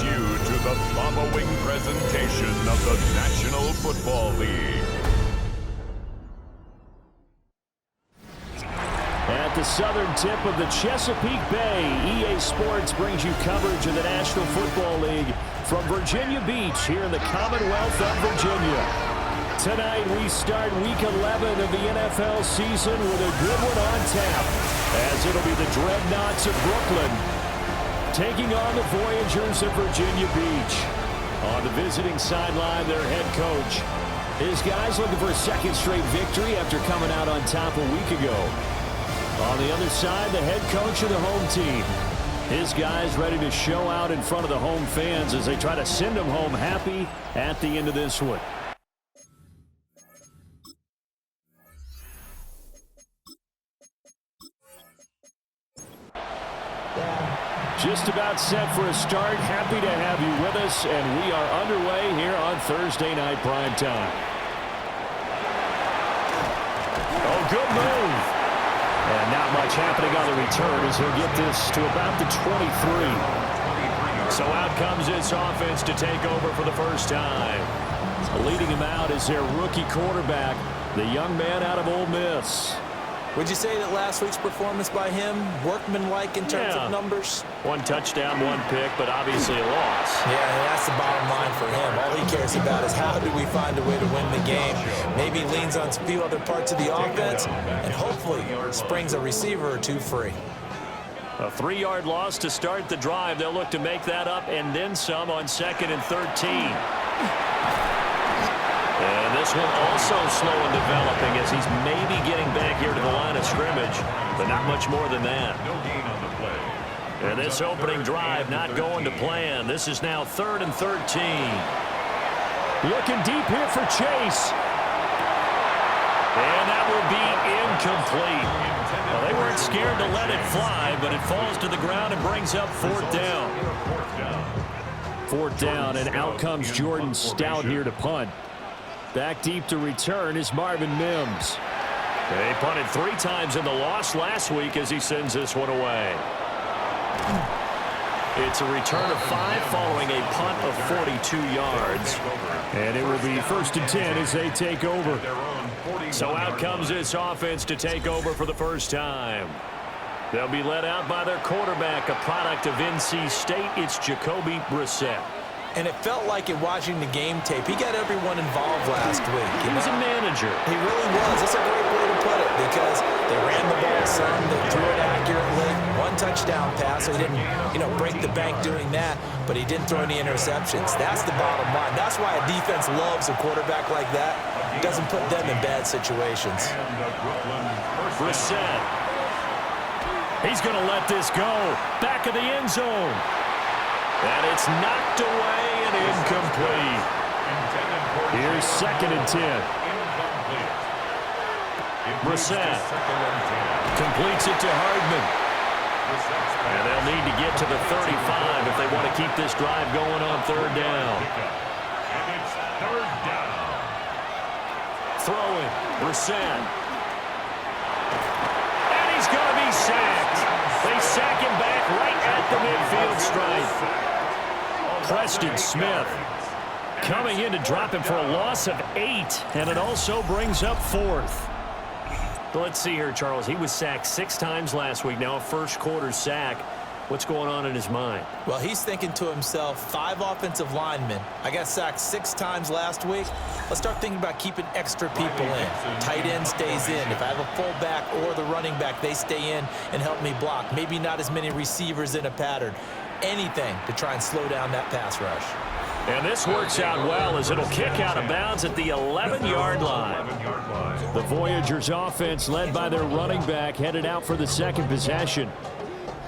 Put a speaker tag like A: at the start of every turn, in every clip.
A: you to the following presentation of the National Football League.
B: At the southern tip of the Chesapeake Bay, EA Sports brings you coverage of the National Football League from Virginia Beach here in the Commonwealth of Virginia. Tonight we start Week 11 of the NFL season with a good one on tap, as it'll be the Dreadnoughts of Brooklyn taking on the Voyagers of Virginia Beach. On the visiting sideline, their head coach. His guys looking for a second straight victory after coming out on top a week ago. On the other side, the head coach of the home team. His guys ready to show out in front of the home fans as they try to send them home happy at the end of this one. Just about set for a start. Happy to have you with us, and we are underway here on Thursday Night Prime Time. Oh, good move. And not much happening on the return as he'll get this to about the 23. So out comes this offense to take over for the first time. Leading him out is their rookie quarterback, the young man out of Ole Miss.
C: Would you say that last week's performance by him, workmanlike in terms of numbers?
B: One touchdown, one pick, but obviously a loss.
C: Yeah, that's the bottom line for him. All he cares about is how do we find a way to win the game. Maybe leans on a few other parts of the offense, and hopefully springs a receiver or two free.
B: A 3-yard loss to start the drive. They'll look to make that up and then some on 2nd and 13. And this one also slow in developing as he's maybe getting back here to the line of scrimmage, but not much more than that.
A: No gain on the play.
B: And this opening drive not going to plan. This is now 3rd and 13. Looking deep here for Chase. And that will be incomplete. Well, they weren't scared to let it fly, but it falls to the ground and brings up 4th down. 4th down, and out comes Jordan Stout here to punt. Back deep to return is Marvin Mims. They punted 3 times in the loss last week as he sends this one away. It's a return of 5 following a punt of 42 yards. And it will be 1st and 10 as they take over. So out comes this offense to take over for the first time. They'll be led out by their quarterback, a product of NC State. It's Jacoby Brissett.
C: And it felt like in watching the game tape, he got everyone involved last week.
B: He was a manager.
C: He really was. That's a great way to put it because they ran the ball some, they threw it accurately. 1 touchdown pass, so he didn't, break the bank doing that, but he didn't throw any interceptions. That's the bottom line. That's why a defense loves a quarterback like that. It doesn't put them in bad situations.
B: Brissett. He's going to let this go. Back of the end zone. And it's knocked away and incomplete. Here's 2nd and 10. Brissett completes it to Hardman. And they'll need to get to the 35 if they want to keep this drive going on 3rd down.
A: And it's 3rd down.
B: Throwing, Brissett. And he's going to be sacked. They sack him back right at the midfield stripe. Preston Smith coming in to drop him for a loss of 8, and it also brings up 4th. Let's see here, Charles. He was sacked 6 times last week. Now a first-quarter sack. What's going on in his mind?
C: Well, he's thinking to himself, 5 offensive linemen. I got sacked 6 times last week. Let's start thinking about keeping extra people in. Tight end stays in. If I have a fullback or the running back, they stay in and help me block. Maybe not as many receivers in a pattern. Anything to try and slow down that pass rush.
B: And this works out well as it'll kick out of bounds at the 11-yard line. The Voyagers offense led by their running back headed out for the 2nd possession.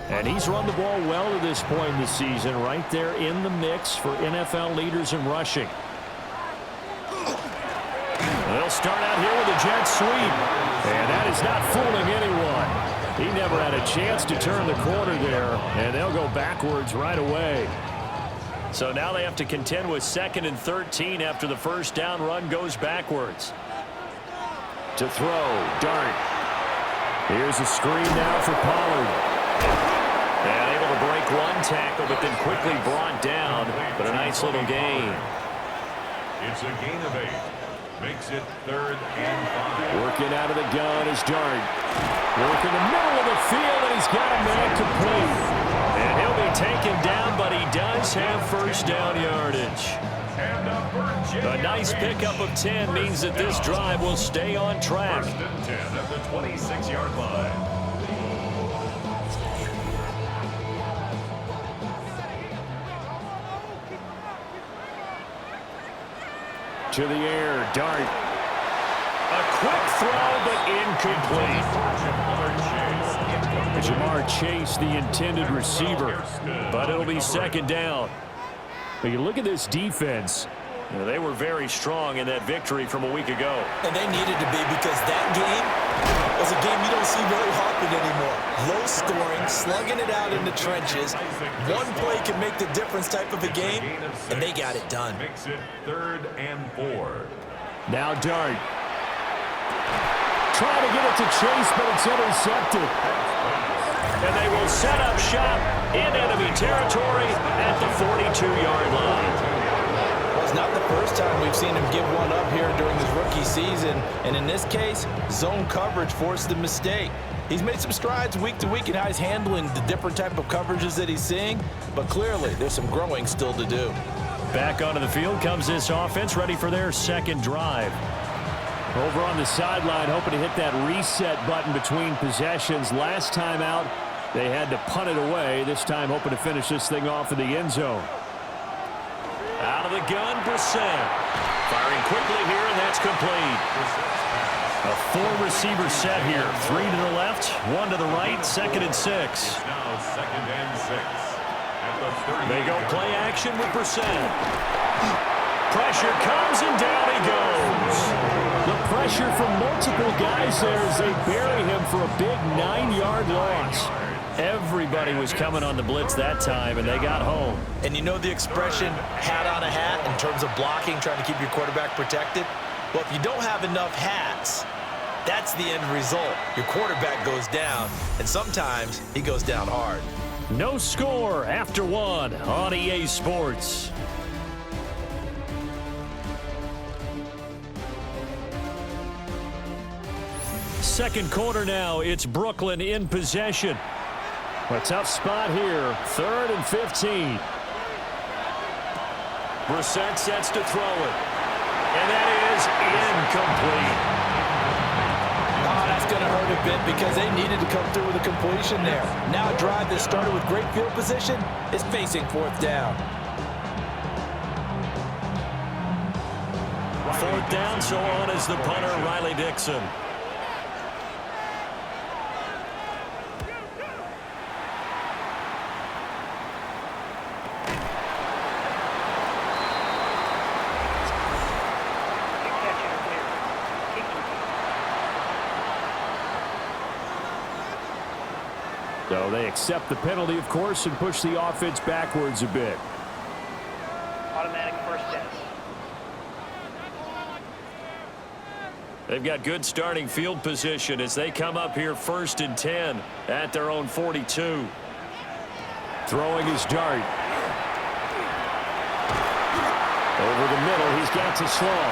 B: And he's run the ball well to this point in the season, right there in the mix for NFL leaders in rushing. They'll start out here with a jet sweep. And that is not fooling anyone. He never had a chance to turn the corner there, and they'll go backwards right away. So now they have to contend with 2nd and 13 after the first down run goes backwards. To throw, Dart. Here's a screen now for Pollard. And able to break one tackle, but then quickly brought down. But a nice little gain.
A: It's a gain of 8. Makes it 3rd and 5.
B: Working out of the gun is Dart. Working the middle of the field, and he's got a man complete. And he'll be taken down, but he does have first down yardage. A nice pickup of 10 means that this drive will stay on track.
A: 1st and 10 at the 26-yard line.
B: To the air, Dart. A quick throw, but incomplete. Jamar Chase, the intended receiver, but it'll be 2nd down. But you look at this defense. You know, they were very strong in that victory from a week ago.
C: And they needed to be, because that game was a game you don't see very often anymore. Low scoring, slugging it out in the trenches. One play can make the difference type of a game, and they got it done.
A: Makes it 3rd and 4.
B: Now Dart. Trying to get it to Chase, but it's intercepted. And they will set up shop in enemy territory at the 42-yard line.
C: Well, it's not the first time we've seen him give one up here during his rookie season. And in this case, zone coverage forced the mistake. He's made some strides week to week in how he's handling the different type of coverages that he's seeing. But clearly, there's some growing still to do.
B: Back onto the field comes this offense, ready for their 2nd drive. Over on the sideline, hoping to hit that reset button between possessions. Last time out, they had to punt it away. This time, hoping to finish this thing off in the end zone. Out of the gun, Brissett. Firing quickly here, and that's complete. A 4-receiver set here. 3 to the left, 1 to the right, 2nd and 6.
A: Now 2nd and 6. At the 30.
B: They go play action with Brissett. Pressure comes, and down he goes. The pressure from multiple guys there as they bury him for a big 9-yard loss. Everybody was coming on the blitz that time, and they got home.
C: And you know the expression, hat on a hat, in terms of blocking, trying to keep your quarterback protected? Well, if you don't have enough hats, that's the end result. Your quarterback goes down, and sometimes he goes down hard.
B: No score after 1 on EA Sports. Second quarter now. It's Brooklyn in possession. A tough spot here. 3rd and 15. Brissett sets to throw it. And that is incomplete.
C: Oh, that's going to hurt a bit because they needed to come through with a completion there. Now a drive that started with great field position is facing 4th down.
B: 4th down, so on is the punter, Riley Dixon. So they accept the penalty, of course, and push the offense backwards a bit.
D: Automatic first down.
B: They've got good starting field position as they come up here 1st and 10 at their own 42. Throwing his Dart. Over the middle, he's got to Slaw.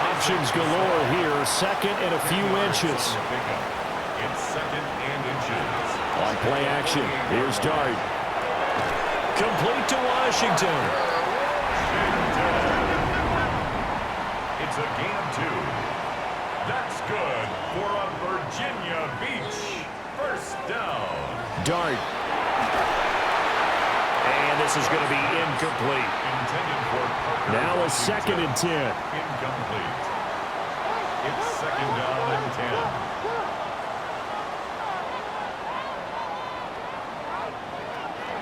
B: Options galore here, 2nd and a few inches.
A: It's 2nd and inches.
B: On play action, here's Dart. Complete to Washington.
A: It's a gain of 2. That's good for a Virginia Beach 1st down.
B: Dart. And this is going to be incomplete.
A: Intended for Parker.
B: Now a 2nd and 10.
A: Incomplete. It's 2nd down and 10.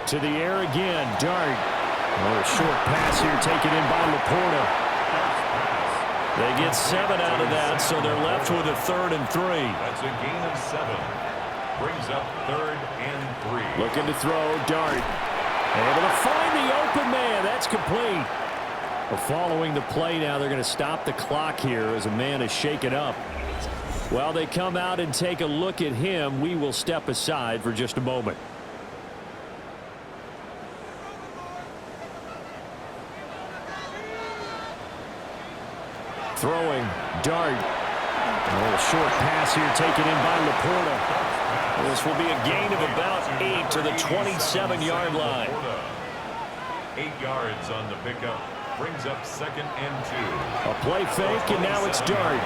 B: To the air again, Dart. Oh, a short pass here taken in by Laporta. They get 7 out of that, so they're left with a 3rd and 3.
A: That's a gain of 7. Brings up 3rd and 3.
B: Looking to throw, Dart. Able to find the open man. That's complete. Well, following the play now, they're going to stop the clock here as a man is shaken up. While they come out and take a look at him, we will step aside for just a moment. Throwing, dart. A little short pass here taken in by Laporta. This will be a gain of about 8 to the 27-yard line.
A: 8 yards on the pickup. Brings up 2nd and 2.
B: A play fake, and now it's dart.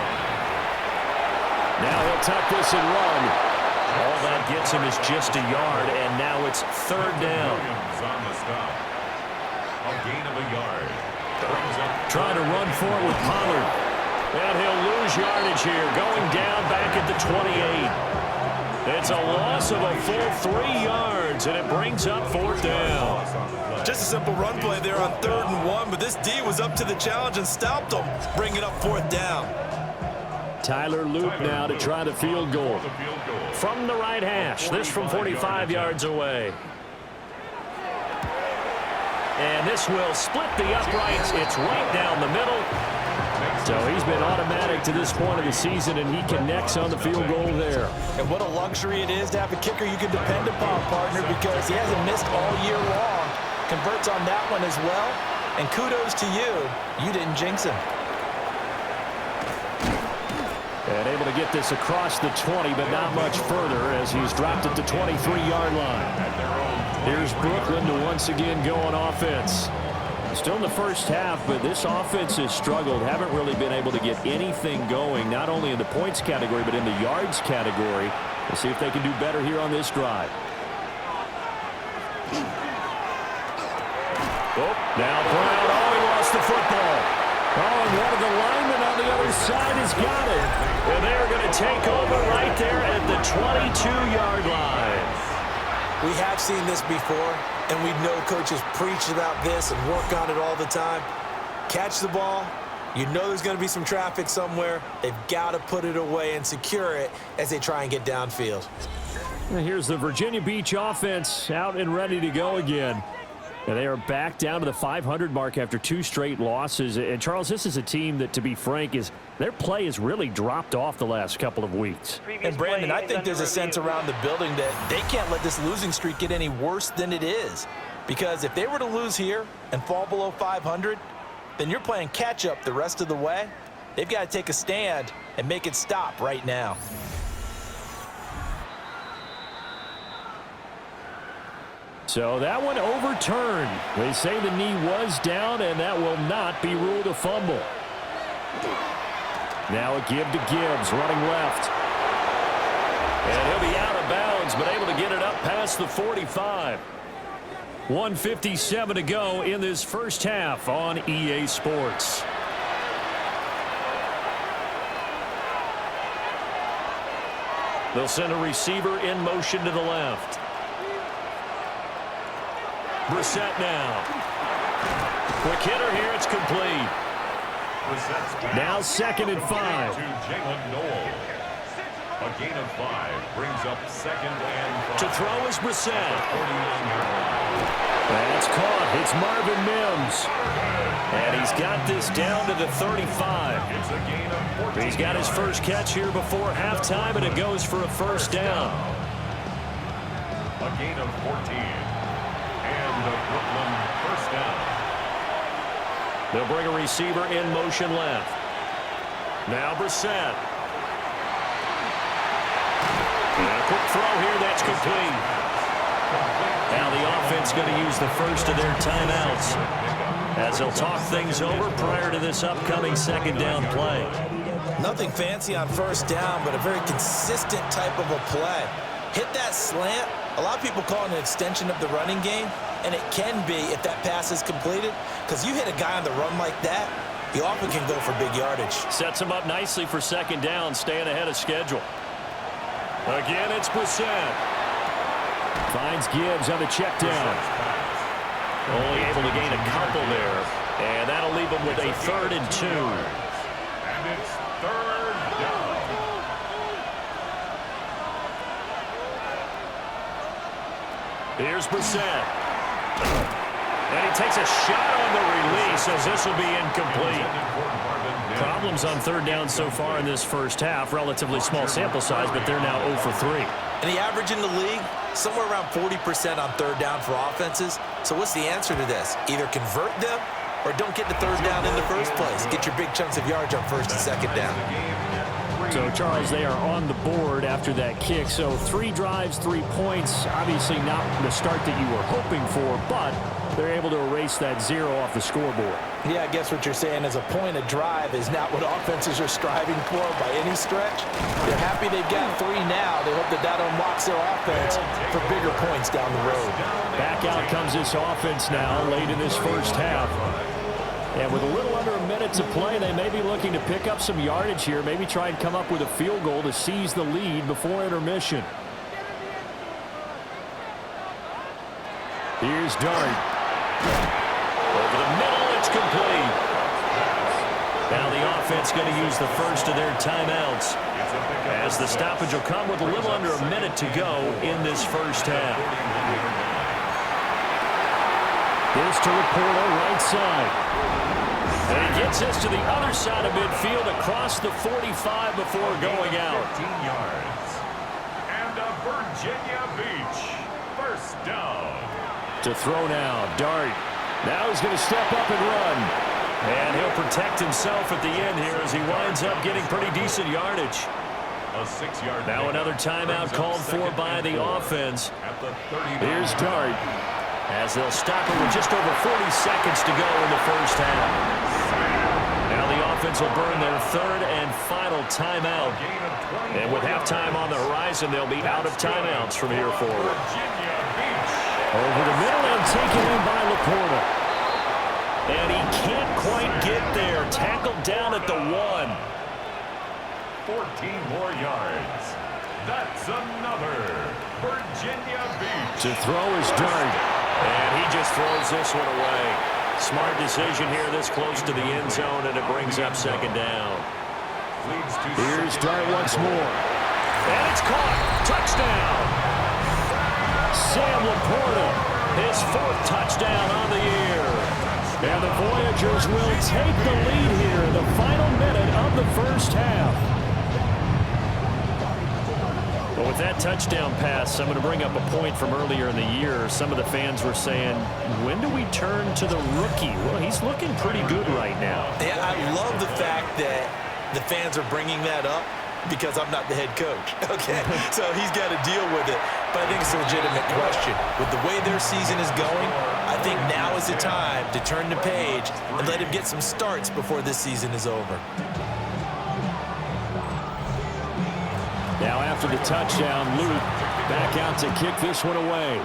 B: Now he'll tuck this and run. All that gets him is just a yard, and now it's 3rd down.
A: Williams on the stop. A gain of a yard. Brings up
B: Trying to run for it with Pollard. And he'll lose yardage here, going down back at the 28. It's a loss of a full 3 yards, and it brings up 4th down.
C: Just a simple run play there on 3rd and 1, but this D was up to the challenge and stopped him, bringing up 4th down.
B: Tyler Luke now to try the field goal. From the right hash, this from 45 yards away. And this will split the uprights. It's right down the middle. So he's been automatic to this point of the season, and he connects on the field goal there.
C: And what a luxury it is to have a kicker you can depend upon, partner, because he hasn't missed all year long. Converts on that one as well. And kudos to you. You didn't jinx him.
B: And able to get this across the 20, but not much further as he's dropped at the 23-yard line. Here's Brooklyn to once again go on offense. Still in the first half, but this offense has struggled. Haven't really been able to get anything going, not only in the points category, but in the yards category. We'll see if they can do better here on this drive. Oh, now Brown. Oh, he lost the football. Oh, and one of the linemen on the other side has got it. And they're going to take over right there at the 22-yard line.
C: We have seen this before, and we know coaches preach about this and work on it all the time. Catch the ball. You know there's going to be some traffic somewhere. They've got to put it away and secure it as they try and get downfield.
B: And here's the Virginia Beach offense out and ready to go again. And they are back down to the 500 mark after 2 straight losses. And, Charles, this is a team that, to be frank, their play has really dropped off the last couple of weeks.
C: And, Brandon, I think there's a sense around the building that they can't let this losing streak get any worse than it is. Because if they were to lose here and fall below 500, then you're playing catch-up the rest of the way. They've got to take a stand and make it stop right now.
B: So that one overturned. They say the knee was down, and that will not be ruled a fumble. Now a give to Gibbs, running left. And he'll be out of bounds, but able to get it up past the 45. 1:57 to go in this first half on EA Sports. They'll send a receiver in motion to the left. Brissett now. Quick hitter here. It's complete. Now 2nd and 5.
A: A gain of 5 brings up 2nd and 5.
B: To throw is Brissett. That's caught. It's Marvin Mims. And he's got this down to the 35.
A: It's a gain of 14.
B: He's got his first catch here before halftime, and it goes for a first down.
A: A gain of 14. And the Brooklyn first down.
B: They'll bring a receiver in motion left. Now Brissett. And a quick throw here. That's complete. Now the offense going to use the first of their timeouts as they'll talk things over prior to this upcoming 2nd down play.
C: Nothing fancy on first down, but a very consistent type of a play. Hit that slant. A lot of people call it an extension of the running game, and it can be if that pass is completed, because you hit a guy on the run like that, he often can go for big yardage.
B: Sets him up nicely for 2nd down, staying ahead of schedule. Again, it's Brissett. Finds Gibbs on the check down. Only able to gain a couple there, and that'll leave him with a 3rd and 2.
A: And it's 3rd down.
B: Here's Brissett. And he takes a shot on the release as this will be incomplete. Problems on 3rd down so far in this first half. Relatively small sample size, but they're now 0 for 3.
C: And the average in the league, somewhere around 40% on 3rd down for offenses. So what's the answer to this? Either convert them or don't get the third down in the first place. Get your big chunks of yards on first and second down.
B: So, Charles, they are on the board after that kick. So 3 drives, 3 points. Obviously not the start that you were hoping for, but they're able to erase that 0 off the scoreboard.
C: Yeah, I guess what you're saying is a point a drive is not what offenses are striving for by any stretch. They're happy they've got 3 now. They hope that that unlocks their offense for bigger points down the road.
B: Back out comes this offense now late in this first half. And with a little under a minute to play, they may be looking to pick up some yardage here, maybe try and come up with a field goal to seize the lead before intermission. Here's Dart. Over the middle, it's complete. Now the offense going to use the first of their timeouts, as the stoppage will come with a little under a minute to go in this first half. Here's to Laporta, right side. And he gets us to the other side of midfield across the 45 before going out.
A: 15 yards. And a Virginia Beach first down.
B: To throw now, Dart. Now he's going to step up and run. And he'll protect himself at the end here as he winds up getting pretty decent yardage.
A: A 6-yard.
B: Now another timeout called for by the offense. Here's Dart, as they'll stop it with just over 40 seconds to go in the first half. Now the offense will burn their third and final timeout. And with halftime on the horizon, they'll be out of timeouts from here forward. Over the middle and taken in by Laporta. And he can't quite get there. Tackled down at the 1.
A: 14 more yards. That's another Virginia Beach.
B: To throw is Dart. And he just throws this one away. Smart decision here this close to the end zone, and it brings up second down. Here's Dart once more. And it's caught. Touchdown. Sam Laporta, his 4th touchdown on the year. And the Voyagers will take the lead here in the final minute of the first half. But with that touchdown pass, I'm going to bring up a point from earlier in the year. Some of the fans were saying, when do we turn to the rookie? Well, he's looking pretty good right now.
C: Yeah, I love the fact that the fans are bringing that up because I'm not the head coach. Okay, so he's got to deal with it. But I think it's a legitimate question. With the way their season is going, I think now is the time to turn the page and let him get some starts before this season is over.
B: Now after the touchdown, Luke back out to kick this one away.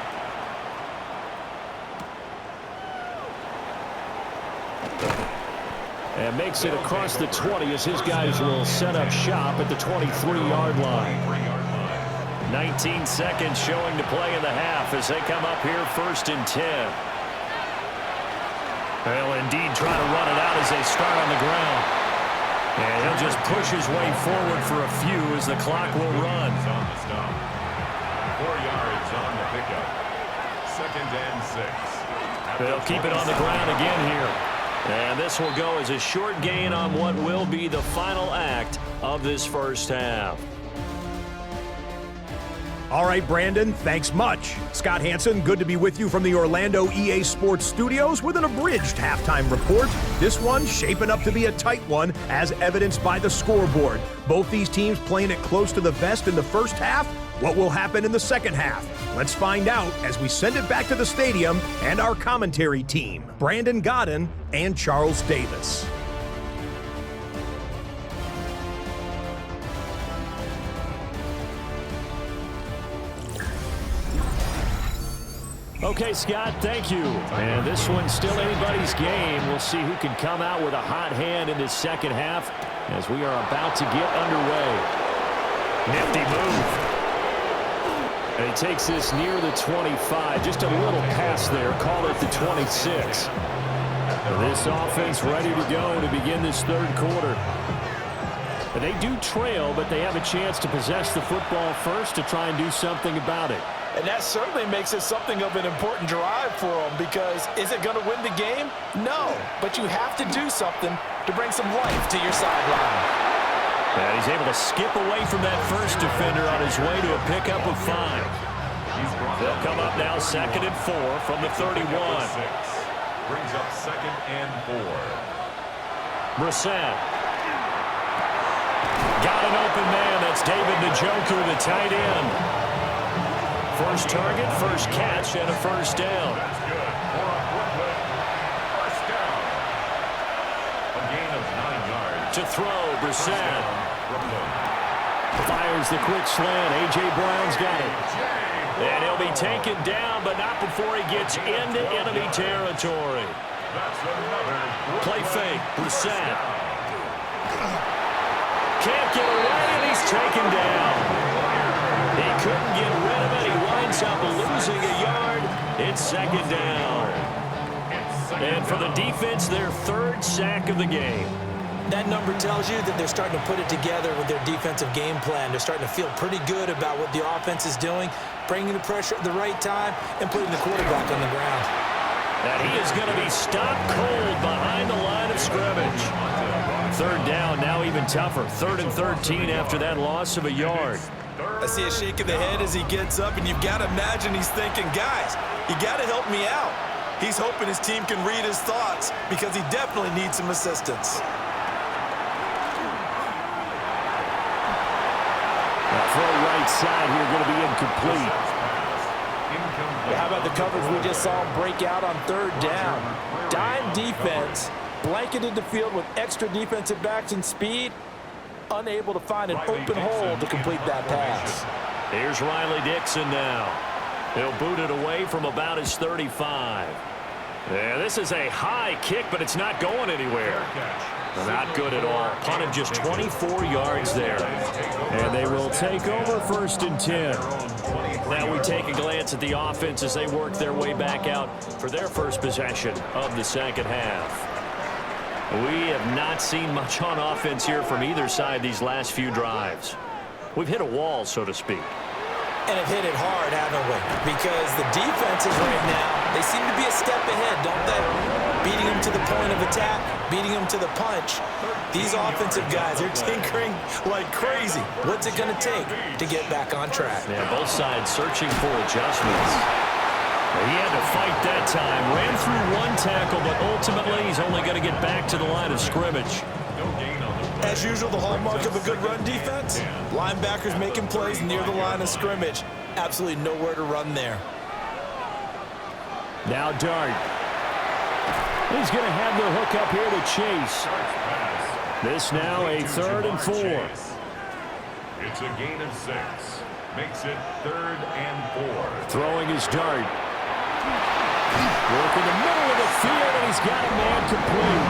B: And makes it across the 20 as his guys will set up shop at the 23-yard line. 19 seconds showing to play in the half as they come up here 1st and 10. They'll indeed try to run it out as they start on the ground. And he'll just push his way forward for a few as the clock will run.
A: 4 yards on the pickup. 2nd and 6.
B: They'll keep it on the ground again here. And this will go as a short gain on what will be the final act of this first half.
E: All right, Brandon, thanks much. Scott Hansen, good to be with you from the Orlando EA Sports Studios with an abridged halftime report. This one shaping up to be a tight one, as evidenced by the scoreboard. Both these teams playing it close to the vest in the first half. What will happen in the second half? Let's find out as we send it back to the stadium and our commentary team, Brandon Godden and Charles Davis.
B: Okay, Scott, thank you. And this one's still anybody's game. We'll see who can come out with a hot hand in this second half as we are about to get underway. Nifty move. And he takes this near the 25. Just a little pass there. Call it the 26. This offense ready to go to begin this third quarter. And they do trail, but they have a chance to possess the football first to try and do something about it.
C: And that certainly makes it something of an important drive for them, because is it going to win the game? No, but you have to do something to bring some life to your sideline.
B: And he's able to skip away from that first defender on his way to a pickup of 5. They'll come up now 2nd and 4 from the 31.
A: brings up 2nd and 4.
B: Brissett. Got an open man. That's David Njoku, the tight end. First target, first catch, and a first down.
A: That's good. For Brooklyn. First down. A gain of 9 yards.
B: To throw, Brissett.
A: Brooklyn.
B: Fires the quick slant. A.J. Brown's got it. And he'll be taken down, but not before he gets into enemy territory.
A: That's another
B: Play fake, Brissett. Can't get away, and he's taken down. He couldn't get rid of it. He winds up losing a yard. It's 2nd down. And for the defense, their 3rd sack of the game.
C: That number tells you that they're starting to put it together with their defensive game plan. They're starting to feel pretty good about what the offense is doing, bringing the pressure at the right time, and putting the quarterback on the ground.
B: And he is going to be stopped cold behind the line of scrimmage. 3rd down, now even tougher. 3rd and 13 after that loss of a yard.
C: I see a shake of the head as he gets up, and you've got to imagine he's thinking, guys, you got to help me out. He's hoping his team can read his thoughts because he definitely needs some assistance.
B: Throw right side here, going to be incomplete.
C: How about the coverage we just saw break out on 3rd down? Dime defense, blanketed the field with extra defensive backs and speed, unable to find an open hole to complete that pass.
B: Here's Riley Dixon now. He'll boot it away from about his 35. Yeah, this is a high kick, but it's not going anywhere. Not good at all. Punted just 24 yards there. And they will take over 1st and 10. Now we take a glance at the offense as they work their way back out for their first possession of the 2nd half. We have not seen much on offense here from either side these last few drives. We've hit a wall, so to speak.
C: And have hit it hard, haven't we? Because the defenses right now, they seem to be a step ahead, don't they? Beating them to the point of attack, beating them to the punch. These offensive guys, they're tinkering like crazy. What's it going to take to get back on track?
B: Yeah, both sides searching for adjustments. He had to fight that time. Ran through 1 tackle, but ultimately he's only going to get back to the line of scrimmage.
C: As usual, the hallmark of a good run defense, linebackers making plays near the line of scrimmage. Absolutely nowhere to run there.
B: Now Dart. He's going to have the hook up here to Chase. This now a 3rd and 4.
A: It's a gain of 6. Makes it 3rd and 4.
B: Throwing his Dart. Work in the middle of the field, and he's got a man complete.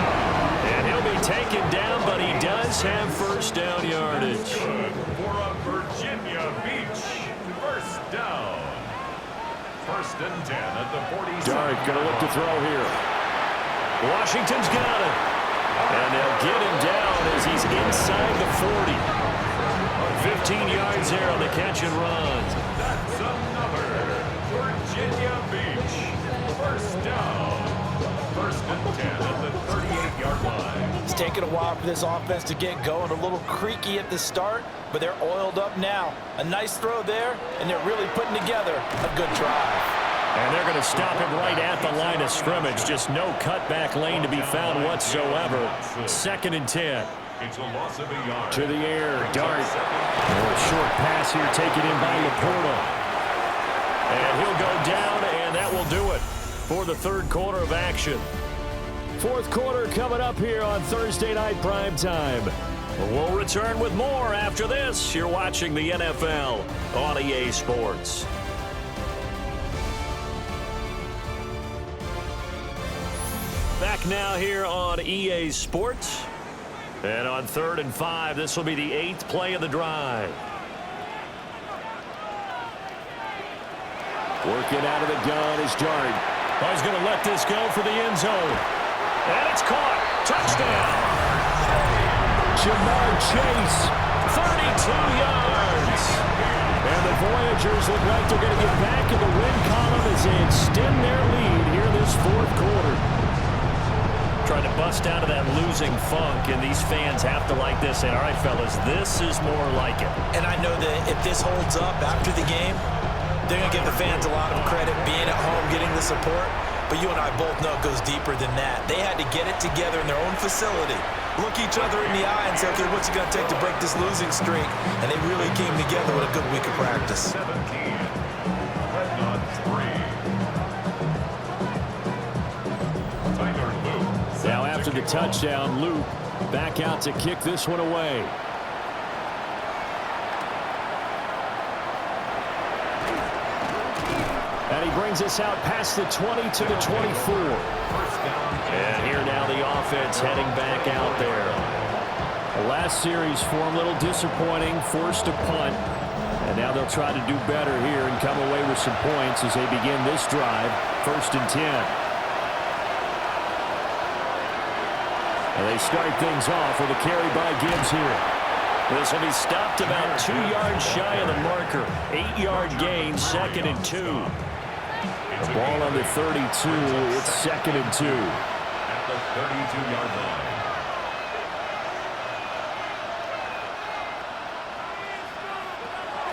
B: And he'll be taken down, but he does have 1st down yardage.
A: Good for a Virginia Beach. 1st down. 1st and 10 at the 47.
B: Dart going to look to throw here. Washington's got it. And they'll get him down as he's inside the 40. 15 yards there on the catch and run.
A: That's another Virginia Beach. 1st down. 1st and 10 at the 38-yard line.
C: It's taken a while for this offense to get going. A little creaky at the start, but they're oiled up now. A nice throw there, and they're really putting together a good drive.
B: And they're going to stop him right at the line of scrimmage. Just no cutback lane to be found whatsoever. 2nd and 10.
A: It's a loss of a yard.
B: To the air, Dart. A short pass here taken in by Laporta. And he'll go down, and that will do it for the 3rd quarter of action. 4th quarter coming up here on Thursday Night Primetime. We'll return with more after this. You're watching the NFL on EA Sports. Back now here on EA Sports. And on 3rd and 5, this will be the 8th play of the drive. Working out of the gun is Dart. Oh, he's going to let this go for the end zone. And it's caught. Touchdown. Jamar Chase, 32 yards. And the Voyagers look like they're going to get back in the win column as they extend their lead here this 4th quarter. Trying to bust out of that losing funk, and these fans have to like this. And all right, fellas, this is more like it.
C: And I know that if this holds up after the game, they're going to give the fans a lot of credit being at home, getting the support. but you and I both know it goes deeper than that. They had to get it together in their own facility, look each other in the eye and say, okay, what's it going to take to break this losing streak? And they really came together with a good week of practice.
A: 17. Dreadnoughts 3. Tyler Luke.
B: Now after the touchdown, Luke back out to kick this one away. And he brings us out past the 20 to the 24. And here now the offense heading back out there. The last series for him, a little disappointing, forced a punt. And now they'll try to do better here and come away with some points as they begin this drive, 1st and 10. And they start things off with a carry by Gibbs here. This will be stopped about 2 yards shy of the marker. 8-yard gain, 2nd and 2. The ball on the 32, it's 2nd and 2.
A: At the 32-yard line.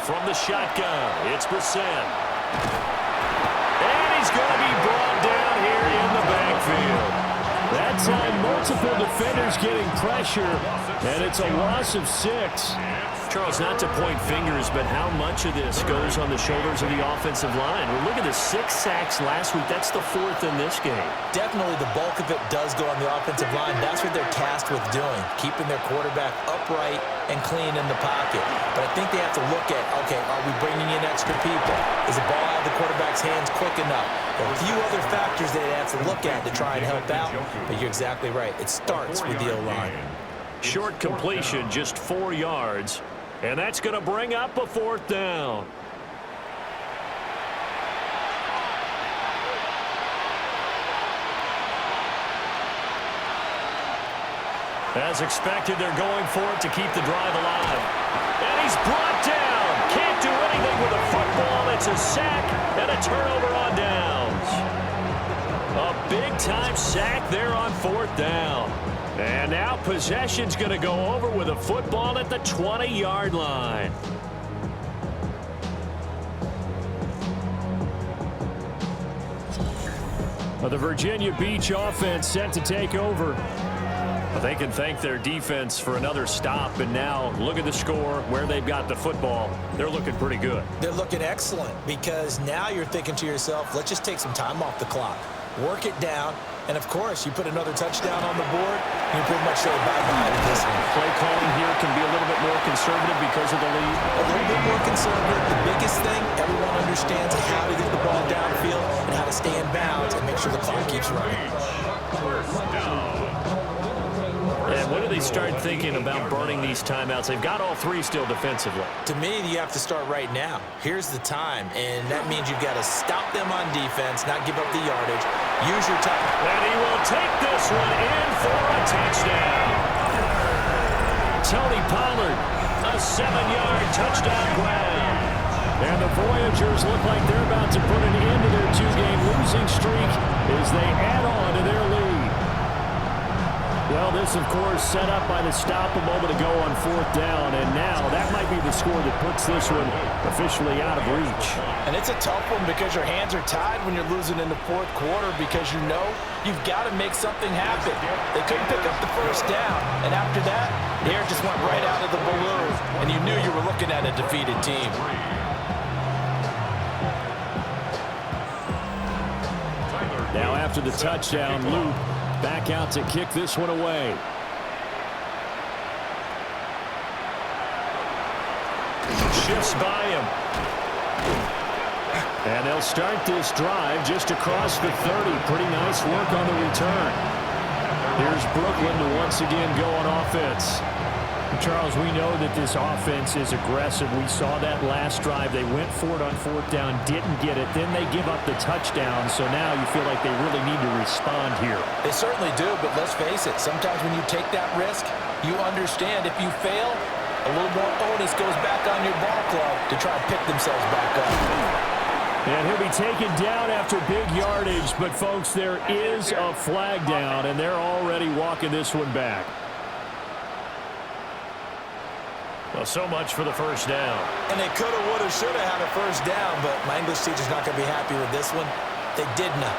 B: From the shotgun, it's Brissett. And he's going to be brought down here in the backfield. That time, multiple defenders getting pressure, and it's a loss of 6. Charles, not to point fingers, but how much of this goes on the shoulders of the offensive line? Well, look at the 6 sacks last week. That's the 4th in this game.
C: Definitely the bulk of it does go on the offensive line. That's what they're tasked with doing, keeping their quarterback upright and clean in the pocket. But I think they have to look at, okay, are we bringing in extra people? Is the ball out of the quarterback's hands quick enough? There are a few other factors they have to look at to try and help out. But you're exactly right. It starts with the O-line.
B: Short completion, just 4 yards. And that's going to bring up a 4th down. As expected, they're going for it to keep the drive alive. And he's brought down. Can't do anything with a football. It's a sack and a turnover on downs. A big-time sack there on 4th down. And now possession's going to go over with a football at the 20-yard line. Well, the Virginia Beach offense set to take over. Well, they can thank their defense for another stop, and now look at the score, where they've got the football. They're looking pretty good.
C: They're looking excellent because now you're thinking to yourself, let's just take some time off the clock, work it down, and of course, you put another touchdown on the board, you pretty much say bye-bye to this one.
B: Play calling here can be a little bit more conservative because of the lead.
C: A little bit more conservative. The biggest thing, everyone understands how to get the ball downfield and how to stay in bounds and make sure the clock keeps running.
B: And when do they start thinking about burning these timeouts? They've got all 3 still defensively.
C: To me, you have to start right now. Here's the time, and that means you've got to stop them on defense, not give up the yardage. Use your time.
B: And he will take this one in for a touchdown. Tony Pollard, a 7-yard touchdown grab. And the Voyagers look like they're about to put an end to their 2-game losing streak as they add on to their lead. Well, this, of course, set up by the stop a moment ago on 4th down, and now that might be the score that puts this one officially out of reach.
C: And it's a tough one because your hands are tied when you're losing in the 4th quarter because you know you've got to make something happen. They couldn't pick up the 1st down, and after that, the air just went right out of the balloon, and you knew you were looking at a defeated team.
B: Now after the touchdown, Luke back out to kick this one away. Shifts by him. And they'll start this drive just across the 30. Pretty nice work on the return. Here's Brooklyn to once again go on offense. Charles, we know that this offense is aggressive. We saw that last drive. They went for it on 4th down, didn't get it. Then they give up the touchdown. So now you feel like they really need to respond here.
C: They certainly do, but let's face it. Sometimes when you take that risk, you understand if you fail, a little more onus goes back on your ball club to try and pick themselves back up.
B: And he'll be taken down after big yardage. But, folks, there is a flag down, and they're already walking this one back. Well, so much for the 1st down.
C: And they could have, would have, should have had a 1st down, but my English teacher's not going to be happy with this one. They did not.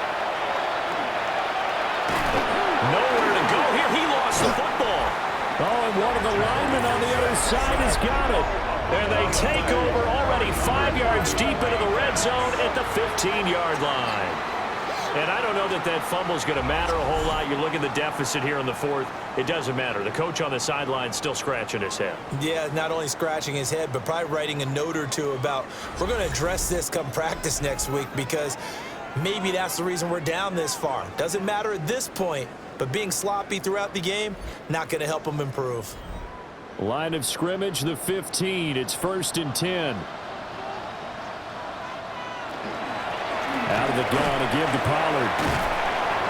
B: the lineman on the other side has got it. And they take over already 5 yards deep into the red zone at the 15-yard line. And I don't know that that fumble is going to matter a whole lot. You look at the deficit here in the fourth. It doesn't matter. The coach on the sideline still scratching his head.
C: Yeah, not only scratching his head, but probably writing a note or two about we're going to address this come practice next week because maybe that's the reason we're down this far. Doesn't matter at this point, but being sloppy throughout the game, not going to help them improve.
B: Line of scrimmage, the 15. It's 1st and 10. Out of the gun, a give to Pollard.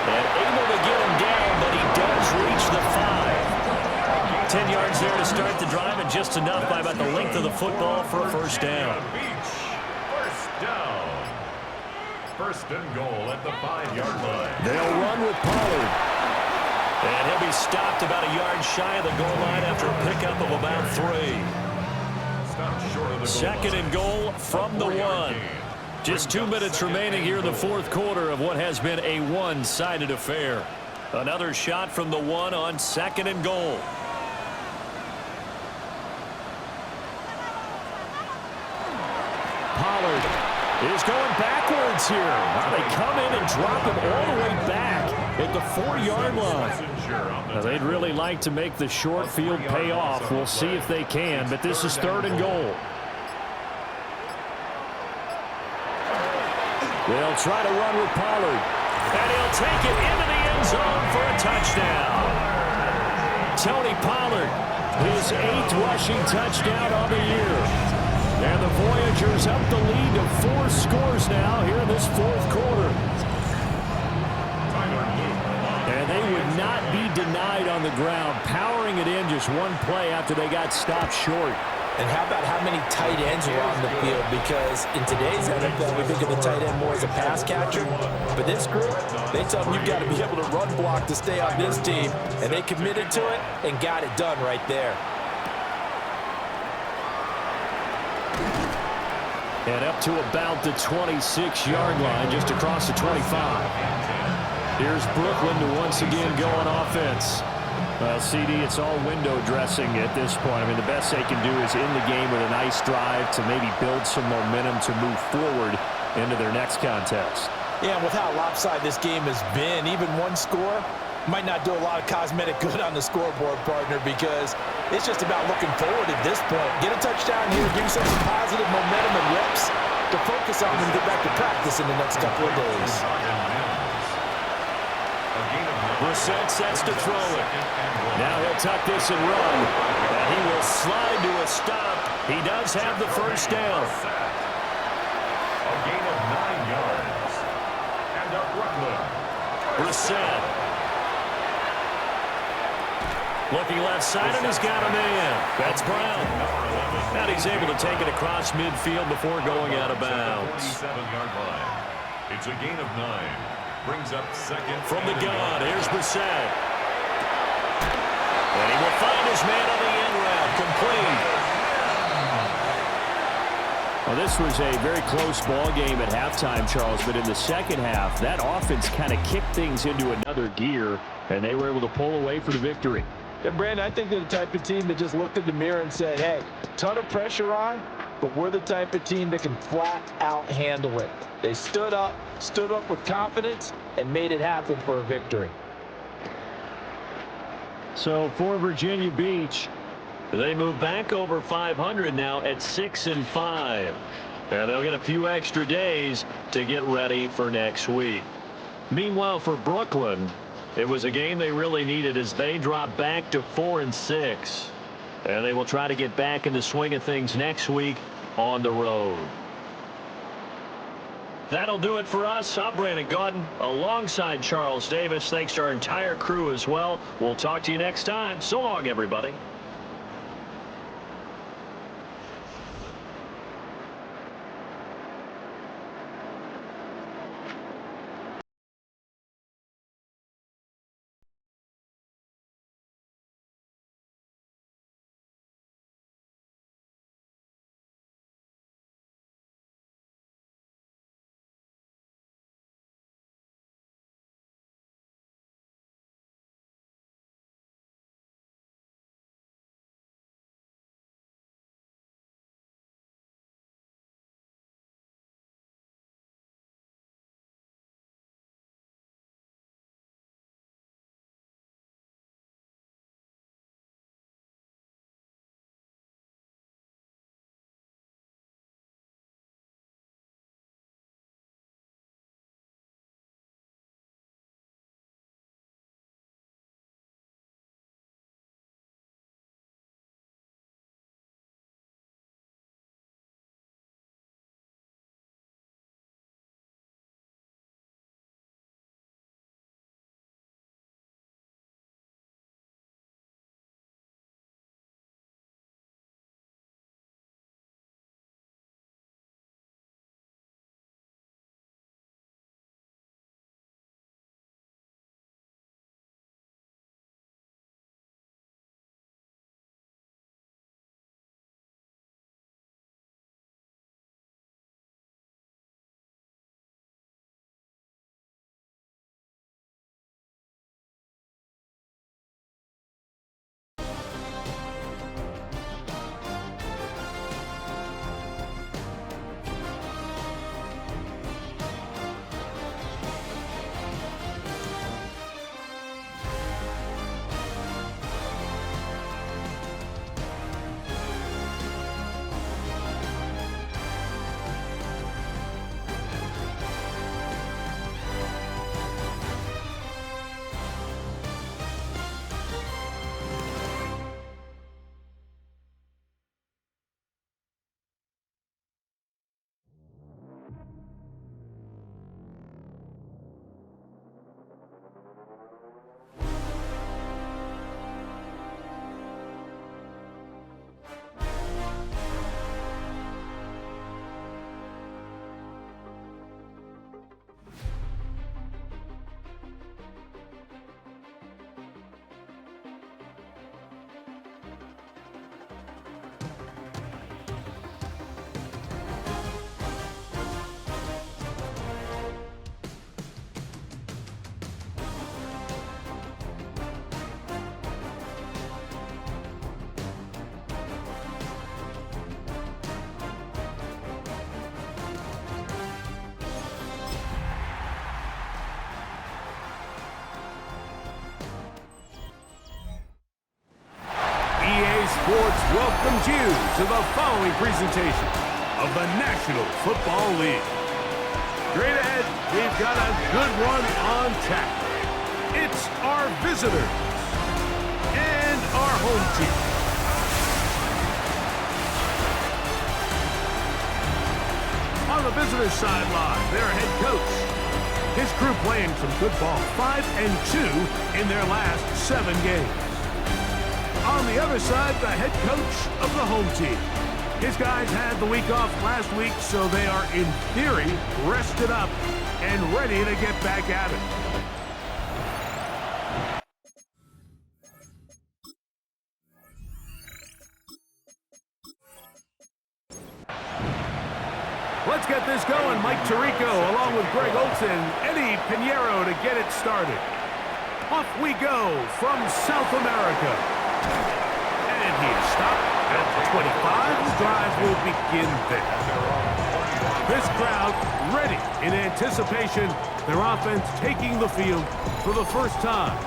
B: And able to get him down, but he does reach the 5. 10 yards there to start the drive, and just enough by about the length of the football for a first down.
A: First down. 1st and goal at the 5-yard line.
B: They'll run with Pollard. And he'll be stopped about a yard shy of the goal line after a pickup of about 3.
A: Stopped short of the goal
B: 2nd and goal from the 1. Just 2 minutes remaining here in the fourth quarter of what has been a one-sided affair. Another shot from the 1 on 2nd and goal. Pollard is going backwards here. Now they come in and drop him all the way back at the 4-yard line. Now they'd really like to make the short field pay off. We'll see if they can, but this is 3rd and goal. They'll try to run with Pollard. And he'll take it into the end zone for a touchdown. Tony Pollard, his 8th rushing touchdown on the year. And the Voyagers up the lead to 4 scores now here in this fourth quarter. And they would not be denied on the ground, powering it in just one play after they got stopped short.
C: And how about how many tight ends are on the field? Because in today's NFL, we think of the tight end more as a pass catcher. But this group, they tell them you've got to be able to run block to stay on this team. And they committed to it and got it done right there.
B: And up to about the 26-yard line, just across the 25. Here's Brooklyn to once again go on offense. Well, CD, it's all window dressing at this point. I mean, the best they can do is in the game with a nice drive to maybe build some momentum to move forward into their next contest.
C: Yeah, and with how lopsided this game has been, even one score might not do a lot of cosmetic good on the scoreboard, partner, because it's just about looking forward at this point. Get a touchdown here, give yourself some positive momentum and reps to focus on and get back to practice in the next couple of days.
B: Brissett sets to throw it. Now he'll tuck this and run. And he will slide to a stop. He does have the first down.
A: A gain of 9 yards. And a Brooklyn.
B: Brissett. Looking left side, and he's got a man. That's Brown. And he's able to take it across midfield before going out of bounds.
A: 47-yard line. It's a gain of 9. Brings up 2nd.
B: From the gun, here's Brissett. And he will find his man on the end route, complete. Well, this was a very close ball game at halftime, Charles, but in the second half, that offense kind of kicked things into another gear, and they were able to pull away for the victory.
F: Yeah, Brandon, I think they're the type of team that just looked in the mirror and said, hey, ton of pressure on, but we're the type of team that can flat out handle it. They stood up with confidence, and made it happen for a victory.
B: So for Virginia Beach, they move back over 500 now at 6-5. And they'll get a few extra days to get ready for next week. Meanwhile, for Brooklyn, it was a game they really needed as they drop back to 4-6. And they will try to get back in the swing of things next week on the road. That'll do it for us. I'm Brandon Gaudin alongside Charles Davis. Thanks to our entire crew as well. We'll talk to you next time. So long, everybody.
G: Sports welcomes you to the following presentation of the National Football League. Straight ahead, we've got a good one on tap. It's our visitors and our home team. On the visitors' sideline, their head coach. His crew playing some good ball, 5-2 in their last 7 games. On the other side, the head coach of the home team. His guys had the week off last week, so they are, in theory, rested up and ready to get back at it. Let's get this going. Mike Tirico, along with Greg Olson, Eddie Pinheiro to get it started. Off we go from South America. And he is stopped at the 25. The drive will begin there. This crowd ready in anticipation. Their offense taking the field for the first time.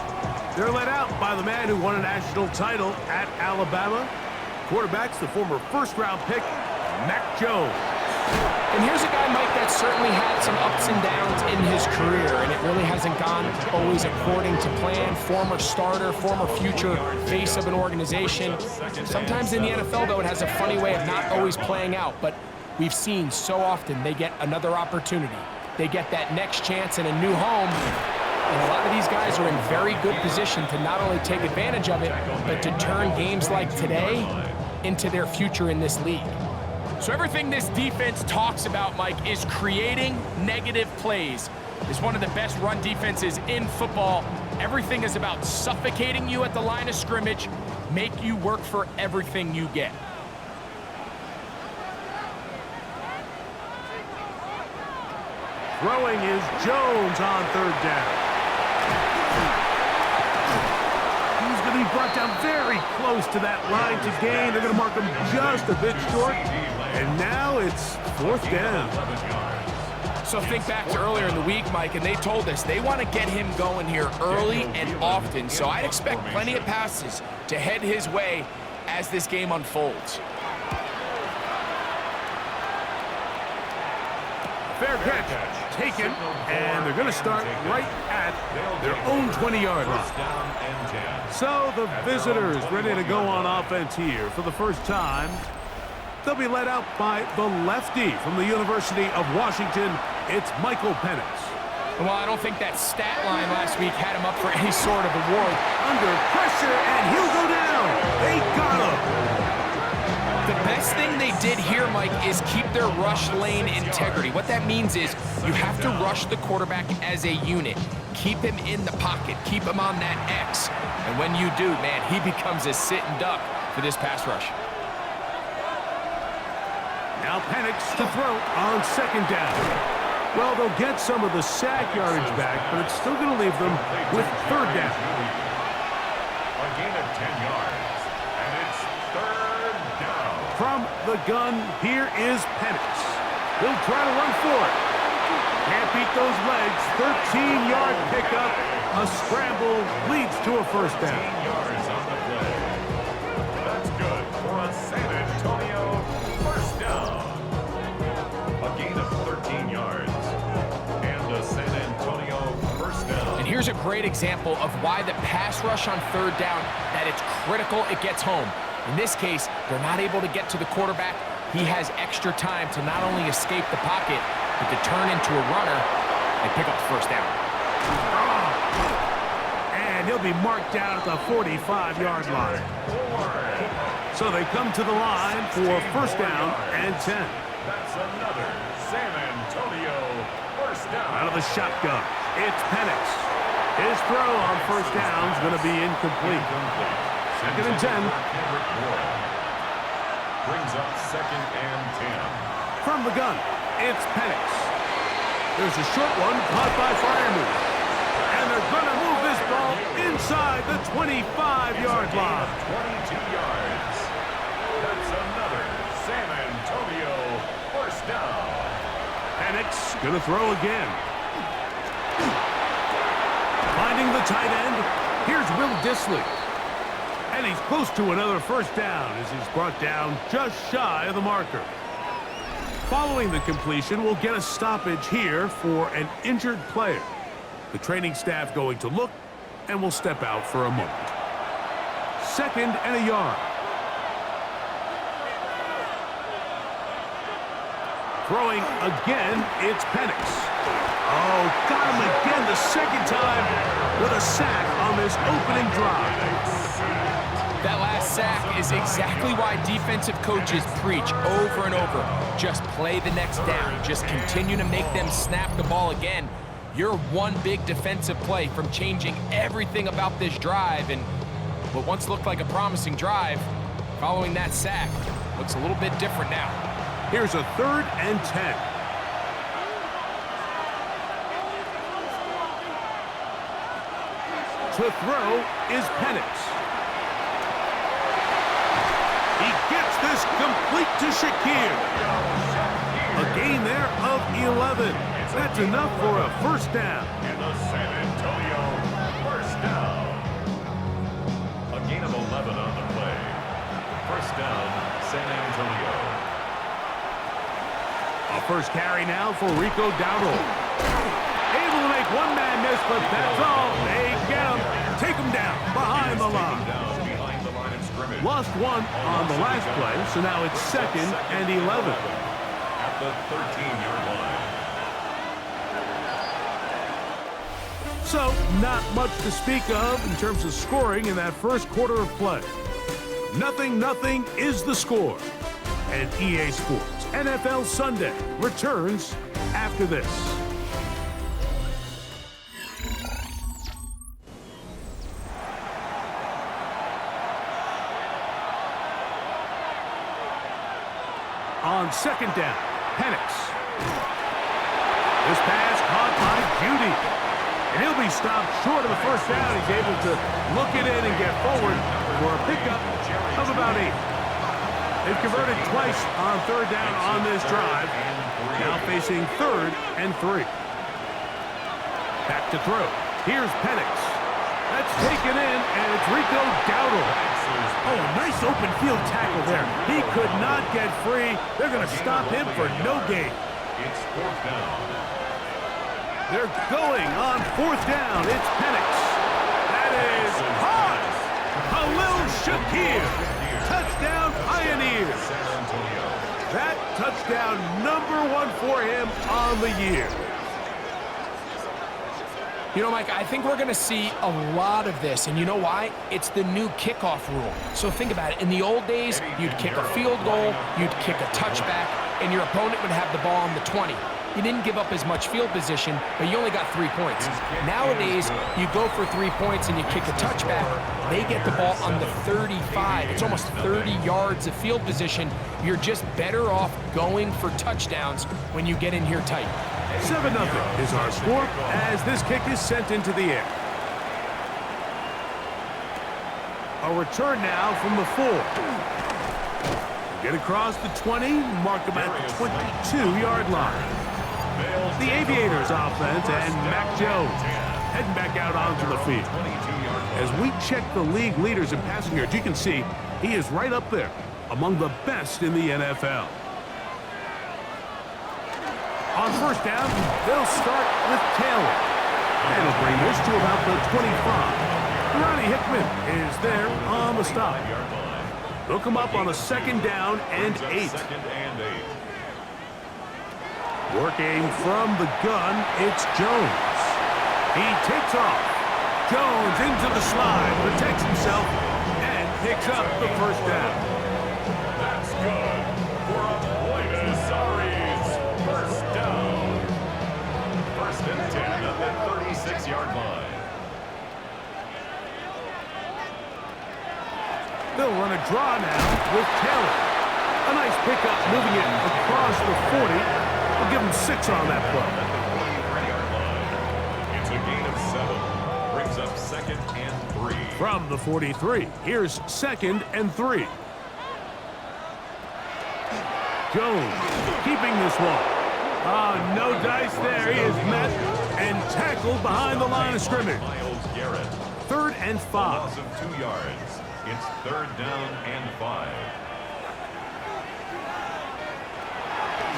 G: They're led out by the man who won a national title at Alabama. Quarterback's the former first-round pick, Mac Jones.
H: And here's a guy, Mike, that certainly had some ups and downs in his career, and it really hasn't gone always according to plan. Former starter, former future face of an organization. Sometimes in the NFL, though, it has a funny way of not always playing out, but we've seen so often they get another opportunity. They get that next chance in a new home, and a lot of these guys are in very good position to not only take advantage of it, but to turn games like today into their future in this league. So everything this defense talks about, Mike, is creating negative plays. It's one of the best run defenses in football. Everything is about suffocating you at the line of scrimmage, make you work for everything you get.
G: Throwing is Jones on third down. He's going to be brought down very close to that line to gain. They're going to mark him just a bit short. And now it's 4th down.
H: So think back to earlier in the week, Mike, and they told us they want to get him going here early and often. So I'd expect plenty of passes to head his way as this game unfolds.
G: Fair catch taken, and they're going to start right at their own 20-yard line. So the visitors ready to go on offense here for the first time. They'll be led out by the lefty from the University of Washington. It's Michael Penix.
H: Well, I don't think that stat line last week had him up for any sort of award.
G: Under pressure, and he'll go down. They got him.
H: The best thing they did here, Mike, is keep their rush lane integrity. What that means is you have to rush the quarterback as a unit. Keep him in the pocket. Keep him on that X. And when you do, man, he becomes a sitting duck for this pass rush.
G: Now Penix to throw on 2nd down. Well, they'll get some of the sack yardage back, but it's still going to leave them with 3rd down.
A: A gain of 10 yards, and it's 3rd down.
G: From the gun, here is Penix. He'll try to run for it. Can't beat those legs. 13-yard pickup. A scramble leads to a 1st down.
A: 13 yards on the play. That's good for a San Antonio 1st down. A gain of 13 yards. And a San Antonio 1st down.
H: And here's a great example of why the pass rush on 3rd down, that it's critical it gets home. In this case, they're not able to get to the quarterback. He has extra time to not only escape the pocket, but to turn into a runner and pick up the 1st down.
G: And he'll be marked down at the 45-yard line. So they come to the line for 1st down and 10.
A: That's another San Antonio 1st down.
G: Out of the shotgun, it's Penix. His throw on 1st down is going to be incomplete. 2nd and 10.
A: Brings up 2nd and 10.
G: From the gun, it's Penix. There's a short one caught by Fireman. And they're going to move this ball inside the 25-yard line.
A: 22 yards. That's another San Antonio 1st down.
G: Penix going to throw again. Finding the tight end, here's Will Dissly. And he's close to another first down as he's brought down just shy of the marker. Following the completion, we'll get a stoppage here for an injured player. The training staff going to look, and will step out for a moment. 2nd and a yard. Throwing again, it's Penix. Oh, got him again the second time with a sack on this opening drive.
H: That last sack is exactly why defensive coaches preach over and over. Just play the next down. Just continue to make them snap the ball again. You're one big defensive play from changing everything about this drive, and what once looked like a promising drive, following that sack, looks a little bit different now.
G: Here's a 3rd and 10. To throw is Penix. He gets this complete to Shakir. A gain there of 11. That's enough for a first down.
A: In the San Antonio first down. A gain of 11 on the play. First down, San Antonio.
G: A first carry now for Rico Dowdle. Able to make one man miss, but that's all. They get him. Take him down behind the line. Lost one on the last play, so now it's 2nd and 11.
A: At the 13-yard line.
G: So, not much to speak of in terms of scoring in that first quarter of play. 0-0 is the score. And EA Sports NFL Sunday returns after this. On 2nd down, Penix. This pass caught by Judy. And he'll be stopped short of the first down. He's able to look it in and get forward for a pickup of about 8. They've converted twice on 3rd down on this drive. Now facing 3rd and 3. Back to throw. Here's Penix. That's taken in, and it's Rico Dowdle. Oh, nice open field tackle there. He could not get free. They're going to stop him for no gain.
A: It's 4th down.
G: They're going on 4th down. It's Penix. That is hot. Khalil Shakir. Touchdown Pioneers. That touchdown #1 for him on the year.
H: You know, Mike, I think we're going to see a lot of this, and you know why? It's the new kickoff rule. So think about it. In the old days, you'd kick a field goal, you'd kick a touchback, and your opponent would have the ball on the 20. You didn't give up as much field position, but you only got 3 points. Nowadays, you go for 3 points and you kick a touchback. They get the ball on the 35. It's almost 30 yards of field position. You're just better off going for touchdowns when you get in here tight.
G: 7-0 is our score as this kick is sent into the air. A return now from the 4. Get across the 20, mark him at the 22-yard line. The Aviators offense and Mac Jones heading back out onto the field. As we check the league leaders in passing yards, you can see he is right up there among the best in the NFL. On first down, they'll start with Taylor. And he'll bring this to about the 25. Ronnie Hickman is there on the stop. They'll come up on a 2nd down and 8. Working from the gun, it's Jones. He takes off. Jones into the slide, protects himself, and picks up the first down.
A: That's good for a Buenos Aires first down. 1st and 10 at the 36-yard line.
G: They'll run a draw now with Taylor. A nice pickup moving it across the 40. We'll give him 6 on that play.
A: It's a gain of 7. Brings up 2nd and 3.
G: From the 43, here's 2nd and 3. Jones keeping this one. Oh, no dice there. He is met and tackled behind the line of scrimmage.
A: 3rd
G: and
A: A
G: 5.
A: loss of 2 yards. It's 3rd down and 5.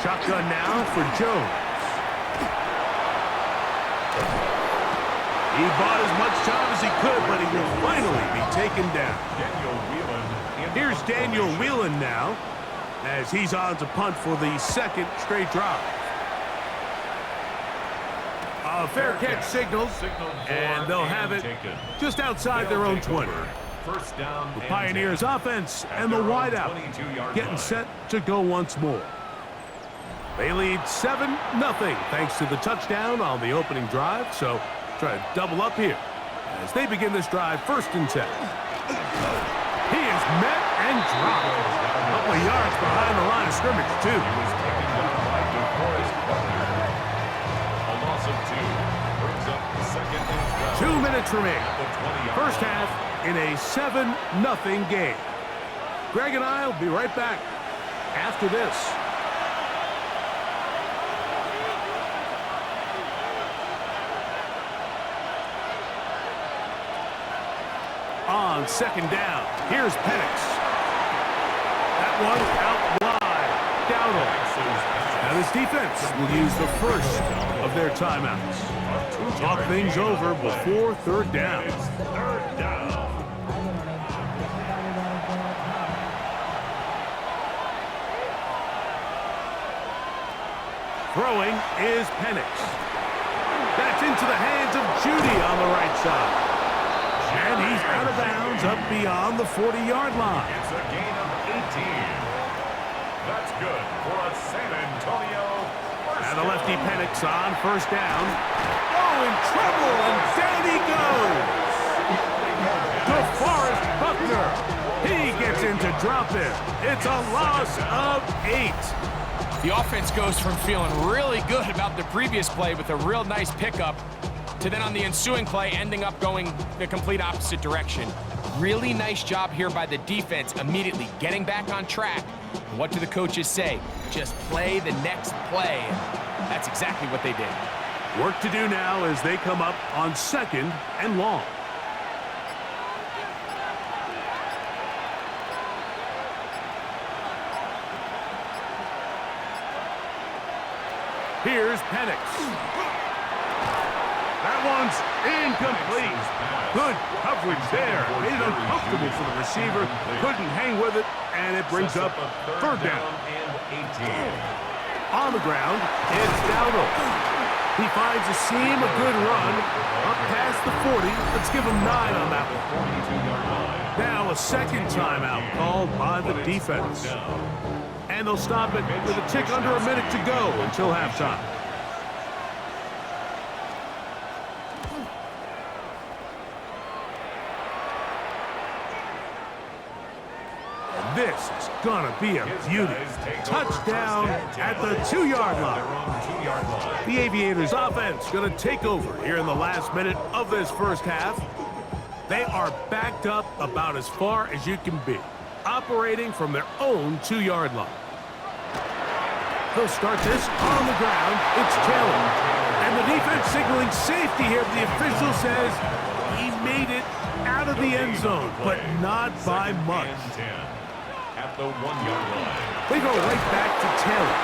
G: Shotgun now for Jones. He bought as much time as he could, but he will finally be taken down.
A: Daniel Whelan.
G: Here's Daniel Whelan now, as he's on to punt for the 2nd straight drive. A fair catch signals, and they'll have it just outside their own 20.
A: First down.
G: The Pioneers offense and the wideout getting set to go once more. They lead 7-0 thanks to the touchdown on the opening drive, so try to double up here as they begin this drive 1st and 10. He is met and dropped. A couple of yards behind the line of scrimmage, too.
A: He was taken down by DeForest Buckner. A loss of 2 brings up the 2nd and 12.
G: 2 minutes remain.
A: At the 20-yard
G: First
A: line.
G: half in a 7-0 game. Greg and I will be right back after this. On 2nd down, here's Penix. That one out wide. Dowdle. Now this defense will use the first of their timeouts. Talk things over before 3rd down.
A: It's 3rd down.
G: Throwing is Penix. That's into the hands of Judy on the right side. And he's out of bounds up beyond the 40-yard line.
A: It's a gain of 18. That's good for a San Antonio first
G: And the lefty
A: down.
G: Penix on 1st down. Oh, in trouble, and down he goes. DeForest Buckner. He gets into drop-in. It's a loss of 8.
H: The offense goes from feeling really good about the previous play with a real nice pickup to then on the ensuing play ending up going the complete opposite direction. Really nice job here by the defense immediately getting back on track. What do the coaches say? Just play the next play. That's exactly what they did.
G: Work to do now as they come up on 2nd and long. Here's Penix. That one's incomplete. Good coverage there. Made it uncomfortable for the receiver. Couldn't hang with it, and it brings up 3rd down.
A: And 18.
G: On the ground, it's Dowdle. He finds a seam, a good run, up past the 40. Let's give him 9 on that one.
A: 42-yard line.
G: Now a 2nd timeout called by the defense. And they'll stop it with a tick under a minute to go until halftime. This is gonna be a beauty. Touchdown at the 2-yard line. The Aviators offense gonna take over here in the last minute of this 1st half. They are backed up about as far as you can be, operating from their own 2-yard line. They'll start this on the ground. It's Taylor. And the defense signaling safety here. The official says he made it out of the end zone, but not by much.
A: At the 1-yard line.
G: They go right back to Taylor.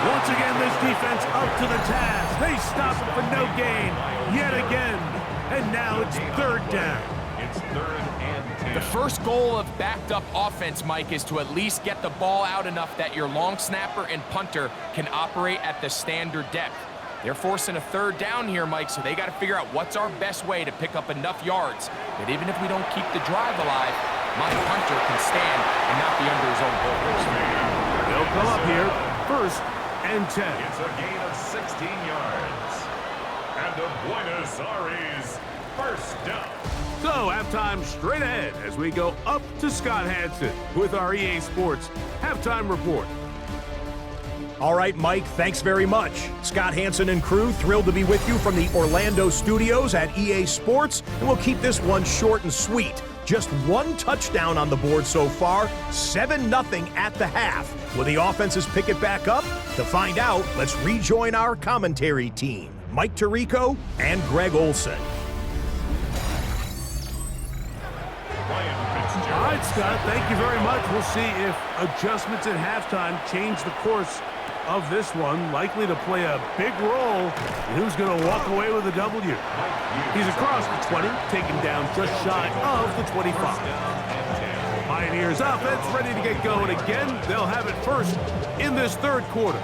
G: Once again, this defense up to the task. They stop it for no gain yet again. And now it's 3rd down.
A: It's 3rd and 10.
H: The first goal of backed up offense, Mike, is to at least get the ball out enough that your long snapper and punter can operate at the standard depth. They're forcing a 3rd down here, Mike, so they got to figure out what's our best way to pick up enough yards. But even if we don't keep the drive alive, my punter can stand and not be under his own goal.
G: They'll come up here 1st and 10.
A: It's a gain of 16 yards. And the Buenos Aires first down.
G: So halftime straight ahead as we go up to Scott Hansen with our EA Sports halftime report.
E: All right, Mike, thanks very much. Scott Hansen and crew, thrilled to be with you from the Orlando studios at EA Sports, and we'll keep this one short and sweet. Just 1 touchdown on the board so far, 7-0 at the half. Will the offenses pick it back up? To find out, let's rejoin our commentary team, Mike Tirico and Greg Olson.
G: right, Scott, thank you very much. We'll see if adjustments at halftime change the course of this one. Likely to play a big role in who's going to walk away with a W. He's across the 20, taken down just shy of the 25. Pioneers offense ready to get going again. They'll have it first in this third quarter.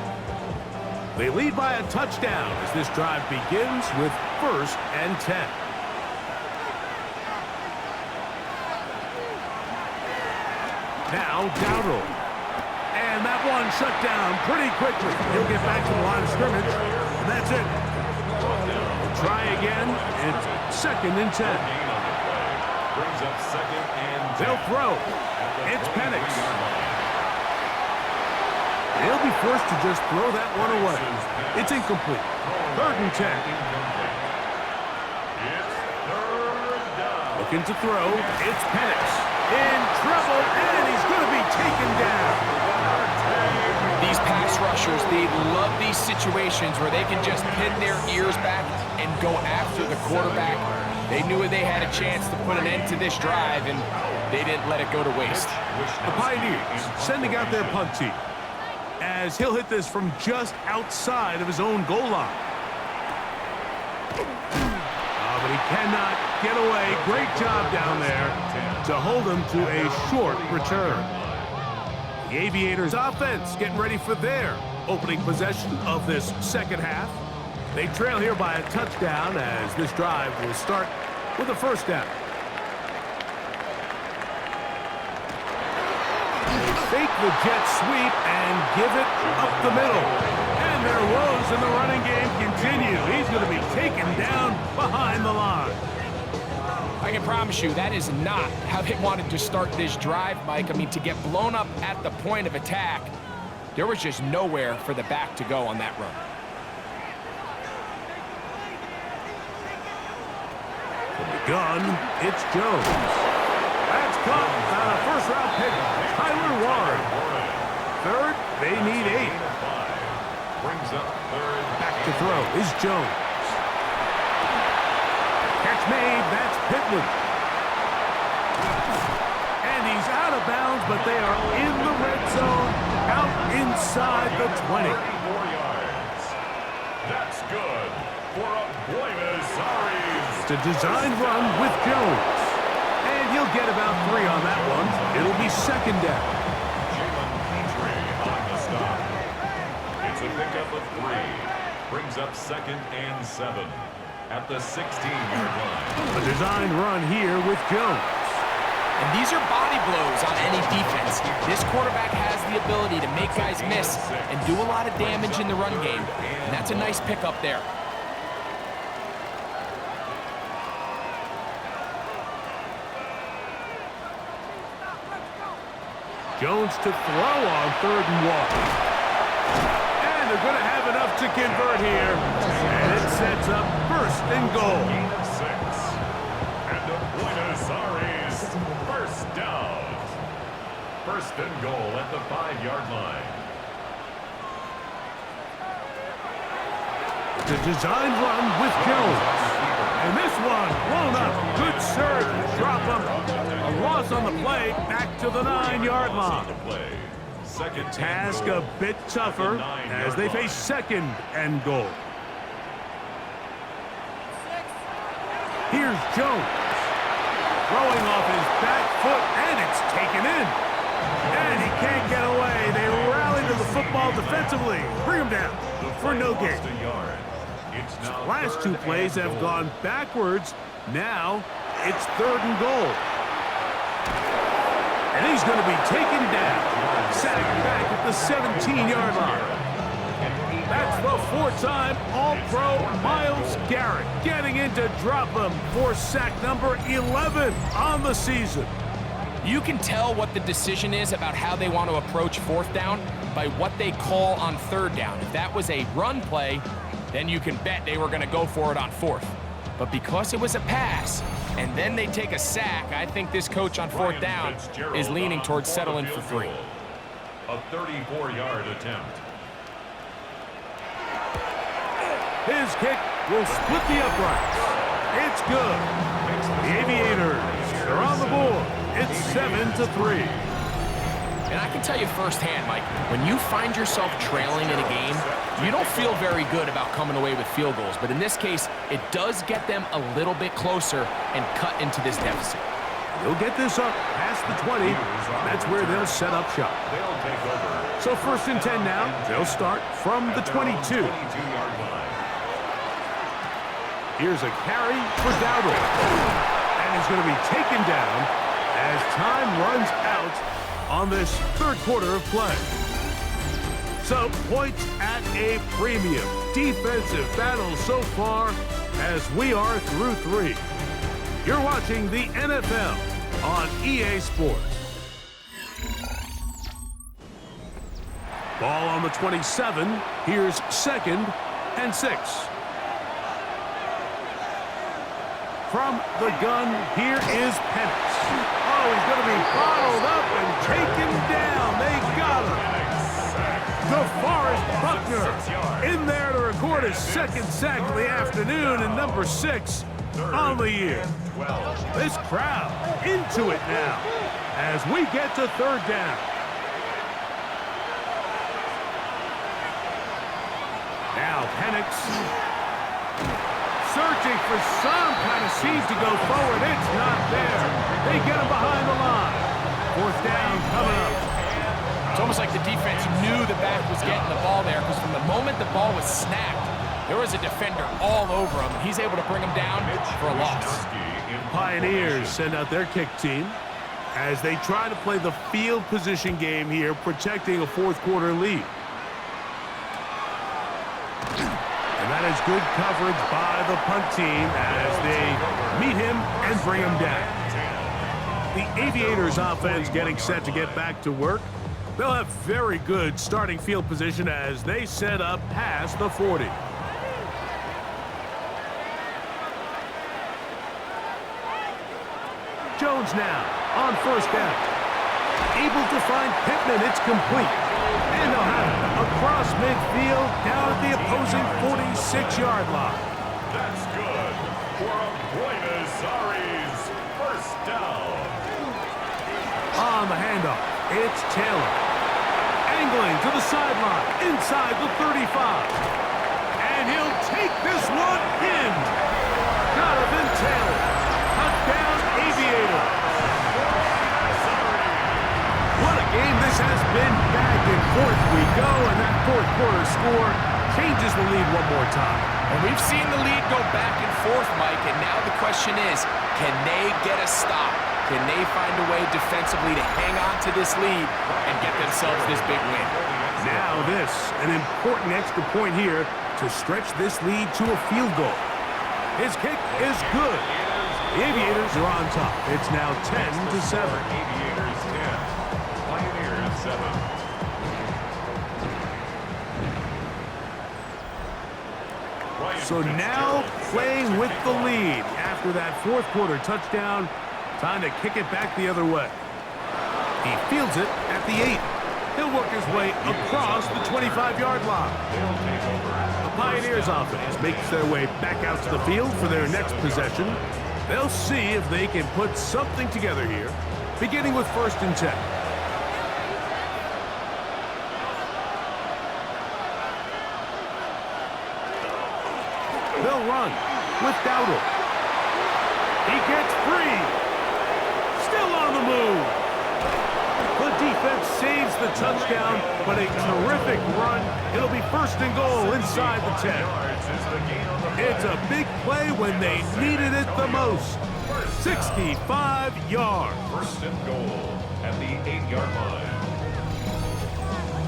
G: They lead by a touchdown as this drive begins with 1st and 10. Now Dowdle. And that one shut down pretty quickly. He'll get back to the line of scrimmage, and that's it. We'll try again. It's 2nd and 10.
A: Brings up 2nd and 10.
G: They'll throw. It's Penix. They'll be forced to just throw that one away. It's incomplete. 3rd and 10.
A: It's 3rd down.
G: Looking to throw. It's Penix. In trouble, and he's going to be taken down.
H: These pass rushers, they love these situations where they can just pin their ears back and go after the quarterback. They knew they had a chance to put an end to this drive, and they didn't let it go to waste.
G: The Pioneers sending out their punt team as he'll hit this from just outside of his own goal line. But he cannot get away. Great job down there to hold him to a short return. The Aviators offense getting ready for their opening possession of this second half. They trail here by a touchdown as this drive will start with a 1st down. Fake the jet sweep and give it up the middle. And their woes in the running game continue. He's going to be taken down behind the line.
H: I can promise you that is not how they wanted to start this drive, Mike. I mean, to get blown up at the point of attack, there was just nowhere for the back to go on that run.
G: From the gun, it's Jones. That's caught on a 1st-round pick, Tyler Warren. 3rd, they need 8.
A: Brings up 3rd.
G: Back to throw is Jones. Catch made, that's Pittman. And he's out of bounds, but they are in the red zone, out inside the 20.
A: 34 yards. That's good for a Buenos Aires.
G: It's a designed run with Jones. And he'll get about 3 on that one. It'll be 2nd down.
A: On the stop. It's a pickup of 3. Brings up 2nd and 7 at the 16-yard line.
G: A designed run here with Jones.
H: And these are body blows on any defense. This quarterback has the ability to make guys miss and do a lot of damage in the run game. And that's a nice pickup there.
G: Jones to throw on 3rd and 1. And they're going to have enough to convert here. And it sets up 1st and goal.
A: Gain of 6. And a Buenos Aires 1st down. 1st and goal at the 5-yard line.
G: The designed run with Jones. And this one blown up. Good surge. Drop him. A loss on the play. Back to the 9-yard line. Task a bit tougher as they face 2nd and goal. Here's Jones. Throwing off his back foot, and it's taken in. And he can't get away. They rally to the football defensively. Bring him down for no gain. Last 2 plays have gone backwards. Now it's 3rd and goal. And he's going to be taken down. Sacked back at the 17-yard line. That's the 4-time All-Pro Myles Garrett getting in to drop him for sack number 11 on the season.
H: You can tell what the decision is about how they want to approach 4th down by what they call on 3rd down. If that was a run play, then you can bet they were going to go for it on 4th. But because it was a pass, and then they take a sack, I think this coach on 4th down is leaning towards settling for 3.
A: A 34-yard attempt.
G: His kick will split the uprights. It's good. The Aviators are on the board. It's 7-3.
H: And I can tell you firsthand, Mike, when you find yourself trailing in a game, you don't feel very good about coming away with field goals. But in this case, it does get them a little bit closer and cut into this deficit.
G: They'll get this up past the 20. That's where they'll set up shop.
A: They'll take over.
G: So 1st and 10 now. They'll start from the 22.
A: 22-yard line.
G: Here's a carry for Dowdle. And he's going to be taken down as time runs out on this 3rd quarter of play. So points at a premium. Defensive battle so far as we are through 3. You're watching the NFL on EA Sports. Ball on the 27. Here's 2nd and 6. From the gun, here is Penix. Oh, he's going to be bottled up and taken down. They got him. DeForest Buckner in there to record his 2nd sack of the afternoon, and number 6 on the year. This crowd into it now as we get to 3rd down. Now Penix searching for some kind of seed to go forward. It's not there. They get him behind the line. 4th down coming up.
H: It's almost like the defense knew the back was getting the ball there, because from the moment the ball was snapped, there was a defender all over him. He's able to bring him down for a loss.
G: Pioneers send out their kick team as they try to play the field position game here, protecting a 4th quarter lead. And that is good coverage by the punt team as they meet him and bring him down. The Aviators offense getting set to get back to work. They'll have very good starting field position as they set up past the 40. Jones now on 1st down. Able to find Pittman. It's complete. And they'll have it across midfield down at the opposing 46-yard line.
A: That's good for a Buenos Aires 1st down.
G: On the handoff, it's Taylor. Angling to the sideline, inside the 35. And he'll take this one in. Jonathan Taylor. Touchdown, Aviator. What a game this has been. Back and forth we go, and that 4th quarter score changes the lead one more time.
H: And we've seen the lead go back and forth, Mike, and now the question is, can they get a stop? Can they find a way defensively to hang on to this lead and get themselves this big win?
G: Now this, an important extra point here to stretch this lead to a field goal. His kick is good. The Aviators are on top. It's now 10-7.
A: Aviators 10, Pioneers 7.
G: So now playing with the lead after that 4th quarter touchdown. Time to kick it back the other way. He fields it at the 8. He'll work his way across the 25-yard line. The Pioneers offense makes their way back out to the field for their next possession. They'll see if they can put something together here, beginning with 1st and 10. They'll run with Dowdle. He gets free. Still on the move. The defense saves the touchdown, but a terrific run. It'll be 1st and goal inside the 10. It's a big play when they needed it the most. 65 yards.
A: 1st and goal at the 8-yard line.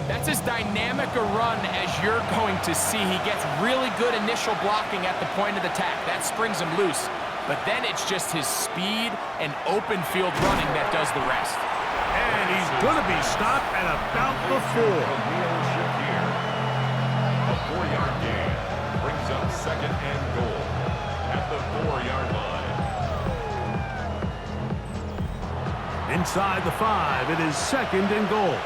H: That's as dynamic a run as you're going to see. He gets really good initial blocking at the point of attack. That springs him loose. But then it's just his speed and open field running that does the rest.
G: And he's going to be stopped at about the 4.
A: A 4-yard gain brings up 2nd and goal at the 4-yard line.
G: Inside the 5, it is 2nd and goal.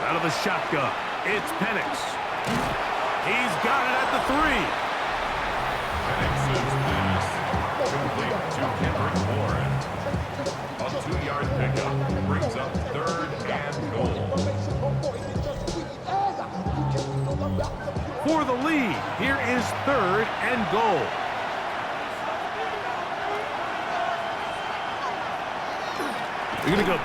G: Out of the shotgun, it's Penix. He's got it at the 3.
A: Penix's pass complete to Kendrick Warren. A 2-yard pickup brings up 3rd and goal.
G: For the lead, here is 3rd and goal. You're going to go.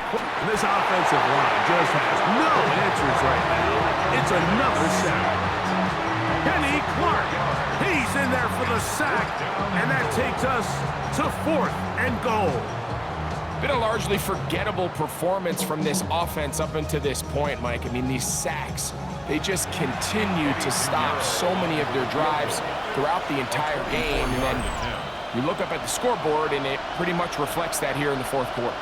G: This offensive line just has no answers right now. It's another sack. Kenny Clark. He's in there for the sack. And that takes us to 4th and goal.
H: Been a largely forgettable performance from this offense up until this point, Mike. I mean, these sacks, they just continue to stop so many of their drives throughout the entire game. And then you look up at the scoreboard, and it pretty much reflects that here in the 4th quarter.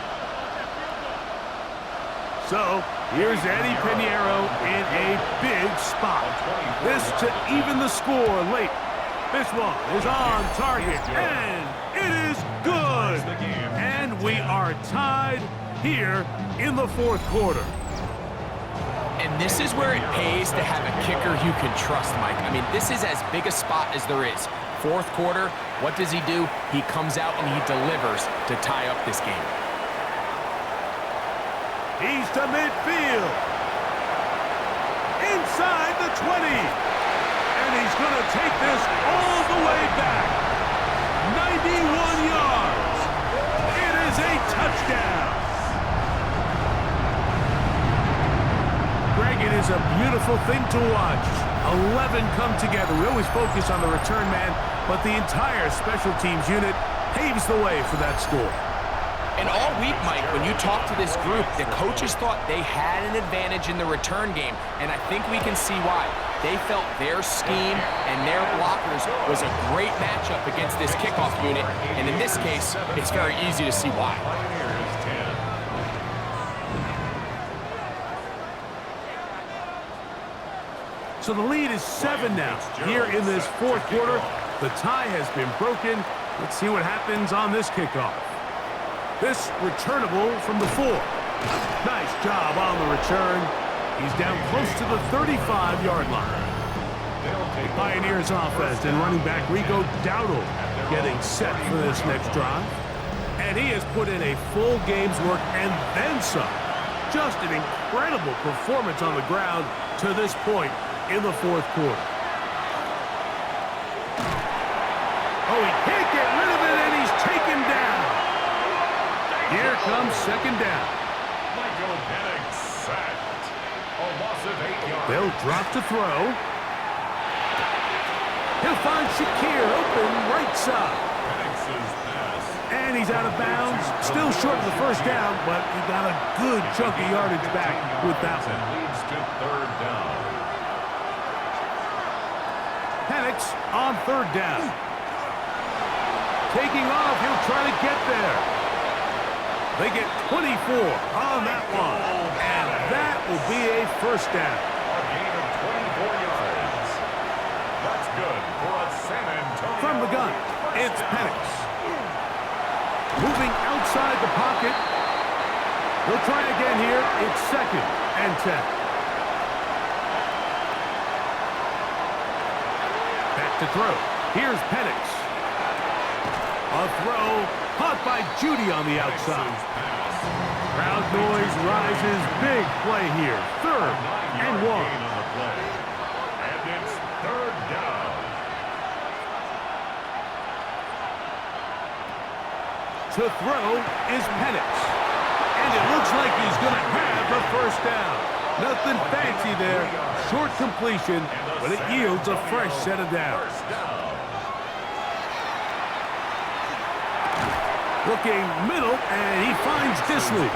G: So, here's Eddie Pinheiro in a big spot. This to even the score late. This one is on target, and it is good. And we are tied here in the 4th quarter.
H: And this is where it pays to have a kicker you can trust, Mike. I mean, this is as big a spot as there is. 4th quarter, what does he do? He comes out and he delivers to tie up this game.
G: He's to midfield. Inside the 20. And he's going to take this all the way back. 91 yards. It is a touchdown. Greg, it is a beautiful thing to watch. 11 come together. We always focus on the return man, but the entire special teams unit paves the way for that score.
H: And all week, Mike, when you talk to this group, the coaches thought they had an advantage in the return game, and I think we can see why. They felt their scheme and their blockers was a great matchup against this kickoff unit, and in this case, it's very easy to see why.
G: So the lead is 7 now. Here in this 4th quarter, the tie has been broken. Let's see what happens on this kickoff. This returnable from the 4. Nice job on the return. He's down close to the 35-yard line. The Pioneers offense and running back Rico Dowdle getting set for this next drive. And he has put in a full game's work and then some. Just an incredible performance on the ground to this point in the 4th quarter. Oh, he can't get rid of it, and he's taken down. Here comes 2nd down.
A: Michael Penix sacked. A loss of 8 yards.
G: They'll drop to throw. He'll find Shakir open right side.
A: Penix's pass.
G: And he's out of bounds. Still short of the 1st down, but he got a good chunk of yardage back with that one.
A: Leads to 3rd down.
G: Penix on 3rd down. Taking off, he'll try to get there. They get 24 on that one. And that will be a 1st down.
A: A gain of 24 yards. That's good for a San Antonio.
G: From the gun, it's Penix. Moving outside the pocket. They'll try again here. It's 2nd and 10. Back to throw. Here's Penix. A throw caught by Judy on the outside. Crowd noise rises. Big play here. 3rd and 1.
A: And it's 3rd down.
G: To throw is Penix. And it looks like he's going to have the 1st down. Nothing fancy there. Short completion, but it yields a fresh set of downs. Looking middle, and he finds Disley.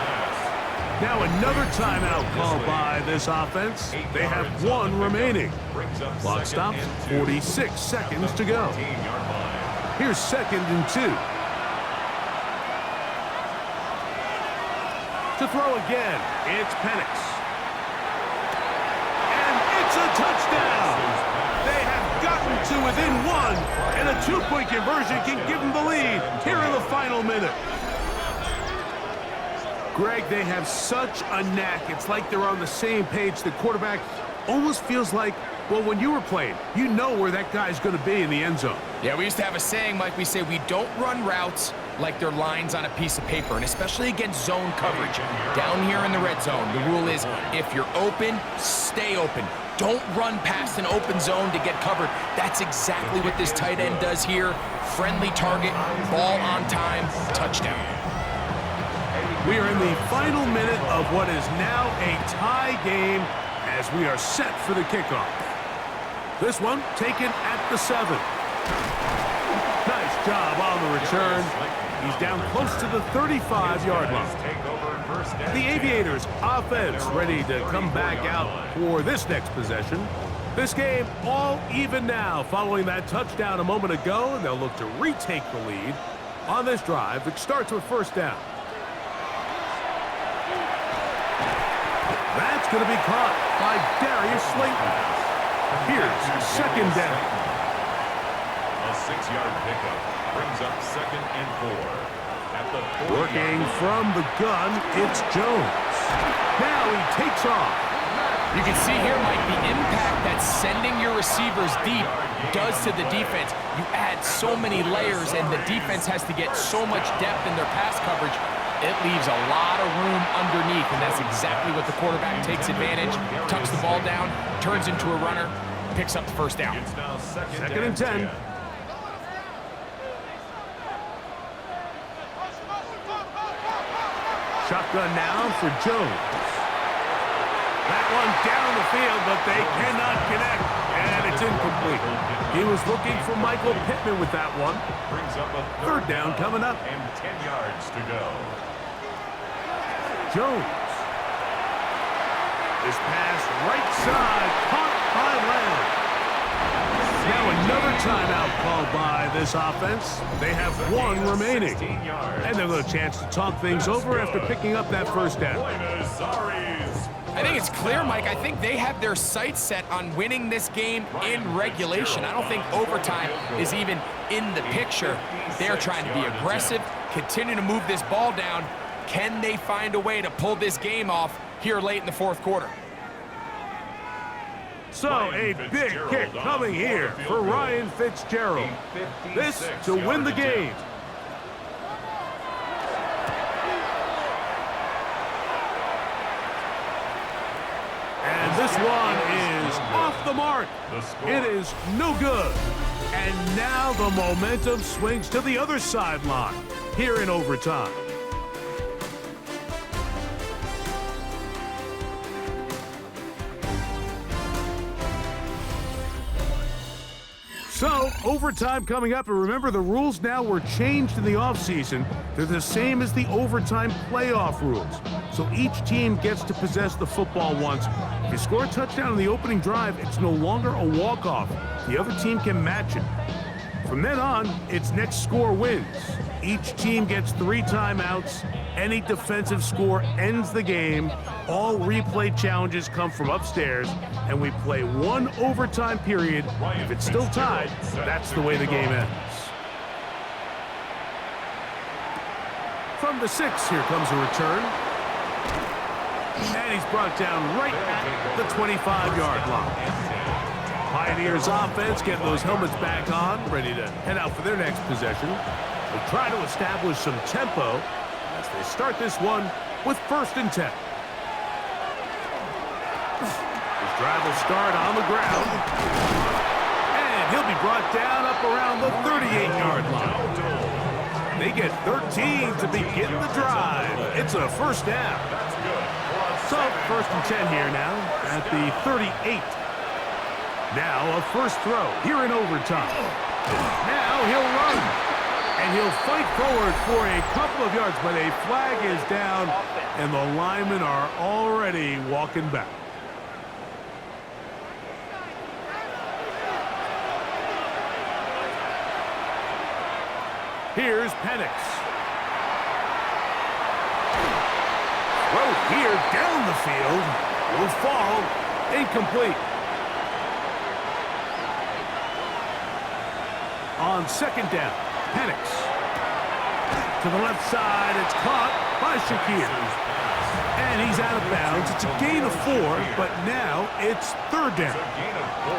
G: Now another timeout called by this offense. They have 1 remaining. Clock stops, 46 seconds to go. Here's 2nd and 2. To throw again, it's Penix. And it's a touchdown! They have gotten to within 1, and a 2-point conversion can give them the lead here in the final minute. Greg, they have such a knack. It's like they're on the same page. The quarterback almost feels like, well, when you were playing, you know where that guy's going to be in the end zone.
H: Yeah, we used to have a saying, Mike, we say we don't run routes like they're lines on a piece of paper, and especially against zone coverage. Down here in the red zone, the rule is if you're open, stay open. Don't run past an open zone to get covered. That's exactly what this tight end does here. Friendly target, ball on time, touchdown.
G: We are in the final minute of what is now a tie game as we are set for the kickoff. This one taken at the 7. Nice job on the return. He's down close to the 35-yard line. The Aviators offense ready to come back out for this next possession. This game all even now following that touchdown a moment ago, and they'll look to retake the lead on this drive, which starts with first down. That's going to be caught by Darius Slayton. Here's second down.
A: A 6-yard pickup brings up 2nd and 4. At the 40-yard
G: Working
A: line.
G: from the gun, it's Jones. Now he takes off.
H: You can see here, Mike, the impact that sending your receivers deep does to the defense. You add so many layers, and the defense has to get so much depth in their pass coverage. It leaves a lot of room underneath, and that's exactly what the quarterback takes advantage, tucks the ball down, turns into a runner, picks up the first down.
A: It's now second
G: and 10. Shotgun now for Jones. That one down the field, but they cannot connect, and it's incomplete. He was looking for Michael Pittman with that one.
A: Brings up a
G: Third down coming up.
A: and 10 yards to go.
G: Jones. This pass right side, caught by Lamb. Now another timeout called by this offense. They have one remaining.
A: 16 yards.
G: And they've got a chance to talk things over after picking up that first down.
A: Buenos Aires.
H: I think it's clear, Mike. I think they have their sights set on winning this game in regulation. I don't think overtime is even in the picture. They're trying to be aggressive, continue to move this ball down. Can they find a way to pull this game off here late in the fourth quarter?
G: So a big kick coming here for Ryan Fitzgerald. This to win the game. And this one is off the mark. It is no good. And now the momentum swings to the other sideline here in overtime. So, overtime coming up, and remember the rules now were changed in the offseason. They're the same as the overtime playoff rules. So each team gets to possess the football once. If you score a touchdown in the opening drive, it's no longer a walk-off. The other team can match it. From then on, it's next score wins. Each team gets 3 timeouts. Any defensive score ends the game. All replay challenges come from upstairs, and we play 1 overtime period. If it's still tied, that's the way the game ends. From the 6, here comes a return. And he's brought down right at the 25-yard line. Pioneers offense getting those helmets back on, ready to head out for their next possession. They'll try to establish some tempo as they start this one with 1st and 10. His drive will start on the ground. And he'll be brought down up around the 38-yard line. They get 13 to begin the drive. It's a first down. So 1st and 10 here now at the 38. Now a first throw here in overtime. Now he'll run. And he'll fight forward for a couple of yards, but a flag is down, and the linemen are already walking back. Here's Penix. Throw here down the field. Will fall. Incomplete. On 2nd down, Penix. to the left side. It's caught by Shakir. And he's out of bounds. It's a gain of 4, but now it's third down.
A: Gain of 4.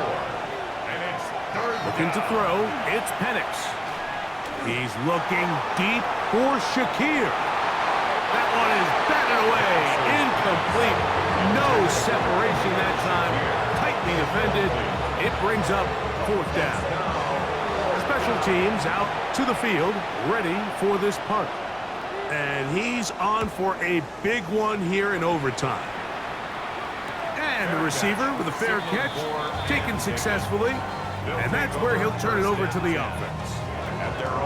A: And it's third
G: Looking to throw, it's Penix. He's looking deep for Shakir. That one is batted away. Incomplete. No separation that time. Tightly defended. It brings up fourth down. Special teams out to the field, ready for this punt. And he's on for a big one here in overtime. And the receiver with a fair catch, taken successfully. And that's where he'll turn it over to the offense.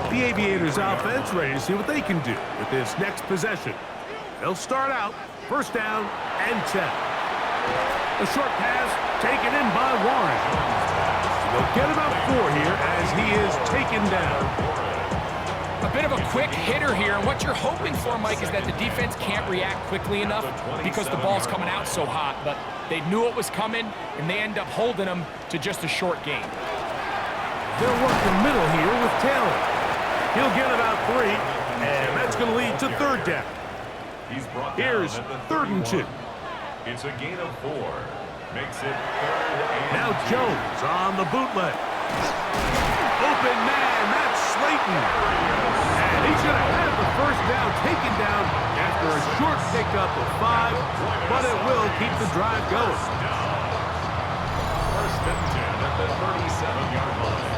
G: The Aviators offense ready to see what they can do with this next possession. They'll start out first down and 10. A short pass taken in by Warren. They'll get about 4 here as he is taken down.
H: A bit of a quick hitter here, and what you're hoping for, Mike, is that the defense can't react quickly enough because the ball's coming out so hot, but they knew it was coming, and they end up holding them to just a short gain.
G: They'll work the middle here with Taylor. He'll get about 3, and that's going to lead to third down. Here's third and 2.
A: It's a gain of 4. Makes it third and
G: Now
A: 2.
G: Jones on the bootleg. Open man, that's Slayton. And he's going to have the first down taken down after a short pickup of 5, but it will keep the drive going.
A: First and 10 at the 37-yard line.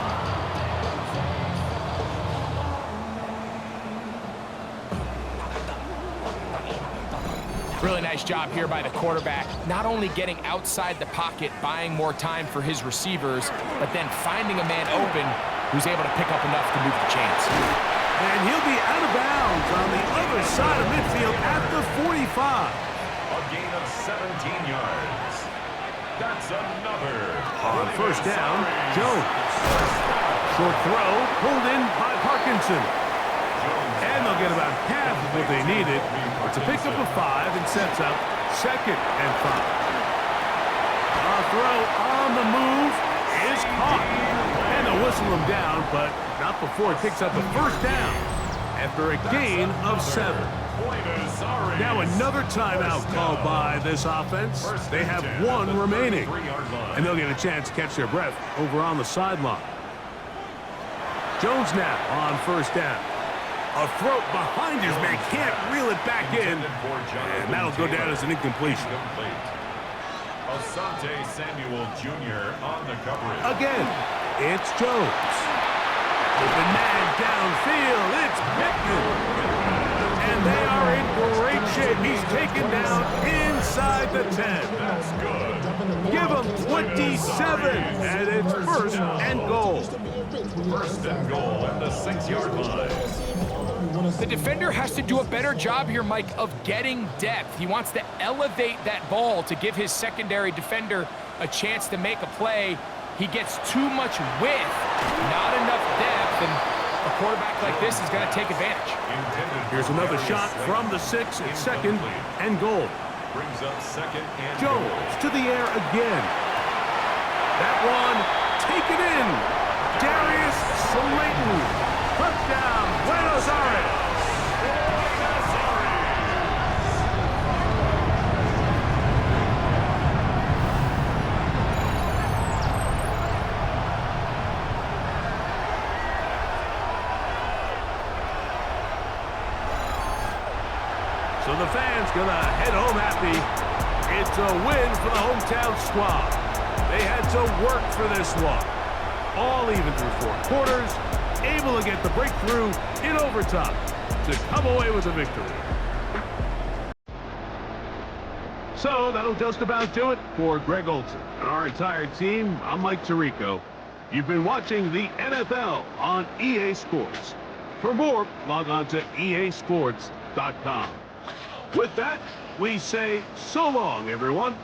H: Really nice job here by the quarterback, not only getting outside the pocket, buying more time for his receivers, but then finding a man open who's able to pick up enough to move the chains.
G: And he'll be out of bounds on the other side of midfield at the 45.
A: A gain of 17 yards. That's another.
G: On first down, Jones. Short throw pulled in by Parkinson. And they'll get about half of what they needed. It's a pickup of 5 and sets up second and 5. A throw on the move is caught. And they'll whistle him down, but not before it picks up the first down after a gain of 7. Now another timeout called by this offense. They have 1 remaining. And they'll get a chance to catch their breath over on the sideline. Jones now on first down. A throw behind his man, can't reel it back in, and that'll go down as an incompletion.
A: Asante Samuel Jr. on the coverage.
G: Again, it's Jones. Open man downfield, it's Pittman. And they are in great shape. He's taken down inside the 10.
A: That's good.
G: Give him 27, and it's first and goal.
A: First and goal at the 6-yard line.
H: The defender has to do a better job here, Mike, of getting depth. He wants to elevate that ball to give his secondary defender a chance to make a play. He gets too much width, not enough depth, and a quarterback like this is going to take advantage.
G: Here's another shot from the 6 at second and goal.
A: Brings up second and
G: Jones to the air again. That one taken in. Darius Slayton. Touchdown, Buenos Aires. So the fans gonna head home happy. It's a win for the hometown squad. They had to work for this one. All even through 4 quarters, able to get the breakthrough in overtime to come away with a victory. So that'll just about do it for Greg Olson and our entire team. I'm Mike Tirico. You've been watching the NFL on EA Sports. For more, log on to easports.com. With that, we say so long, everyone.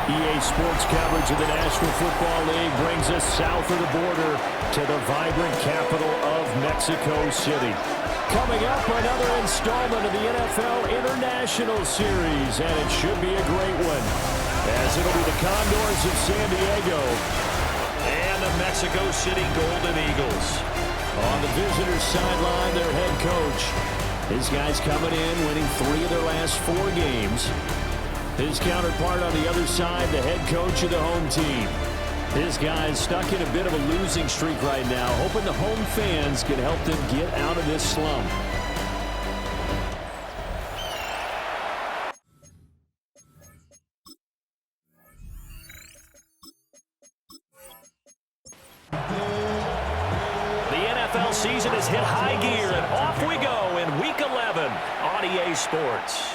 B: EA Sports coverage of the National Football League brings us south of the border to the vibrant capital of Mexico City. Coming up, another installment of the NFL International Series, and it should be a great one, as it'll be the Condors of San Diego and the Mexico City Golden Eagles. On the visitors' sideline, their head coach. His guys coming in, winning 3 of their last 4 games. His counterpart on the other side, the head coach of the home team. His guys stuck in a bit of a losing streak right now, hoping the home fans can help them get out of this slump. The NFL season has hit high gear, and off we go in Week 11 on EA Sports.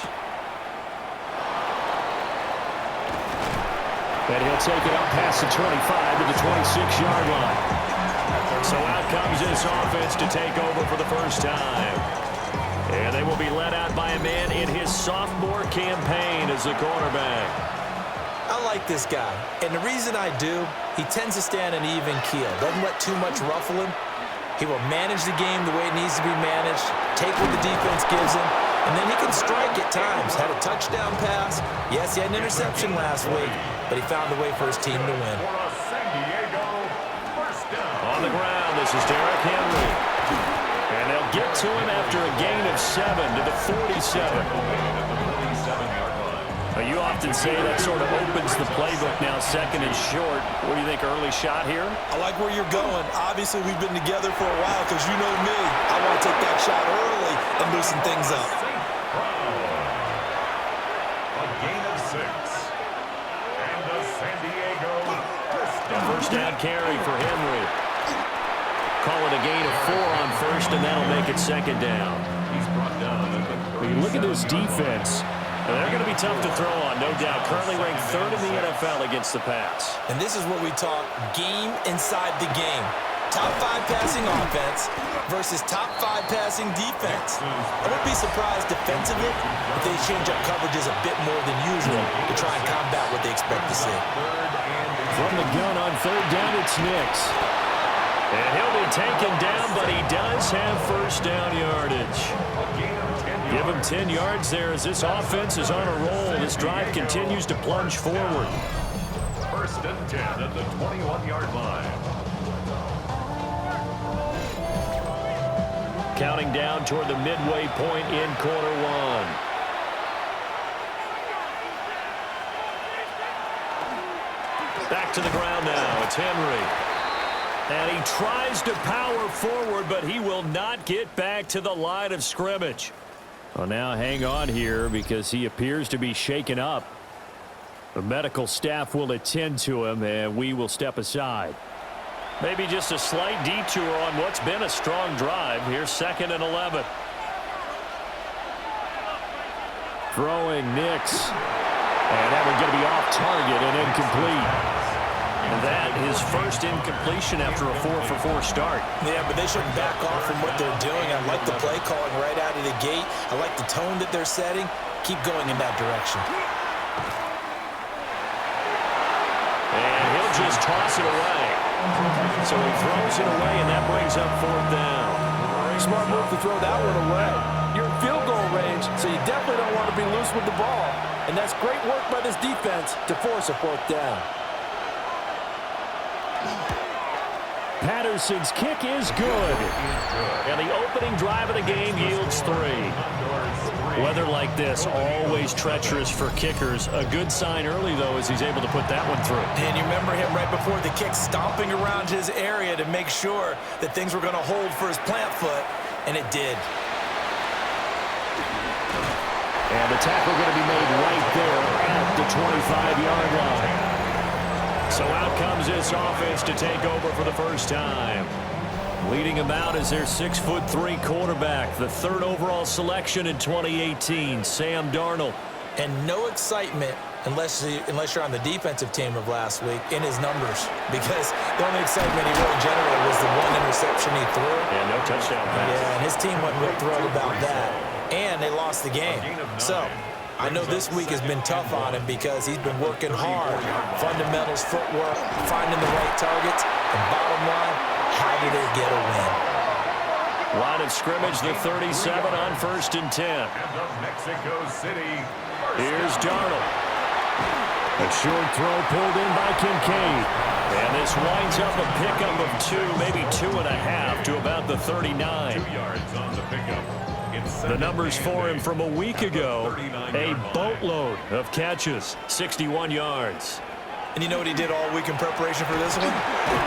B: And he'll take it up past the 25 to the 26-yard line. So out comes this offense to take over for the first time. And they will be led out by a man in his sophomore campaign as the quarterback.
C: I like this guy, and the reason I do, he tends to stand an even keel. Doesn't let too much ruffle him. He will manage the game the way it needs to be managed, take what the defense gives him, and then he can strike at times. Had a touchdown pass. Yes, he had an interception last week, but he found a way for his team to win.
B: On the ground, this is Derrick Henry. And they'll get to him after a gain of 7 to the 47. You often say that sort of opens the playbook now, second and short. What do you think, early shot here?
C: I like where you're going. Obviously, we've been together for a while because you know me. I want to take that shot early and loosen things up.
A: A gain of 6. And the San Diego
B: First down carry for Henry. Call it a gain of 4 on first, and that'll make it second down.
A: He's brought down at the
B: When you look at this defense, they're going to be tough to throw on, no doubt. Currently ranked 3rd in the NFL against the pass.
C: And this is what we talk game inside the game. Top 5 passing offense versus top 5 passing defense. I wouldn't be surprised defensively if they change up coverages a bit more than usual to try and combat what they expect to see.
B: From the gun on 3rd down, it's Nix. And he'll be taken down, but he does have first down yardage. Give him 10 yards there as this offense is on a roll. This drive continues to plunge forward.
A: First and 10 at the 21-yard line.
B: Counting down toward the midway point in quarter 1. Back to the ground now. It's Henry. And he tries to power forward, but he will not get back to the line of scrimmage. Well, now hang on here because he appears to be shaken up. The medical staff will attend to him, and we will step aside. Maybe just a slight detour on what's been a strong drive. Here's 2nd and 11. Throwing Nix. And that one's going to be off target and incomplete. And that is first incompletion after a 4-for-4 start.
C: Yeah, but they shouldn't back off from what they're doing. I like the play calling right out of the gate. I like the tone that they're setting. Keep going in that direction.
B: And he'll just toss it away. So he throws it away, and that brings up 4th down.
F: Smart move to throw that one away. You're in field goal range, so you definitely don't want to be loose with the ball. And that's great work by this defense to force a 4th down.
B: Patterson's kick is good. And the opening drive of the game yields 3. Weather like this, always treacherous for kickers. A good sign early, though, as he's able to put that one through.
C: And you remember him right before the kick stomping around his area to make sure that things were going to hold for his plant foot, and it did.
B: And the tackle going to be made right there at the 25-yard line. So out comes this offense to take over for the first time. Leading them out is their 6'3" quarterback, the 3rd overall selection in 2018, Sam Darnold.
C: And no excitement unless you're on the defensive team of last week in his numbers, because the only excitement he really generated was the 1 interception he threw.
B: Yeah, no touchdown pass.
C: Yeah, and his team wasn't real thrilled about that. And they lost the game. So I know this week has been tough on him because he's been working hard. Fundamentals, footwork, finding the right targets, and bottom line, how do they get a win?
B: Line of scrimmage, the 37 on 1st and 10.
A: And the Mexico City.
B: Here's Darnold. A short throw pulled in by Kincaid. And this winds up a pickup of 2, maybe 2.5 to about the 39.
A: 2 yards on the pickup.
B: The numbers for him from a week ago, a boatload of catches, 61 yards.
C: And you know what he did all week in preparation for this one?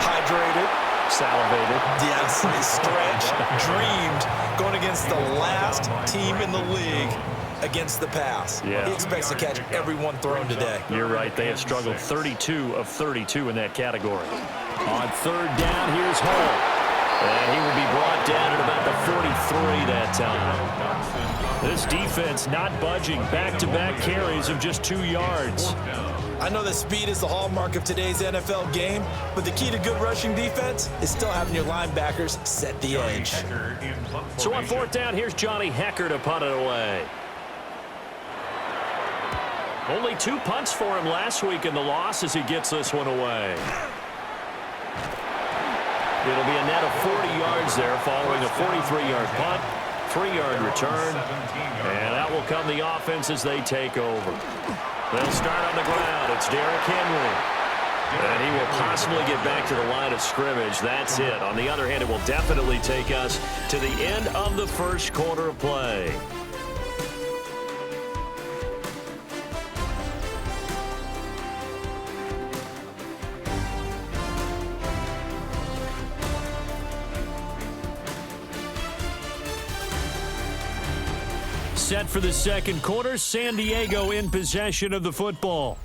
C: Hydrated.
B: Salivated.
C: Yes, stretched, dreamed, going against the last team in the league against the pass.
B: Yeah.
C: He expects to catch every one thrown today.
B: You're right. They have struggled 32 of 32 in that category. On 3rd down, here's Hall. And he will be brought down at about the 43 that time. This defense not budging. Back-to-back carries of just 2 yards.
C: I know that speed is the hallmark of today's NFL game, but the key to good rushing defense is still having your linebackers set the edge.
B: So on 4th down, here's Johnny Hecker to punt it away. Only 2 punts for him last week in the loss as he gets this one away. It'll be a net of 40 yards there following a 43-yard punt, 3-yard return, and that will come the offense as they take over. They'll start on the ground. It's Derrick Henry. And he will possibly get back to the line of scrimmage. That's it. On the other hand, it will definitely take us to the end of the first quarter of play. Set for the second quarter, San Diego in possession of the football.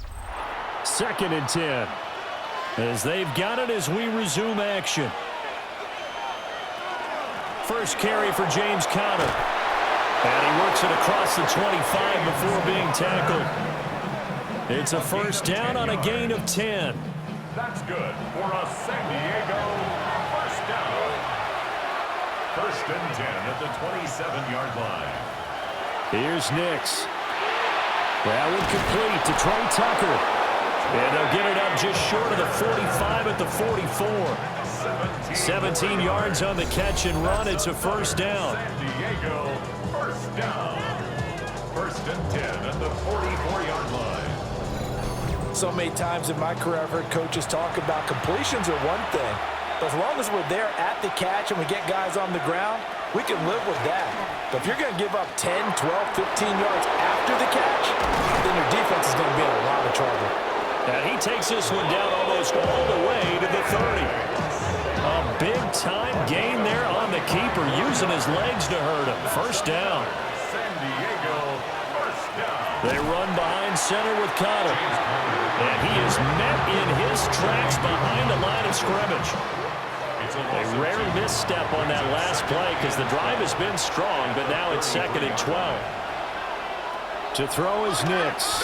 B: 2nd and 10. As they've got it as we resume action. First carry for James Conner. And he works it across the 25 before being tackled. It's a first down on a gain of 10.
A: That's good for a San Diego first down. 1st and 10 at the 27-yard line.
B: Here's Nix. That one complete to Trey Tucker. And they'll get it up just short of the 45 at the 44. 17 yards on the catch and run. It's a first down.
A: San Diego first down. 1st and 10 at the 44-yard line.
C: So many times in my career I've heard coaches talk about completions are one thing. But as long as we're there at the catch and we get guys on the ground, we can live with that. But if you're going to give up 10, 12, 15 yards after the catch, then your defense is going to be in a lot of trouble.
B: And he takes this one down almost all the way to the 30. A big-time gain there on the keeper, using his legs to hurt him. First down.
A: San Diego first down.
B: They run behind center with Conner. And he is met in his tracks behind the line of scrimmage. A rare misstep on that last play because the drive has been strong, but now it's 2nd and 12. To throw is Nix.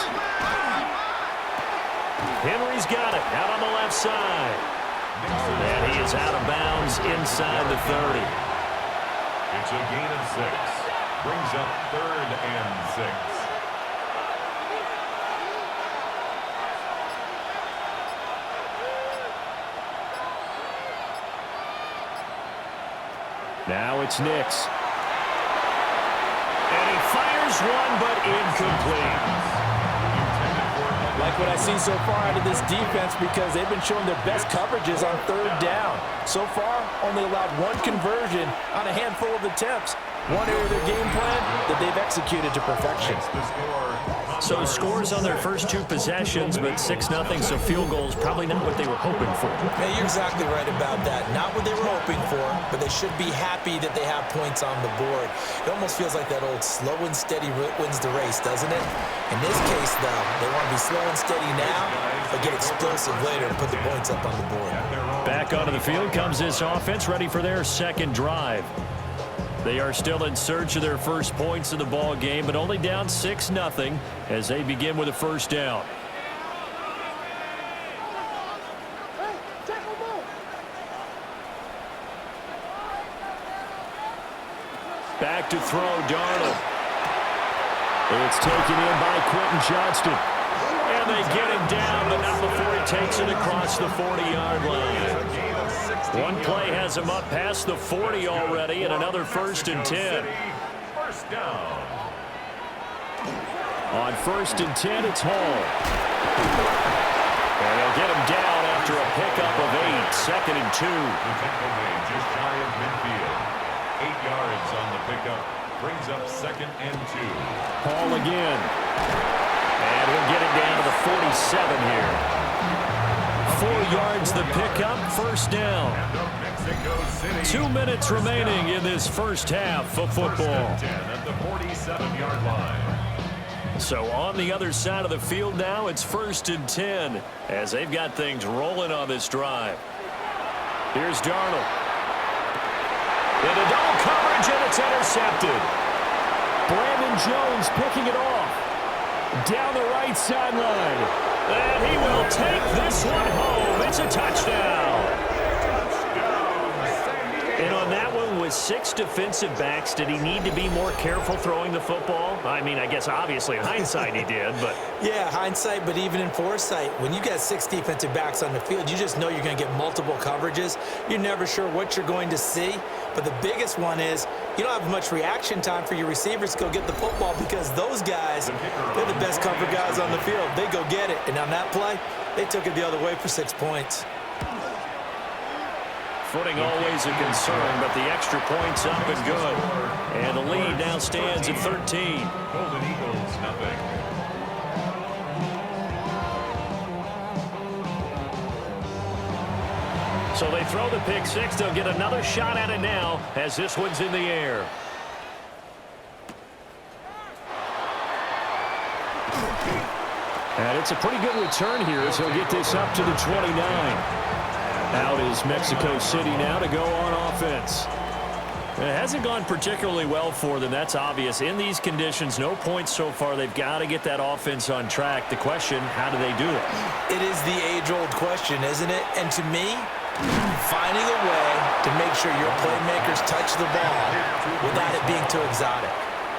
B: Henry's got it out on the left side. And he is out of bounds inside the 30.
A: It's a gain of 6. Brings up 3rd and 6.
B: Now it's Nix. And he fires one, but incomplete.
C: Like what I see so far out of this defense because they've been showing their best coverages on 3rd down. So far, only allowed 1 conversion on a handful of attempts. One area of their game plan that they've executed to perfection.
B: So scores on their first 2 possessions, but 6-0, so field goals probably not what they were hoping for.
C: Yeah, you're exactly right about that. Not what they were hoping for, but they should be happy that they have points on the board. It almost feels like that old slow and steady wins the race, doesn't it? In this case, though, they want to be slow and steady now, but get explosive later and put the points up on the board.
B: Back onto the field comes this offense, ready for their second drive. They are still in search of their first points in the ball game, but only down 6-0 as they begin with a first down. Back to throw, Darnold. It's taken in by Quentin Johnston. And they get him down, but not before he takes it across the 40-yard line. One play has him up past the 40 already, and another 1st and 10.
A: First down.
B: On 1st and 10, it's Hall. And they'll get him down after a pickup of 8, 2nd and 2.
A: The tackle made just shy of midfield. 8 yards on the pickup. Brings up 2nd and 2.
B: Hall again. And he'll get it down to the 47 here. 4 yards the pickup, 1st down. 2 minutes remaining in this first half of football.
A: 10 at the 47-yard line.
B: So on the other side of the field now, it's 1st and 10 as they've got things rolling on this drive. Here's Darnold. Into double coverage, and it's intercepted. Brandon Jones picking it off. Down the right sideline. And he will take this one home. It's a touchdown. And on that one, with 6 defensive backs, did he need to be more careful throwing the football? I mean, I guess obviously in hindsight he did, but...
C: Yeah, hindsight, but even in foresight, when you got 6 defensive backs on the field, you just know you're going to get multiple coverages. You're never sure what you're going to see. But the biggest one is you don't have much reaction time for your receivers to go get the football because those guys, they're the best cover guys on the field. They go get it. And on that play, they took it the other way for 6 points.
B: Footing always a concern, but the extra point's up and good. And the lead now stands at 13.
A: Golden Eagles, nothing.
B: So they throw the pick 6. They'll get another shot at it now as this one's in the air. And it's a pretty good return here as he'll get this up to the 29. Out is Mexico City now to go on offense. It hasn't gone particularly well for them. That's obvious. In these conditions, no points so far. They've got to get that offense on track. The question, how do they do it?
C: It is the age-old question, isn't it? And to me, finding a way to make sure your playmakers touch the ball without it being too exotic.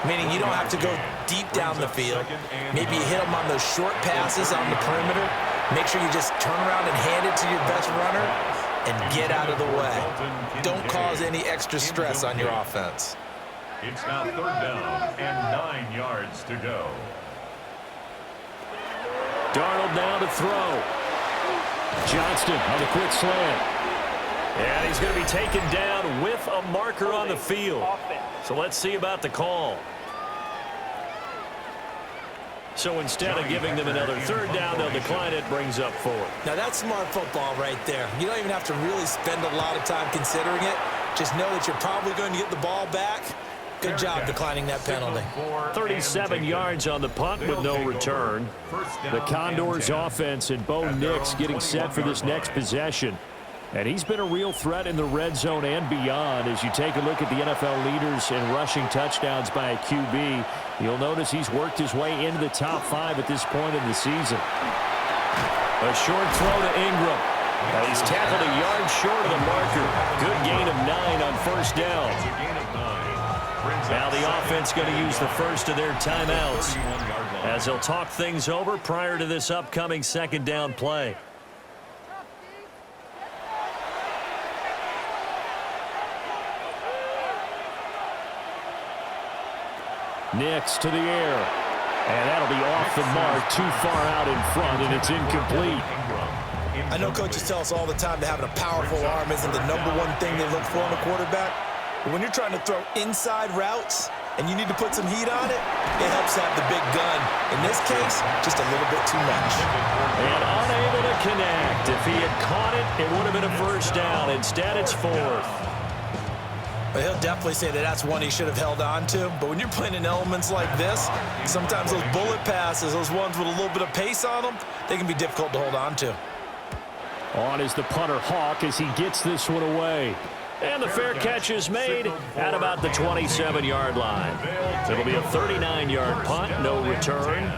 C: Meaning you don't have to go deep down the field. Maybe you hit them on those short passes on the perimeter. Make sure you just turn around and hand it to your best runner and get out of the way. Don't cause any extra stress on your offense.
A: It's now 3rd down and 9 yards to go.
B: Darnold now to throw. Johnston on the quick slant. And he's going to be taken down with a marker on the field. So let's see about the call. So instead of giving them another 3rd down, they'll decline it, brings up 4.
C: Now that's smart football right there. You don't even have to really spend a lot of time considering it. Just know that you're probably going to get the ball back. Good job declining that penalty.
B: 37 yards on the punt with no return. The Condors offense and Bo Nix getting set for this next possession. And he's been a real threat in the red zone and beyond. As you take a look at the NFL leaders in rushing touchdowns by a QB, you'll notice he's worked his way into the top 5 at this point in the season. A short throw to Ingram. He's tackled a yard short of the marker. Good gain of 9 on 1st down. Now the offense going to use the first of their timeouts as they'll talk things over prior to this upcoming 2nd down play. Nix to the air. And that'll be off the mark, too far out in front, and it's incomplete.
C: I know coaches tell us all the time that having a powerful arm isn't the #1 thing they look for in a quarterback. But when you're trying to throw inside routes and you need to put some heat on it, it helps have the big gun. In this case, just a little bit too much.
B: And unable to connect. If he had caught it, it would have been a 1st down. Instead, it's 4th.
C: But he'll definitely say that that's one he should have held on to. But when you're playing in elements like this, sometimes those bullet passes, those ones with a little bit of pace on them, they can be difficult to hold on to.
B: On is the punter Hawk as he gets this one away. And the fair catch is made at about the 27-yard line. It'll be a 39-yard punt, no return.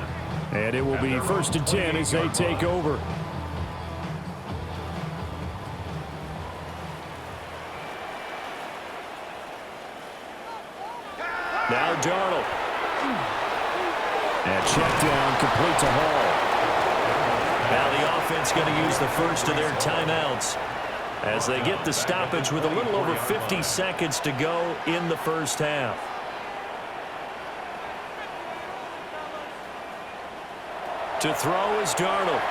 B: And it will be 1st and 10 as they take over. Now Darnold. And check down complete to Hall. Now the offense going to use the first of their timeouts as they get the stoppage with a little over 50 seconds to go in the first half. To throw is Darnold.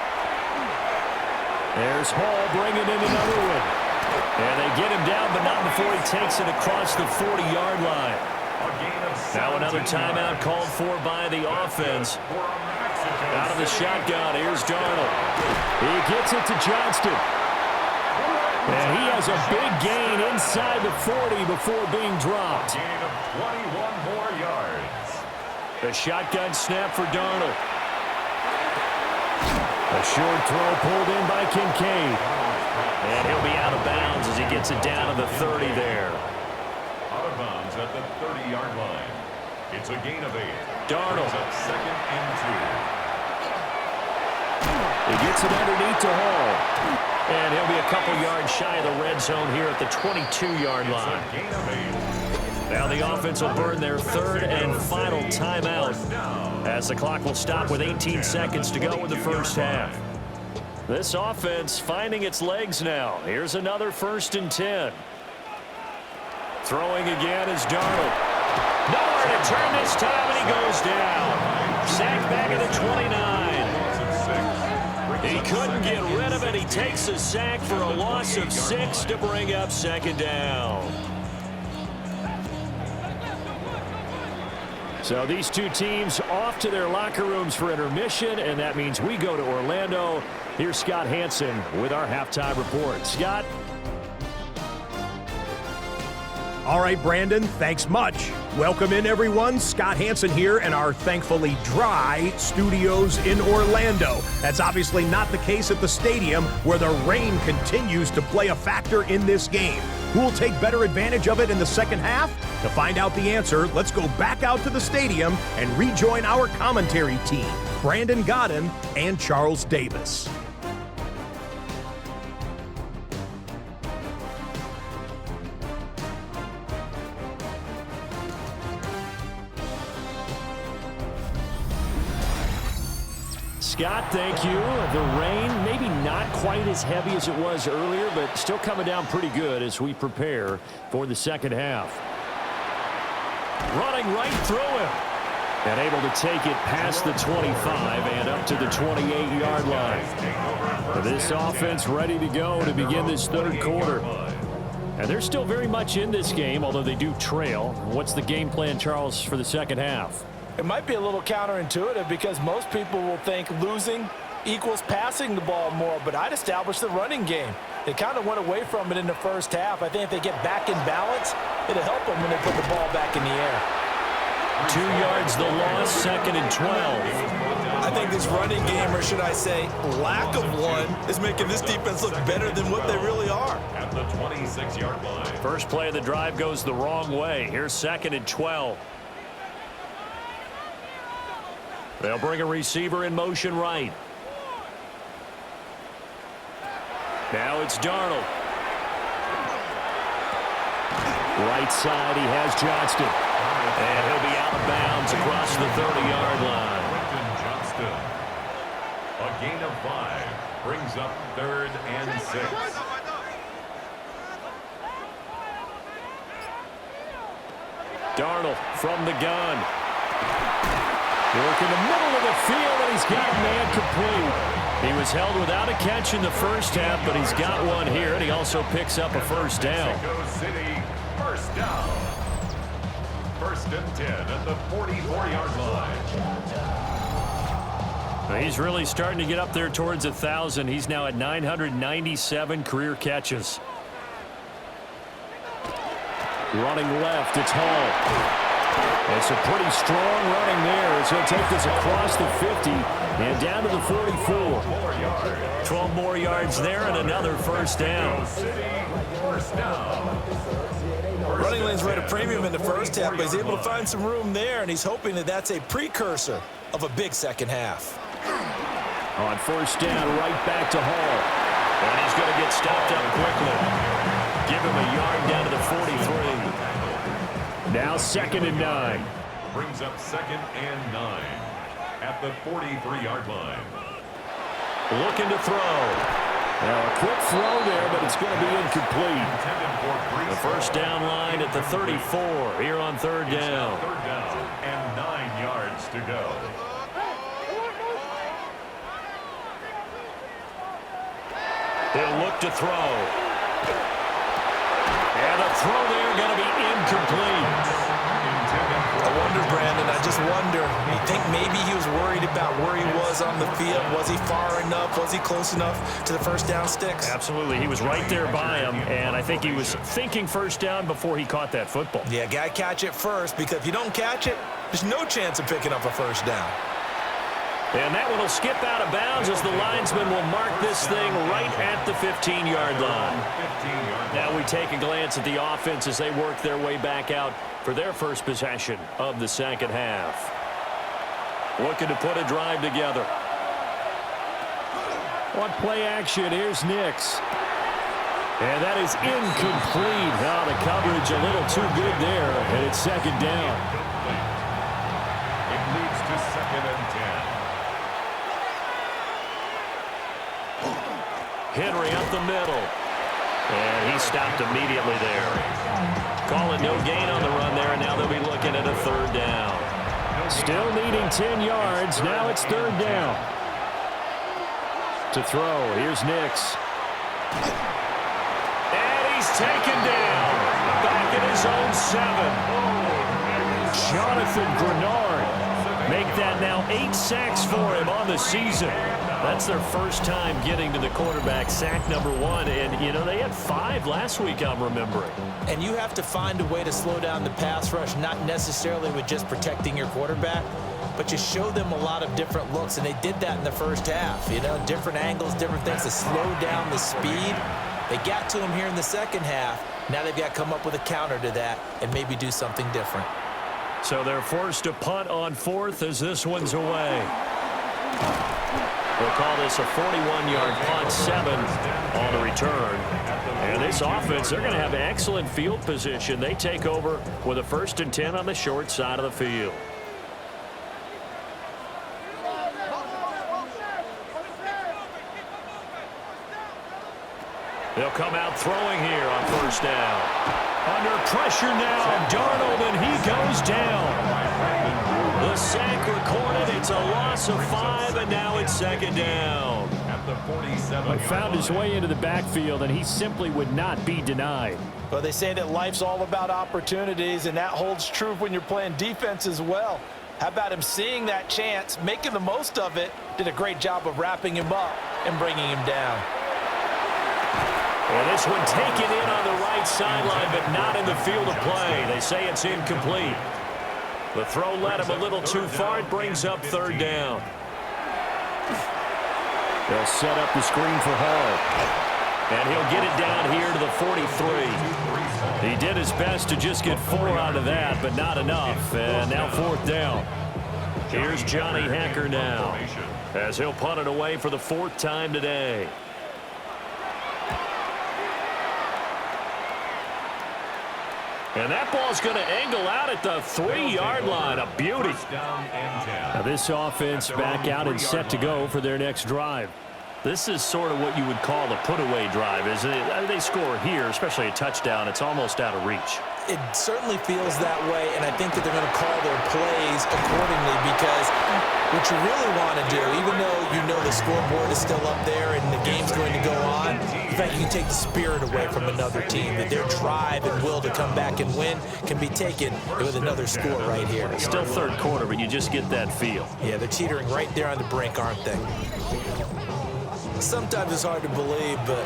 B: There's Hall bringing in another one. And they get him down, but not before he takes it across the 40-yard line. Now another timeout called for by the offense. Out of the shotgun, here's Darnold. He gets it to Johnston. And he has a big gain inside the 40 before being dropped.
A: Gain of 21 more yards.
B: A shotgun snap for Darnold. A short throw pulled in by Kincaid. And he'll be out of bounds as he gets it down to the 30 there.
A: Out of bounds at the 30-yard line. It's a gain of 8.
B: Darnold.
A: Up 2nd and 2.
B: He gets it underneath to Hall. And he'll be a couple yards shy of the red zone here at the 22-yard line.
A: Gain of 8.
B: Now the offense will burn their third and final timeout as the clock will stop with 18 seconds to go in the first half. This offense finding its legs now. Here's another 1st and 10. Throwing again is Darnold. Nowhere to turn this time, and he goes down. Sacked back at the 29. He couldn't get rid of it. He takes a sack for a loss of 6 to bring up 2nd down. So these two teams off to their locker rooms for intermission, and that means we go to Orlando. Here's Scott Hansen with our halftime report. Scott?
E: All right, Brandon, thanks much. Welcome in, everyone. Scott Hansen here in our thankfully dry studios in Orlando. That's obviously not the case at the stadium, where the rain continues to play a factor in this game. Who will take better advantage of it in the second half? To find out the answer, let's go back out to the stadium and rejoin our commentary team, Brandon Godden and Charles Davis.
B: Scott, thank you. The rain, maybe not quite as heavy as it was earlier, but still coming down pretty good as we prepare for the second half. Running right through him. And able to take it past the 25 and up to the 28-yard line. This offense ready to go to begin this third quarter. And they're still very much in this game, although they do trail. What's the game plan, Charles, for the second half?
C: It might be a little counterintuitive because most people will think losing equals passing the ball more, but I'd establish the running game. They kind of went away from it in the first half. I think if they get back in balance, it'll help them when they put the ball back in the air.
B: 2 yards the loss, 2nd and 12.
C: I think this running game, or should I say lack of one, is making this defense look better than what they really are.
A: At the 26-yard line.
B: First play of the drive goes the wrong way. Here's 2nd and 12. They'll bring a receiver in motion right. Now it's Darnold. Right side, he has Johnston. And he'll be out of bounds across the 30-yard line.
A: Johnston. A gain of 5 brings up 3rd and 6.
B: Darnold from the gun. Work in the middle of the field, and he's got a man complete. He was held without a catch in the first half, but he's got one here, and he also picks up a first down.
A: Mexico City, first down. 1st and 10 at the 44-yard line.
B: He's really starting to get up there towards 1,000. He's now at 997 career catches. Running left, it's Hall. It's a pretty strong running there as he'll take this across the 50 and down to the 44. 12 more yards there and another first down.
C: Running lanes were at a premium in the first half, but he's able to find some room there, and he's hoping that that's a precursor of a big second half.
B: On first down, right back to Hall. And he's going to get stopped up quickly. Give him a yard down to the 43. Now 2nd and 9.
A: Brings up 2nd and 9. at the 43-yard line.
B: Looking to throw. Now a quick throw there, but it's going to be incomplete. The first down line at the 34 here on third down.
A: Third down and 9 yards to go.
B: He'll look to throw. And the throw there going to be incomplete.
C: I wonder, Brandon, I just wonder, you think maybe he was worried about where he was on the field? Was he far enough? Was he close enough to the first down sticks?
B: Absolutely. He was right there by him, and I think he was thinking first down before he caught that football.
C: Yeah, got to catch it first, because if you don't catch it, there's no chance of picking up a first down.
B: And that one will skip out of bounds as the linesman will mark this thing right at the 15-yard line. Now we take a glance at the offense as they work their way back out for their first possession of the second half. Looking to put a drive together. On play action, here's Nix. And that is incomplete. Now the coverage a little too good there, and it's second down.
A: It leads to 2nd and 10.
B: Henry up the middle. And he stopped immediately there. Call it no gain on the run there, and now they'll be looking at a third down. Still needing 10 yards. Now it's third down. To throw, here's Nix. And he's taken down. Back at his own 7. Jonathan Grenard. Make that now 8 sacks for him on the season. That's their first time getting to the quarterback, sack number 1. And, you know, they had 5 last week, I'm remembering.
C: And you have to find a way to slow down the pass rush, not necessarily with just protecting your quarterback, but you show them a lot of different looks, and they did that in the first half. You know, different angles, different things to slow down the speed. They got to him here in the second half. Now they've got to come up with a counter to that and maybe do something different.
B: So they're forced to punt on 4th as this one's away. We'll call this a 41-yard punt, 7 on the return. And this offense, they're going to have excellent field position. They take over with a 1st and 10 on the short side of the field. They'll come out throwing here on 1st down. Under pressure now, Darnold, and he goes down. The sack recorded. It's a loss of 5, and now it's 2nd down.
A: At the 47.
B: He found his way into the backfield, and he simply would not be denied.
C: Well, they say that life's all about opportunities, and that holds true when you're playing defense as well. How about him seeing that chance, making the most of it, did a great job of wrapping him up and bringing him down.
B: And this one taken in on the right sideline, but not in the field of play. They say it's incomplete. The throw led him a little too far. It brings up 3rd down. They'll set up the screen for Hall. And he'll get it down here to the 43. He did his best to just get 4 out of that, but not enough. And now 4th down. Here's Johnny Hacker now, as he'll punt it away for the 4th time today. And that ball's going to angle out at the 3-yard line. A beauty. Now this offense back out and set to go for their next drive. This is sort of what you would call a put-away drive, isn't it? They score here, especially a touchdown. It's almost out of reach.
C: It certainly feels that way, and I think that they're going to call their plays accordingly, because what you really want to do, even though you know the scoreboard is still up there and the game's going to go on, in fact, you can take the spirit away from another team, that their drive and will to come back and win can be taken with another score right here.
B: Still 3rd quarter, but you just get that feel.
C: Yeah, they're teetering right there on the brink, aren't they? Sometimes it's hard to believe, but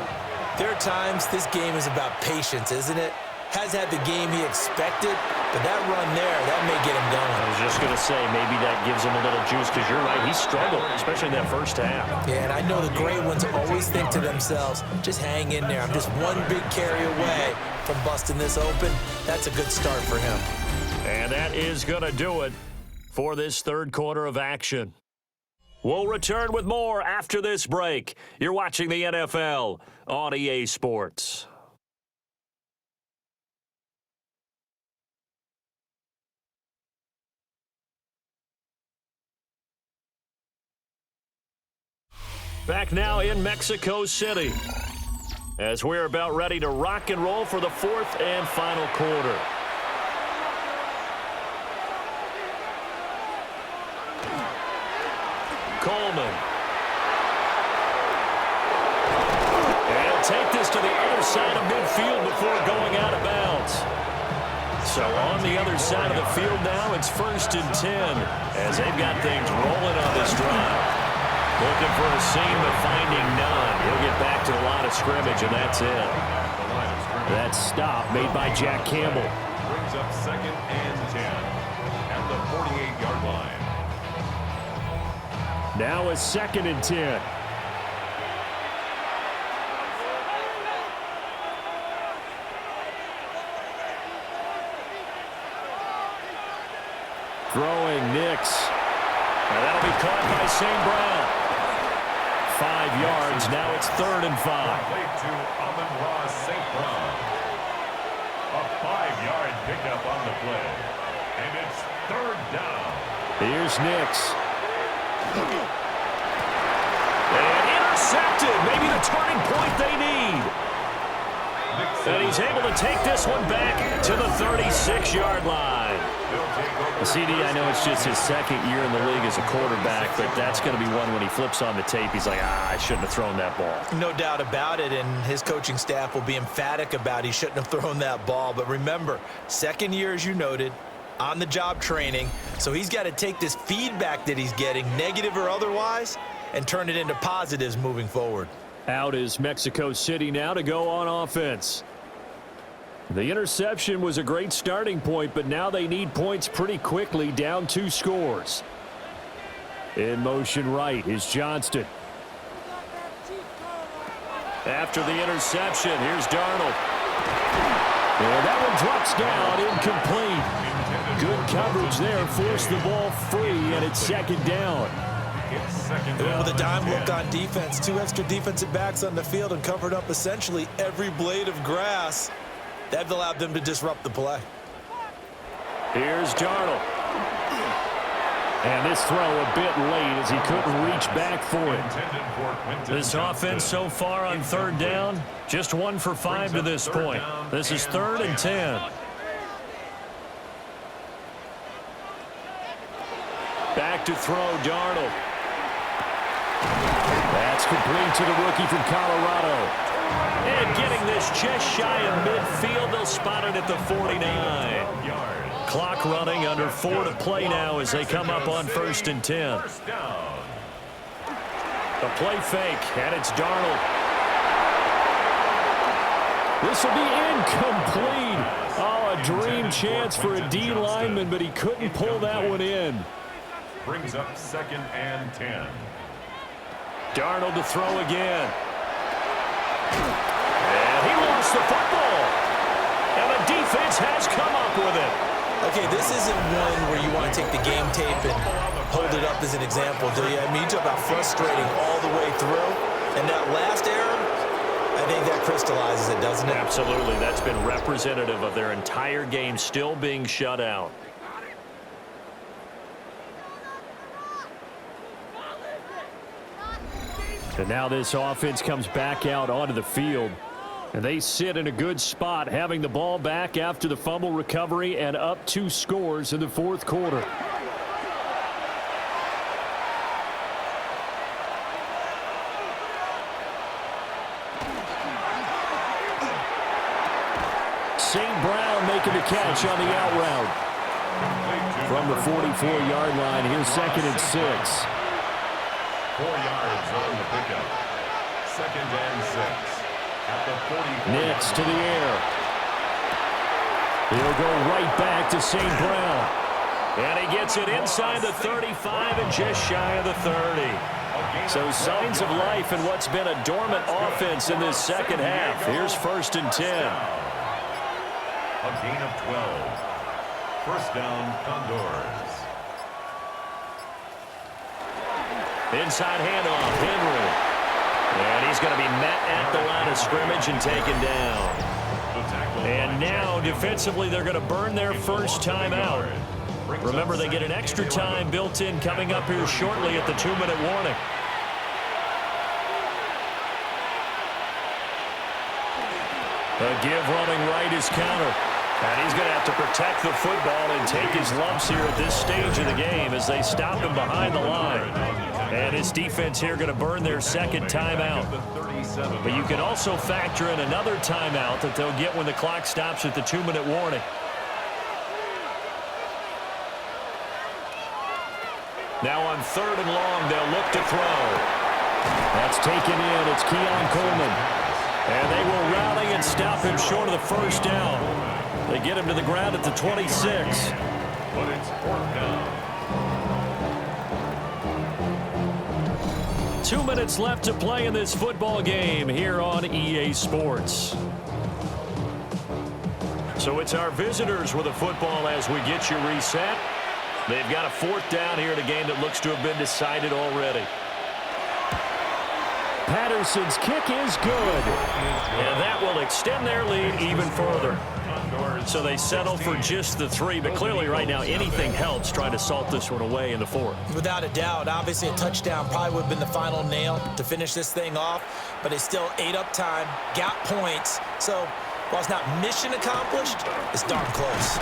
C: there are times this game is about patience, isn't it? Has had the game he expected, but that run there, that may get him going.
B: I was just going to say, maybe that gives him a little juice, because you're right, he struggled, especially in that first half.
C: Yeah, and I know the great ones always think to themselves, just hang in there. I'm just one big carry away from busting this open. That's a good start for him.
B: And that is going to do it for this 3rd quarter of action. We'll return with more after this break. You're watching the NFL on EA Sports. Back now in Mexico City, as we're about ready to rock and roll for the fourth and final quarter. Coleman. And he'll take this to the other side of midfield before going out of bounds. So on the other side of the field now, it's 1st and 10 as they've got things rolling on this drive. Looking for a seam, but finding none. He'll get back to the line of scrimmage, and that's it. That stop made by Jack Campbell.
A: Brings up 2nd and 10 at the 48-yard line.
B: Now a 2nd and 10. Throwing Nix. Now that'll be caught by St. Brown. 5 yards. Now it's 3rd and 5.
A: Played to Amon-Ra St. Brown. A 5-yard pickup on the play. And it's 3rd down.
B: Here's Nix. And intercepted. Maybe the turning point they need. And he's able to take this one back to the 36-yard line. CD, I know it's just his 2nd year in the league as a quarterback, but that's going to be one when he flips on the tape, he's like, I shouldn't have thrown that ball.
C: No doubt about it, and his coaching staff will be emphatic about he shouldn't have thrown that ball. But remember, 2nd year, as you noted, on-the-job training, so he's got to take this feedback that he's getting, negative or otherwise, and turn it into positives moving forward.
B: Out is Mexico City now to go on offense. The interception was a great starting point, but now they need points pretty quickly, down 2 scores. In motion right is Johnston. After the interception, here's Darnold. And that one drops down, incomplete. Good coverage there, forced the ball free, and it's 2nd down.
C: With a dime look on defense, 2 extra defensive backs on the field and covered up essentially every blade of grass. That allowed them to disrupt the play.
B: Here's Darnold. And this throw a bit late as he couldn't reach back for it. This offense so far on 3rd down, just 1 for 5 to this point. This is 3rd and 10. Back to throw, Darnold. That's complete to the rookie from Colorado. And getting this just shy of midfield, they'll spot it at the 49. Clock running, under 4 to play now as they come up on 1st and 10. A play fake, and it's Darnold. This will be incomplete. Oh, a dream chance for a D lineman, but he couldn't pull that one in.
A: Brings up 2nd and 10.
B: Darnold to throw again. And he lost the football. And the defense has come up with it.
C: Okay, this isn't one where you want to take the game tape and hold it up as an example, do you? I mean, you talk about frustrating all the way through. And that last error, I think that crystallizes it, doesn't it?
B: Absolutely. That's been representative of their entire game still being shut out. And now this offense comes back out onto the field. And they sit in a good spot, having the ball back after the fumble recovery and up 2 scores in the 4th quarter. St. Brown making the catch on the out route. From the 44-yard line, here's 2nd and 6.
A: 4 yards on the pickup. 2nd and 6. At the 44.
B: Nix to the air. He'll go right back to St. Brown. And he gets it inside the 35 and just shy of the 30. So signs of life in what's been a dormant offense in this 2nd half. Here's 1st and 10.
A: A gain of 12. 1st down, Condors.
B: Inside handoff, Henry. And he's going to be met at the line of scrimmage and taken down. And now, defensively, they're going to burn their first time out. Remember, they get an extra time built in coming up here shortly at the 2-minute warning. A give running right is counter. And he's going to have to protect the football and take his lumps here at this stage of the game as they stop him behind the line. And his defense here going to burn their second timeout. But you can also factor in another timeout that they'll get when the clock stops at the 2-minute warning. Now on 3rd and long, they'll look to throw. That's taken in. It's Keon Coleman. And they will rally and stop him short of the first down. They get him to the ground at the 26.
A: But it's 4th down.
B: 2 minutes left to play in this football game here on EA Sports. So it's our visitors with the football as we get you reset. They've got a 4th down here in a game that looks to have been decided already. Patterson's kick is good. And that will extend their lead even further. So they settle for just the 3, but clearly right now anything helps trying to salt this one away in the 4th.
C: Without a doubt, obviously a touchdown probably would have been the final nail to finish this thing off, but it's still ate up time, got points. So while it's not mission accomplished, it's darn close.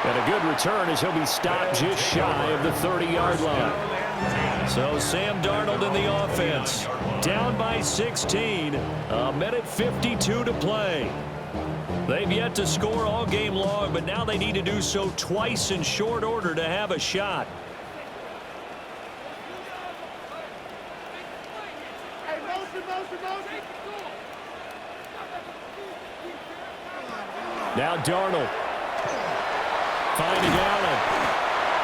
B: And a good return as he'll be stopped just shy of the 30-yard line. So Sam Darnold in the offense, down by 16, a minute 52 to play. They've yet to score all game long, but now they need to do so twice in short order to have a shot. Now Darnold finding Allen.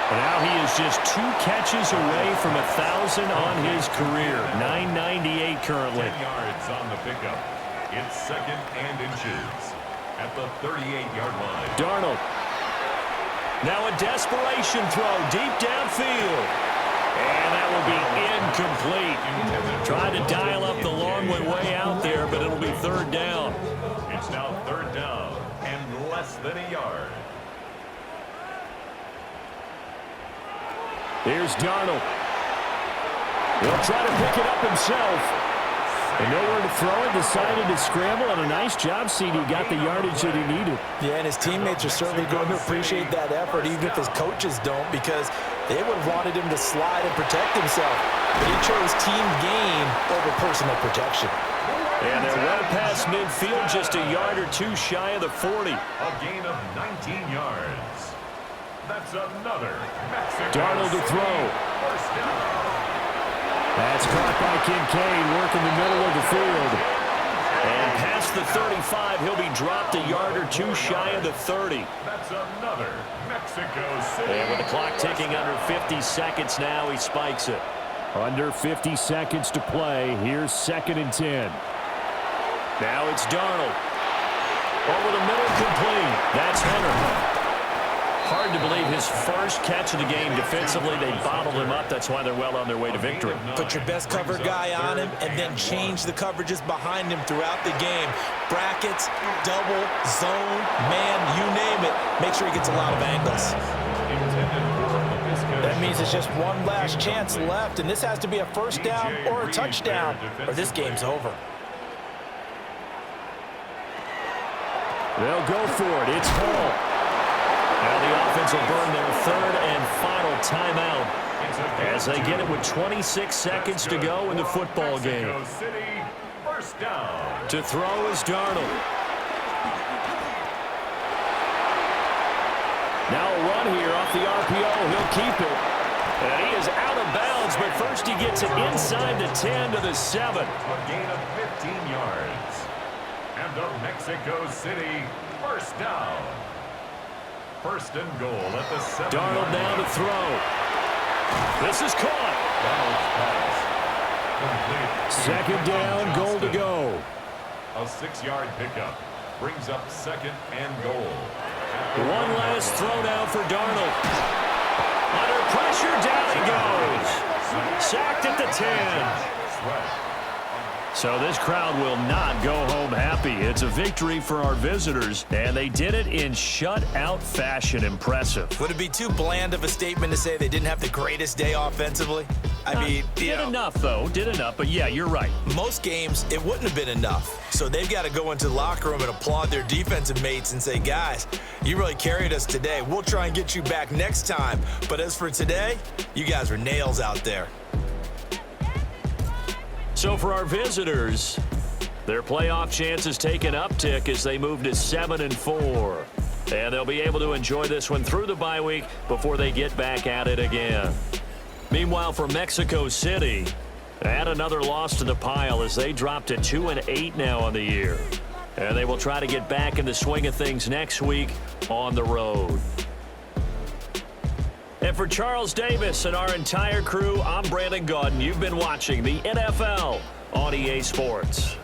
B: And now he is just 2 catches away from 1,000 on his career. 998 currently.
A: 10 yards on the pickup. It's 2nd and inches at the 38-yard line.
B: Darnold. Now a desperation throw deep downfield. And that will be incomplete. Trying to dial up the long way out there, but it'll be 3rd down.
A: It's now 3rd down and less than a yard.
B: Here's Darnold. He'll try to pick it up himself. And nowhere to throw it, decided to scramble, and a nice job, CD. Got the yardage that he needed.
C: Yeah, and his teammates are certainly going to appreciate that effort, even if his coaches don't, because they would have wanted him to slide and protect himself. But he chose team gain over personal protection.
B: And they're well past midfield, just a yard or 2 shy of the 40.
A: A gain of 19 yards. That's another Mexican.
B: Darnold to throw.
A: 1st down.
B: That's caught by Kincaid, working the middle of the field. And past the 35, he'll be dropped a yard or 2 shy of the 30.
A: That's another Mexico City.
B: And with the clock ticking under 50 seconds now, he spikes it. Under 50 seconds to play. Here's 2nd and 10. Now it's Darnold. Over the middle, complete. That's Hunter. Hard to believe his first catch of the game defensively. They bottled him up. That's why they're well on their way to victory.
C: Put your best cover guy on him and then change the coverages behind him throughout the game. Brackets, double, zone, man, you name it. Make sure he gets a lot of angles. That means it's just one last chance left, and this has to be a 1st down or a touchdown, or this game's over.
B: They'll go for it. It's Hall. Now the offense will burn their 3rd and final timeout as they get it with 26 seconds to go in the football game.
A: Mexico City, 1st down.
B: To throw is Darnold. Now a run here off the RPO. He'll keep it. And he is out of bounds, but first he gets it inside the 10 to the 7.
A: A gain of 15 yards. And the Mexico City, 1st down. 1st and goal at the 7.
B: Darnold now to throw. This is caught.
A: Complete.
B: 2nd down, goal to go.
A: A 6-yard pickup brings up 2nd and goal.
B: One last throw now for Darnold. Under pressure, down he goes. Sacked at the 10. So this crowd will not go home happy. It's a victory for our visitors, and they did it in shutout fashion. Impressive.
C: Would it be too bland of a statement to say they didn't have the greatest day offensively? I mean,
B: did enough, though. Did enough. But, yeah, you're right.
C: Most games, it wouldn't have been enough. So they've got to go into the locker room and applaud their defensive mates and say, guys, you really carried us today. We'll try and get you back next time. But as for today, you guys were nails out there.
B: So for our visitors, their playoff chances take an uptick as they move to 7-4. And they'll be able to enjoy this one through the bye week before they get back at it again. Meanwhile, for Mexico City, add another loss to the pile as they drop to 2-8 now on the year. And they will try to get back in the swing of things next week on the road. And for Charles Davis and our entire crew, I'm Brandon Gaudin. You've been watching the NFL on EA Sports.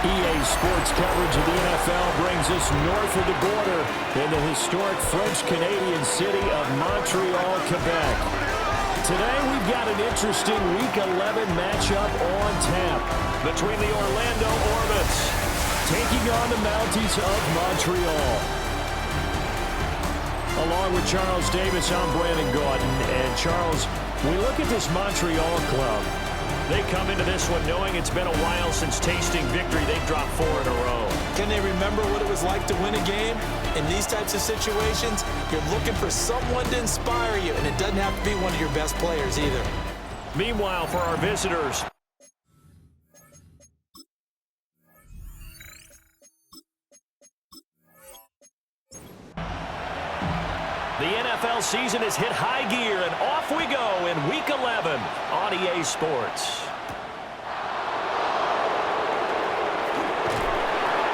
B: EA Sports coverage of the NFL brings us north of the border in the historic French-Canadian city of Montreal, Quebec. Today we've got an interesting Week 11 matchup on tap between the Orlando Orbits taking on the Mounties of Montreal. Along with Charles Davis, I'm Brandon Gaudin. And Charles, we look at this Montreal club. They come into this one knowing it's been a while since tasting victory. They've dropped 4 in a row.
C: Can they remember what it was like to win a game? In these types of situations, you're looking for someone to inspire you, and it doesn't have to be one of your best players either.
B: Meanwhile, for our visitors, the NFL season has hit high gear, and off we go in Week 11 on EA Sports.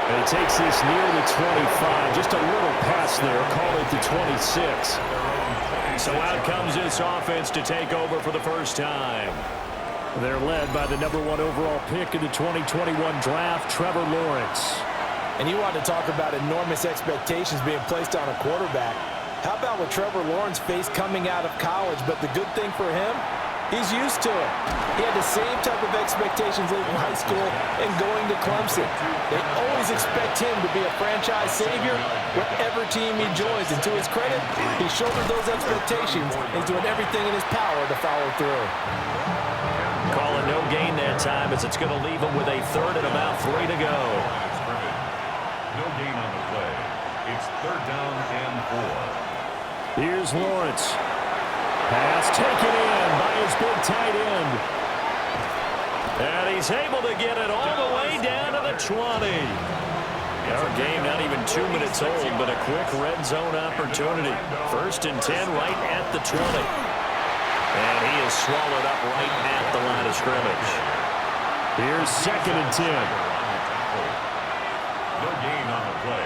B: And he takes this near the 25, just a little pass there, call it the 26. So out comes this offense to take over for the first time. They're led by the #1 overall pick in the 2021 draft, Trevor Lawrence.
C: And you want to talk about enormous expectations being placed on a quarterback. How about what Trevor Lawrence faced coming out of college? But the good thing for him, he's used to it. He had the same type of expectations in high school and going to Clemson. They always expect him to be a franchise savior whatever team he joins. And to his credit, he shouldered those expectations and he's doing everything in his power to follow through.
B: Calling no gain that time as it's going to leave him with a third and about 3 to go.
A: No gain on the play. It's 3rd down and 4.
B: Here's Lawrence. Pass taken in by his big tight end. And he's able to get it all the way down to the 20. Our game not even 2 minutes old, but a quick red zone opportunity. 1st and 10 right at the 20. And he is swallowed up right at the line of scrimmage. Here's 2nd and 10.
A: No gain on the play.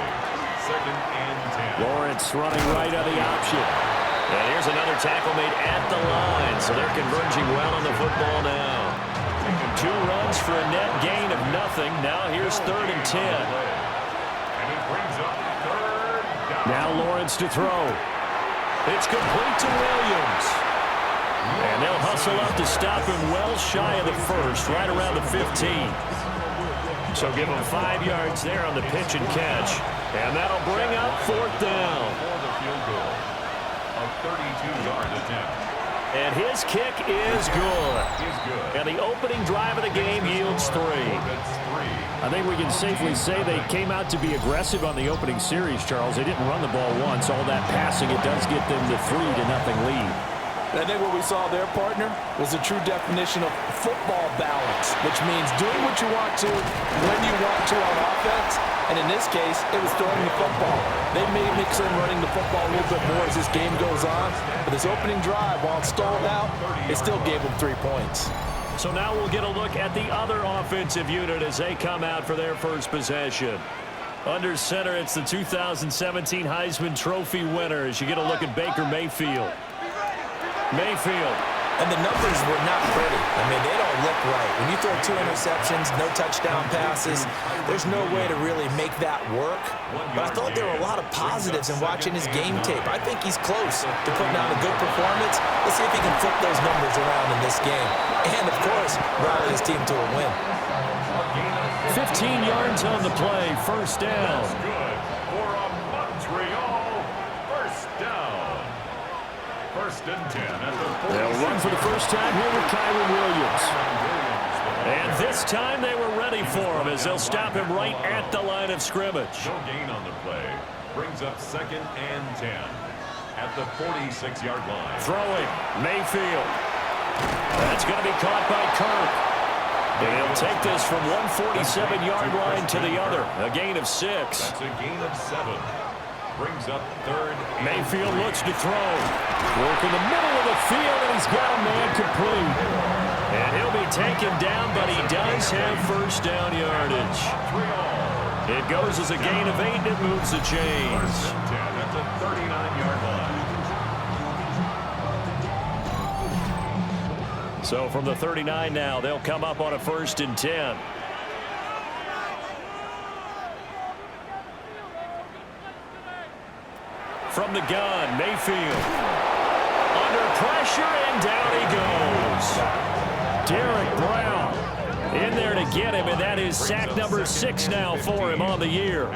A: 2nd and 10.
B: Lawrence running right on the option. And here's another tackle made at the line, so they're converging well on the football now. 2 runs for a net gain of nothing. Now here's 3rd and 10.
A: And it brings up 3rd down.
B: Now Lawrence to throw. It's complete to Williams. And they'll hustle up to stop him well shy of the 1st, right around the 15. So give him 5 yards there on the pitch and catch. And that'll bring up 4th down.
A: For the field goal. A 32-yard attempt.
B: And his kick is good. And the opening drive of the game yields 3. I think we can safely say they came out to be aggressive on the opening series, Charles. They didn't run the ball once. All that passing, it does get them the 3-0 lead.
C: I think what we saw there, partner, was a true definition of football balance, which means doing what you want to, when you want to on offense. And in this case, it was throwing the football. They may mix in running the football a little bit more as this game goes on. But this opening drive, while it stalled out, it still gave them 3 points.
B: So now we'll get a look at the other offensive unit as they come out for their first possession. Under center, it's the 2017 Heisman Trophy winner as you get a look at Baker Mayfield.
C: And the numbers were not pretty. I mean, they don't look right. When you throw 2 interceptions, no touchdown passes, there's no way to really make that work. But I thought there were a lot of positives in watching his game tape. I think he's close to putting out a good performance. Let's see if he can flip those numbers around in this game. And, of course, rally his team to a win.
B: 15 yards on the play, 1st down.
A: Good for a Montreal 1st down. 1st and 10 at the 40.
B: They'll run for the first time here with Kyron Williams. And this time they were ready for him as they'll stop him right at the line of scrimmage.
A: No gain on the play. Brings up 2nd and 10 at the 46-yard line.
B: Throwing, Mayfield. That's going to be caught by Kirk. And he'll take this from 147-yard line to the other. A gain of 6.
A: That's a gain of 7. Brings up 3rd.
B: Mayfield looks to throw. Work in the middle of the field, and he's got a man complete. And he'll be taken down, but he does have 1st down yardage. It goes as a gain of 8, and it moves the chains.
A: 1st and 10 at the 39-yard line.
B: So from the 39 now, they'll come up on a 1st and 10. From the gun, Mayfield. Under pressure, and down he goes. Derek Brown in there to get him, and that is sack number 6 now for him on the year.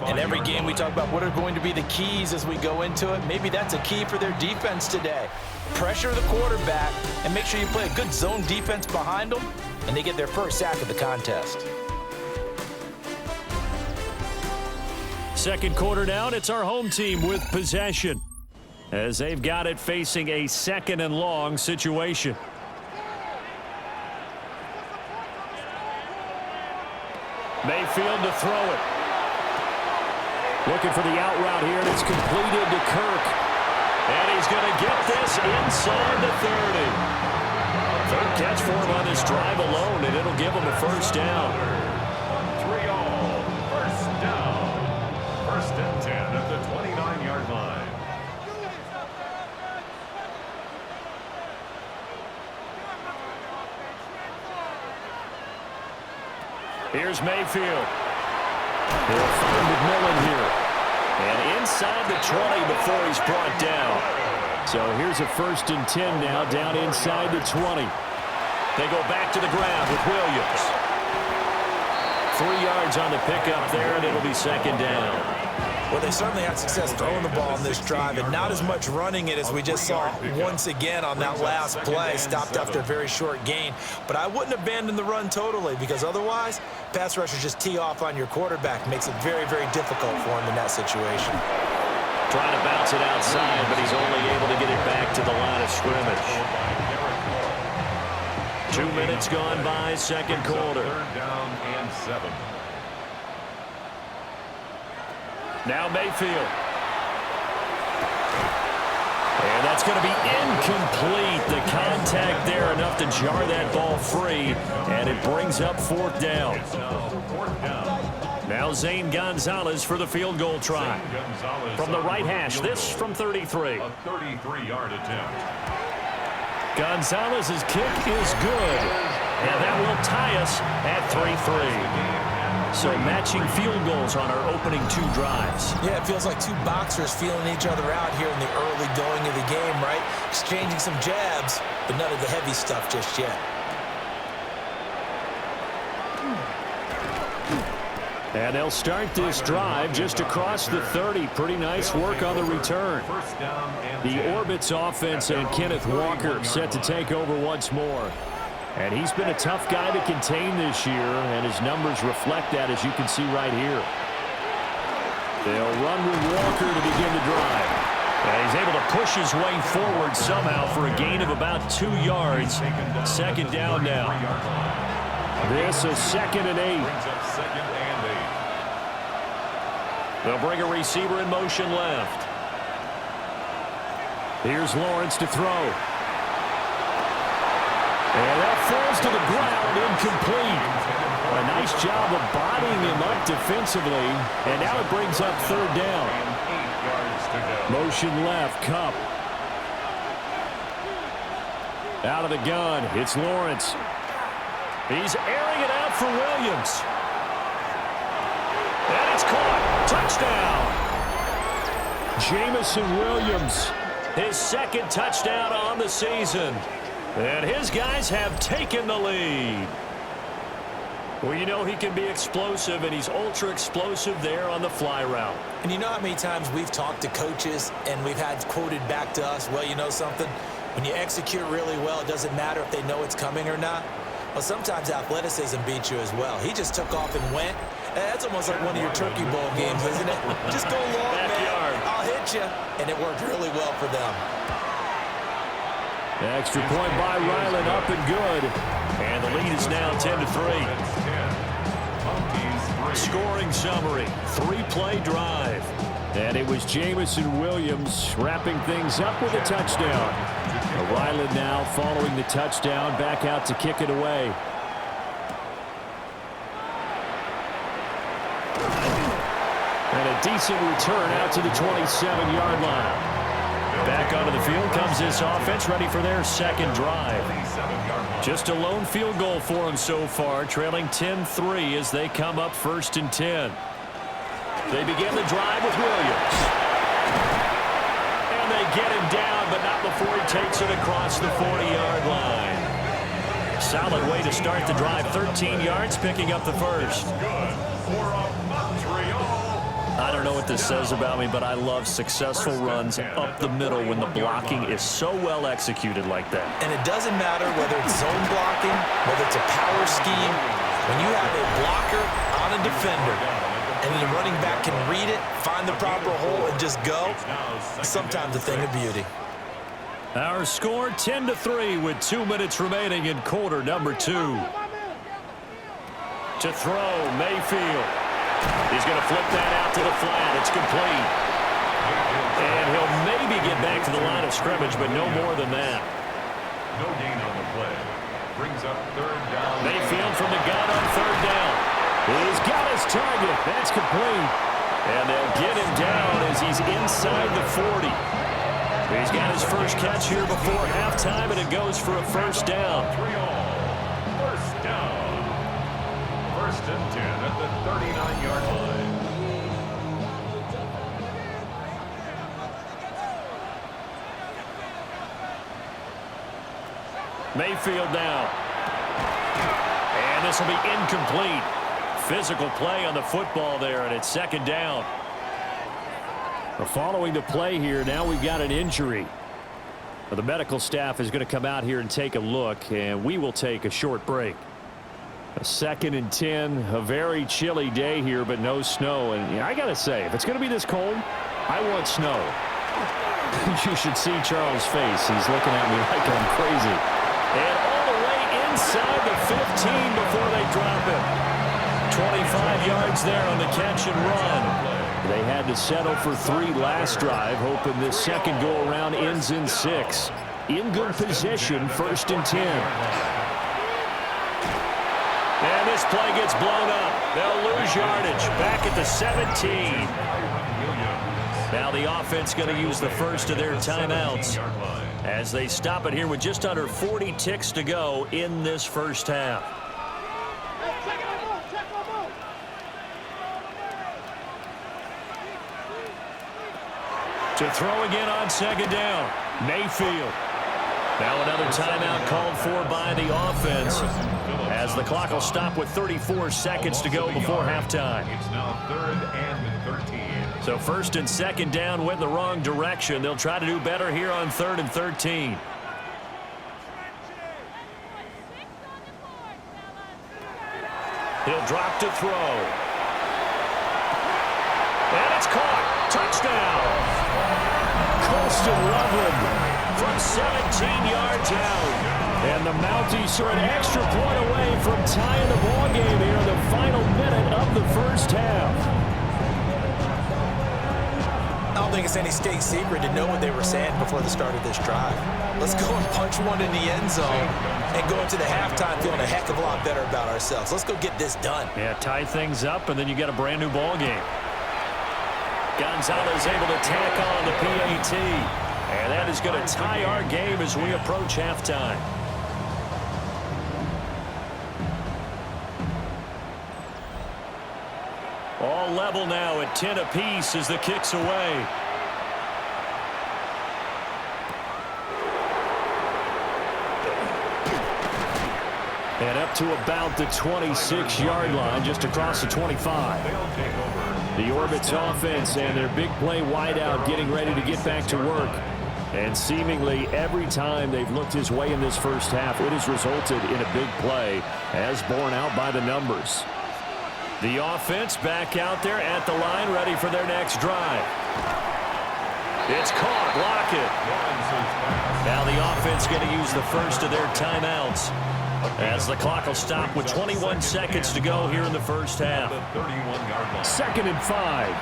C: In every game we talk about what are going to be the keys as we go into it. Maybe that's a key for their defense today. Pressure the quarterback and make sure you play a good zone defense behind them, and they get their first sack of the contest.
B: Second quarter down, it's our home team with possession as they've got it facing a 2nd and long situation. Mayfield to throw it. Looking for the out route here, and it's completed to Kirk. And he's going to get this inside the 30. Third catch for him on this drive alone, and it'll give him a first down.
A: 3-all. First down. First and 10 at the 29-yard line.
B: Here's Mayfield. They'll find McMillan here. And inside the 20 before he's brought down. So here's a first and 10 now, down inside the 20. They go back to the ground with Williams. 3 yards on the pickup there, and it'll be second down.
C: Well, they certainly had success throwing the ball on this drive, and not as much running it as we just saw once again on that last play. Stopped after a very short gain. But I wouldn't abandon the run totally, because otherwise, pass rushers just tee off on your quarterback. Makes it very, very difficult for him in that situation.
B: Trying to bounce it outside, but he's only able to get it back to the line of scrimmage. 2 minutes gone by, second quarter.
A: Third down and 7.
B: Now Mayfield. And that's going to be incomplete. The contact there enough to jar that ball free, and it brings up fourth down. Now Zane Gonzalez for the field goal try. From the right hash, this from 33.
A: A 33-yard attempt.
B: Gonzalez's kick is good, and that will tie us at 3-3. So matching field goals on our opening 2 drives.
C: Yeah, it feels like 2 boxers feeling each other out here in the early going of the game, right? Exchanging some jabs, but none of the heavy stuff just yet.
B: And they'll start this drive just across the 30. Pretty nice work on the return. The Orbits offense and Kenneth Walker set to take over once more. And he's been a tough guy to contain this year, and his numbers reflect that, as you can see right here. They'll run with Walker to begin the drive. And he's able to push his way forward somehow for a gain of about 2 yards. Second down now. This is 2nd and 8. They'll bring a receiver in motion left. Here's Lawrence to throw. And that falls to the ground, incomplete. A nice job of bodying him up defensively, and now it brings up third down. Motion left, Cup. Out of the gun, it's Lawrence. He's airing it out for Williams. And it's caught. Touchdown. Jamison Williams, his 2nd touchdown on the season. And his guys have taken the lead. Well, you know he can be explosive, and he's ultra explosive there on the fly route.
C: And you know how many times we've talked to coaches and we've had quoted back to us, well, you know something? When you execute really well, it doesn't matter if they know it's coming or not. Well, sometimes athleticism beats you as well. He just took off and went. That's almost like one of your Turkey Bowl games, isn't it? Just go long, man. I'll hit you. And it worked really well for them.
B: Extra point by Ryland, up and good. And the lead is now 10-3. Scoring summary, 3-play drive. And it was Jamison Williams wrapping things up with a touchdown. Ryland now following the touchdown, back out to kick it away. And a decent return out to the 27-yard line. Back onto the field comes this offense, ready for their 2nd drive. Just a lone field goal for them so far, trailing 10-3 as they come up 1st and 10. They begin the drive with Williams. And they get him down, but not before he takes it across the 40-yard line. Solid way to start the drive, 13 yards, picking up the first. I don't know what this says about me, but I love successful runs up the middle when the blocking is so well executed like that.
C: And it doesn't matter whether it's zone blocking, whether it's a power scheme. When you have a blocker on a defender and the running back can read it, find the proper hole, and just go, sometimes a thing of beauty.
B: Our score 10-3 with 2 minutes remaining in quarter number 2. To throw, Mayfield. He's going to flip that out to the flat. It's complete. And he'll maybe get back to the line of scrimmage, but no more than that.
A: No gain on the play. Brings up third down.
B: Mayfield from the gun on third down. He's got his target. That's complete. And they'll get him down as he's inside the 40. He's got his first catch here before halftime, and it goes for a first down.
A: 3-all. First down. First and 10 at the 39-yard line.
B: Mayfield now. And this will be incomplete. Physical play on the football there, and it's second down. Following the play here, now we've got an injury. The medical staff is going to come out here and take a look, and we will take a short break. A second and 10, a very chilly day here, but no snow. And I got to say, if it's going to be this cold, I want snow. You should see Charles' face. He's looking at me like I'm crazy. And all the way inside the 15 before they drop him. 25 yards there on the catch and run. They had to settle for 3 last drive, hoping this second go-around ends in 6. In good position, first and 10. And this play gets blown up. They'll lose yardage. Back at the 17. Now the offense going to use the first of their timeouts as they stop it here with just under 40 ticks to go in this first half. To throw again on second down, Mayfield. Now another timeout called for by the offense as the clock will stop with 34 seconds to go before halftime.
A: It's now 3rd and 13.
B: So first and second down went the wrong direction. They'll try to do better here on 3rd and 13. He'll drop to throw. And it's caught. Touchdown. Colston Loveland from 17 yards out. And the Mounties are an extra point away from tying the ball game here in the final minute of the first half.
C: I don't think it's any state secret to know what they were saying before the start of this drive. Let's go and punch one in the end zone and go into the halftime feeling a heck of a lot better about ourselves. Let's go get this done.
B: Yeah, tie things up, and then you got a brand new ball game. Gonzalez able to tack on the PAT. And that is going to tie our game as we approach halftime. All level now at 10 apiece as the kick's away. And up to about the 26-yard line, just across the 25. The Orbits offense and their big play wideout getting ready to get back to work. And seemingly every time they've looked his way in this first half, it has resulted in a big play, as borne out by the numbers. The offense back out there at the line, ready for their next drive. It's caught. Block it. Now the offense going to use the first of their timeouts, as the clock will stop with 21 seconds to go here in the first half. 2nd and 5.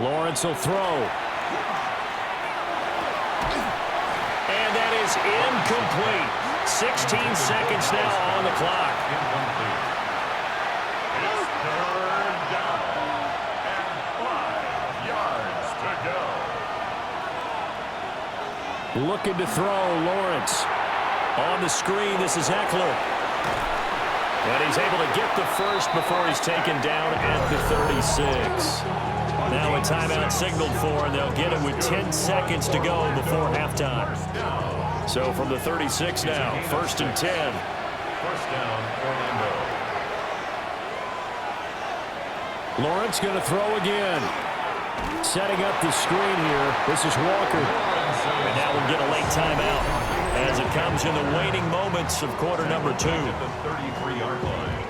B: Lawrence will throw. And that is incomplete. 16 seconds now on the clock.
A: It's 3rd down and 5 yards to go.
B: Looking to throw, Lawrence. On the screen, this is Eckler. And he's able to get the first before he's taken down at the 36. Now a timeout signaled for, and they'll get it with 10 seconds to go before halftime. So from the 36 now, 1st and 10.
A: First down, Orlando.
B: Lawrence going to throw again. Setting up the screen here. This is Walker. And now we'll get a late timeout as it comes in the waning moments of quarter number 2.
A: At the 33-yard line.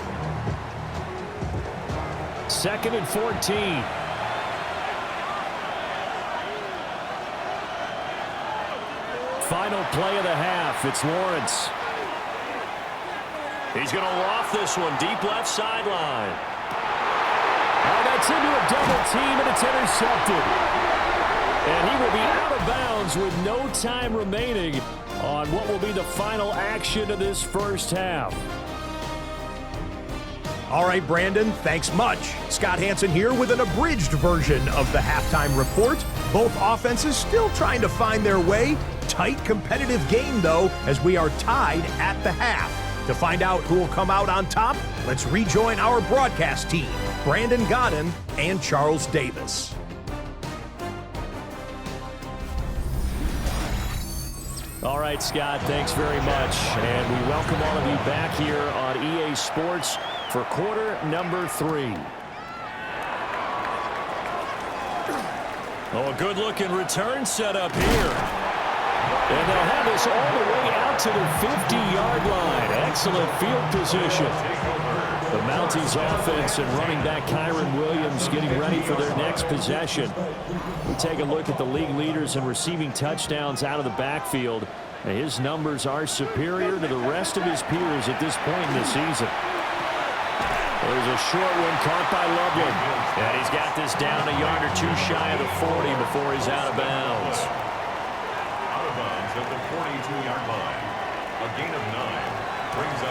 B: 2nd and 14. Final play of the half. It's Lawrence. He's going to loft this one deep left sideline. Oh, that's into a double team, and it's intercepted. And he will be out of bounds with no time remaining on what will be the final action of this first half.
E: All right, Brandon, thanks much. Scott Hanson here with an abridged version of the halftime report. Both offenses still trying to find their way. Tight, competitive game, though, as we are tied at the half. To find out who will come out on top, let's rejoin our broadcast team, Brandon Godden and Charles Davis.
B: All right, Scott, thanks very much. And we welcome all of you back here on EA Sports for quarter number 3. Oh, a good-looking return set up here. And they'll have this all the way out to the 50-yard line. Excellent field position. The Mounties offense and running back Kyron Williams getting ready for their next possession. We take a look at the league leaders in receiving touchdowns out of the backfield. And his numbers are superior to the rest of his peers at this point in the season. There's a short one caught by Loveland. And he's got this down a yard or two shy of the 40 before he's out of bounds.
A: Out of bounds at the 42-yard line. A gain of 9.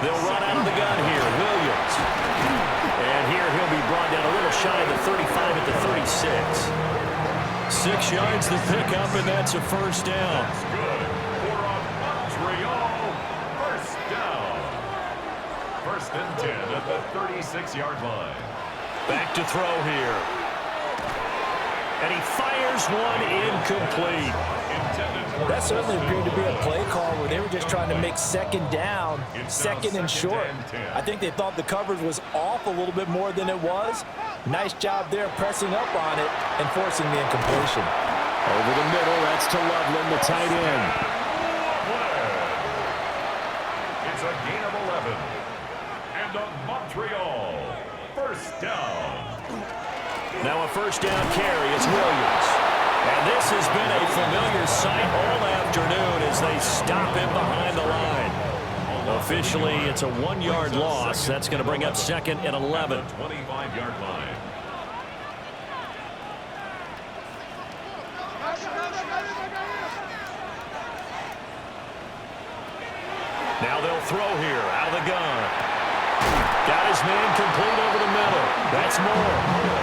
B: They'll run out of the gun here. Williams. And here he'll be brought down a little shy of the 35 at the 36. 6 yards to pick up, and that's a first down.
A: That's good for a Montreal first down. First and 10 at the 36-yard line.
B: Back to throw here. And he fires one incomplete.
C: That certainly appeared to be a play call where they were just trying to make second down, second and short. I think they thought the coverage was off a little bit more than it was. Nice job there pressing up on it and forcing the incompletion.
B: Over the middle, that's to Loveland, the tight end.
A: It's a gain of 11. And a Montreal first down.
B: Now a first down carry is Williams. And this has been a familiar sight all afternoon as they stop him behind the line. Officially, it's a 1-yard loss. That's going to bring up second and 11.
A: 25-yard line.
B: Now they'll throw here out of the gun. Got his man complete over the middle. That's more.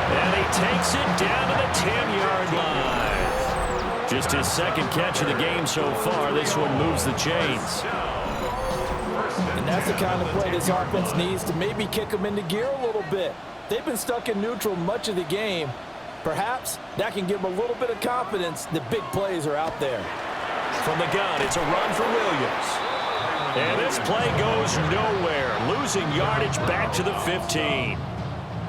B: And he takes it down to the 10-yard line. Just his second catch of the game so far. This one moves the chains.
C: And that's the kind of play this offense needs to maybe kick them into gear a little bit. They've been stuck in neutral much of the game. Perhaps that can give them a little bit of confidence that big plays are out there.
B: From the gun, it's a run for Williams. And this play goes nowhere. Losing yardage back to the 15.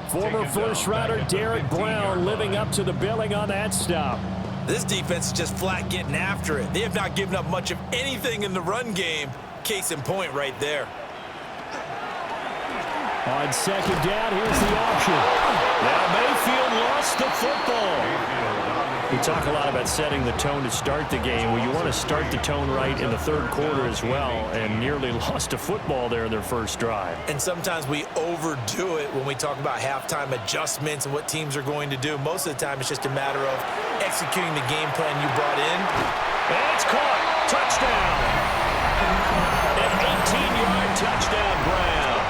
B: Former first-rounder Derek Brown living up to the billing on that stop.
C: This defense is just flat getting after it. They have not given up much of anything in the run game. Case in point right there.
B: On second down, here's the option. Now Mayfield lost the football. We talk a lot about setting the tone to start the game. Well, you want to start the tone right in the third quarter as well, and nearly lost a football there in their first drive.
C: And sometimes we overdo it when we talk about halftime adjustments and what teams are going to do. Most of the time, it's just a matter of executing the game plan you brought in.
B: And it's caught. Touchdown. An 18-yard touchdown, Brown.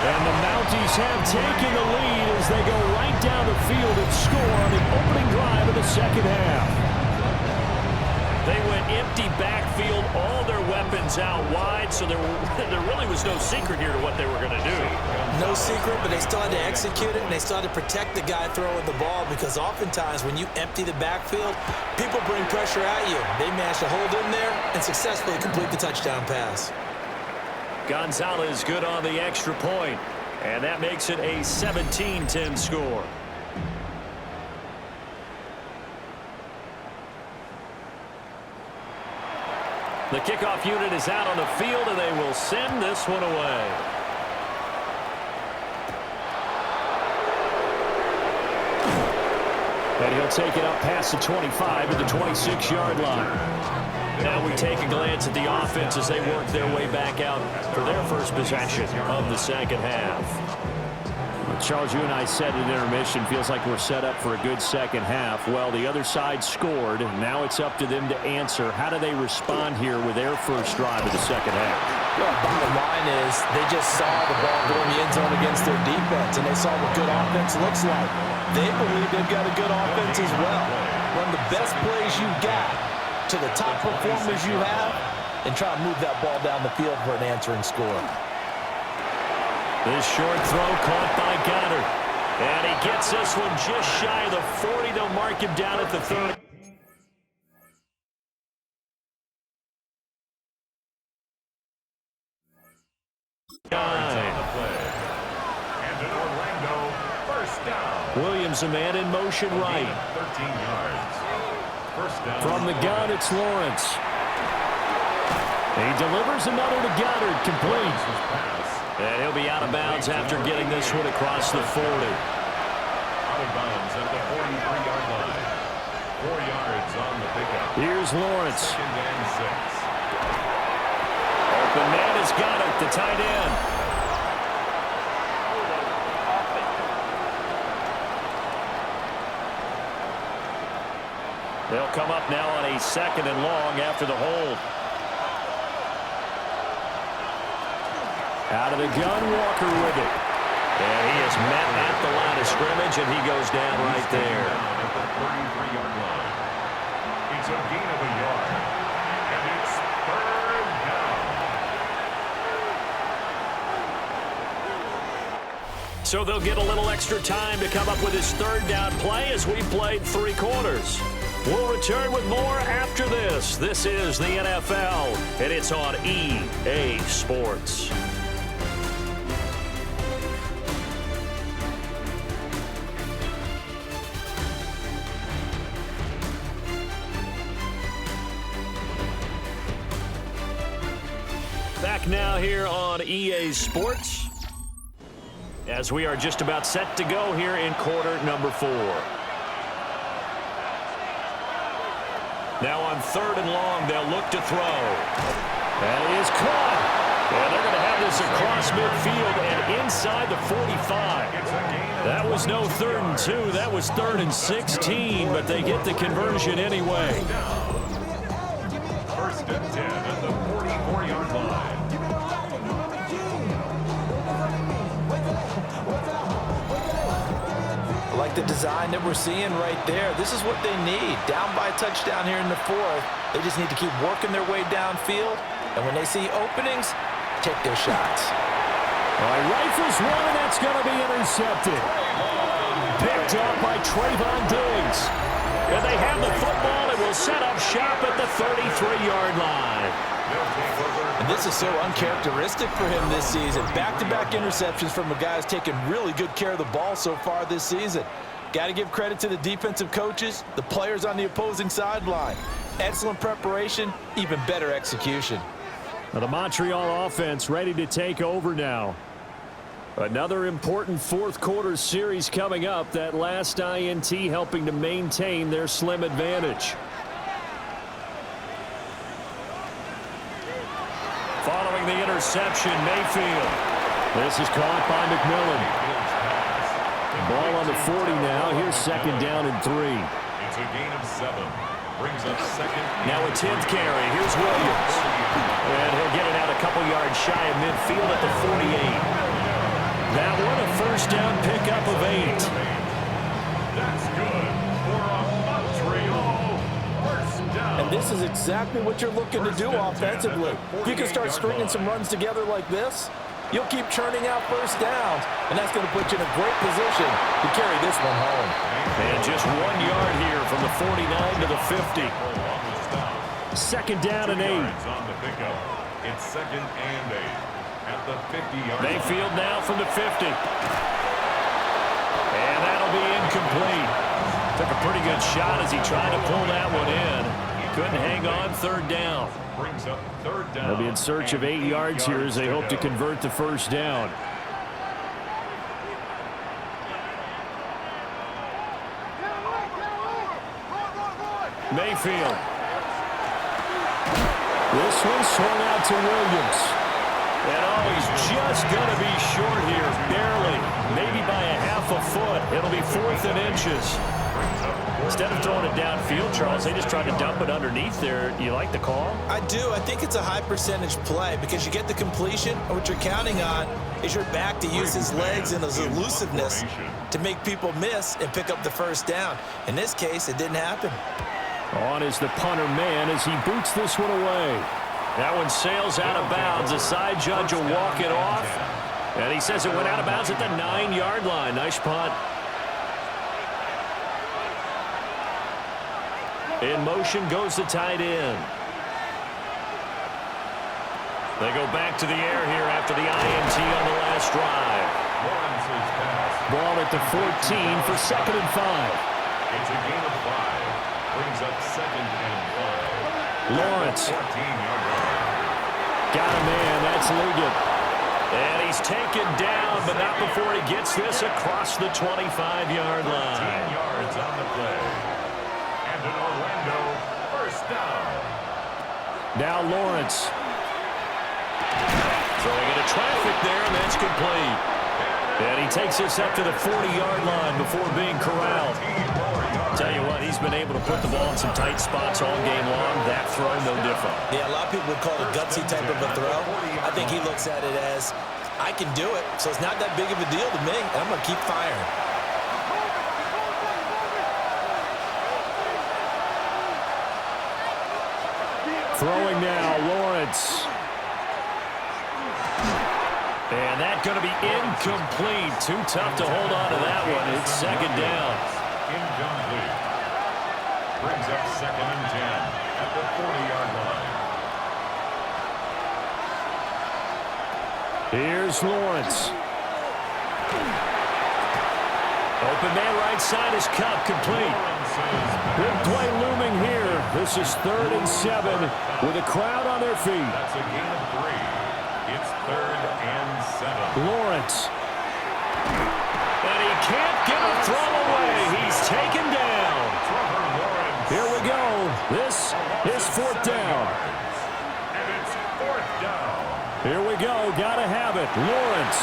B: And the Mounties have taken the lead as they go right down the field and score on the opening drive of the second half. They went empty backfield, all their weapons out wide, so there really was no secret here to what they were going to do.
C: No secret, but they still had to execute it, and they still had to protect the guy throwing the ball, because oftentimes when you empty the backfield, people bring pressure at you. They managed to hold in there and successfully complete the touchdown pass.
B: Gonzalez good on the extra point, and that makes it a 17-10 score. The kickoff unit is out on the field, and they will send this one away. And he'll take it up past the 25 at the 26-yard line. Now we take a glance at the offense as they work their way back out for their first possession of the second half. Charles, you and I said at intermission, feels like we're set up for a good second half. Well, the other side scored. Now it's up to them to answer. How do they respond here with their first drive of the second half?
C: Well, bottom line is they just saw the ball go in the end zone against their defense, and they saw what good offense looks like. They believe they've got a good offense as well. Run the best plays you've got to the top performers you have and try to move that ball down the field for an answering score.
B: This short throw caught by Goddard. And he gets this one just shy of the 40. They'll mark him down at the 30.
A: And in Orlando, first down.
B: Williams, a man in motion right.
A: 13 yards. First down.
B: From the gun, it's Lawrence. He delivers another to Goddard, complete. And he'll be out of bounds after getting this one across the 40.
A: Out of bounds at the 43-yard line. 4 yards on the pickup.
B: Here's Lawrence.
A: Second and 6.
B: Open man has got it, the tight end. They'll come up now on a second and long after the hold. Out of the gun, Walker with it. And he is met at the line of scrimmage, and he goes down right there.
A: At the 33-yard line. It's a gain of a yard. And it's third down.
B: So they'll get a little extra time to come up with his third down play as we played 3 quarters. We'll return with more after this. This is the NFL, and it's on EA Sports. Back now here on EA Sports as we are just about set to go here in quarter number 4. Now on third and long, they'll look to throw. And it is caught. And they're going to have this across midfield and inside the 45. That was no 3rd and 2. That was 3rd and 16, but they get the conversion anyway.
A: First and 10 at the 44-yard line.
C: I like the design that we're seeing right there. This is what they need. Down by a touchdown here in the 4th. They just need to keep working their way downfield. And when they see openings, take their shots.
B: All right, rifles one, and that's going to be intercepted. Picked up by Trayvon Diggs. And they have the football and will set up shop at the 33-yard line.
C: And this is so uncharacteristic for him this season. Back-to-back interceptions from a guy who's taken really good care of the ball so far this season. Got to give credit to the defensive coaches, the players on the opposing sideline. Excellent preparation, even better execution.
B: Now the Montreal offense ready to take over now. Another important 4th quarter series coming up. That last INT helping to maintain their slim advantage. Following the interception, Mayfield. This is caught by McMillan. Ball on the 40 now. Here's second down and 3.
A: It's a gain of 7. Brings up second.
B: Now a 10th carry. Here's Williams. And he'll get it out a couple yards shy of midfield at the 48. That one a first down pickup of 8.
A: That's good for a Montreal first down.
C: And this is exactly what you're looking to do offensively. If you can start stringing some runs together like this, you'll keep churning out first downs, and that's going to put you in a great position to carry this one home.
B: And just 1 yard here from the 49 to the 50. Second down and 8.
A: On the pickup. It's second and 8 at the 50-yard line.
B: Mayfield now from the 50. And that'll be incomplete. Took a pretty good shot as he tried to pull that one in. Couldn't hang on, third down.
A: Brings up third down.
B: They'll be in search of 8 yards here as they hope to convert the first down. Mayfield. This one swung out to Williams. And oh, he's just going to be short here, barely. Maybe by a half a foot. It'll be 4th and inches. Instead of throwing it downfield, Charles, they just tried to dump it underneath there. You like the call?
C: I do. I think it's a high percentage play because you get the completion, and what you're counting on is your back to use his legs and his elusiveness to make people miss and pick up the first down. In this case, it didn't happen.
B: On is the punter man as he boots this one away. That one sails out of bounds. The side judge will walk it off. And he says it went out of bounds at the 9-yard line. Nice punt. In motion goes the tight end. They go back to the air here after the INT on the last drive. Ball at the 14 for 2nd and 5.
A: It's a gain of 5. Brings up 2nd and 5.
B: Lawrence.
A: 14-yard line.
B: Got a man. That's Liggett. And he's taken down, but not before he gets this across the 25-yard line.
A: 10 yards on the play. And an Orlando first down.
B: Now Lawrence. Throwing into traffic there, and that's complete. And he takes this up to the 40-yard line before being corralled. Tell you what, he's been able to put the ball in some tight spots all game long. That throw, no different.
C: Yeah, a lot of people would call it a gutsy type of a throw. I think he looks at it as, I can do it, so it's not that big of a deal to me, and I'm going to keep firing.
B: Throwing now, Lawrence. And that's going to be incomplete. Too tough to hold on to that one. It's 2nd down.
A: Incomplete. Brings up 2nd and 10 at the 40-yard line.
B: Here's Lawrence. Open man right side is Cup, complete. Big play looming here. This is 3rd and 7 with a crowd on their feet.
A: That's a gain of 3. It's 3rd and 7.
B: Lawrence. And he can't get a throw away. He's taken down. Here we go. This is 4th down.
A: And it's 4th down.
B: Here we go. Got to have it. Lawrence.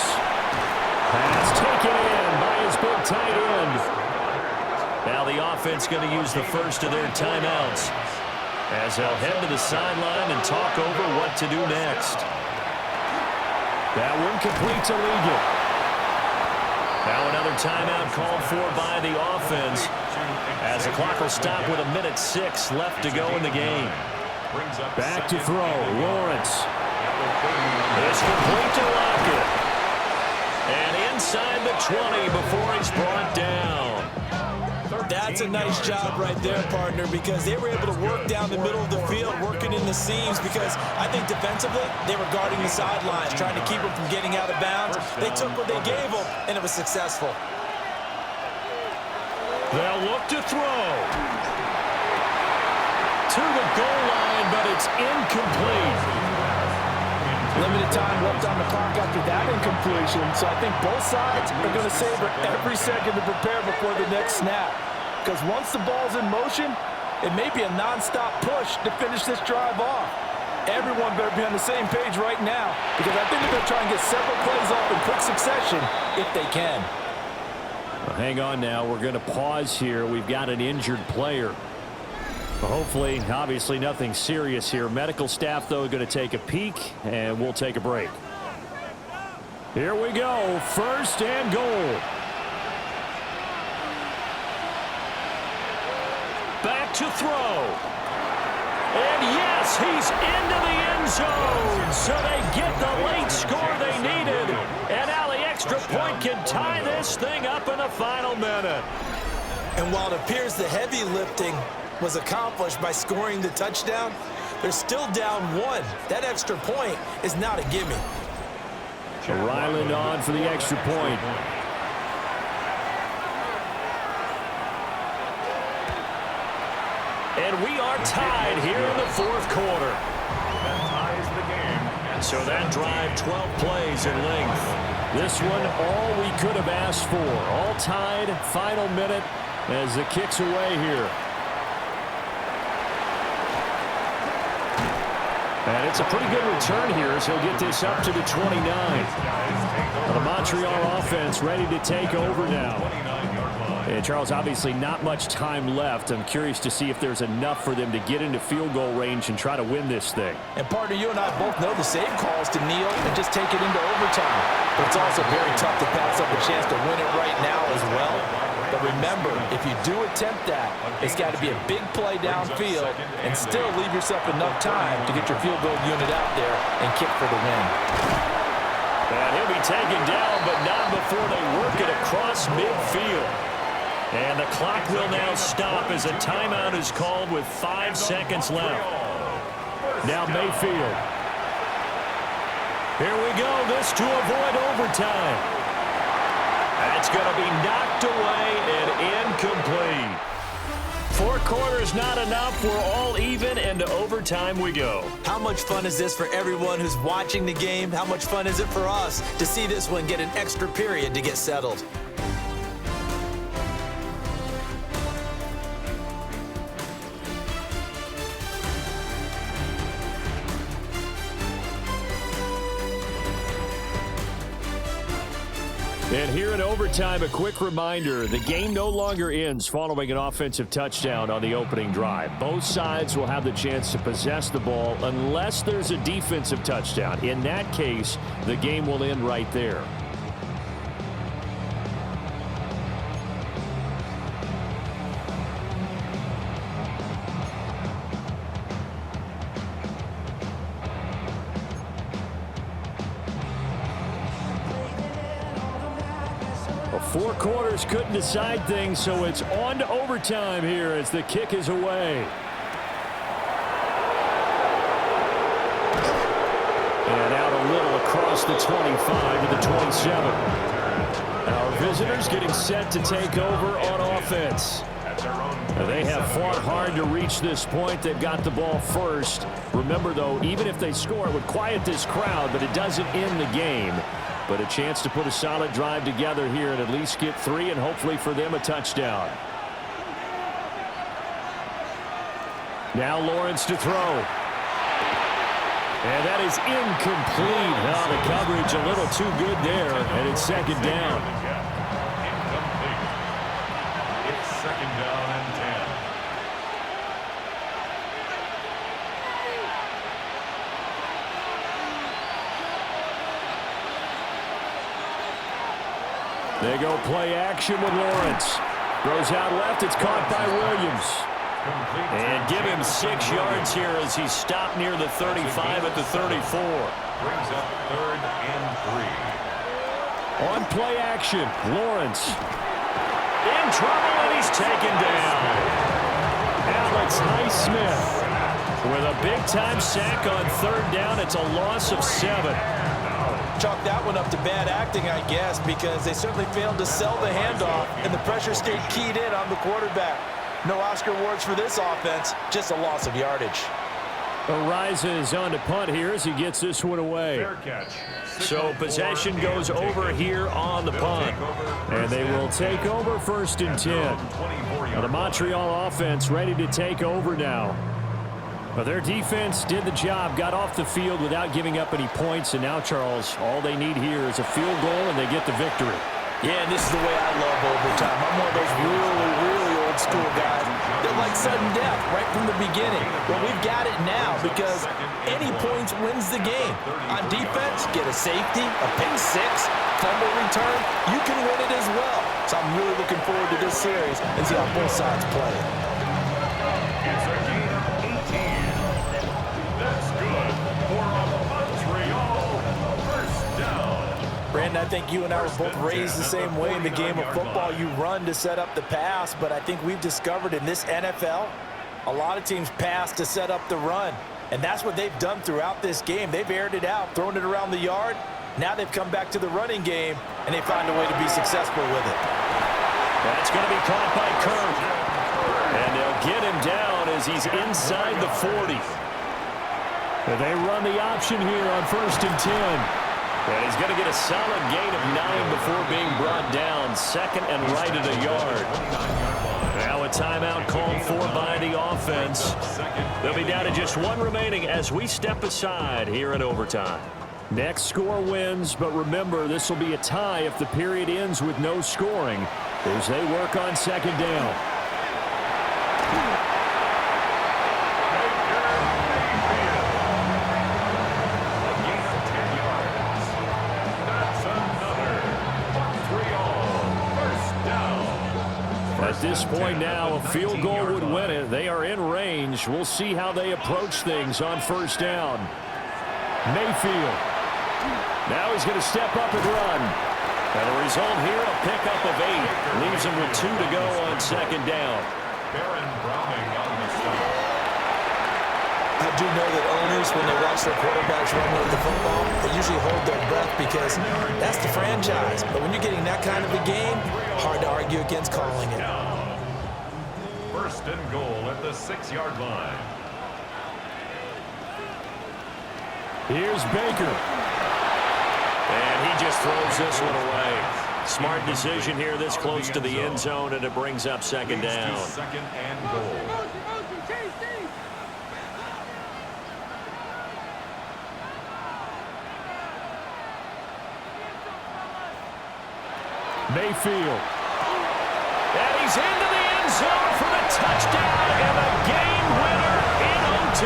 B: Pass taken in by his big tight end. Now the offense going to use the first of their timeouts as they'll head to the sideline and talk over what to do next. That one complete to Liggett. Now another timeout called for by the offense as the clock will stop with 1:06 left to go in the game. Back to throw. Lawrence. It's complete to Lockett. And inside the 20 before he's brought down.
C: That's a nice job right there, partner, because they were able to work down the middle of the field, working in the seams, because I think defensively they were guarding the sidelines, trying to keep them from getting out of bounds. They took what they gave them, and it was successful.
B: They'll look to throw. To the goal line, but it's incomplete.
F: Limited time left on the clock after that incompletion, so I think both sides are going to savor every second to prepare before the next snap. Because once the ball's in motion, it may be a non-stop push to finish this drive off. Everyone better be on the same page right now, because I think they're going to try and get several plays off in quick succession if they can.
B: Well, hang on now. We're going to pause here. We've got an injured player. Hopefully, obviously nothing serious here. Medical staff, though, going to take a peek, and we'll take a break. Here we go. 1st and goal. Back to throw. And yes, he's into the end zone. So they get the late score they needed. And now the extra point can tie this thing up in the final minute.
C: And while it appears the heavy lifting was accomplished by scoring the touchdown, they're still down 1. That extra point is not a gimme.
B: Ryland on for the extra point. And we are tied here in the 4th quarter.
A: That ties the game.
B: So that drive, 12 plays in length. This one, all we could have asked for. All tied, final minute as the kick's away here. And it's a pretty good return here as he'll get this up to the 29. The Montreal offense ready to take over now. And Charles, obviously not much time left. I'm curious to see if there's enough for them to get into field goal range and try to win this thing.
C: And partner, you and I both know the save calls to kneel and just take it into overtime. But it's also very tough to pass up a chance to win it right now as well. But remember, if you do attempt that, it's got to be a big play downfield and still leave yourself enough time to get your field goal unit out there and kick for the win.
B: And he'll be taken down, but not before they work it across midfield. And the clock will now stop as a timeout is called with 5 seconds left. Now Mayfield. Here we go. This to avoid overtime. That's going to be knocked away and incomplete. 4 quarters not enough. We're all even, and to overtime we go.
C: How much fun is this for everyone who's watching the game? How much fun is it for us to see this one get an extra period to get settled?
B: And here in overtime, a quick reminder, the game no longer ends following an offensive touchdown on the opening drive. Both sides will have the chance to possess the ball unless there's a defensive touchdown. In that case, the game will end right there. Well, 4 quarters couldn't decide things, so it's on to overtime here as the kick is away. And out a little across the 25 to the 27. Our visitors getting set to take over on offense. They have fought hard to reach this point. They've got the ball first. Remember, though, even if they score, it would quiet this crowd, but it doesn't end the game. But a chance to put a solid drive together here and at least get 3 and hopefully for them a touchdown. Now Lawrence to throw. And that is incomplete. Now the coverage a little too good there, and it's second down.
A: Incomplete. It's second down and 10.
B: They go play action with Lawrence. Throws out left. It's caught by Williams. And give him 6 yards here as he's stopped near the 35 at the 34.
A: Brings up 3rd and 3.
B: On play action, Lawrence. In trouble, and he's taken down. Alex Highsmith with a big-time sack on 3rd down. It's a loss of 7.
C: Chalk that one up to bad acting, I guess, because they certainly failed to sell the handoff, and the pressure stayed keyed in on the quarterback. No Oscar awards for this offense, just a loss of yardage.
B: Arises on to punt here as he gets this one away.
A: Fair catch.
B: So possession goes over here on the punt, and they will take over 1st and 10. Now the Montreal offense ready to take over now. But their defense did the job, got off the field without giving up any points, and now, Charles, all they need here is a field goal, and they get the victory.
C: Yeah, and this is the way I love overtime. I'm one of those really old school guys that like sudden death right from the beginning. Well, we've got it now because any points wins the game. On defense, get a safety, a pick 6, fumble return, you can win it as well. So I'm really looking forward to this series and see how both sides play.
A: It's a gain of 18. That's good for a Montreal first down.
C: Brandon, I think you and I were both raised the same way in the game of football. You run to set up the pass, but I think we've discovered in this NFL, a lot of teams pass to set up the run. And that's what they've done throughout this game. They've aired it out, thrown it around the yard. Now they've come back to the running game, and they find a way to be successful with it.
B: That's going to be caught by Kirk. And they'll get him down as he's inside the 40. And they run the option here on 1st and 10. And he's going to get a solid gain of 9 before being brought down. 2nd and right at a yard. Now So a timeout called for by the offense. They'll be down to just one remaining as we step aside here in overtime. Next score wins, but remember, this will be a tie if the period ends with no scoring as they work on second down. At this point now, a field goal would win it. They are in range. We'll see how they approach things on first down. Mayfield. Now he's going to step up and run. And the result here, a pickup of 8. Leaves him with 2 to go on second down.
C: I do know that owners, when they watch their quarterbacks run with the football, they usually hold their breath because that's the franchise. But when you're getting that kind of a game, hard to argue against calling it.
A: First and goal at the 6-yard line.
B: Here's Baker. And he just throws this one away. Smart decision here this close to the end zone, and it brings up second down.
A: Second and goal.
B: Mayfield. And he's into the end zone for the touchdown and a game winner in OT.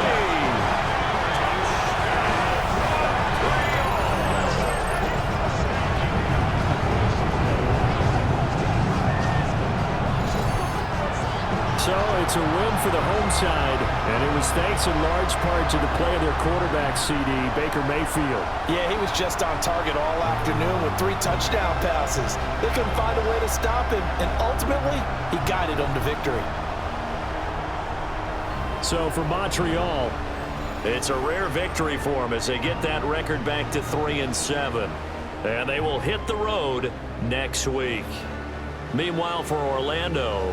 B: So it's a win for the home side, and it was thanks in large part to the play of their quarterback, CD, Baker Mayfield.
C: Yeah, he was just on target all afternoon with 3 touchdown passes. They couldn't find a way to stop him, and ultimately, he guided them to victory.
B: So for Montreal, it's a rare victory for them as they get that record back to 3-7. And they will hit the road next week. Meanwhile, for Orlando,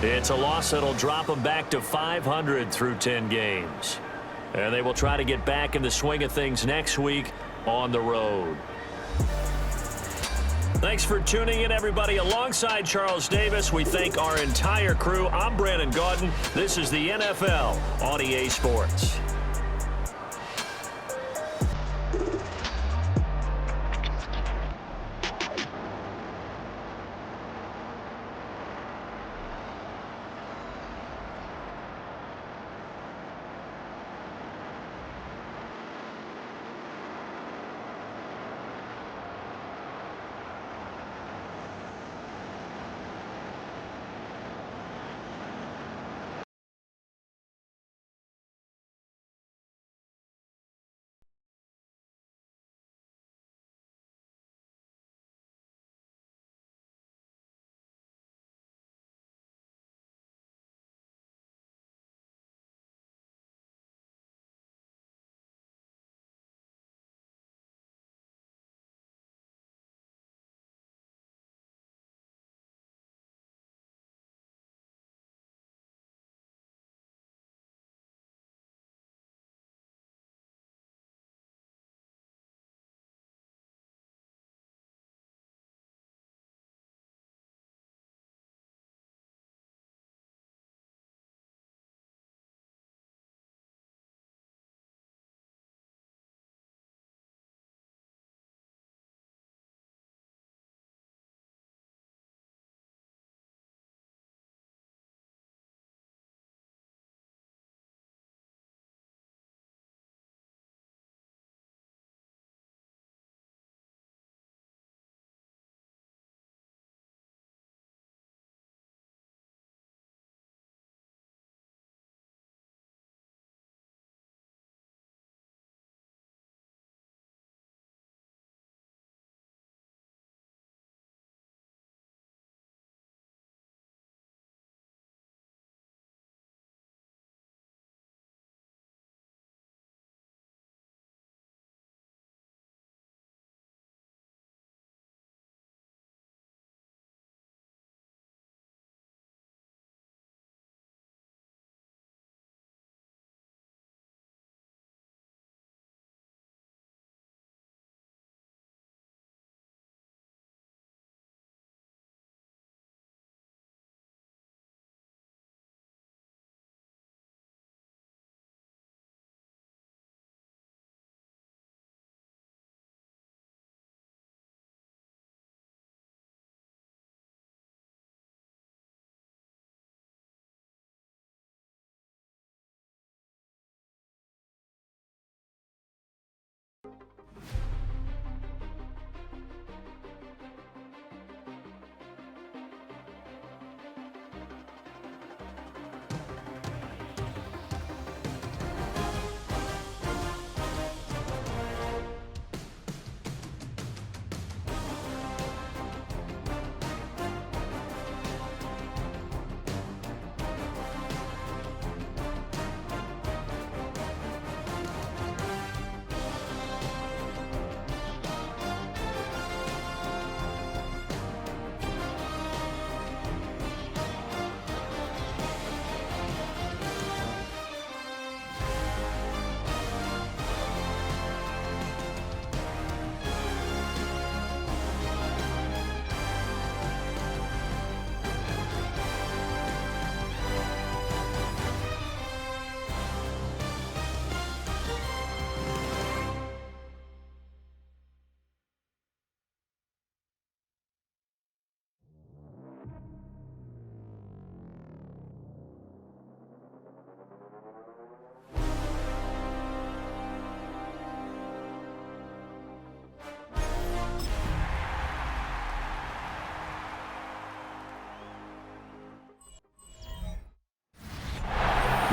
B: it's a loss that'll drop them back to 500 through 10 games. And they will try to get back in the swing of things next week on the road. Thanks for tuning in, everybody. Alongside Charles Davis, we thank our entire crew. I'm Brandon Gaudin. This is the NFL on EA Sports.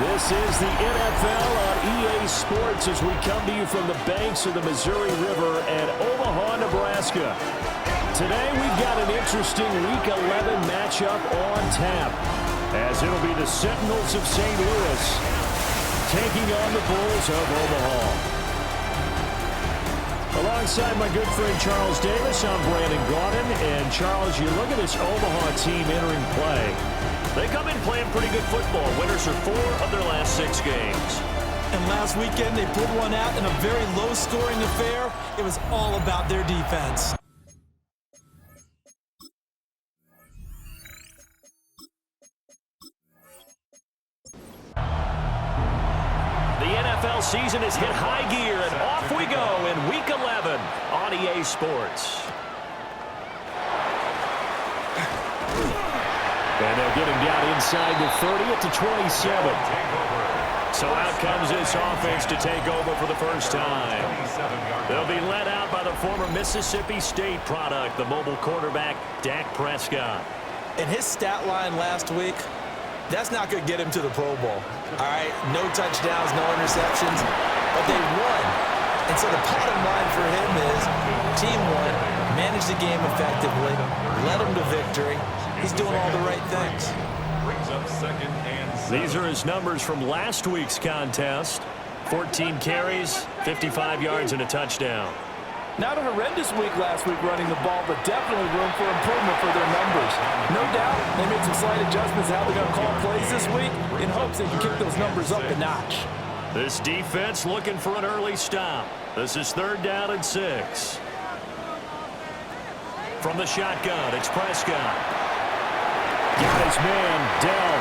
B: This is the NFL on EA Sports as we come to you from the banks of the Missouri River at Omaha, Nebraska. Today we've got an interesting Week 11 matchup on tap, as it'll be the Sentinels of St. Louis taking on the Bulls of Omaha. Alongside my good friend Charles Davis, I'm Brandon Gaudin. And Charles, you look at this Omaha team entering play.
I: They come in playing pretty good football. Winners are 4 of their last 6 games.
C: And last weekend, they pulled one out in a very low-scoring affair. It was all about their defense.
B: The NFL season has hit high gear, and off we go in Week 11 on EA Sports. And they'll get him down inside the 30 at the 27. So out comes this offense to take over for the first time. They'll be led out by the former Mississippi State product, the mobile quarterback, Dak Prescott.
C: And his stat line last week, that's not going to get him to the Pro Bowl. All right, no touchdowns, no interceptions, but they won. And so the bottom line for him is team won, managed the game effectively, led them to victory. He's doing all the right things.
A: Brings up 2nd and 7.
B: These are his numbers from last week's contest. 14 carries, 55 yards, and a touchdown.
F: Not a horrendous week last week running the ball, but definitely room for improvement for their numbers. No doubt they made some slight adjustments how they're going to call plays this week in hopes they can kick those numbers up a notch.
B: This defense looking for an early stop. This is 3rd down and 6. From the shotgun, it's Prescott. Got his man, Dell.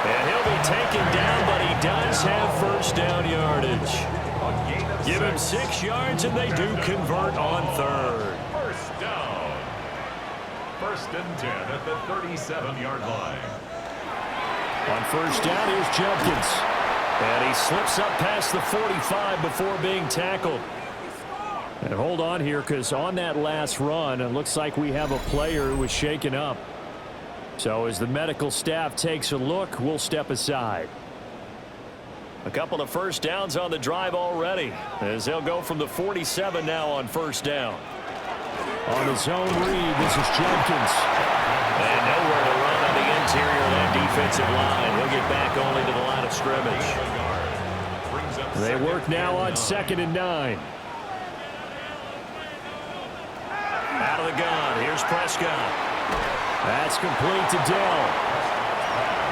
B: And he'll be taken down, but he does have first down yardage. Give him 6 yards, and they do convert on 3rd.
A: First down. 1st and 10 at the 37-yard line.
B: On first down, here's Jenkins. And he slips up past the 45 before being tackled. And hold on here, because on that last run, it looks like we have a player who was shaken up. So as the medical staff takes a look, we'll step aside. A couple of first downs on the drive already, as they'll go from the 47 now on first down. On his own read, this is Jenkins. And nowhere to run on the interior of that defensive line. He'll get back only to the line of scrimmage. They work now on 2nd and 9. Out of the gun, here's Prescott. That's complete to Dell.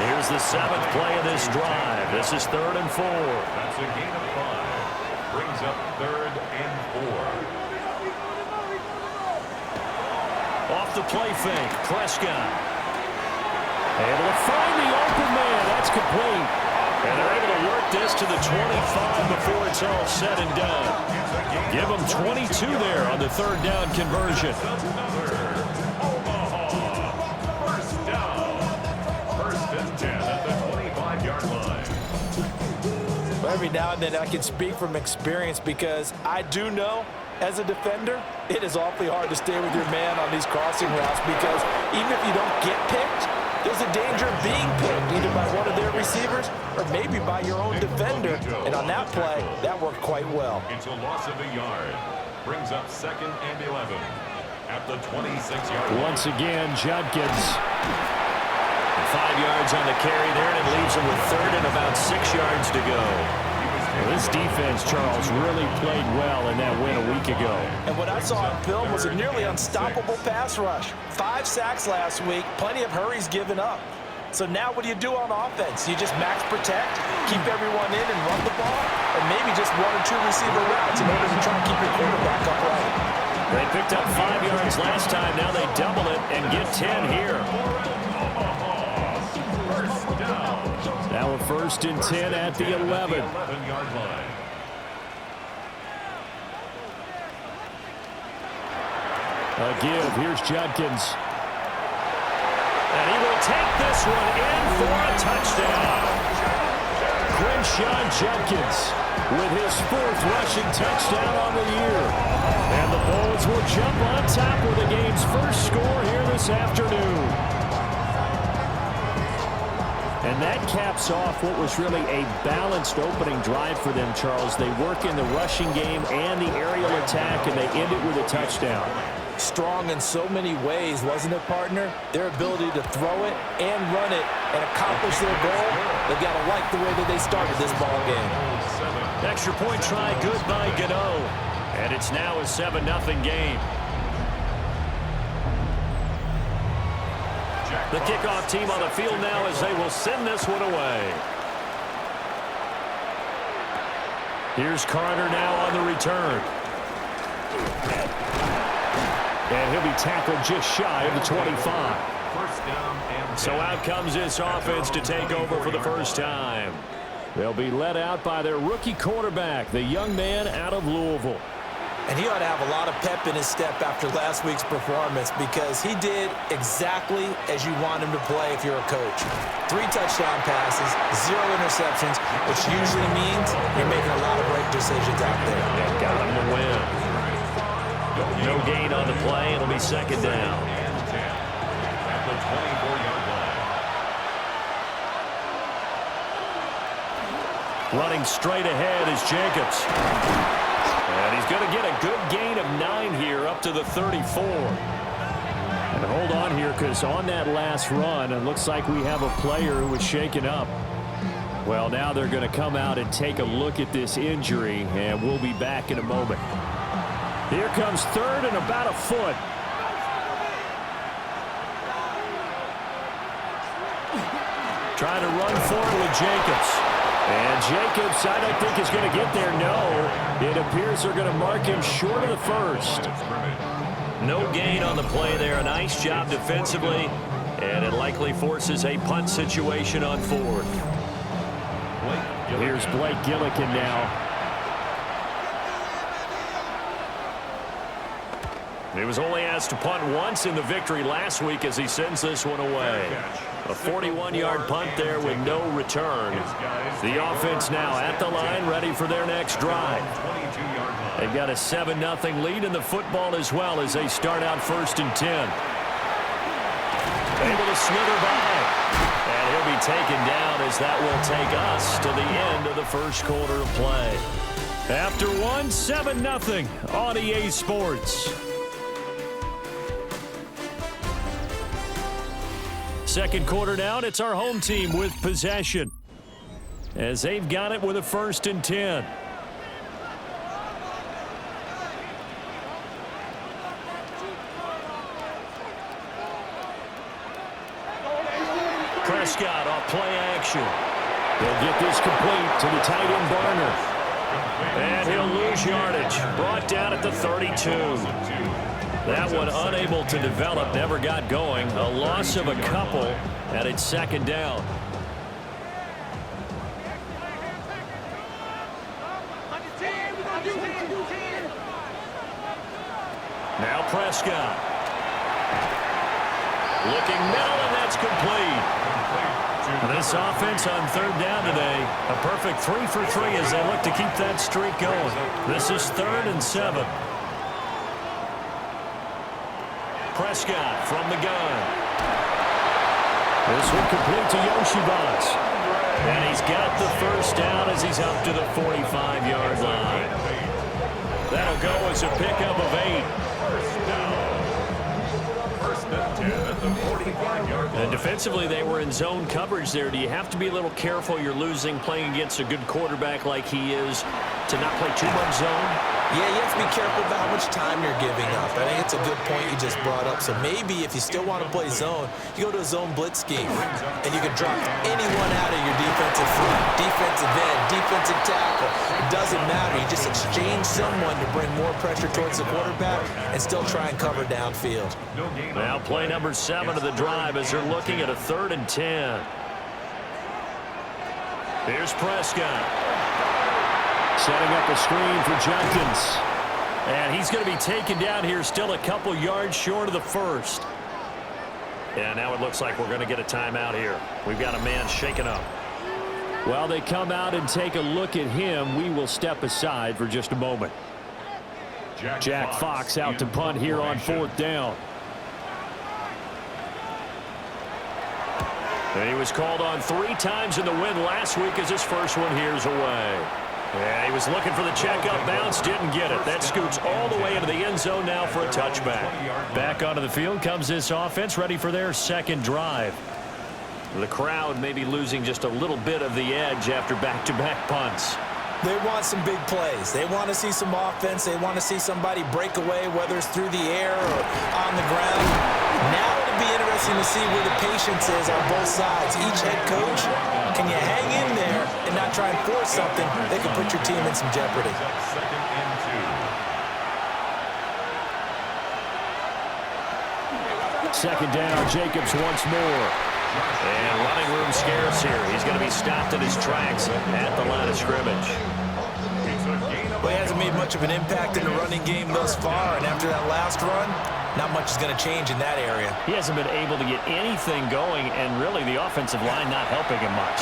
B: Here's the 7th play of this drive. This is 3rd and 4.
A: That's a gain of 5. Brings up 3rd and 4.
B: Off the play fake, Prescott. Able to find the open man. That's complete. And they're able to work this to the 25 before it's all said and done. Give them 22 there on the 3rd down conversion.
C: Every now and then I can speak from experience because I do know as a defender, it is awfully hard to stay with your man on these crossing routes because even if you don't get picked, there's a danger of being picked either by one of their receivers or maybe by your own defender. And on that play, that worked quite well.
A: It's a loss of a yard. Brings up 2nd and 11 at the 26-yard line.
B: Once again, Judkins. 5 yards on the carry there, and it leaves him with 3rd and about 6 yards to go. This defense, Charles, really played well in that win a week ago.
C: And what I saw on film was a nearly unstoppable pass rush. 5 sacks last week, plenty of hurries given up. So now what do you do on offense? You just max protect, keep everyone in and run the ball, or maybe just 1 or 2 receiver routes in order to try to keep your quarterback upright.
B: They picked up 5 yards last time. Now they double it and get 10 here. Now a 1st and 10 at the 11.
A: 11-yard line.
B: A give. Here's Judkins. And he will take this one in for a touchdown. Crenshaw Judkins with his 4th rushing touchdown on the year. And the Bulls will jump on top with the game's first score here this afternoon. And that caps off what was really a balanced opening drive for them, Charles. They work in the rushing game and the aerial attack, and they end it with a touchdown.
C: Strong in so many ways, wasn't it, partner? Their ability to throw it and run it and accomplish their goal, they've got to like the way that they started this ball game.
B: Extra point try, good by Gano. And it's now a 7-0 game. The kickoff team on the field now as they will send this one away. Here's Carter now on the return. And he'll be tackled just shy of the 25.
A: First down and
B: So out comes this offense to take over for the first time. They'll be led out by their rookie quarterback, the young man out of Louisville.
C: And he ought to have a lot of pep in his step after last week's performance because he did exactly as you want him to play if you're a coach. 3 touchdown passes, 0 interceptions, which usually means you're making a lot of right decisions out there.
B: That got him the win. No gain on the play. It'll be 2nd down.
A: at the 24-yard line.
B: Running straight ahead is Jacobs. And he's going to get a good gain of 9 here up to the 34. And hold on here because on that last run, it looks like we have a player who was shaken up. Well, now they're going to come out and take a look at this injury, and we'll be back in a moment. Here comes 3rd and about a foot. Trying to run forward with Jacobs. And Jacobs, I don't think is going to get there. No, it appears they're going to mark him short of the 1st. No gain on the play there. A nice job defensively. And it likely forces a punt situation on 4th. Here's Blake Gillikin now. He was only asked to punt once in the victory last week as he sends this one away. A 41-yard punt there with no return. The offense now at the line, ready for their next drive. They've got a 7-0 lead in the football as well as they start out 1st and 10. Able to slither by. And he'll be taken down as that will take us to the end of the 1st quarter of play. After 7-0 on EA Sports. 2nd quarter down, it's our home team with possession as they've got it with a 1st and 10. Prescott off play action. They'll get this complete to the tight end Barner. And he'll lose yardage. Brought down at the 32. That one unable to develop, never got going. A loss of a couple, and it's 2nd down. Now Prescott. Looking middle, and that's complete. This offense on third down today, a perfect 3 for 3 as they look to keep that streak going. This is 3rd and 7. Prescott from the gun. This one complete to Yoshibas. And he's got the first down as he's up to the 45-yard line. That'll go as a pickup of 8. And defensively, they were in zone coverage there. Do you have to be a little careful you're losing playing against a good quarterback like he is to not play too much zone?
C: Yeah, you have to be careful about how much time you're giving up. I think it's a good point you just brought up. So maybe if you still want to play zone, you go to a zone blitz scheme, and you can drop anyone out of your defensive front, defensive end, defensive tackle. It doesn't matter. You just exchange someone to bring more pressure towards the quarterback and still try and cover downfield.
B: Now play number 7 of the drive as they're looking at a 3rd and 10. Here's Prescott. Setting up a screen for Jenkins. And he's going to be taken down here, still a couple yards short of the first. And now it looks like we're going to get a timeout here. We've got a man shaken up. While they come out and take a look at him, we will step aside for just a moment. Jack Fox out to punt here on 4th down. And he was called on 3 times in the win last week as his first one here's away. Yeah, he was looking for the check-up bounce, didn't get it. That scoots all the way into the end zone now for a touchback. Back onto the field comes this offense, ready for their second drive. The crowd may be losing just a little bit of the edge after back-to-back punts.
C: They want some big plays. They want to see some offense. They want to see somebody break away, whether it's through the air or on the ground. Now it'll be interesting to see where the patience is on both sides. Each head coach, can you hang in there and not try and force something that can put your team in some jeopardy?
B: Second down, Jacobs once more. And running room scarce here. He's going to be stopped in his tracks at the line of scrimmage.
C: Well, he hasn't made much of an impact in the running game thus far, and after that last run, not much is going to change in that area.
B: He hasn't been able to get anything going, and really the offensive line not helping him much.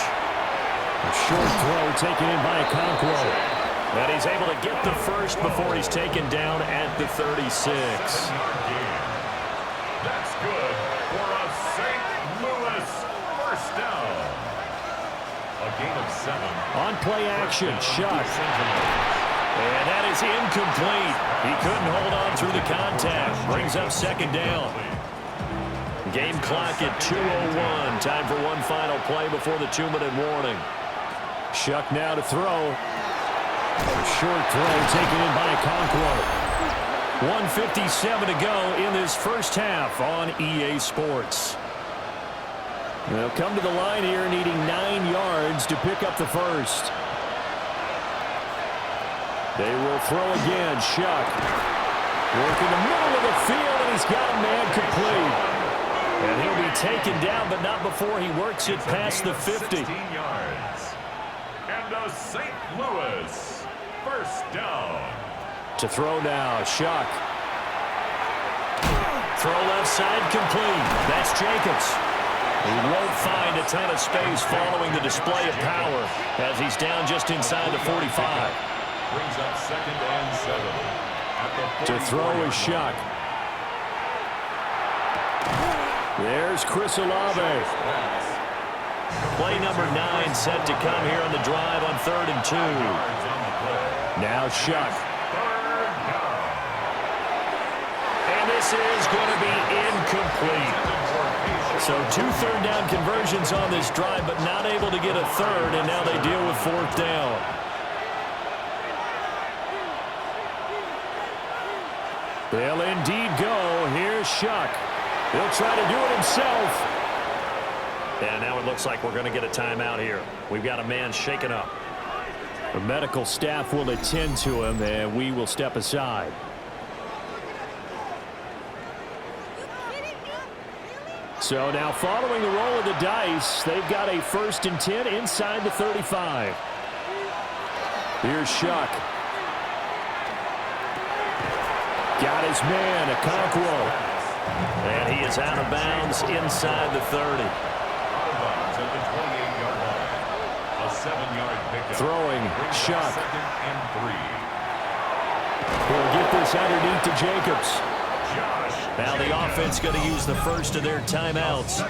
B: A short throw taken in by Okonkwo. And he's able to get the first before he's taken down at the 36.
A: That's good for a St. Louis first down. A gain of 7.
B: On play action, shot. And that is incomplete. He couldn't hold on through the contact. Brings up second down. Game clock at 2:01. Time for one final play before the 2-minute warning. Shuck now to throw. Short throw taken in by Okonkwo. 1:57 to go in this first half on EA Sports. They'll come to the line here needing 9 yards to pick up the first. They will throw again. Shuck. Work in the middle of the field, and he's got a man complete. And he'll be taken down, but not before he works it past the 50.
A: 16 yards. And a St. Louis first down.
B: To throw now, Shuck. Throw left side complete. That's Jacobs. He won't find a ton of space following the display of power as he's down just inside the 45.
A: Brings up 2nd and 7.
B: To throw is Shuck. There's Chris Olave. Play number 9 set to come here on the drive on 3rd and 2. Now Shuck. And this is going to be incomplete. So 2 third down conversions on this drive, but not able to get a third, and now they deal with 4th down. They'll indeed go. Here's Shuck. He'll try to do it himself. And now it looks like we're going to get a timeout here. We've got a man shaken up. The medical staff will attend to him, and we will step aside. So now following the roll of the dice, they've got a 1st and 10 inside the 35. Here's Shuck. Got his man, Okonkwo. And he is out of bounds inside the 30.
A: at the 28-yard line. A 7-yard pickup.
B: Throwing, Shuck.
A: 2nd and 3.
B: He'll get this underneath to Jacobs. Now the offense going to use the first of their timeouts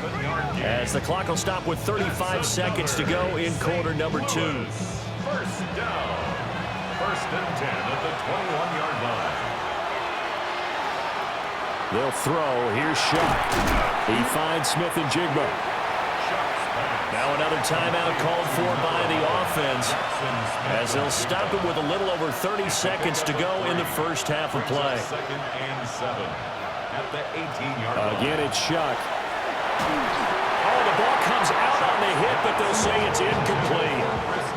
B: as the clock will stop with 35 seconds to go in quarter number 2.
A: First down. 1st and 10 at the 21-yard line.
B: They'll throw. Here's Shuck. He finds Smith and Jigba. Now another timeout called for by the offense as they'll stop it with a little over 30 seconds to go in the first half of play.
A: 2nd and 7 at the 18-yard line.
B: Again, it's Shuck. Oh, the ball comes out on the hit, but they'll say it's incomplete.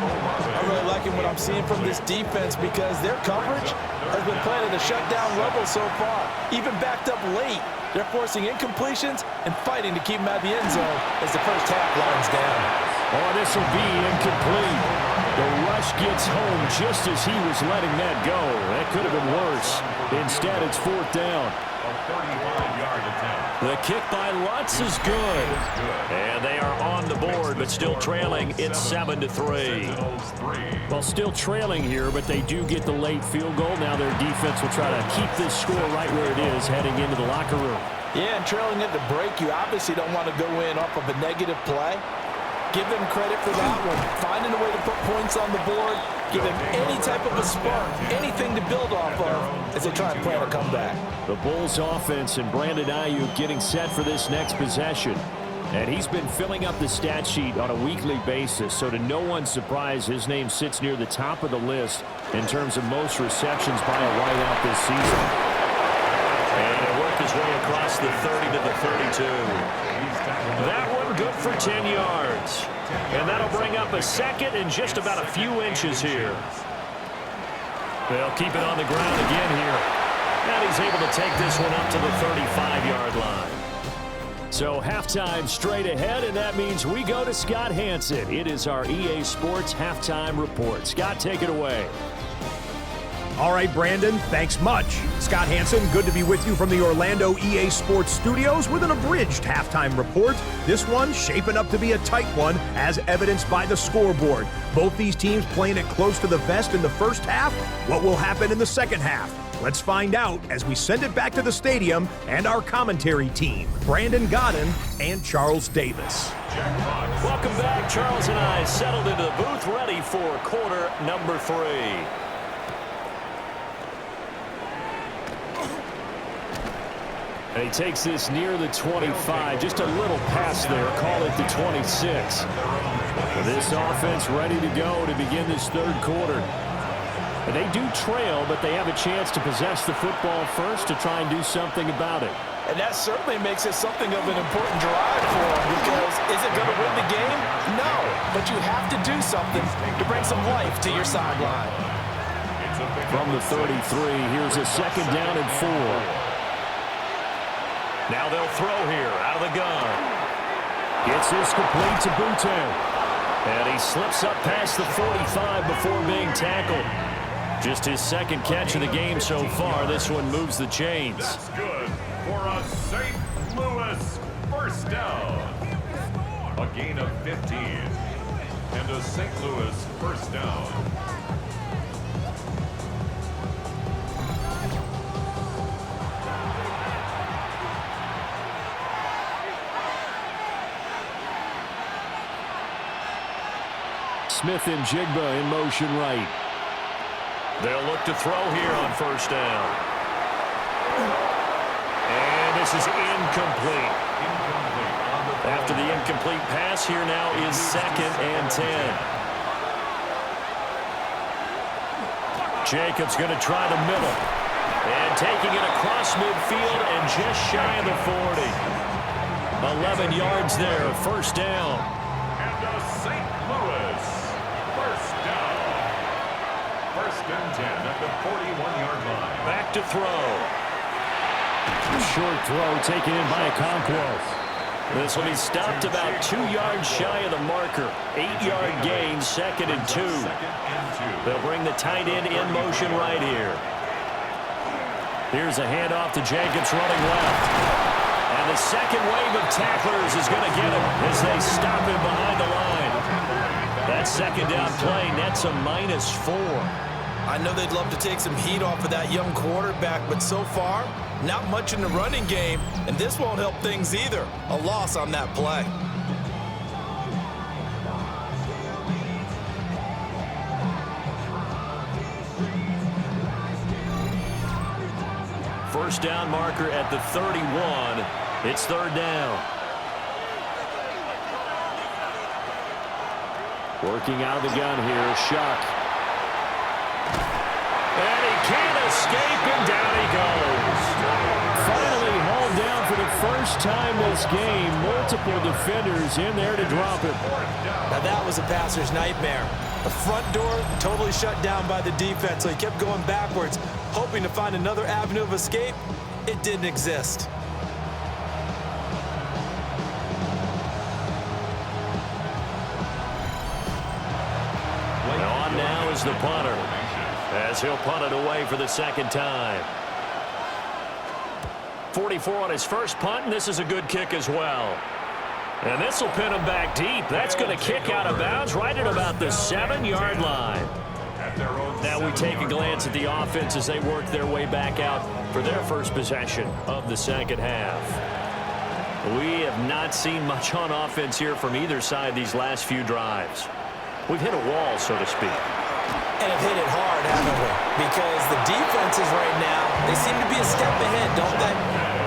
C: I'm really liking what I'm seeing from this defense because their coverage has been playing at a shutdown level so far. Even backed up late, they're forcing incompletions and fighting to keep them at the end zone as the first half lines down.
B: Oh, this will be incomplete. The rush gets home just as he was letting that go. That could have been worse. Instead, it's 4th down.
A: A 35-yard attempt.
B: The kick by Lutz is good. And they are on the board, but still trailing. It's 7-3. Well, still trailing here, but they do get the late field goal. Now their defense will try to keep this score right where it is heading into the locker room.
C: Yeah, and trailing at the break, you obviously don't want to go in off of a negative play. Give them credit for that one. Finding a way to put points on the board. Give them any type of a spark, anything to build off of as they try and plan a comeback.
B: The Bulls offense and Brandon Ayuk getting set for this next possession. And he's been filling up the stat sheet on a weekly basis, so to no one's surprise, his name sits near the top of the list in terms of most receptions by a wideout this season. And he'll work his way across the 30 to the 32. That one good for 10 yards. And that'll bring up a second and just about a few inches here. They'll keep it on the ground again here. And he's able to take this one up to the 35-yard line. So halftime straight ahead, and that means we go to Scott Hanson. It is our EA Sports halftime report. Scott, take it away.
E: All right, Brandon, thanks much. Scott Hanson, good to be with you from the Orlando EA Sports Studios with an abridged halftime report. This one shaping up to be a tight one, as evidenced by the scoreboard. Both these teams playing it close to the vest in the first half. What will happen in the second half? Let's find out as we send it back to the stadium and our commentary team, Brandon Godden and Charles Davis.
B: Welcome back. Charles and I settled into the booth, ready for quarter number 3. And he takes this near the 25, just a little pass there, call it the 26. This offense ready to go to begin this third quarter. And they do trail, but they have a chance to possess the football first to try and do something about it.
C: And that certainly makes it something of an important drive for them, because is it going to win the game? No, but you have to do something to bring some life to your sideline.
B: From the 33, here's a 2nd down and 4. Now they'll throw here out of the gun. Gets this complete to Boutin. And he slips up past the 45 before being tackled. Just his 2nd catch of the game so far. This one moves the chains.
A: That's good for a St. Louis first down. A gain of 15. And a St. Louis first down.
B: Smith and Jigba in motion right. They'll look to throw here on first down. And this is incomplete. After the incomplete pass, here now is 2nd and 10. Jacobs going to try the middle. And taking it across midfield and just shy of the 40. 11 yards there, first down.
A: And a St. Louis first down. 1st and 10 at the 41-yard line.
B: Back to throw. Short throw taken in by Okonkwo. This will be stopped about 2 yards shy of the marker. 8-yard gain, 2nd and 2. They'll bring the tight end in motion right here. Here's a handoff to Jacobs running left. And the second wave of tacklers is going to get him as they stop him behind the line. That second down play nets a -4.
C: I know they'd love to take some heat off of that young quarterback, but so far, not much in the running game, and this won't help things either. A loss on that play.
B: First down marker at the 31. It's third down. Working out of the gun here, Shuck. And he can't escape, and down he goes. Finally hauled down for the first time this game. Multiple defenders in there to drop him.
C: Now that was a passer's nightmare. The front door totally shut down by the defense, so he kept going backwards, hoping to find another avenue of escape. It didn't exist.
B: On now is the punter, as he'll punt it away for the second time. 44 on his first punt, and this is a good kick as well. And this will pin him back deep. That's going to kick out of bounds right at about the 7-yard line. Now we take a glance at the offense as they work their way back out for their first possession of the second half. We have not seen much on offense here from either side these last few drives. We've hit a wall, so to speak.
C: And have hit it hard, haven't we? Because the defenses right now, they seem to be a step ahead, don't they?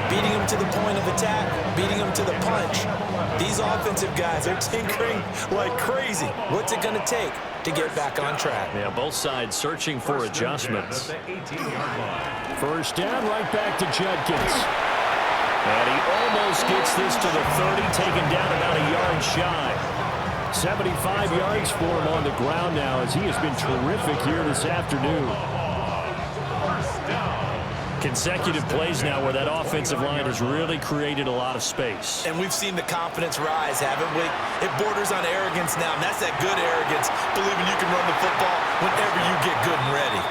C: Beating them to the point of attack, beating them to the punch. These offensive guys are tinkering like crazy. What's it going to take to get back on track?
B: Yeah, both sides searching for adjustments. First down, right back to Judkins. And he almost gets this to the 30, taken down about a yard shy. 75 yards for him on the ground now, as he has been terrific here this afternoon. Consecutive plays now where that offensive line has really created a lot of space.
C: And we've seen the confidence rise, haven't we? It borders on arrogance now, and that's that good arrogance, believing you can run the football whenever you get good and ready.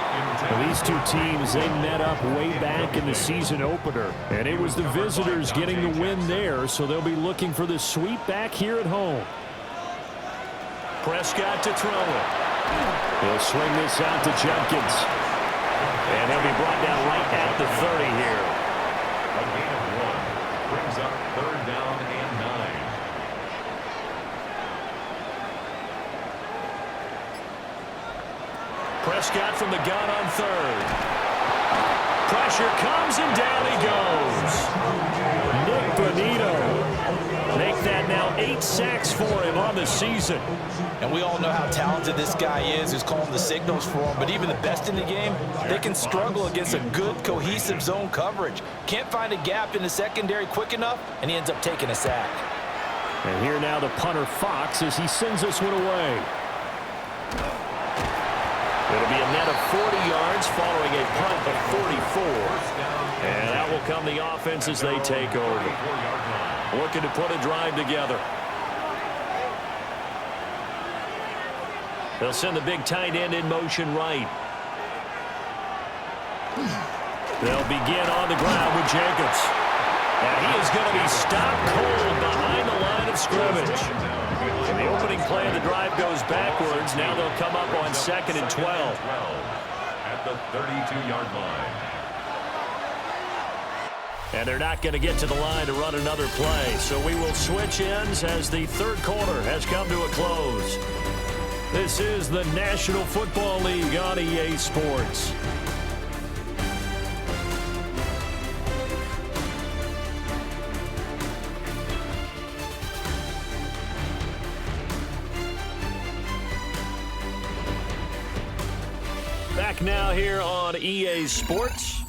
B: Well, these two teams, they met up way back in the season opener, and it was the visitors getting the win there, so they'll be looking for the sweep back here at home. Prescott to throw it. He'll swing this out to Judkins. And he'll be brought down right at the 30 here.
A: A gain of 1 brings up third down and 9.
B: Prescott from the gun on third. Pressure comes and down he goes. Nick Bonito. Make that now 8 sacks for him on the season.
C: And we all know how talented this guy is, who's calling the signals for him. But even the best in the game, they can struggle against a good, cohesive zone coverage. Can't find a gap in the secondary quick enough, and he ends up taking a sack.
B: And here now the punter, Fox, as he sends this one away. It'll be a net of 40 yards following a punt of 44. And that will come the offense as they take over. Looking to put a drive together. They'll send the big tight end in motion right. They'll begin on the ground with Jacobs. And he is going to be stopped cold behind the line of scrimmage. And the opening play of the drive goes backwards. Now they'll come up on 2nd and 12.
A: At the 32-yard line.
B: And they're not going to get to the line to run another play. So we will switch ends as the third quarter has come to a close. This is the National Football League on EA Sports. Back now here on EA Sports.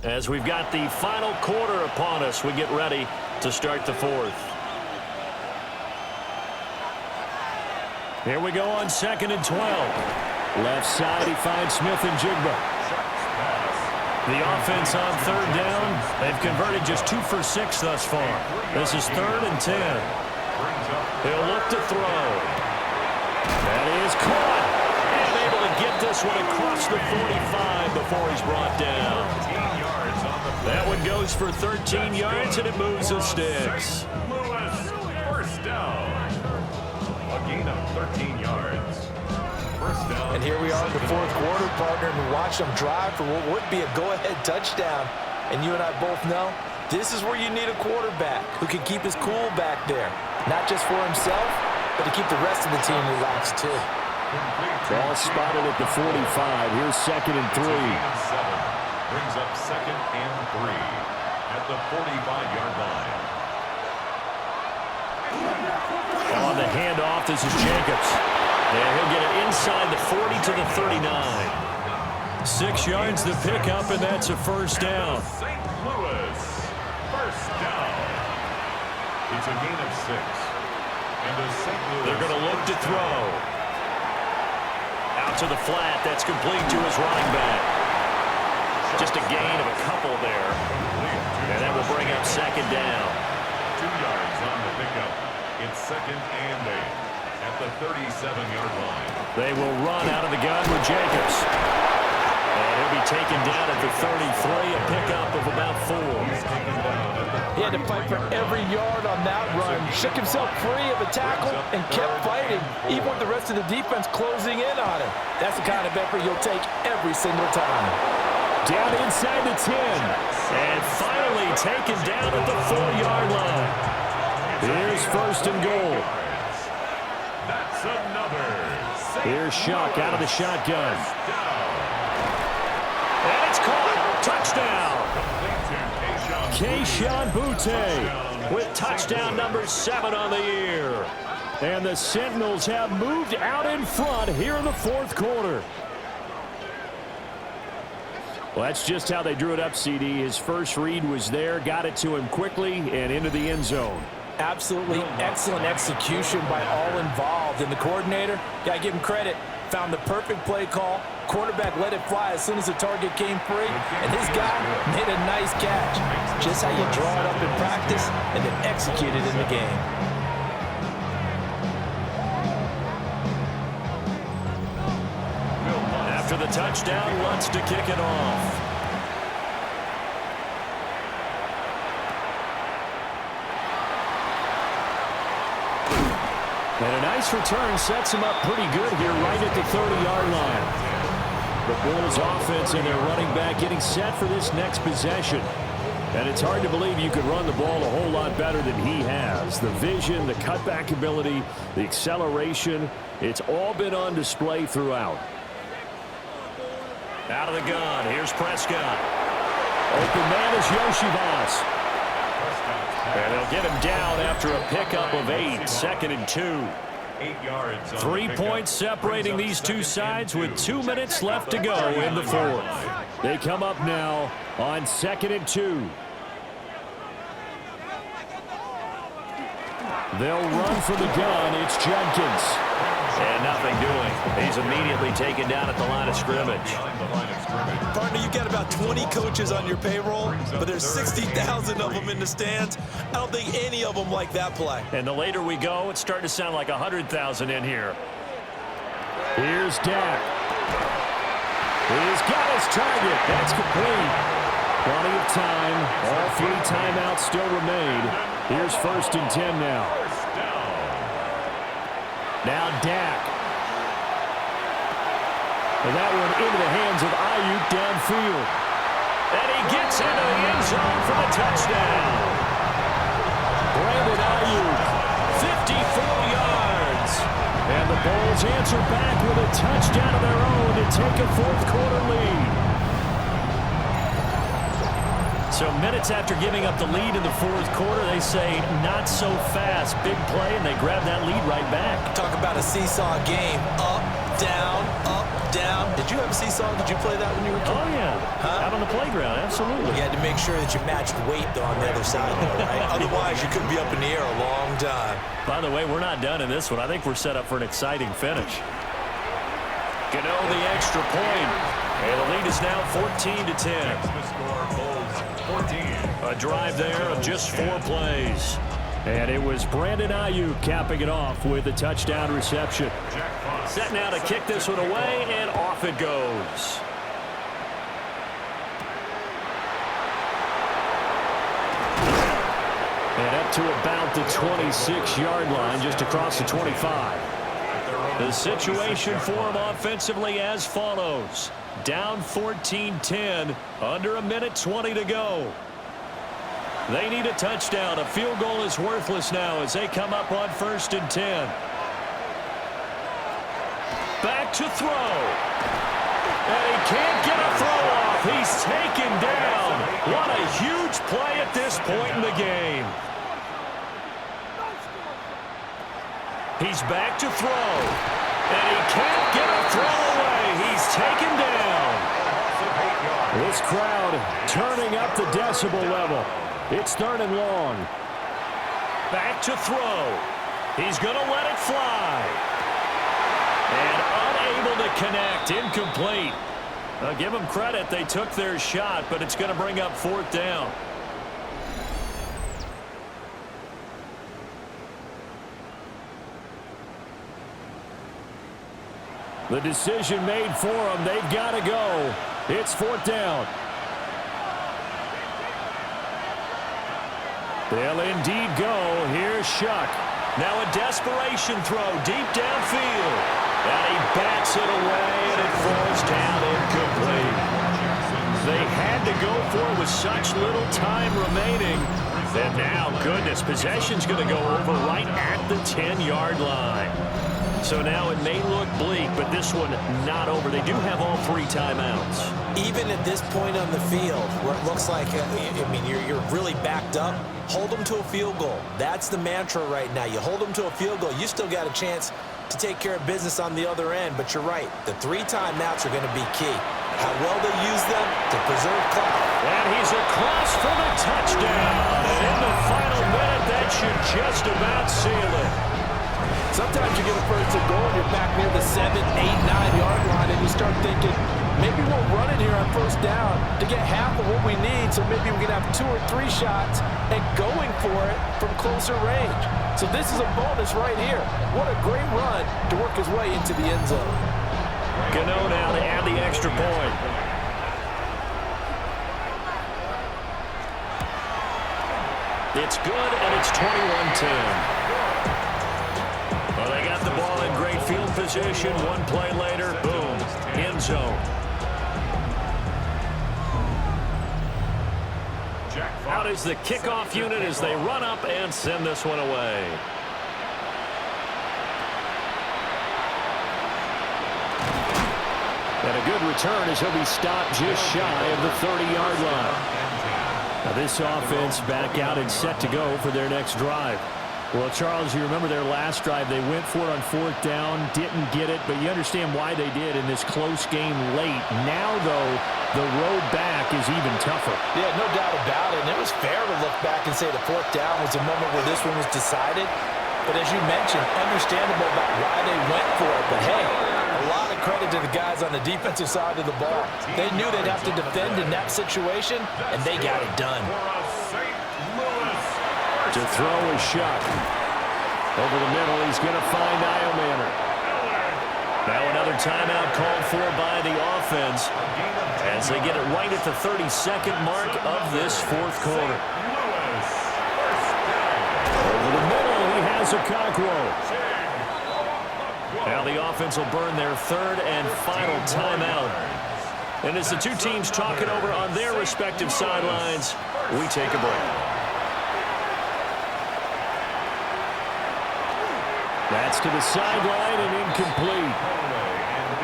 B: As we've got the final quarter upon us, we get ready to start the fourth. Here we go on 2nd and 12. Left side, he finds Smith and Jigba. The offense on third down, they've converted just 2 for 6 thus far. This is 3rd and 10. He'll look to throw. That is caught. And able to get this one across the 45 before he's brought down. That one goes goes for 13 yards, and it moves the sticks.
A: Lewis, first down. A gain of 13 yards. First down.
C: And here we are in the fourth quarter, partner, and we watched them drive for what would be a go-ahead touchdown. And you and I both know this is where you need a quarterback who can keep his cool back there. Not just for himself, but to keep the rest of the team relaxed, too.
B: Ball spotted at the 45. Here's 2nd and 3.
A: Brings up 2nd and 3 at the 45-yard line.
B: On the handoff, this is Jacobs. And he'll get it inside the 40 to the 39. 6 yards the pickup, and that's a first down.
A: St. Louis, first down. It's a gain of 6. And a St. Louis.
B: They're going to look to throw. Out to the flat. That's complete to his running back. Just a gain of a couple there. And that will bring up 2nd down.
A: 2 yards on the pickup. It's 2nd and 8 at the 37-yard line.
B: They will run out of the gun with Jacobs. And he'll be taken down at the 33, a pickup of about 4.
C: He had to fight for every yard on that run. Shook himself free of a tackle and kept fighting, even with the rest of the defense closing in on him. That's the kind of effort you'll take every single time.
B: Down inside the 10. And finally taken down at the 4-yard line. Here's 1st and goal.
A: That's another.
B: Here's Shuck out of the shotgun. And it's caught. Touchdown. Keyshawn Boutte with touchdown number 7 on the year. And the Sentinels have moved out in front here in the 4th quarter. Well, that's just how they drew it up, CD. His first read was there, got it to him quickly, and into the end zone.
C: Absolutely excellent execution by all involved. And the coordinator, got to give him credit, found the perfect play call. Quarterback let it fly as soon as the target came free. And his guy made a nice catch. Just how you draw it up in practice and then execute it in the game.
B: After the touchdown, Lutz to kick it off. And a nice return sets him up pretty good here right at the 30-yard line. The Bulls offense and their running back getting set for this next possession. And it's hard to believe you could run the ball a whole lot better than he has. The vision, the cutback ability, the acceleration, it's all been on display throughout. Out of the gun, here's Prescott. Open man is Yoshivas. And they'll get him down after a pickup of 8, 2nd and 2.
A: 8 yards.
B: 3 points separating these two sides with 2 minutes left to go in the 4th. They come up now on 2nd and 2. They'll run for the gun. It's Jenkins. And nothing doing. He's immediately taken down at the line of scrimmage.
C: Partner, you've got about 20 coaches on your payroll, but there's 60,000 of them in the stands. I don't think any of them like that play.
B: And the later we go, it's starting to sound like 100,000 in here. Here's Dak. He's got his target. That's complete. Plenty of time. All 3 timeouts still remain. Here's 1st and 10 now. Now Dak. And that one into the hands of Ayuk downfield. And he gets into the end zone for the touchdown. Brandon Ayuk, 54 yards. And the Bulls answer back with a touchdown of their own to take a 4th quarter lead. So minutes after giving up the lead in the 4th quarter, they say not so fast. Big play, and they grab that lead right back.
C: Talk about a seesaw game. Up, down, up, down. Did you have a seesaw? Did you play that when you were a kid?
B: Oh, yeah. Out on the playground, absolutely.
C: You had to make sure that you matched weight on the other side, though, right? Otherwise, you couldn't be up in the air a long time.
B: By the way, we're not done in this one. I think we're set up for an exciting finish. Gano the extra point. And the lead is now 14-10. A drive there of just 4 plays. And it was Brandon Ayuk capping it off with a touchdown reception. Set now to kick this one away, and off it goes. And up to about the 26-yard line, just across the 25. The situation for them offensively as follows. Down 14-10, under 1:20 to go. They need a touchdown. A field goal is worthless now as they come up on 1st and 10. Back to throw. And he can't get a throw off. He's taken down. What a huge play at this point in the game. He's back to throw. And he can't get a throw away. He's taken down. This crowd turning up the decibel level. It's 3rd and long. Back to throw. He's going to let it fly. And unable to connect. Incomplete. I'll give them credit. They took their shot, but it's going to bring up 4th down. The decision made for them. They've got to go. It's 4th down. They'll indeed go. Here's Shuck. Now a desperation throw deep downfield. And he bats it away, and it falls down incomplete. They had to go for it with such little time remaining. And now, goodness, possession's going to go over right at the 10-yard line. So now it may look bleak, but this one not over. They do have all 3 timeouts.
C: Even at this point on the field, where it looks like, you're really backed up, hold them to a field goal. That's the mantra right now. You hold them to a field goal, you still got a chance to take care of business on the other end. But you're right, the 3 timeouts are going to be key. How well they use them to preserve clock.
B: And he's across for the touchdown. And in the final minute, that should just about seal it.
F: Sometimes you get a 1st and goal and you're back near the 7, 8, 9-yard line, and you start thinking, maybe we'll run it here on 1st down to get half of what we need, so maybe we can have 2 or 3 shots and going for it from closer range. So this is a bonus right here. What a great run to work his way into the end zone.
B: Gano now to add the extra point. It's good, and it's 21-10. Well, they got the ball in great field position. One play later, boom, end zone. Out is the kickoff unit as they run up and send this one away. And a good return as he'll be stopped just shy of the 30-yard line. Now this offense back out and set to go for their next drive. Well, Charles, you remember their last drive. They went for it on 4th down, didn't get it, but you understand why they did in this close game late. Now, though, the road back is even tougher.
C: Yeah, no doubt about it. And it was fair to look back and say the 4th down was a moment where this one was decided. But as you mentioned, understandable about why they went for it. But, hey, a lot of credit to the guys on the defensive side of the ball. They knew they'd have to defend in that situation, and they got it done.
B: To throw is Shuck. Over the middle, he's going to find Iomanner. Now another timeout called for by the offense as they get it right at the 32nd mark of this 4th quarter. Over the middle, he has a cockroach. Now the offense will burn their 3rd and final timeout. And as the 2 teams talk it over on their respective sidelines, we take a break. That's to the sideline and incomplete.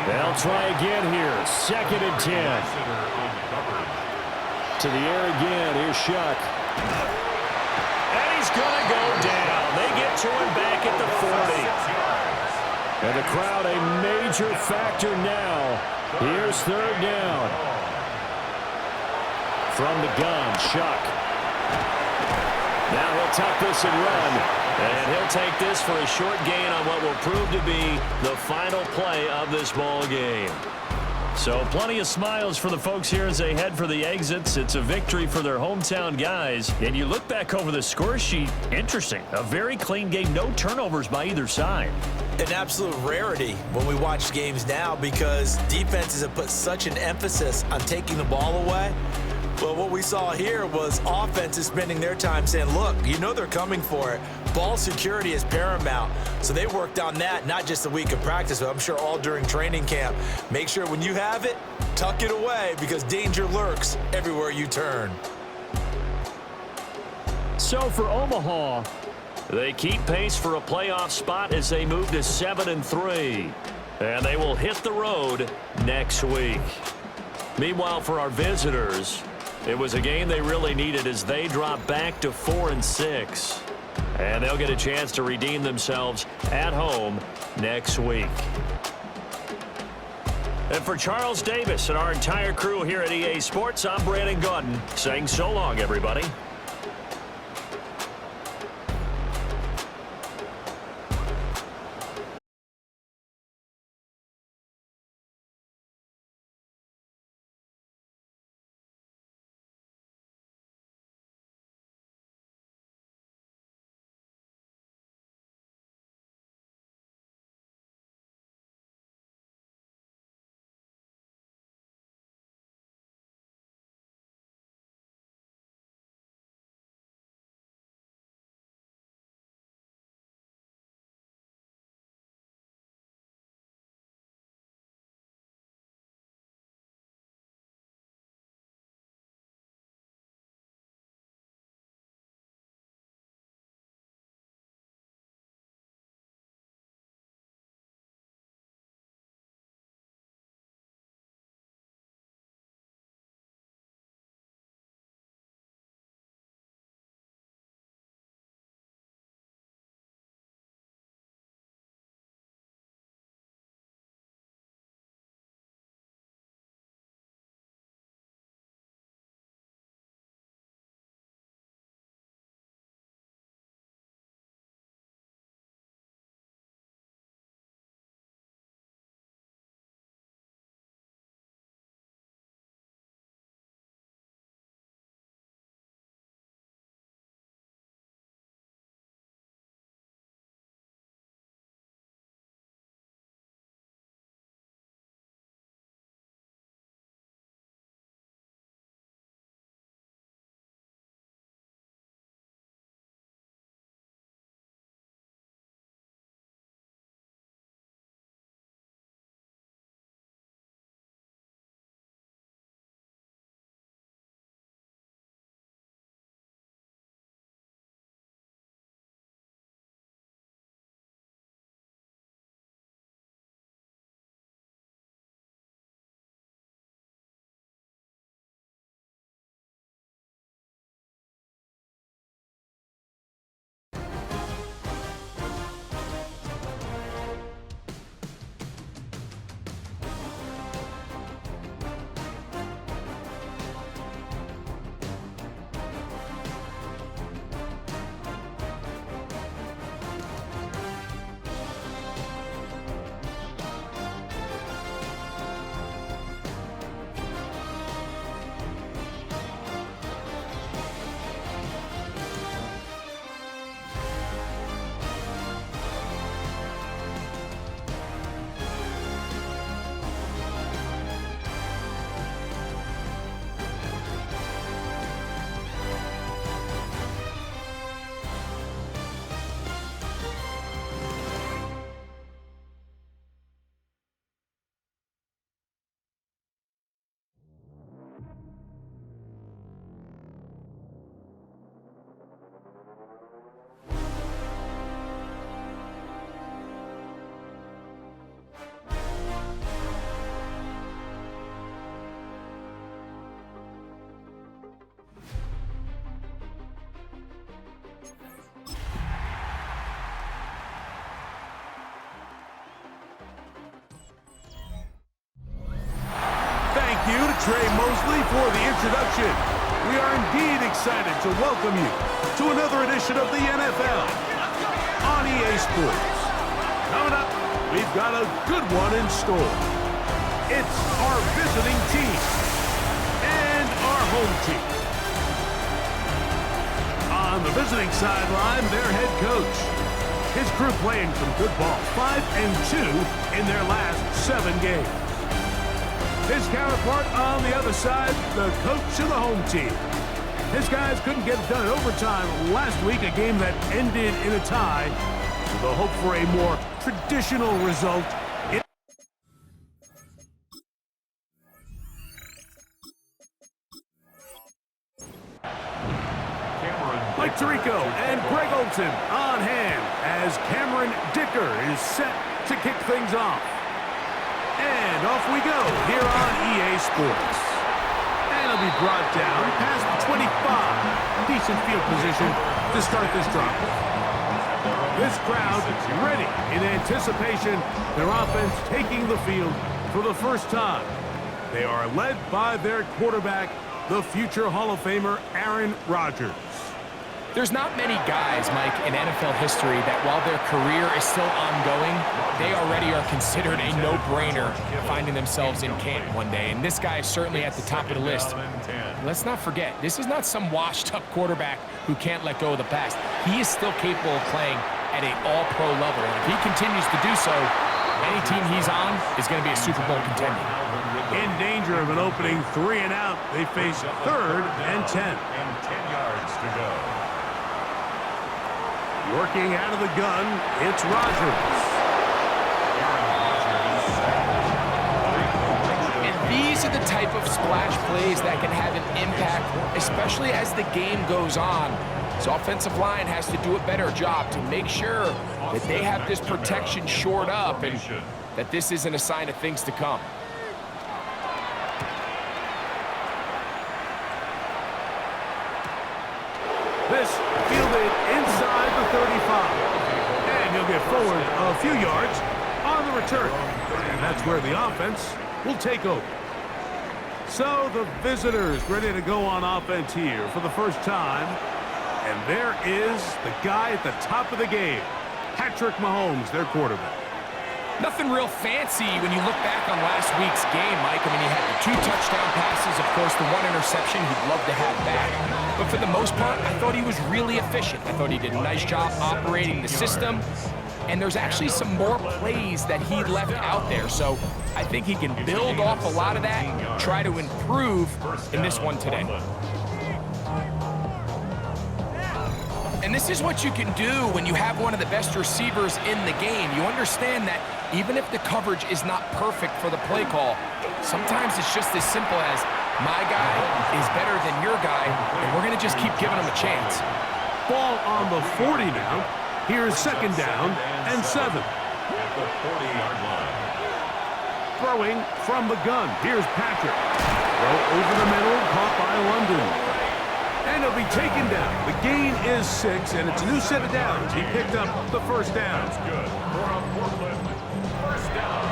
B: They'll try again here. 2nd and 10. To the air again. Here's Shuck. And he's going to go down. They get to him back at the 40. And the crowd a major factor now. Here's 3rd down. From the gun, Shuck. Now he'll tuck this and run. And he'll take this for a short gain on what will prove to be the final play of this ball game. So plenty of smiles for the folks here as they head for the exits. It's a victory for their hometown guys. And you look back over the score sheet, interesting. A very clean game, no turnovers by either side.
C: An absolute rarity when we watch games now because defenses have put such an emphasis on taking the ball away. Well, what we saw here was offenses spending their time saying, look, you know they're coming for it. Ball security is paramount. So they worked on that, not just a week of practice, but I'm sure all during training camp. Make sure when you have it, tuck it away because danger lurks everywhere you turn.
B: So for Omaha, they keep pace for a playoff spot as they move to 7-3. And they will hit the road next week. Meanwhile, for our visitors, it was a game they really needed as they drop back to 4-6. And they'll get a chance to redeem themselves at home next week. And for Charles Davis and our entire crew here at EA Sports, I'm Brandon Gordon saying so long, everybody.
G: Thank you to Trey Mosley for the introduction. We are indeed excited to welcome you to another edition of the NFL on EA Sports. Coming up, we've got a good one in store. It's our visiting team and our home team. On the visiting sideline, their head coach. His crew playing some good ball, 5-2 in their last 7 games. His counterpart on the other side, the coach of the home team. His guys couldn't get it done in overtime last week, a game that ended in a tie, with the hope for a more traditional result. Mike Tirico and Greg Olson on hand as Cameron Dicker is set to kick things off. And off we go here on EA Sports. And it'll be brought down past the 25. Decent field position to start this drive. This crowd ready in anticipation. Their offense taking the field for the first time. They are led by their quarterback, the future Hall of Famer Aaron Rodgers.
H: There's not many guys, Mike, in NFL history that while their career is still ongoing, they already are considered a no-brainer finding themselves in Canton one day. And this guy is certainly at the top of the list. Let's not forget, this is not some washed-up quarterback who can't let go of the past. He is still capable of playing at an all-pro level. And if he continues to do so, any team he's on is going to be a Super Bowl contender.
G: In danger of an opening 3 and out, they face 3rd and 10.
A: And 10 yards to go.
G: Working out of the gun, it's Rodgers.
H: And these are the type of splash plays that can have an impact, especially as the game goes on. So offensive line has to do a better job to make sure that they have this protection shored up and that this isn't a sign of things to come.
G: This fielded inside the 35. And he'll get forward a few yards on the return. And that's where the offense will take over. So the visitors ready to go on offense here for the first time. And there is the guy at the top of the game, Patrick Mahomes, their quarterback.
H: Nothing real fancy when you look back on last week's game, Mike. I mean, he had the 2 touchdown passes, of course, the 1 interception he'd love to have back. But for the most part, I thought he was really efficient. I thought he did a nice job operating the system. And there's actually some more plays that he left out there. So I think he can build off a lot of that, try to improve in this one today. And this is what you can do when you have one of the best receivers in the game. You understand that even if the coverage is not perfect for the play call, sometimes it's just as simple as my guy is better than your guy, and we're going to just keep giving him a chance.
G: Ball on the 40 now. Here's 2nd down and 7.
A: At the 40-yard line.
G: Throwing from the gun. Here's Patrick. Throw over the middle, caught by London. And he'll be taken down. The gain is 6, and it's a new set of downs. He picked up the 1st down.
A: That's good for a Portland 1st down.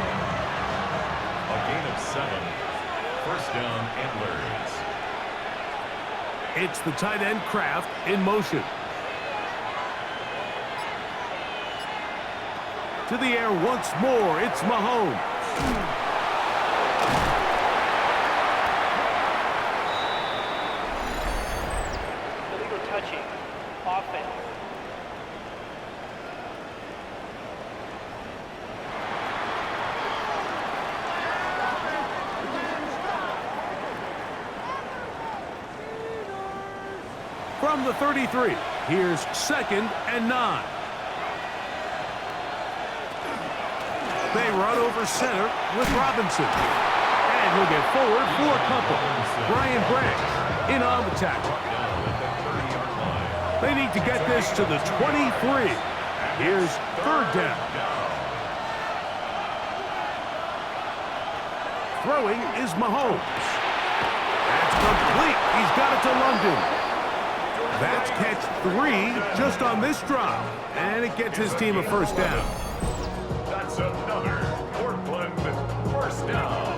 A: A gain of 7. 1st down, Antlers.
G: It's the tight end Kraft in motion. To the air once more. It's Mahomes.
D: Illegal touching. Offense.
G: From the 33, here's 2nd and 9. They run over center with Robinson. And he'll get forward for a couple. Brian Branch in on the tackle. They need to get this to the 23. Here's 3rd down. Throwing is Mahomes. That's complete. He's got it to London. That's catch 3 just on this drive. And it gets his team a 1st down.
A: That's another Portland 1st down.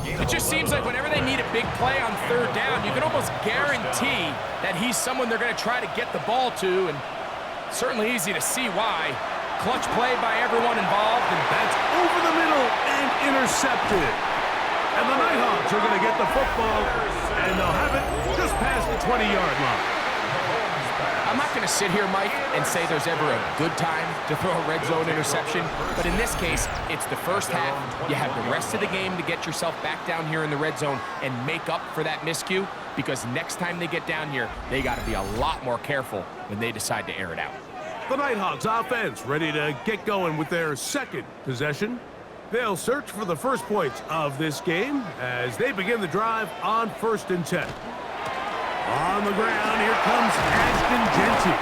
H: It just seems like whenever they need a big play on 3rd down, you can almost guarantee that he's someone they're going to try to get the ball to, and certainly easy to see why. Clutch play by everyone involved, and
G: that's over the middle and intercepted. And the Nighthawks are going to get the football, and they'll have it just past the 20-yard line.
H: I'm I'm not going to sit here, Mike, and say there's ever a good time to throw a red zone interception, but in this case, it's the first half. You have the rest of the game to get yourself back down here in the red zone and make up for that miscue, because next time they get down here, they got to be a lot more careful when they decide to air it out.
G: The Nighthawks offense ready to get going with their second possession. They'll search for the first points of this game as they begin the drive on 1st and 10. On the ground, here comes Ashton Genty.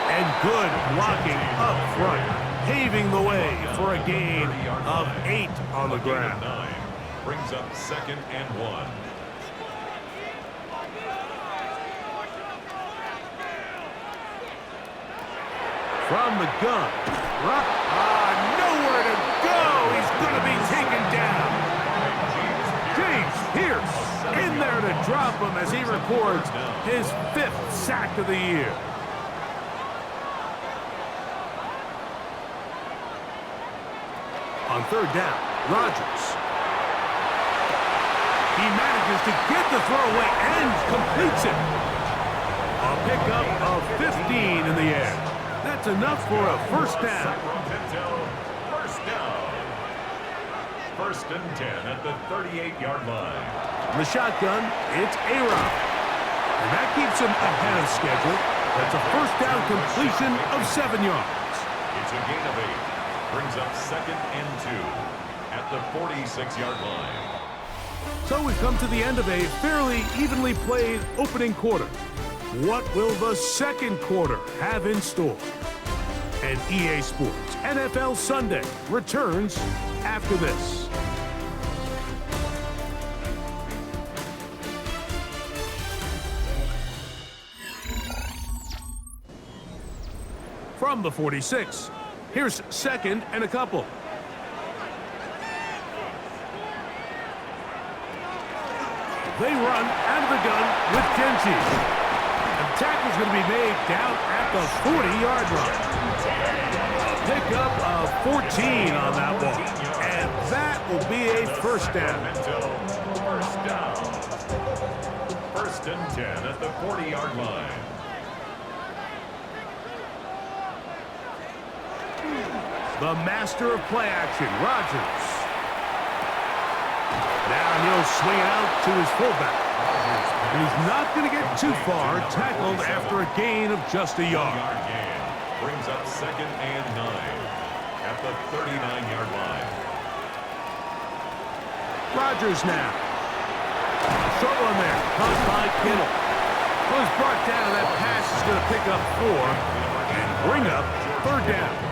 G: And good blocking up front, paving the way for a gain of 8 on the ground.
A: 9 brings up 2nd and 1.
G: From the gun. Nowhere to go. He's going to be taken down. James Pierce in there to drop him as he records his 5th sack of the year. On 3rd down, Rodgers. He manages to get the throw away and completes it. A pickup of 15 in the air. That's enough for a 1st down.
A: First down. 1st and 10 at the 38-yard line.
G: The shotgun, it's A-Rod. And that keeps him ahead of schedule. That's a 1st down completion of 7 yards.
A: It's a gain of 8. Brings up 2nd and 2 at the 46-yard line.
G: So we've come to the end of a fairly evenly played opening quarter. What will the second quarter have in store? And EA Sports NFL Sunday returns after this. From the 46, here's 2nd and a couple. They run out of the gun with Genty. The tackle's going to be made down at the 40-yard line. A pickup of 14 on that one. And that will be a 1st down.
A: First down. 1st and 10 at the 40-yard line.
G: The master of play action, Rodgers. Now he'll swing it out to his fullback. He's not going to get too far, tackled after a gain of just a yard.
A: Gain brings up 2nd and 9 at the 39-yard line.
G: Rodgers now. Short one there, caught by Kittle. Was brought down, that pass is going to pick up 4 and bring up 3rd down.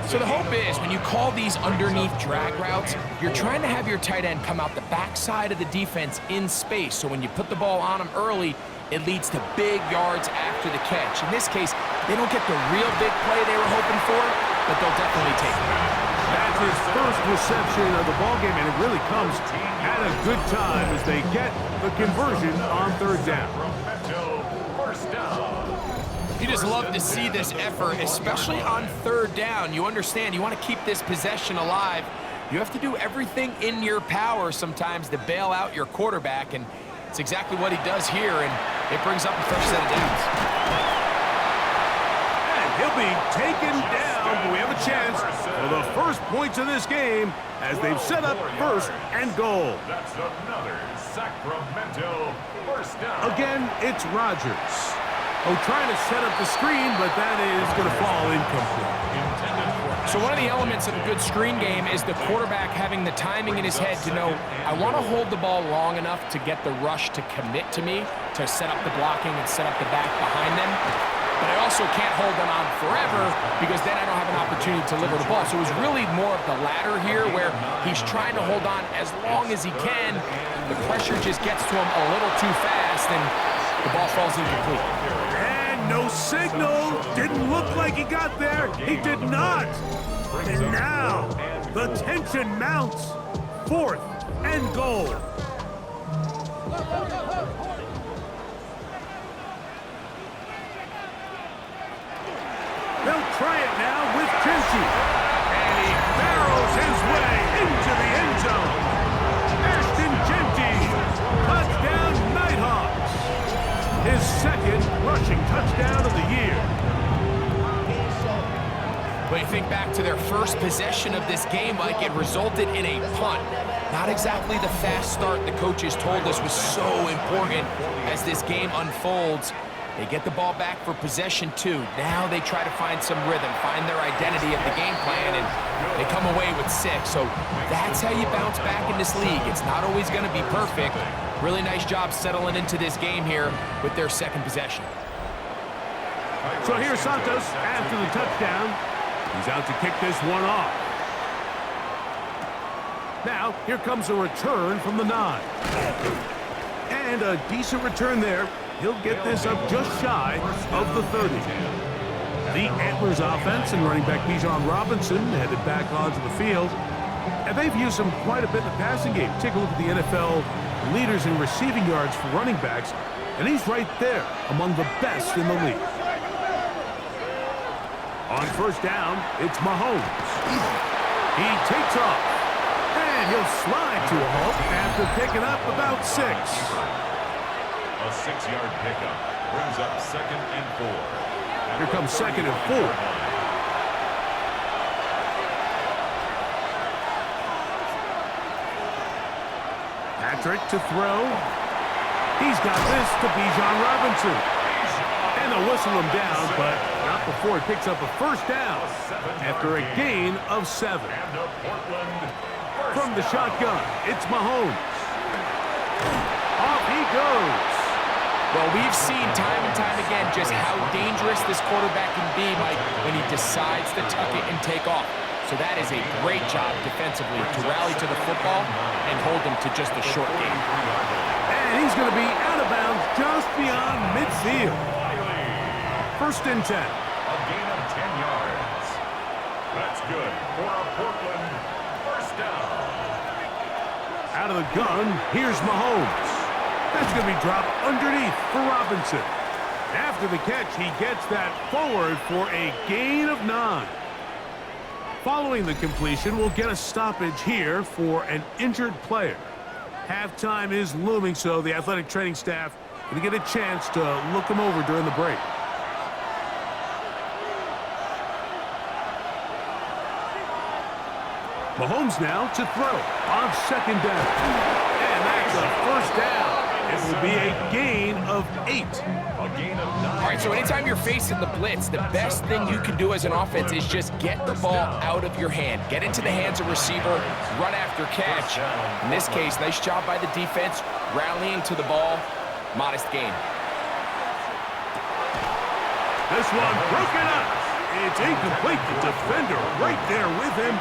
H: So the hope is when you call these underneath drag routes, you're trying to have your tight end come out the backside of the defense in space. So when you put the ball on him early, it leads to big yards after the catch. In this case, they don't get the real big play they were hoping for, but they'll definitely take it.
G: That's his first reception of the ballgame, and it really comes at a good time as they get the conversion on 3rd down.
A: First down.
H: You just love to see this effort, especially on 3rd down. You understand, you want to keep this possession alive. You have to do everything in your power sometimes to bail out your quarterback, and it's exactly what he does here, and it brings up a fresh set of downs.
G: And he'll be taken down, but we have a chance for the first points of this game as they've set up 1st and goal.
A: That's another Sacramento first down.
G: Again, it's Rodgers. Trying to set up the screen, but that is going to fall incomplete.
H: So one of the elements of a good screen game is the quarterback having the timing in his head to know, I want to hold the ball long enough to get the rush to commit to me, to set up the blocking and set up the back behind them. But I also can't hold them on forever because then I don't have an opportunity to deliver the ball. So it was really more of the latter here where he's trying to hold on as long as he can. The pressure just gets to him a little too fast and the ball falls incomplete.
G: No signal. Didn't look like he got there. He did not. And now the tension mounts. 4th and goal. They'll try it now with Genty. And he barrels his way into the end zone. Ashton Genty. Touchdown Nighthawks. His 2nd rushing
H: think back to their first possession of this game, Mike, it resulted in a punt. Not exactly the fast start the coaches told us was so important as this game unfolds. They get the ball back for possession 2. Now they try to find some rhythm, find their identity of the game plan, and they come away with 6. So that's how you bounce back in this league. It's not always going to be perfect. Really nice job settling into this game here with their second possession.
G: So here's Santos after the touchdown. He's out to kick this one off. Now, here comes a return from the 9. And a decent return there. He'll get this up just shy of the 30. The Antlers offense and running back Bijan Robinson headed back onto the field. And they've used him quite a bit in the passing game. Take a look at the NFL leaders in receiving yards for running backs. And he's right there among the best in the league. On first down, it's Mahomes. He takes off. And he'll slide to a halt after picking up about 6.
A: A 6-yard pickup brings up 2nd and 4.
G: Here comes 2nd and 4. Patrick to throw. He's got this to Bijan Robinson. And they'll whistle him down, but not before he picks up a first down after a gain of 7. From the shotgun, it's Mahomes. Off he goes.
H: Well, we've seen time and time again just how dangerous this quarterback can be, Mike, when he decides to tuck it and take off. So that is a great job defensively to rally to the football and hold him to just a short gain.
G: And he's going to be out of bounds just beyond midfield. 1st and 10.
A: A gain of 10 yards. That's good for a Portland first down.
G: Out of the gun, here's Mahomes. That's going to be dropped underneath for Robinson. After the catch, he gets that forward for a gain of 9. Following the completion, we'll get a stoppage here for an injured player. Halftime is looming, so the athletic training staff going to get a chance to look him over during the break. Mahomes now to throw on 2nd down. And that's a first down. It will be a gain of 8.
A: A gain of 9.
H: All right, so anytime you're facing the blitz, the best thing you can do as an offense is just get the ball out of your hand. Get into the hands of receiver, run after catch. In this case, nice job by the defense, rallying to the ball. Modest gain.
G: This one broken up. It's incomplete. The defender right there with him.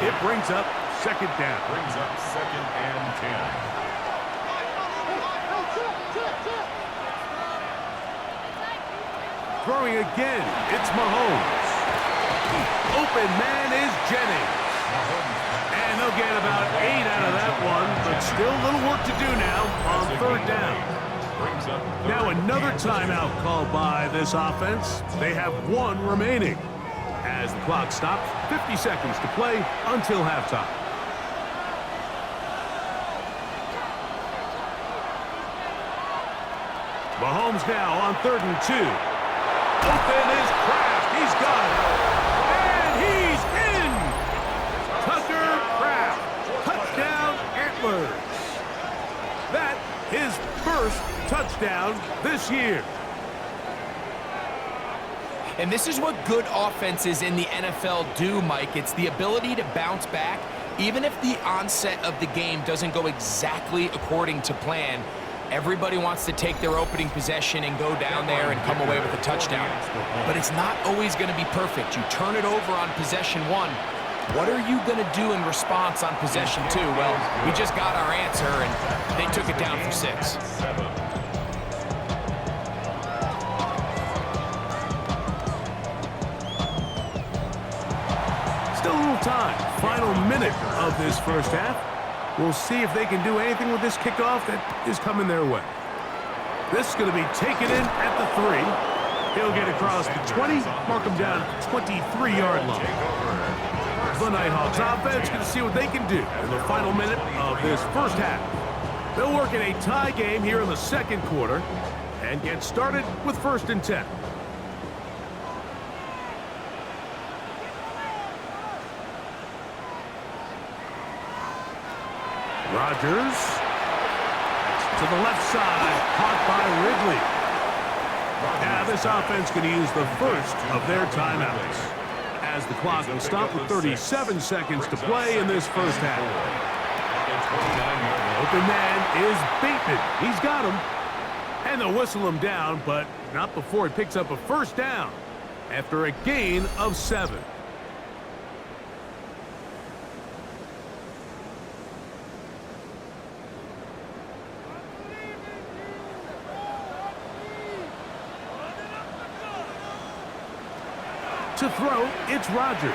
G: It brings up 2nd down.
A: Brings up 2nd and 10.
G: Throwing again, it's Mahomes. Open man is Jennings. And they'll get about 8 out of that one, but still a little work to do now on 3rd down. Now another timeout called by this offense. They have 1 remaining. As the clock stops, 50 seconds to play until halftime. Mahomes now on 3rd and 2. Open is Kraft. He's got it. And he's in. Tucker Kraft. Touchdown, Antlers. That his first touchdown this year.
H: And this is what good offenses in the NFL do, Mike. It's the ability to bounce back, even if the onset of the game doesn't go exactly according to plan. Everybody wants to take their opening possession and go down there and come away with a touchdown. But it's not always going to be perfect. You turn it over on possession 1. What are you going to do in response on possession 2? Well, we just got our answer, and they took it down for 6.
G: Still a little time. Final minute of this first half. We'll see if they can do anything with this kickoff that is coming their way. This is going to be taken in at the 3. He'll get across the 20, mark him down at the 23-yard line. The Nighthawks offense going to see what they can do in the final minute of this first half. They'll work in a tie game here in the 2nd quarter and get started with 1st and 10. Rodgers. To the left side, caught by Ridley. Now this offense going to use the first of their timeouts, as the clock will stop with 37 seconds to play in this first half. Open man is Bateman. He's got him. And they'll whistle him down, but not before he picks up a first down after a gain of 7. To throw, it's Rodgers.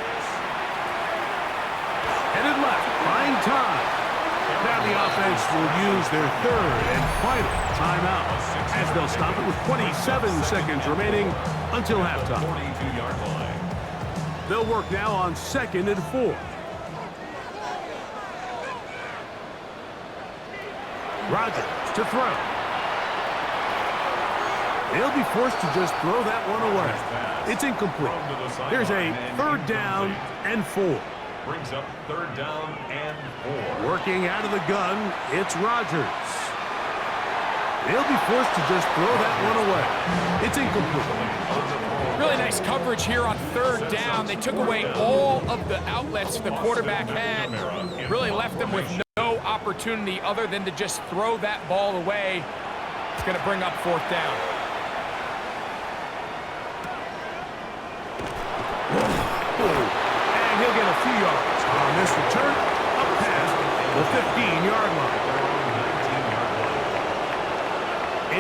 G: Headed left, buying time. Now the offense will use their third and final timeout, as they'll stop it with 27 seconds remaining until halftime.
A: 42-yard line.
G: They'll work now on 2nd and 4. Rodgers to throw. They'll be forced to just throw that one away. It's incomplete. There's a 3rd down and 4.
A: Brings up 3rd down and 4.
G: Working out of the gun, it's Rodgers. They'll be forced to just throw that one away. It's incomplete.
H: Really nice coverage here on 3rd down. They took away all of the outlets the quarterback had. Really left them with no opportunity other than to just throw that ball away. It's going to bring up 4th down.
G: And he'll get a few yards on this return up past the 15-yard line.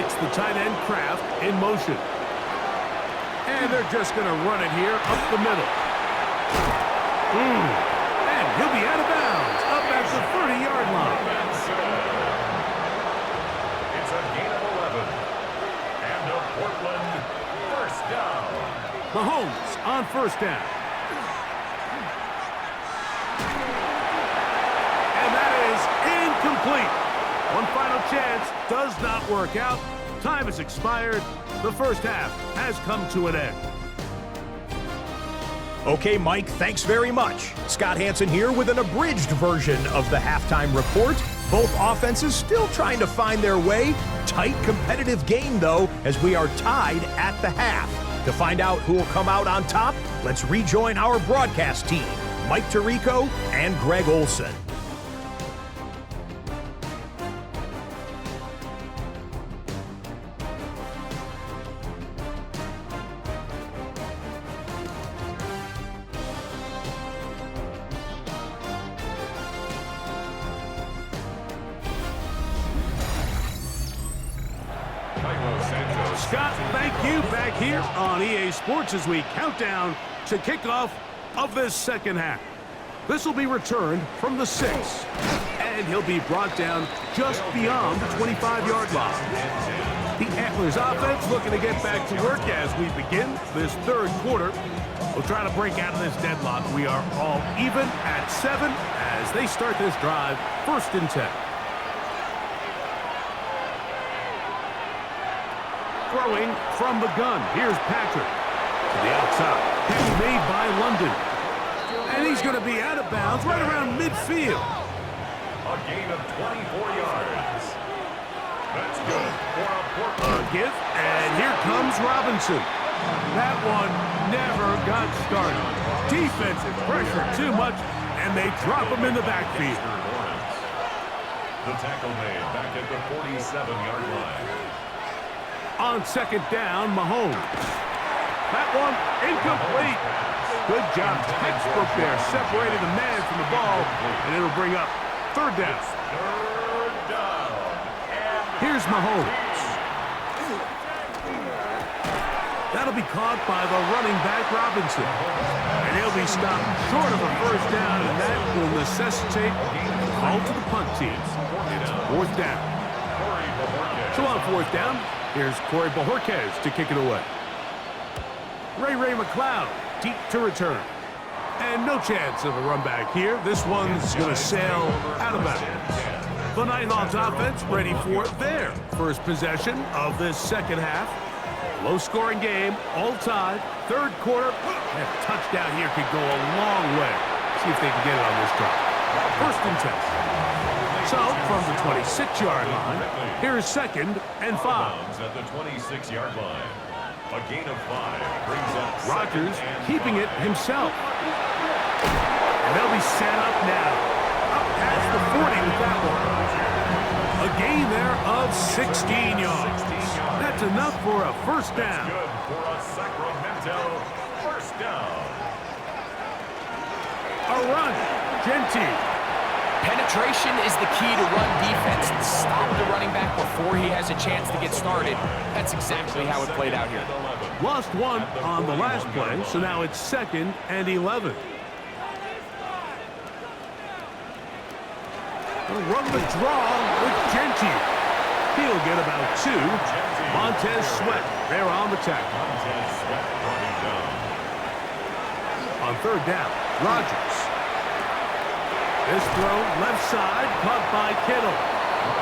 G: It's the tight end Kraft in motion. And they're just going to run it here up the middle. And he'll be out of bounds up at the 30-yard line.
A: It's a gain of 11. And a Portland first down.
G: Mahomes on 1st down. And that is incomplete. One final chance does not work out. Time has expired. The first half has come to an end.
E: Okay, Mike, thanks very much. Scott Hansen here with an abridged version of the halftime report. Both offenses still trying to find their way. Tight, competitive game, though, as we are tied at the half. To find out who will come out on top, let's rejoin our broadcast team, Mike Tirico and Greg Olson.
G: Scott, thank you. Back here on EA Sports as we count down to kickoff of this second half. This will be returned from the 6, and he'll be brought down just beyond the 25-yard line. The Antlers offense looking to get back to work as we begin this 3rd quarter. We'll try to break out of this deadlock. We are all even at 7 as they start this drive, 1st and 10. Throwing from the gun. Here's Patrick. To the outside. Catch made by London. And he's going to be out of bounds right around midfield.
A: A gain of 24 yards. That's good for a Portland.
G: Give, and here comes Robinson. That one never got started. Defensive pressure too much, and they drop him in the backfield.
A: The tackle made back at the 47-yard line.
G: On 2nd down, Mahomes. That one incomplete. Good job, textbook there, separating the man from the ball, and it'll bring up 3rd down.
A: 3rd down.
G: Here's Mahomes. That'll be caught by the running back, Robinson. And he'll be stopped short of a 1st down, and that will necessitate a call to the punt team. It's 4th down. So on 4th down, here's Corey Bojorquez to kick it away. Ray McLeod deep to return. And no chance of a run back here. This one's going to sail out of bounds. The Nighthawks offense ready for their first possession of this second half. Low-scoring game, all tied. 3rd quarter. That touchdown here could go a long way. See if they can get it on this drive. 1st and 10. So, from the 26-yard line, here's 2nd and 5.
A: At the 26-yard line. A gain of 5 brings up
G: Rodgers keeping it himself. And they'll be set up now. Up past the 40 with that one. A gain there of 16 yards. That's enough for a first down.
A: Good for a Sacramento first down.
G: A run. Gentile.
H: Penetration is the key to run defense. Stop the running back before he has a chance to get started. That's exactly how it played out here.
G: Lost one on the last play, so now it's 2nd and 11. They'll run the draw with Gentile. He'll get about 2. Montez Sweat there on the tackle. On 3rd down, Rodgers. This throw left side, caught by Kittle.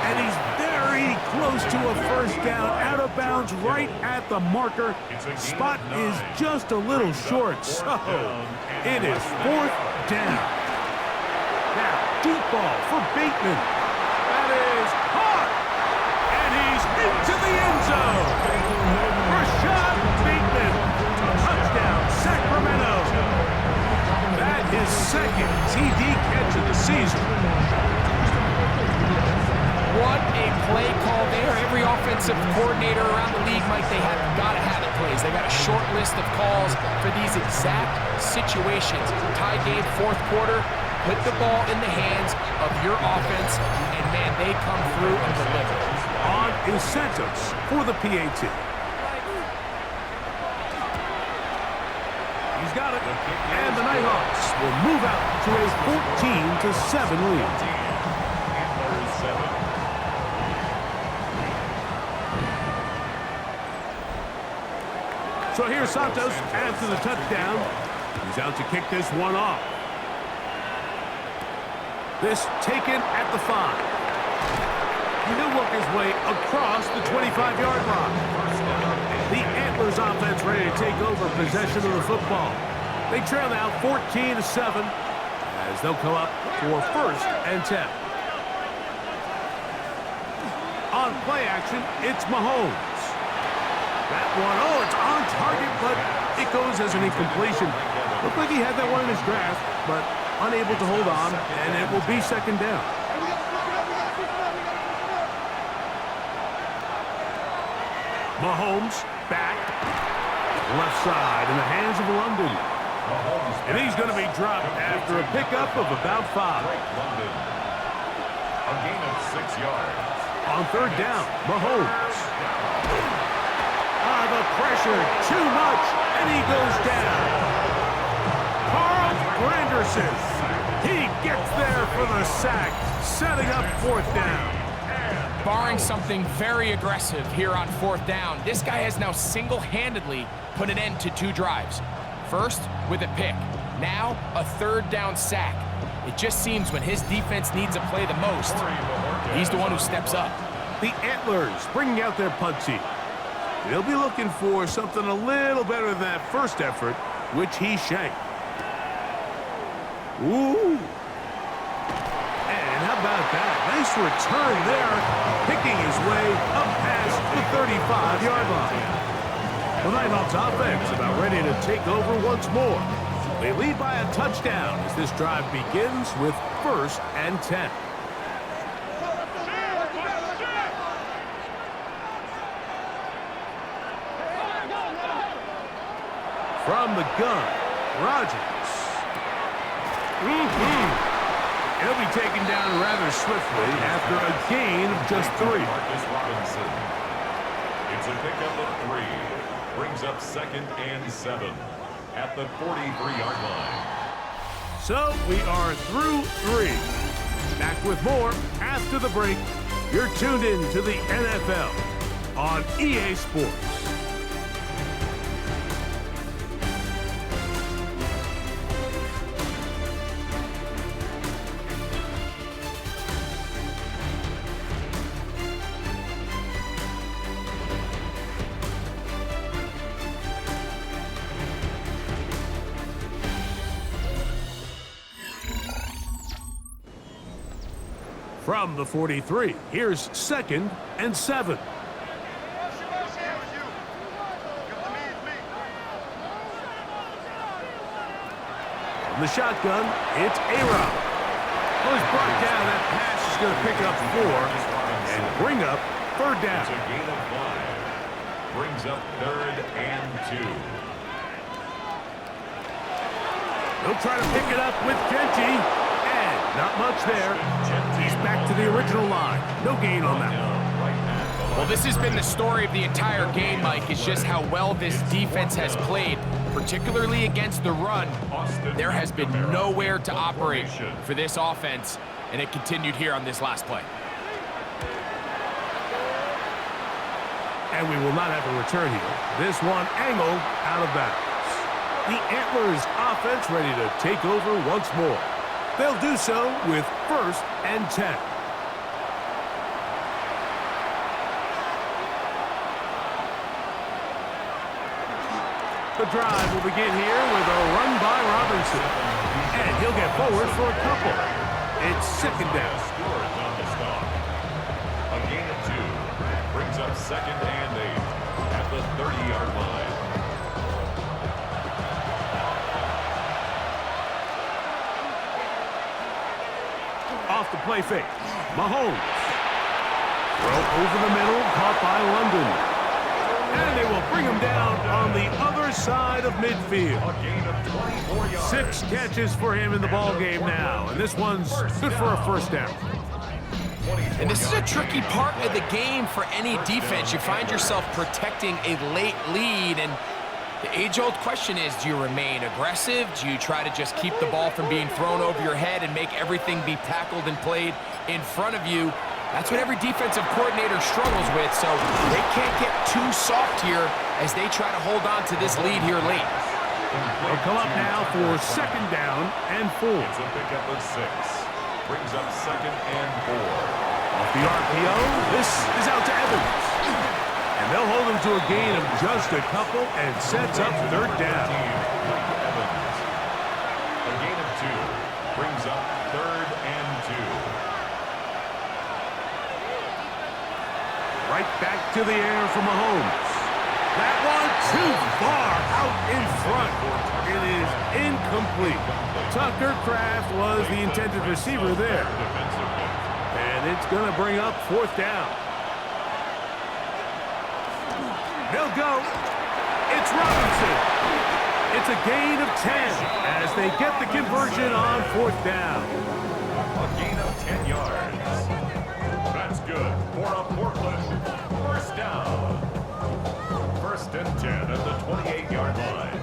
G: And he's very close to a first down, out of bounds right at the marker. Spot is just a little short, so it is 4th down. Now, deep ball for Bateman. That is caught. And he's into the end zone. Rashad Bateman. Touchdown, Sacramento. That is 2nd TD catch of the season.
H: What a play call there. Every offensive coordinator around the league, Mike, they have got to have it plays. They got a short list of calls for these exact situations. Tie game, 4th quarter. Put the ball in the hands of your offense, and, man, they come through and deliver.
G: On is Santos for the PAT. He's got it. And the Nighthawks will move out to a 14-7 lead. So here's Santos after the touchdown. He's out to kick this one off. This taken at the 5. He'll work his way across the 25-yard line. The Antlers offense ready to take over possession of the football. They trail now 14-7 as they'll come up for 1st and 10. On play action, it's Mahomes. That one, oh, it's on target, but it goes as an incompletion. Looked like he had that one in his grasp, but unable to hold on, and it will be 2nd down. Mahomes back. Left side in the hands of London. And he's going to be dropped after a pickup of about 5.
A: A gain of 6 yards.
G: On 3rd down, Mahomes. The pressure, too much, and he goes down. Carl Granderson. He gets there for the sack, setting up 4th down.
H: Barring something very aggressive here on 4th down, this guy has now single-handedly put an end to 2 drives. First, with a pick. Now, a 3rd down sack. It just seems when his defense needs a play the most, he's the one who steps up.
G: The Antlers bringing out their punt team. They'll be looking for something a little better than that first effort, which he shanked. Ooh. And how about that? Nice return there, picking his way up past the 35-yard line. The Nighthawks offense about ready to take over once more. They lead by a touchdown as this drive begins with 1st and 10. From the gun, Rodgers. He'll be taken down rather swiftly after a gain of just 3.
A: It's a pickup of 3. Brings up 2nd and 7 at the 43-yard line.
G: So we are through 3. Back with more after the break. You're tuned in to the NFL on EA Sports. From the 43, here's 2nd and 7. From the shotgun, it's A-Rob. Well, he's brought down. That pass is going to pick up 4 and bring up 3rd down.
A: It's a gain of 5. Brings up 3rd and 2.
G: They'll try to pick it up with Genty. And not much there. He's back to the original line. No gain on that one.
H: Well, this has been the story of the entire game, Mike. It's just how well this defense has played, particularly against the run. There has been nowhere to operate for this offense, and it continued here on this last play.
G: And we will not have a return here. This one angled out of bounds. The Antlers offense ready to take over once more. They'll do so with 1st and 10. The drive will begin here with a run by Robinson. And he'll get forward for a couple. It's 2nd down.
A: Scores on the stop. A gain of 2 brings up 2nd and 8 at the 30-yard line.
G: Off the play fake. Mahomes. Throw over the middle, caught by London. And they will bring him down on the other side of midfield.
A: A gain of 24 yards.
G: 6 catches for him in the ball game now, and this one's good for a 1st down.
H: And this is a tricky part of the game for any defense. You find yourself protecting a late lead, and the age-old question is, do you remain aggressive? Do you try to just keep the ball from being thrown over your head and make everything be tackled and played in front of you? That's what every defensive coordinator struggles with, so they can't get too soft here as they try to hold on to this lead here late.
G: They'll come up now for 2nd down and 4.
A: It's a pickup of 6. Brings up 2nd and 4.
G: Off the RPO, this is out to Evans. And they'll hold him to a gain of just a couple and sets up 3rd down.
A: Evans. A gain of 2 brings up 3rd and 2.
G: Right back to the air for Mahomes. That one too far out in front. It is incomplete. Tucker Kraft was the intended receiver there. And it's going to bring up 4th down. They'll go. It's Robinson. It's a gain of 10 as they get the conversion on 4th down.
A: A gain of 10 yards. That's good for a Portland 1st down. 1st and 10 at the 28-yard line.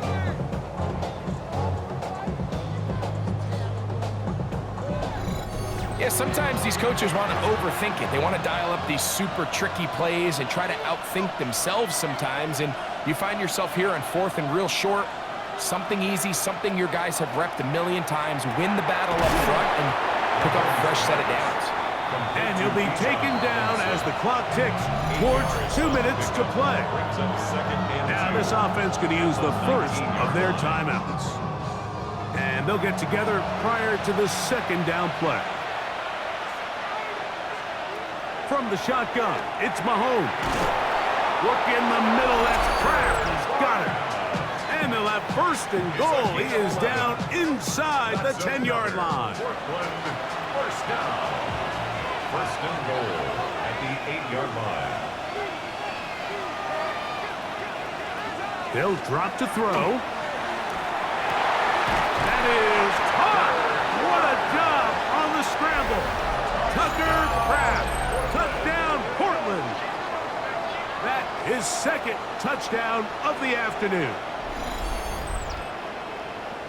H: Yeah, sometimes these coaches want to overthink it. They want to dial up these super tricky plays and try to outthink themselves sometimes, and you find yourself here on 4th and real short. Something easy, something your guys have repped a million times. Win the battle up front and pick up a fresh set of downs.
G: And he'll be taken down as the clock ticks towards 2 minutes to play. Now this offense could use the 1st of their timeouts. And they'll get together prior to the 2nd down play. From the shotgun, it's Mahomes. Work in the middle, that's Kraft. He's got it. And they'll have 1st and goal. He is down inside the 10-yard line.
A: 1st down. 1st and goal at the 8-yard line.
G: They'll drop to throw. That is caught. What a job on the scramble. Tucker Kraft. Touchdown, Portland. That is 2nd touchdown of the afternoon.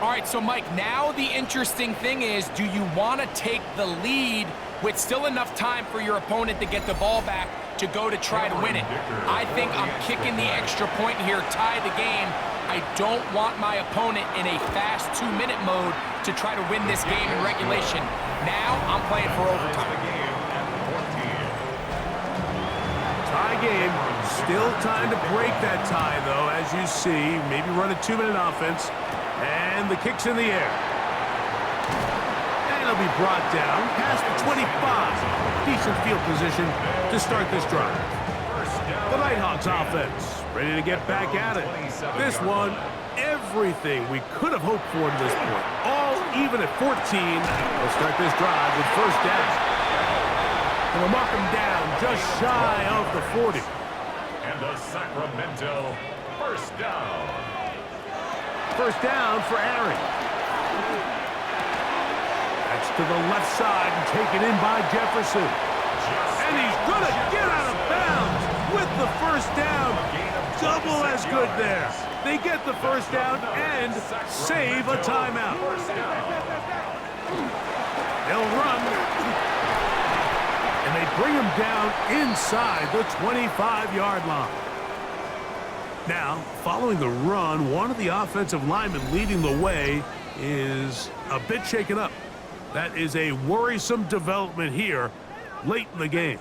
H: All right, so Mike, now the interesting thing is, do you want to take the lead with still enough time for your opponent to get the ball back to go to try to win it? I think I'm kicking the extra point here, tie the game. I don't want my opponent in a fast 2-minute mode to try to win this game in regulation. Now I'm playing for overtime.
G: Tie game. Still time to break that tie, though, as you see. Maybe run a 2-minute offense. And the kick's in the air. And a they'll be brought down past the 25. Decent field position to start this drive. The Nighthawks offense ready to get back at it. This one, everything we could have hoped for to this point. All even at 14. They'll start this drive with first down. And they'll mark them down just shy of the 40.
A: And the Sacramento first down.
G: First down for Aaron. That's to the left side and taken in by Jefferson. And he's going to get out of bounds with the first down. Double as good there. They get the first down and save a timeout. They'll run. And they bring him down inside the 25-yard line. Now, following the run, one of the offensive linemen leading the way is a bit shaken up. That is a worrisome development here late in the game.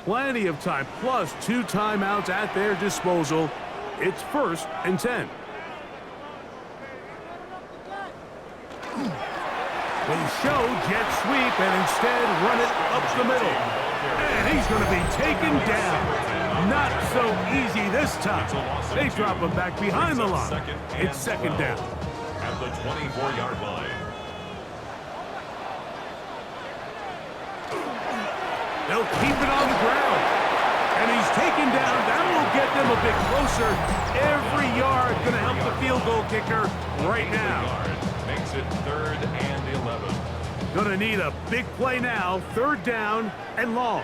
G: Plenty of time, plus 2 timeouts at their disposal. It's 1st and 10. They show jet sweep and instead run it up the middle. And he's going to be taken down. Not so easy this time. They drop him back behind the line. It's 2nd down.
A: At the 24-yard line.
G: They'll keep it on the ground. And he's taken down. That will get them a bit closer. Every yard going to help the field goal kicker right now.
A: Makes it 3rd and 11.
G: Going to need a big play now. 3rd down and long.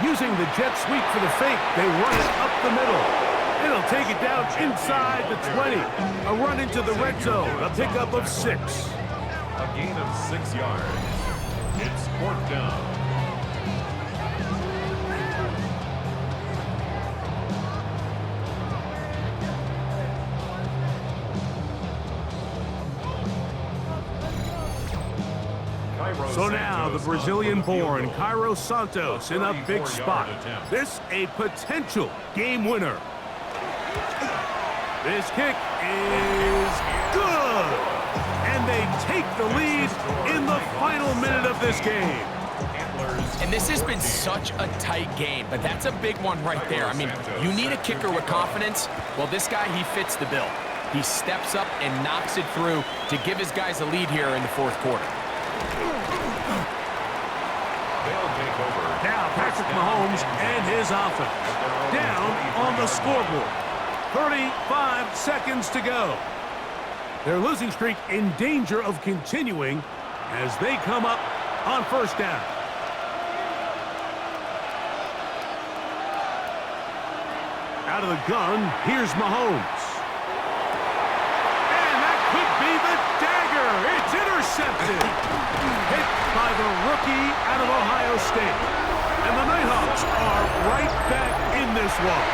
G: Using the jet sweep for the fake, they run it up the middle. It'll take it down inside the 20. A run into the red zone. A pickup of 6.
A: A gain of 6 yards. It's 4th down.
G: So now the Brazilian-born Cairo Santos in a big spot. This a potential game winner. This kick is good. And they take the lead in the final minute of this game.
H: And this has been such a tight game, but that's a big one right there. I mean, you need a kicker with confidence. Well, this guy, he fits the bill. He steps up and knocks it through to give his guys a lead here in the 4th quarter.
G: Now Patrick Mahomes and his offense down on the scoreboard. 35 seconds to go. Their losing streak in danger of continuing as they come up on 1st down. Out of the gun, here's Mahomes. And that could be the dagger. It's intercepted. Hit by the rookie out of Ohio State. And the Nighthawks are right back in this one.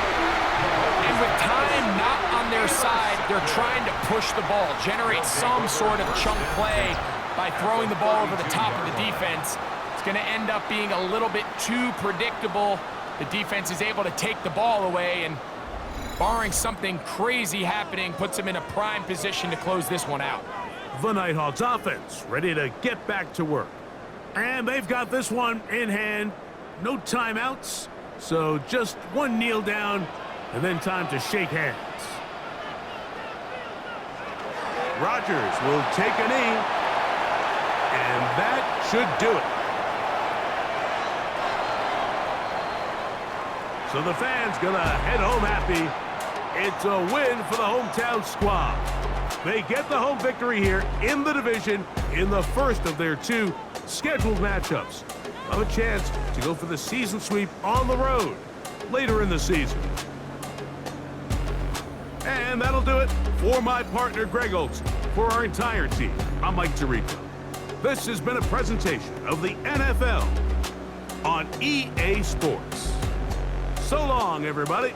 H: And with time not on their side, they're trying to push the ball, generate some sort of chunk play by throwing the ball over the top of the defense. It's going to end up being a little bit too predictable. The defense is able to take the ball away, and barring something crazy happening, puts them in a prime position to close this one out.
G: The Nighthawks offense ready to get back to work. And they've got this one in hand. No timeouts, so just one kneel down and then time to shake hands. Rodgers will take a knee, and that should do it. So the fans gonna head home happy. It's a win for the hometown squad. They get the home victory here in the division in the 1st of their 2 scheduled matchups. Have a chance to go for the season sweep on the road later in the season. And that'll do it for my partner, Greg Olson. For our entire team, I'm Mike Tirico. This has been a presentation of the NFL on EA Sports. So long, everybody.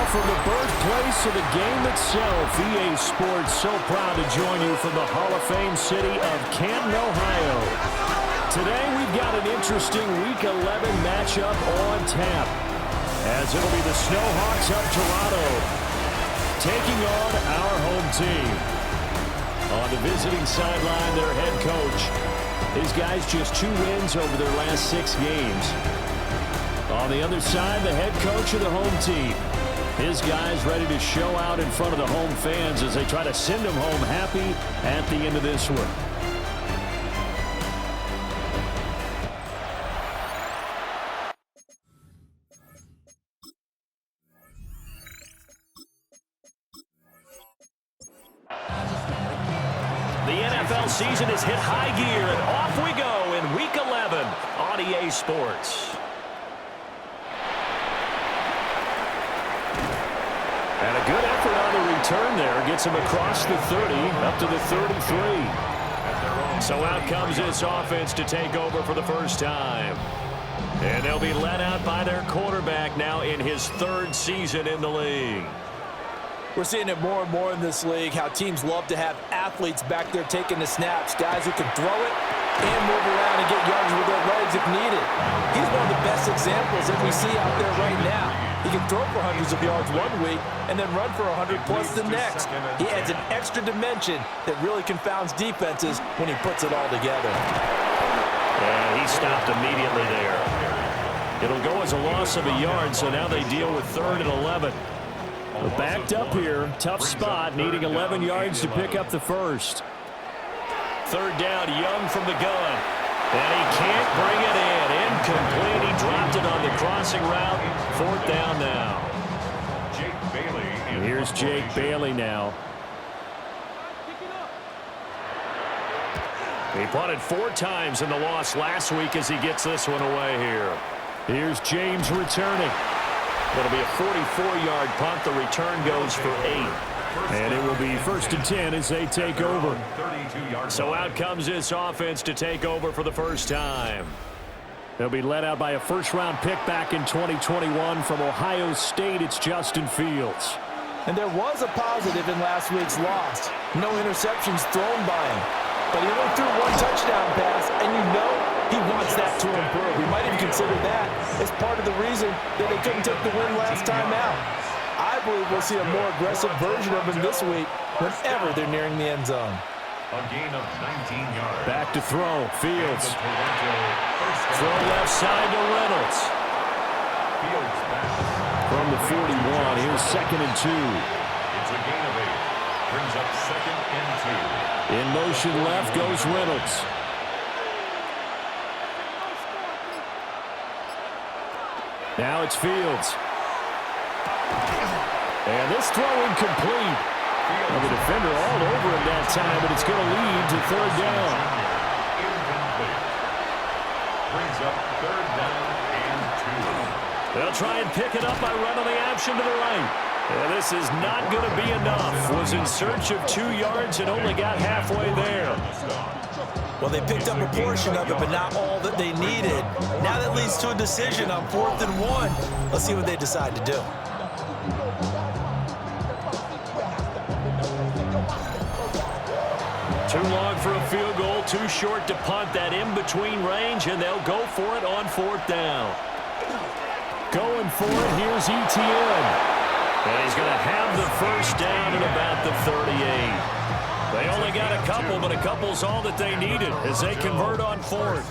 B: from the birthplace of the game itself, EA Sports, so proud to join you from the Hall of Fame city of Canton, Ohio. Today we've got an interesting Week 11 matchup on tap, as it'll be the Snowhawks of Toronto taking on our home team. On the visiting sideline, their head coach. His guys just 2 wins over their last 6 games. On the other side, the head coach of the home team. His guys ready to show out in front of the home fans as they try to send them home happy at the end of this one. The NFL season has hit high gear, and off we go in Week 11 on EA Sports. And a good effort on the return there. Gets him across the 30, up to the 33. So out comes this offense to take over for the first time. And they'll be led out by their quarterback now in his 3rd season in the league.
C: We're seeing it more and more in this league, how teams love to have athletes back there taking the snaps, guys who can throw it and move around and get yards with their legs if needed. He's one of the best examples that we see out there right now. He can throw for hundreds of yards one week and then run for 100+ the next. He adds an extra dimension that really confounds defenses when he puts it all together.
B: And he stopped immediately there. It'll go as a loss of a yard, so now they deal with 3rd and 11. We're backed up here. Tough spot, needing 11 yards to pick up the first. 3rd down, Young from the gun. And he can't bring it in. Incomplete. He dropped it on the crossing route. 4th down now.
A: Jake Bailey.
B: Here's Jake Bailey now. He punted 4 times in the loss last week as he gets this one away here. Here's James returning. It'll be a 44-yard punt. The return goes for 8. And it will be 1st and 10 as they take over. So out comes this offense to take over for the first time. They'll be led out by a first-round pick back in 2021 from Ohio State. It's Justin Fields.
C: And there was a positive in last week's loss. No interceptions thrown by him. But he only threw 1 touchdown pass, and you know he wants that to improve. We might even consider that as part of the reason that they couldn't take the win last time out. I believe we'll see a more aggressive version of him this week whenever they're nearing the end zone.
A: A gain of 19 yards.
B: Back to throw. Fields. Throw left side to Reynolds.
A: Fields back.
B: From the 41, here's 2nd and 2.
A: It's a gain of 8. Brings up 2nd and 2.
B: In motion left goes Reynolds. Now it's Fields. And this throw incomplete. Well, the defender all over him that time, but it's going to lead to 3rd down.
A: Incomplete. Brings up 3rd down and 2.
B: They'll try and pick it up by running the option to the right. And this is not going to be enough. Was in search of 2 yards and only got halfway there.
C: Well, they picked up a portion of it, but not all that they needed. Now that leads to a decision on 4th and 1. Let's see what they decide to do.
B: Too long for a field goal, too short to punt. That in-between range, and they'll go for it on 4th down. Going for it, here's ETN. And he's going to have the first down at about the 38. They only got a couple, but a couple's all that they needed as they convert on 4th.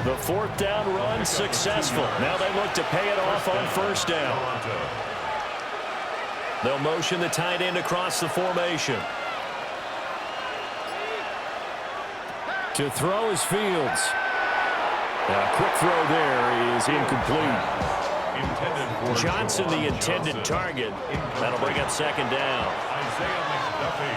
B: The 4th down run successful. Now they look to pay it off on 1st down. They'll motion the tight end across the formation. To throw is Fields. A quick throw there is incomplete. Johnson, the intended target. That'll bring up 2nd down.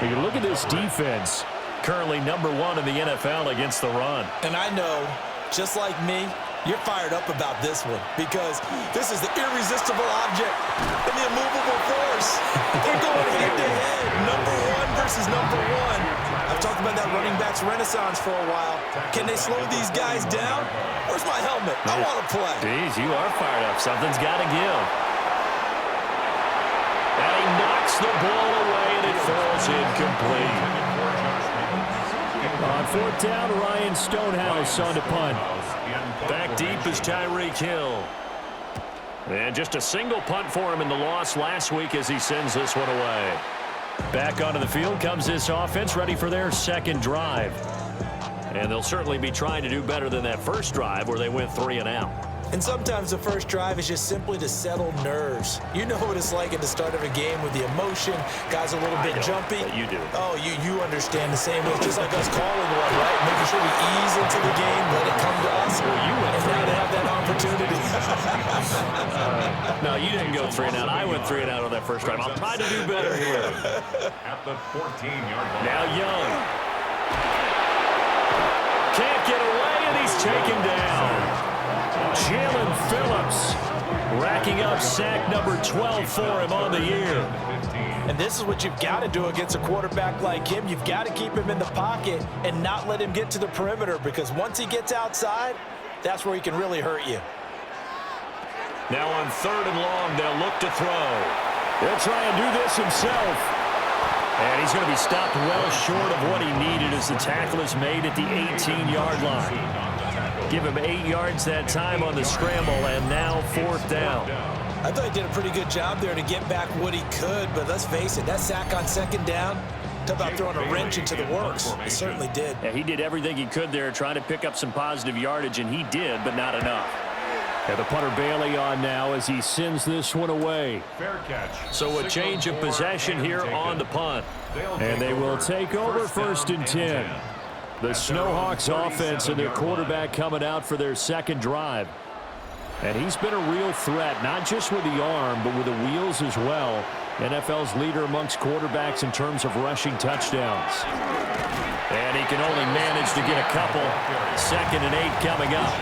B: You look at this defense. Currently #1 in the NFL against the run.
C: And I know, just like me, you're fired up about this one because this is the irresistible object and the immovable force. They're going head-to-head, #1 versus #1. I've talked about that running backs renaissance for a while. Can they slow these guys down? Where's my helmet? I want to play.
B: Jeez, you are fired up. Something's got to give.
I: And he knocks the ball away, and it falls incomplete.
B: On fourth down, Ryan Stonehouse on the punt.
I: Back deep is Tyreek Hill. And just a single punt for him in the loss last week as he sends this one away.
B: Back onto the field comes this offense, ready for their second drive.
I: And they'll certainly be trying to do better than that first drive where they went 3 and out.
C: And sometimes the first drive is just simply to settle nerves. You know what it's like at the start of a game with the emotion. Guys a little bit jumpy.
I: You do.
C: Oh, you understand the same way. It's just like us calling one, right? Making sure we ease into the game, let it come to us.
I: Well, you went
C: and now to have that opportunity.
I: No, you didn't go 3 and out. I went 3 and out on that first drive. I'll try to do better here.
A: At the 14-yard line.
I: Now Young. Can't get away, and he's taken down.
B: Jalen Phillips racking up sack number 12 for him on the year.
C: And this is what you've got to do against a quarterback like him. You've got to keep him in the pocket and not let him get to the perimeter, because once he gets outside, that's where he can really hurt you.
I: Now on 3rd and long, they'll look to throw.
B: He'll try and do this himself. And he's going to be stopped well short of what he needed as the tackle is made at the 18-yard line. Give him 8 yards that time on the scramble, and now 4th down.
C: I thought he did a pretty good job there to get back what he could, but let's face it, that sack on 2nd down, talk about throwing a wrench into the works. He certainly did.
B: Yeah, he did everything he could there, trying to pick up some positive yardage, and he did, but not enough. And the punter Bailey on now as he sends this one away.
A: Fair catch.
I: So a change of possession here on the punt.
B: And they will take over 1st and 10. The Snowhawks offense and their quarterback coming out for their second drive. And he's been a real threat, not just with the arm, but with the wheels as well. NFL's leader amongst quarterbacks in terms of rushing touchdowns. And he can only manage to get a couple. 2nd and 8 coming up.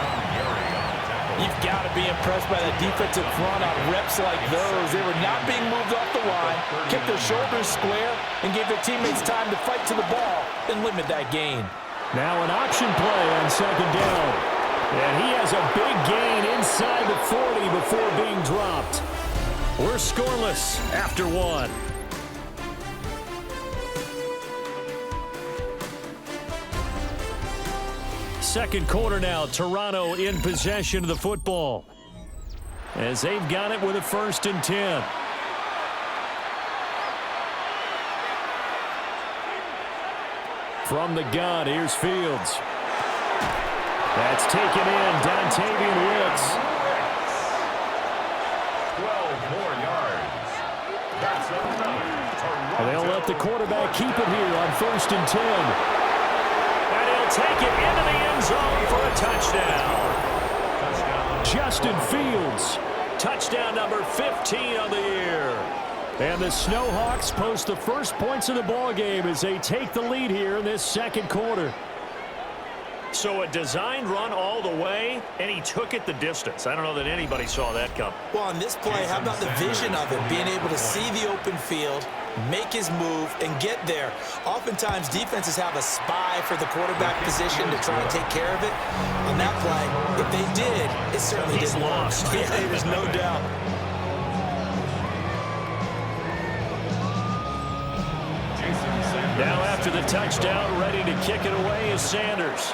C: You've got to be impressed by the defensive front on reps like those. They were not being moved off the line, kept their shoulders square, and gave their teammates time to fight to the ball and limit that gain.
B: Now an option play on 2nd down. And he has a big gain inside the 40 before being dropped. We're scoreless after 1. Second quarter now, Toronto in possession of the football as they've got it with a 1st and 10. From the gun, here's Fields. That's taken in, Dontavian Wicks.
A: 12 more yards. That's another.
B: And they'll let the quarterback keep it here on 1st and 10.
I: And he'll take it into the end zone for a touchdown.
B: Justin Fields.
I: Touchdown number 15 on the year.
B: And the Snowhawks post the first points of the ball game as they take the lead here in this second quarter.
I: So a designed run all the way, and he took it the distance. I don't know that anybody saw that come.
C: Well, on this play, how about the vision of it? Being able to see the open field, make his move, and get there. Oftentimes, defenses have a spy for the quarterback position to try and take care of it. On that play, if they did, it certainly didn't work. Yeah, there's no doubt.
B: Now after the touchdown, ready to kick it away is Sanders.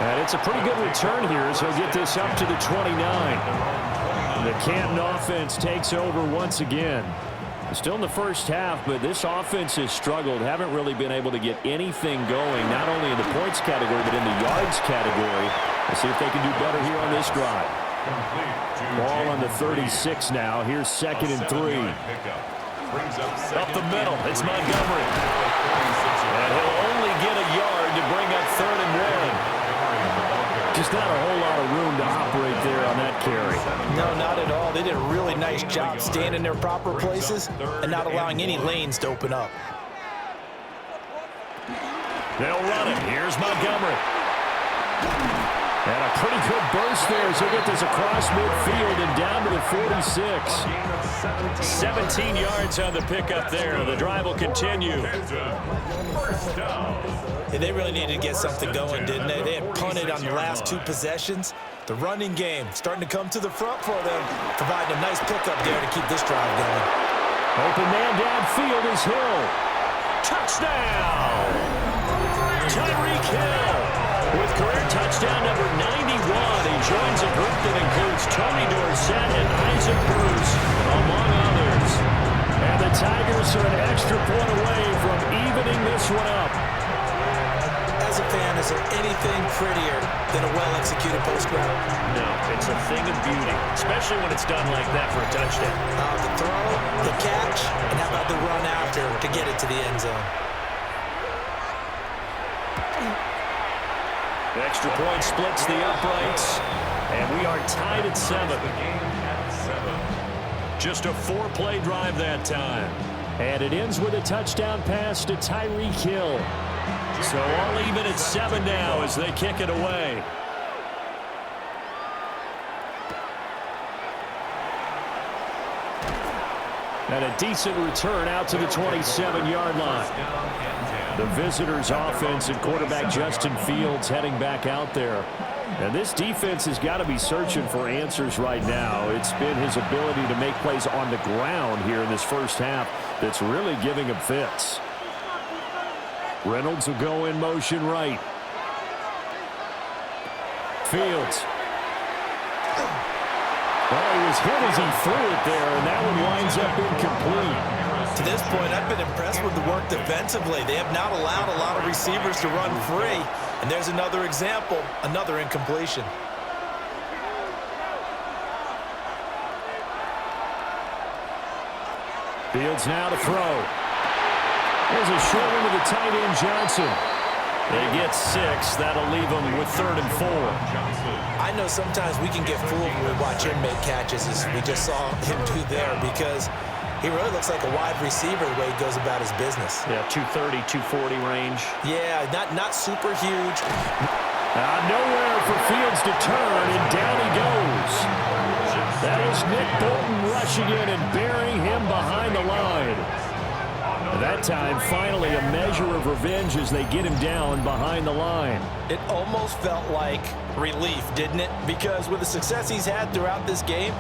B: And it's a pretty good return here as he'll get this up to the 29. The Canton offense takes over once again. Still in the first half, but this offense has struggled. Haven't really been able to get anything going, not only in the points category, but in the yards category. Let's see if they can do better here on this drive. Ball on the 36 now. Here's 2nd and 3.
I: Up the middle, it's Montgomery. And he'll only get a yard to bring up 3rd and 1.
B: Just not a whole lot of room to operate there on that carry.
C: No, not at all. They did a really nice job staying in their proper places and not allowing any lanes to open up.
B: They'll run it. Here's Montgomery. And a pretty good burst there as he'll get this across midfield and down to the 46.
I: 17 yards on the pickup there. The drive will continue.
C: Yeah, they really needed to get something going, didn't they? They had punted on the last 2 possessions. The running game starting to come to the front for them, providing a nice pickup there to keep this drive going.
B: Open man downfield is Hill.
I: Touchdown! Tyreek Hill with career touchdown number 91. He joins a group that includes Tony Dorsett and Isaac Bruce, among others. And the Tigers are an extra point away from evening this one up.
C: As a fan, is there anything prettier than a well-executed post route?
I: No, it's a thing of beauty, especially when it's done like that for a touchdown.
C: The throw, the catch, and how about the run after to get it to the end zone?
I: The extra point splits the uprights, and we are tied at 7. Just a 4-play drive that time.
B: And it ends with a touchdown pass to Tyreek Hill.
I: So all even at 7 now as they kick it away.
B: And a decent return out to the 27-yard line. The visitors' offense and quarterback Justin Fields heading back out there. And this defense has got to be searching for answers right now. It's been his ability to make plays on the ground here in this first half that's really giving him fits. Reynolds will go in motion right. Fields. Well, he was hit as he threw it there, and that one winds up incomplete.
C: To this point, I've been impressed with the work defensively. They have not allowed a lot of receivers to run free. And there's another example, another incompletion.
B: Fields now to throw. There's a short one to the tight end, Johnson.
I: They get 6. That'll leave them with 3rd and 4.
C: I know sometimes we can get fooled when we watch him make catches, as we just saw him do there, because he really looks like a wide receiver the way he goes about his business.
I: Yeah, 230, 240 range.
C: Yeah, not super huge.
B: Nowhere for Fields to turn, and down he goes. That is Nick Bolton rushing in and burying him behind the line. That time, finally, a measure of revenge as they get him down behind the line.
C: It almost felt like relief, didn't it? Because with the success he's had throughout this game,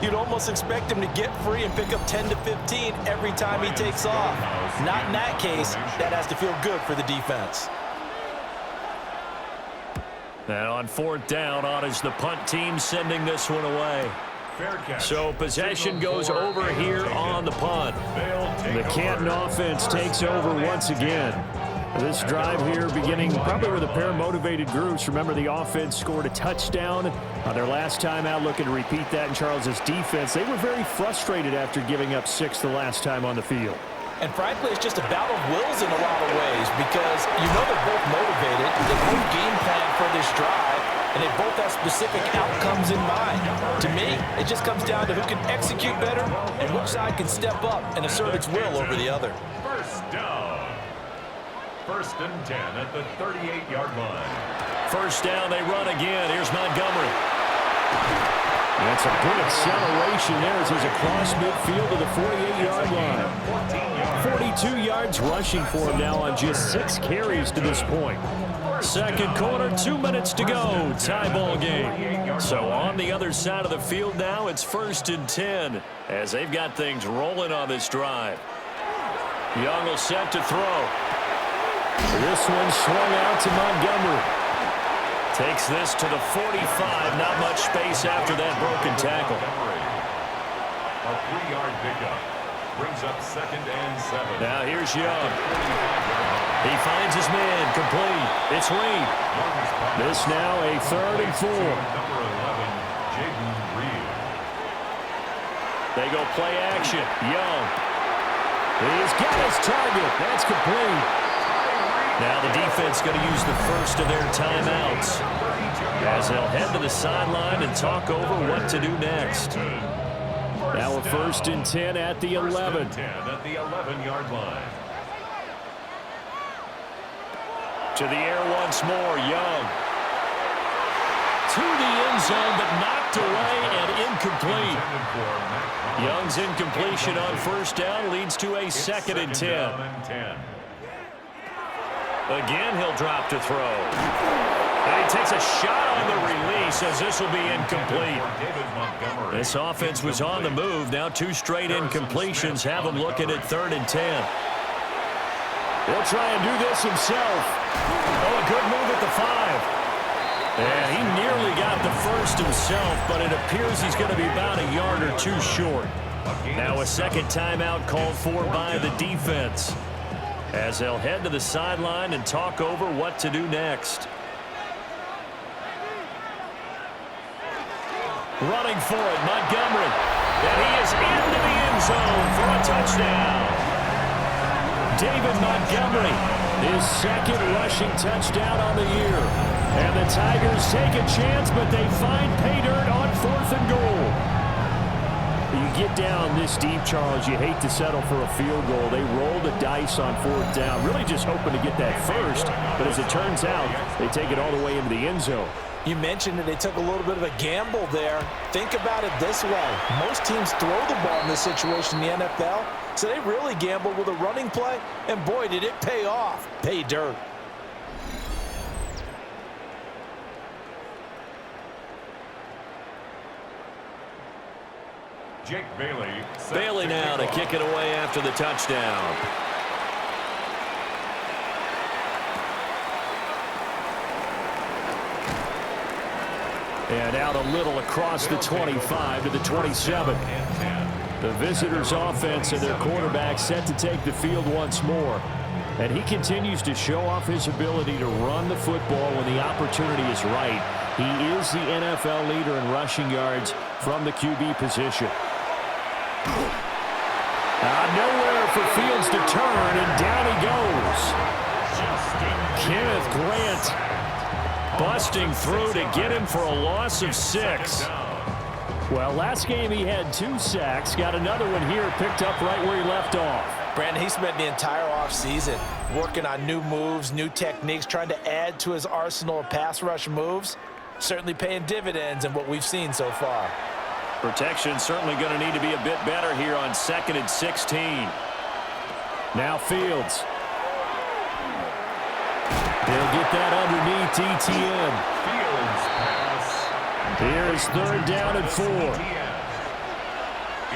C: you'd almost expect him to get free and pick up 10 to 15 every time he takes off. Not in that case. That has to feel good for the defense.
I: And on 4th down, on is the punt team sending this one away. So possession goes over here on the punt.
B: The Canton offense takes over once again. This drive here beginning probably with a pair of motivated groups. Remember, the offense scored a touchdown their last time out. Looking to repeat that in Charles's defense. They were very frustrated after giving up 6 the last time on the field.
C: And frankly, it's just a battle of wills in a lot of ways, because you know they're both motivated. They both game plan for this drive, and they both have specific outcomes in mind. To me, it just comes down to who can execute better and which side can step up and assert its will over the other.
A: First down. 1st and 10 at the 38-yard line.
I: 1st down, they run again. Here's Montgomery.
B: That's a good acceleration there as he's across midfield to the 48-yard line. 42 yards rushing for him now on just 6 carries to this point.
I: 2nd quarter, 2 minutes to go. Tie ball game. So on the other side of the field now, it's 1st and 10 as they've got things rolling on this drive. Young will set to throw.
B: This one swung out to Montgomery.
I: Takes this to the 45. Not much space after that broken tackle.
A: A 3-yard pickup brings up 2nd and 7.
I: Now here's Young. He finds his man. Complete. It's Reed.
B: This now a 3rd and 4.
A: Number 11, Jaden Reed.
I: They go play action. Young.
B: He's got his target. That's complete.
I: Now the defense going to use the first of their timeouts as they'll head to the sideline and talk over what to do next.
B: Now a 1st and 10 at the 11.
A: 10 at the 11-yard line.
I: To the air once more, Young.
B: to the end zone, but knocked away and incomplete. Young's incompletion on first down leads to a 2nd and 10. Again, he'll drop to throw. And he takes a shot on the release as this will be incomplete. This offense was on the move. Now 2 straight incompletions have him looking at 3rd and 10. He'll try and do this himself. Oh, a good move at the 5. And he nearly got the first himself, but it appears he's going to be about a yard or 2 short. Now a second timeout called for by the defense, as they'll head to the sideline and talk over what to do next. Running for it, Montgomery. And he is into the end zone for a touchdown. David Montgomery, his 2nd rushing touchdown on the year. And the Tigers take a chance, but they find pay dirt on 4th and goal. You get down this deep, Charles, you hate to settle for a field goal. They roll the dice on 4th down, really just hoping to get that first. But as it turns out, they take it all the way into the end zone.
C: You mentioned that they took a little bit of a gamble there. Think about it this way. Most teams throw the ball in this situation in the NFL, so they really gambled with a running play, and boy, did it pay off. Pay dirt.
A: Jake
B: Bailey now to kick it away after the touchdown. And out a little across the 25 to the 27. The visitors' offense and their quarterback set to take the field once more. And he continues to show off his ability to run the football when the opportunity is right. He is the NFL leader in rushing yards from the QB position. Nowhere for Fields to turn, and down he goes. Kenneth Grant busting through to get him for a loss of 6. Well, last game he had 2 sacks. Got another one here, picked up right where he left off.
C: Brandon, he spent the entire offseason working on new moves, new techniques, trying to add to his arsenal of pass rush moves. Certainly paying dividends in what we've seen so far.
B: Protection certainly going to need to be a bit better here on 2nd and 16. Now Fields. He'll get that underneath TTN.
A: Fields pass.
B: Here's 3rd down and 4.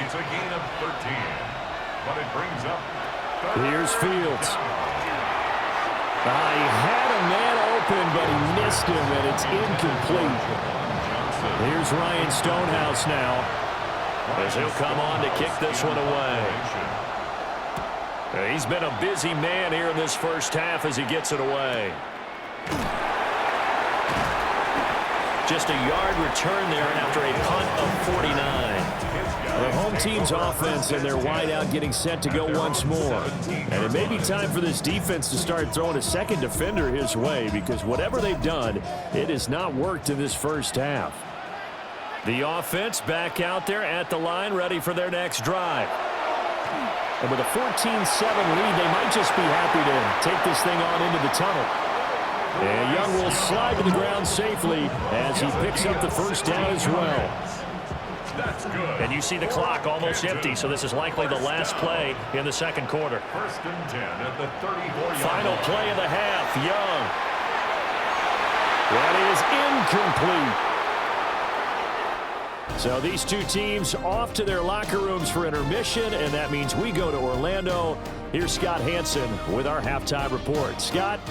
A: It's a gain of 13, but it brings up.
B: Here's Fields. He had a man open, but he missed him, and it's incomplete. Here's Ryan Stonehouse now, as he'll come on to kick this one away. He's been a busy man here in this first half as he gets it away. Just a yard return there after a punt of 49. The home team's offense and their wideout getting set to go once more. And it may be time for this defense to start throwing a second defender his way, because whatever they've done, it has not worked in this first half. The offense back out there at the line, ready for their next drive. And with a 14-7 lead, they might just be happy to take this thing on into the tunnel. And Young will slide to the ground safely as he picks up the first down as well.
A: That's good.
B: And you see the clock almost empty, so this is likely the last play in the second quarter.
A: 1st and 10 at the 34-yard
B: Final play of the half, Young. That is incomplete. So these two teams off to their locker rooms for intermission, and that means we go to Orlando. Here's Scott Hansen with our halftime report. Scott?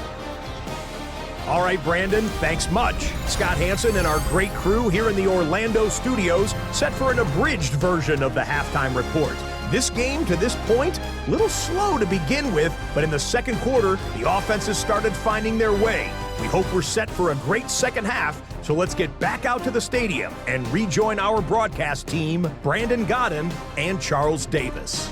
E: All right, Brandon, thanks much. Scott Hansen and our great crew here in the Orlando studios set for an abridged version of the halftime report. This game, to this point, a little slow to begin with, but in the second quarter, the offenses started finding their way. We hope we're set for a great second half, so let's get back out to the stadium and rejoin our broadcast team, Brandon Godden and Charles Davis.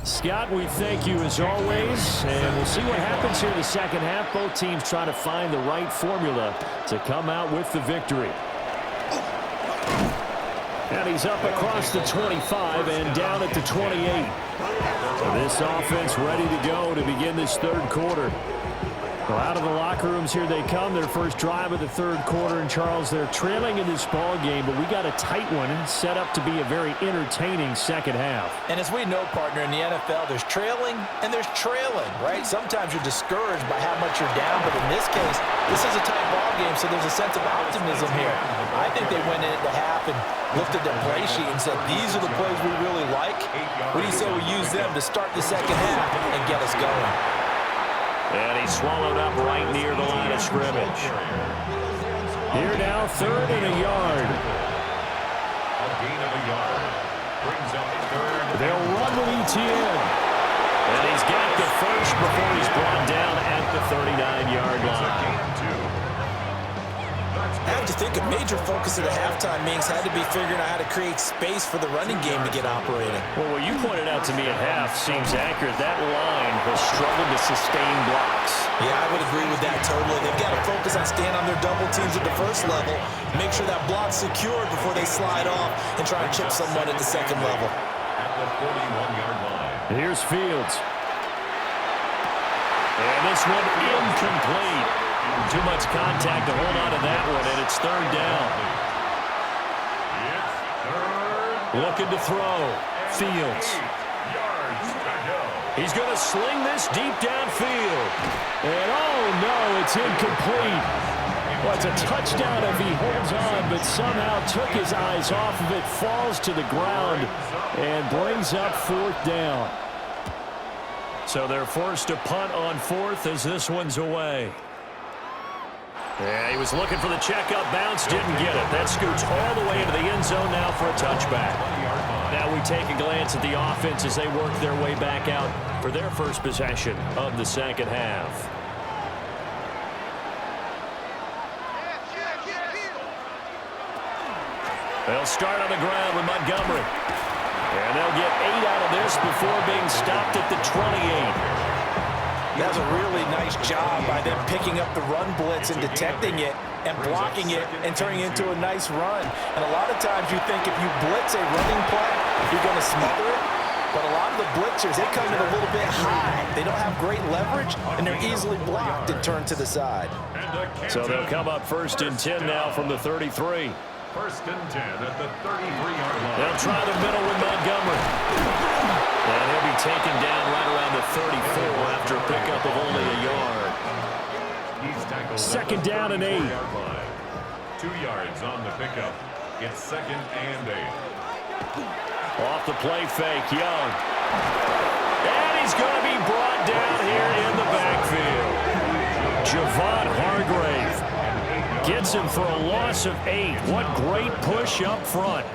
B: Scott, we thank you as always, and we'll see what happens here in the second half. Both teams trying to find the right formula to come out with the victory. And he's up across the 25 and down at the 28. So this offense ready to go to begin this third quarter. Well, out of the locker rooms here they come. Their first drive of the third quarter. And, Charles, they're trailing in this ball game, but we got a tight one set up to be a very entertaining second half.
C: And as we know, partner, in the NFL, there's trailing and there's trailing, right? Sometimes you're discouraged by how much you're down, but in this case, this is a tight ball game, so there's a sense of optimism here. I think they went into half and looked at their play sheet and said, these are the plays we really like. What do you say we use them to start the second half and get us going?
B: And he's swallowed up right near the line of scrimmage. Here now, 3rd and a yard.
A: A gain of a yard. Brings up 3rd.
B: They'll run with ETN. And he's got the first before he's brought down at the 39-yard line.
C: I have to think a major focus of the halftime meetings had to be figuring out how to create space for the running game to get operating.
B: Well, what you pointed out to me at half seems accurate. That line has struggled to sustain blocks.
C: Yeah, I would agree with that totally. They've got to focus on staying on their double teams at the first level, make sure that block's secured before they slide off and try and chip someone at the second level.
A: At the 41-yard line.
B: Here's Fields. And this one incomplete. Too much contact to hold on to that one, and it's 3rd down. Looking to throw. Fields. He's going to sling this deep downfield. And oh no, it's incomplete. Well, it's a touchdown if he holds on, but somehow took his eyes off of it, falls to the ground, and brings up 4th down. So they're forced to punt on 4th as this one's away. Yeah, he was looking for the checkup bounce, didn't get it. That scoots all the way into the end zone now for a touchback. Now we take a glance at the offense as they work their way back out for their first possession of the second half. They'll start on the ground with Montgomery. And they'll get 8 out of this before being stopped at the 28.
C: That was a really nice job by them picking up the run blitz and detecting it and blocking it and turning it into a nice run. And a lot of times you think if you blitz a running play, you're going to smother it. But a lot of the blitzers, they come in a little bit high. They don't have great leverage, and they're easily blocked and turned to the side.
B: So they'll come up 1st and 10 now from the 33.
A: 1st and 10 at the 33-yard line.
B: They'll try the middle with Montgomery. And he'll be taken down right around the 34 after a pickup of only a yard.
A: He's tackled
B: 2nd down and 8.
A: 2 yards on the pickup. It's 2nd and 8.
B: Off the play fake, Young. And he's going to be brought down here in the backfield. Javon Hargrave gets him for a loss of 8. What great push up front.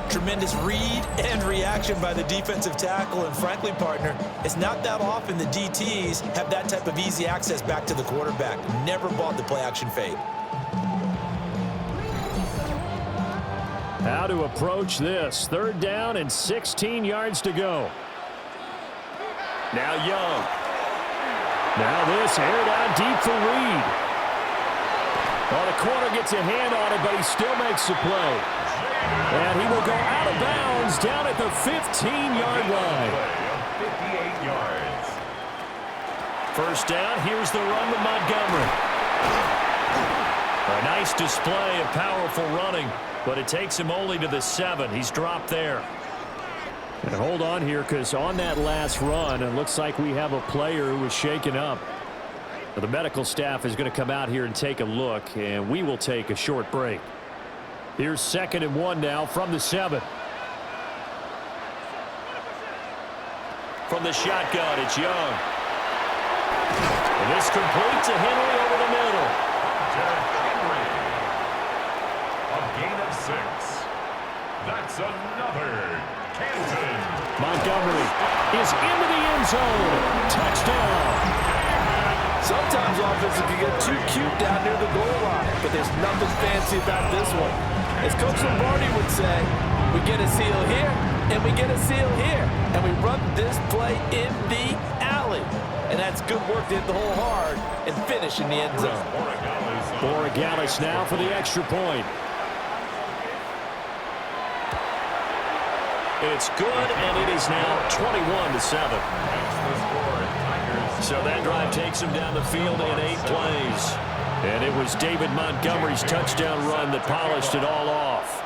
C: Tremendous read and reaction by the defensive tackle, and frankly, partner, it's not that often the DTs have that type of easy access back to the quarterback. Never bought the play-action fade.
B: How to approach this. 3rd down and 16 yards to go. Now Young. Now this aired out deep for Reed. Well, the corner gets a hand on it, but he still makes the play. And he will go out of bounds down at the 15-yard line.
A: 58 yards.
B: 1st down, here's the run with Montgomery. A nice display of powerful running, but it takes him only to the 7. He's dropped there. And hold on here, because on that last run, it looks like we have a player who was shaken up. The medical staff is going to come out here and take a look, and we will take a short break. Here's 2nd and 1 now from the 7. From the shotgun, it's Young. And this completes a Henry over the middle.
A: A gain of 6. That's another Canton.
B: Montgomery is into the end zone. Touchdown.
F: Sometimes offenses can get too cute down near the goal line, but there's nothing fancy about this one. As Coach Lombardi would say, we get a seal here, and we get a seal here, and we run this play in the alley. And that's good work to hit the hole hard and finish in the end zone.
B: Borregales now for the extra point. It's good, and it is now 21-7. So that drive takes him down the field in 8 plays. And it was David Montgomery's touchdown run that polished it all off.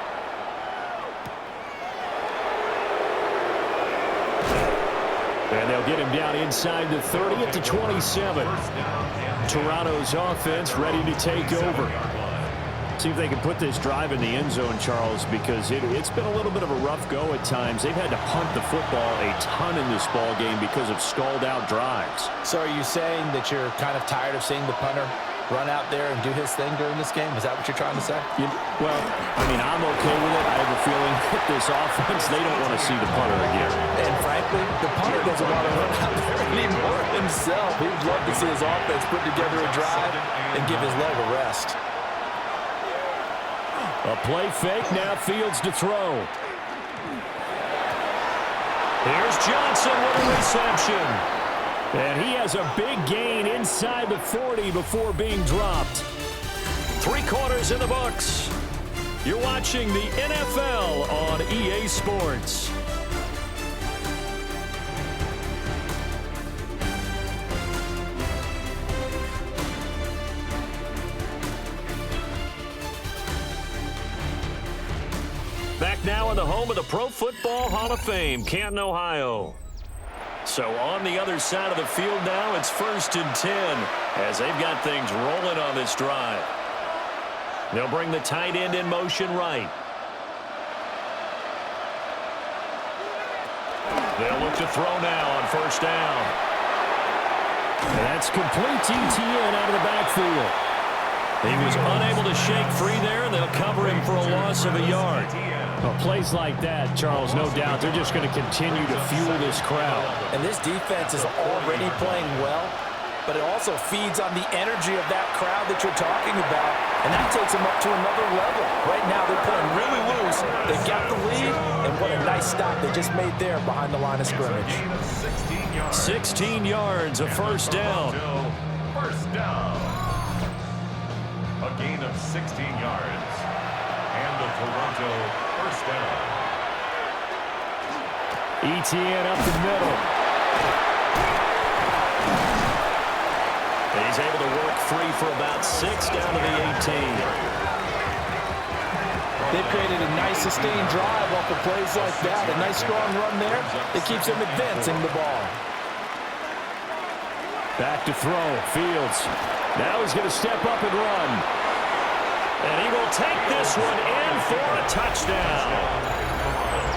B: And they'll get him down inside the 30 at the 27. Toronto's offense ready to take over. See if they can put this drive in the end zone, Charles, because it's been a little bit of a rough go at times. They've had to punt the football a ton in this ball game because of stalled-out drives.
C: So are you saying that you're kind of tired of seeing the punter run out there and do his thing during this game? Is that what you're trying to say?
B: Well, I mean, I'm okay with it. I have a feeling that this offense, they don't want to see the punter again.
C: And frankly, the punter doesn't want to run out there anymore himself. He'd love to see his offense put together a drive and give his leg a rest.
B: A play fake, now Fields to throw. Here's Johnson with a reception. And he has a big gain inside the 40 before being dropped. 3 quarters in the books. You're watching the NFL on EA Sports. Back now in the home of the Pro Football Hall of Fame, Canton, Ohio. So on the other side of the field now, it's 1st and 10 as they've got things rolling on this drive. They'll bring the tight end in motion right. They'll look to throw now on 1st down. And that's complete to TN out of the backfield. He was unable to shake free there, and they'll cover him for a loss of a yard. Well, plays like that, Charles, no doubt, they're just going to continue to fuel this crowd.
C: And this defense is already playing well, but it also feeds on the energy of that crowd that you're talking about, and that takes them up to another level. Right now, they're playing really loose. They got the lead, and what a nice stop they just made there behind the line of scrimmage.
B: 16 yards, a 1st down.
A: First down. A gain of 16 yards. And the Toronto 1st down.
B: ETN up the middle. He's able to work free for about 6 down to the 18.
C: They've created a nice sustained drive off of plays like that. A nice strong run there that keeps them advancing the ball.
B: Back to throw. Fields. Now he's going to step up and run. And he will take this one in for a touchdown.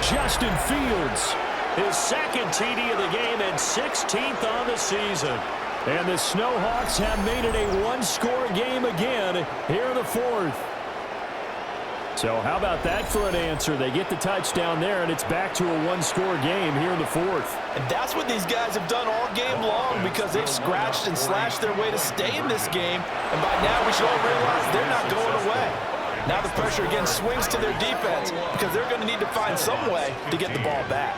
B: Justin Fields, his 2nd TD of the game and 16th on the season. And the Snowhawks have made it a 1-score game again here in the 4th. So how about that for an answer? They get the touchdown there, and it's back to a 1-score game here in the 4th.
C: And that's what these guys have done all game long because they've scratched and slashed their way to stay in this game. And by now we should all realize they're not going away. Now the pressure again swings to their defense because they're going to need to find some way to get the ball back.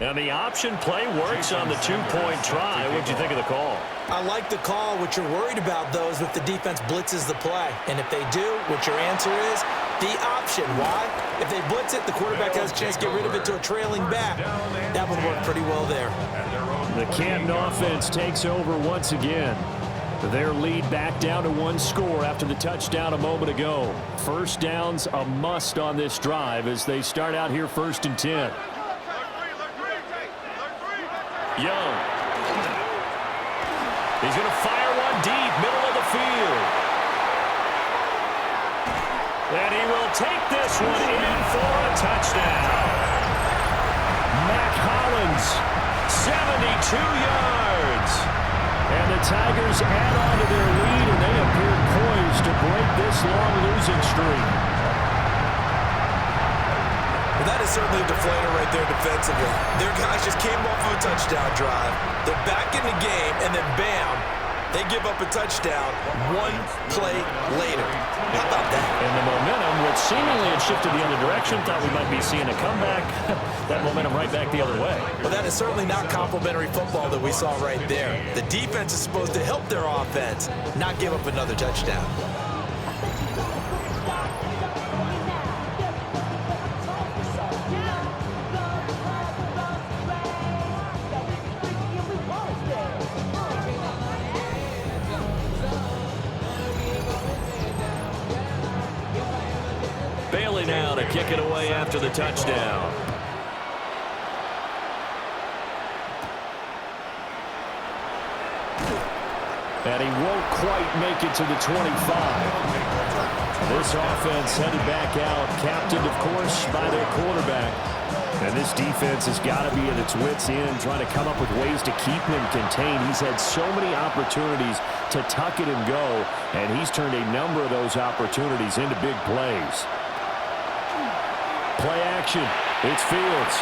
B: And the option play works on the 2-point try. What did you think of the call?
C: I like the call. What you're worried about, though, is if the defense blitzes the play. And if they do, what your answer is, the option. Why? If they blitz it, the quarterback has a chance to get rid of it to a trailing back. That would work pretty well there.
B: The Canton offense takes over once again. Their lead back down to 1 score after the touchdown a moment ago. 1st down's a must on this drive as they start out here 1st and 10. Young. He's going to fire one deep, middle of the field. And he will take this one in for a touchdown. Mac Hollins, 72 yards. And the Tigers add on to their lead, and they appear poised to break this long losing streak.
C: Well, that is certainly a deflator right there defensively. Their guys just came off of a touchdown drive. They're back in the game, and then bam, they give up a touchdown one play later. How about that?
I: And the momentum, which seemingly had shifted the other direction, thought we might be seeing a comeback. That momentum right back the other way.
C: Well, that is certainly not complimentary football that we saw right there. The defense is supposed to help their offense, not give up another touchdown.
I: Bailey now to kick it away after the touchdown. And he won't quite make it to the 25. This offense headed back out, captained, of course, by their quarterback. And this defense has got to be at its wits' end, trying to come up with ways to keep him contained. He's had so many opportunities to tuck it and go, and he's turned a number of those opportunities into big plays. Play action. It's Fields.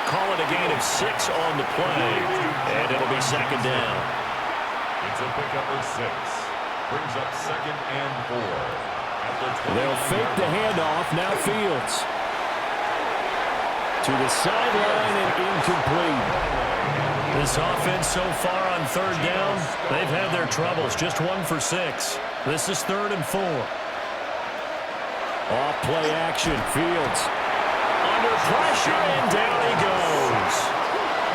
I: Call it a gain of 6 on the play, and it'll be second down.
A: It's a pickup of 6. Brings up 2nd and 4.
B: They'll fake the handoff. Now Fields. To the sideline and incomplete.
I: This offense so far on 3rd down, they've had their troubles. Just 1 for 6. This is 3rd and 4.
B: Off play action. Fields. Under pressure, and down he goes.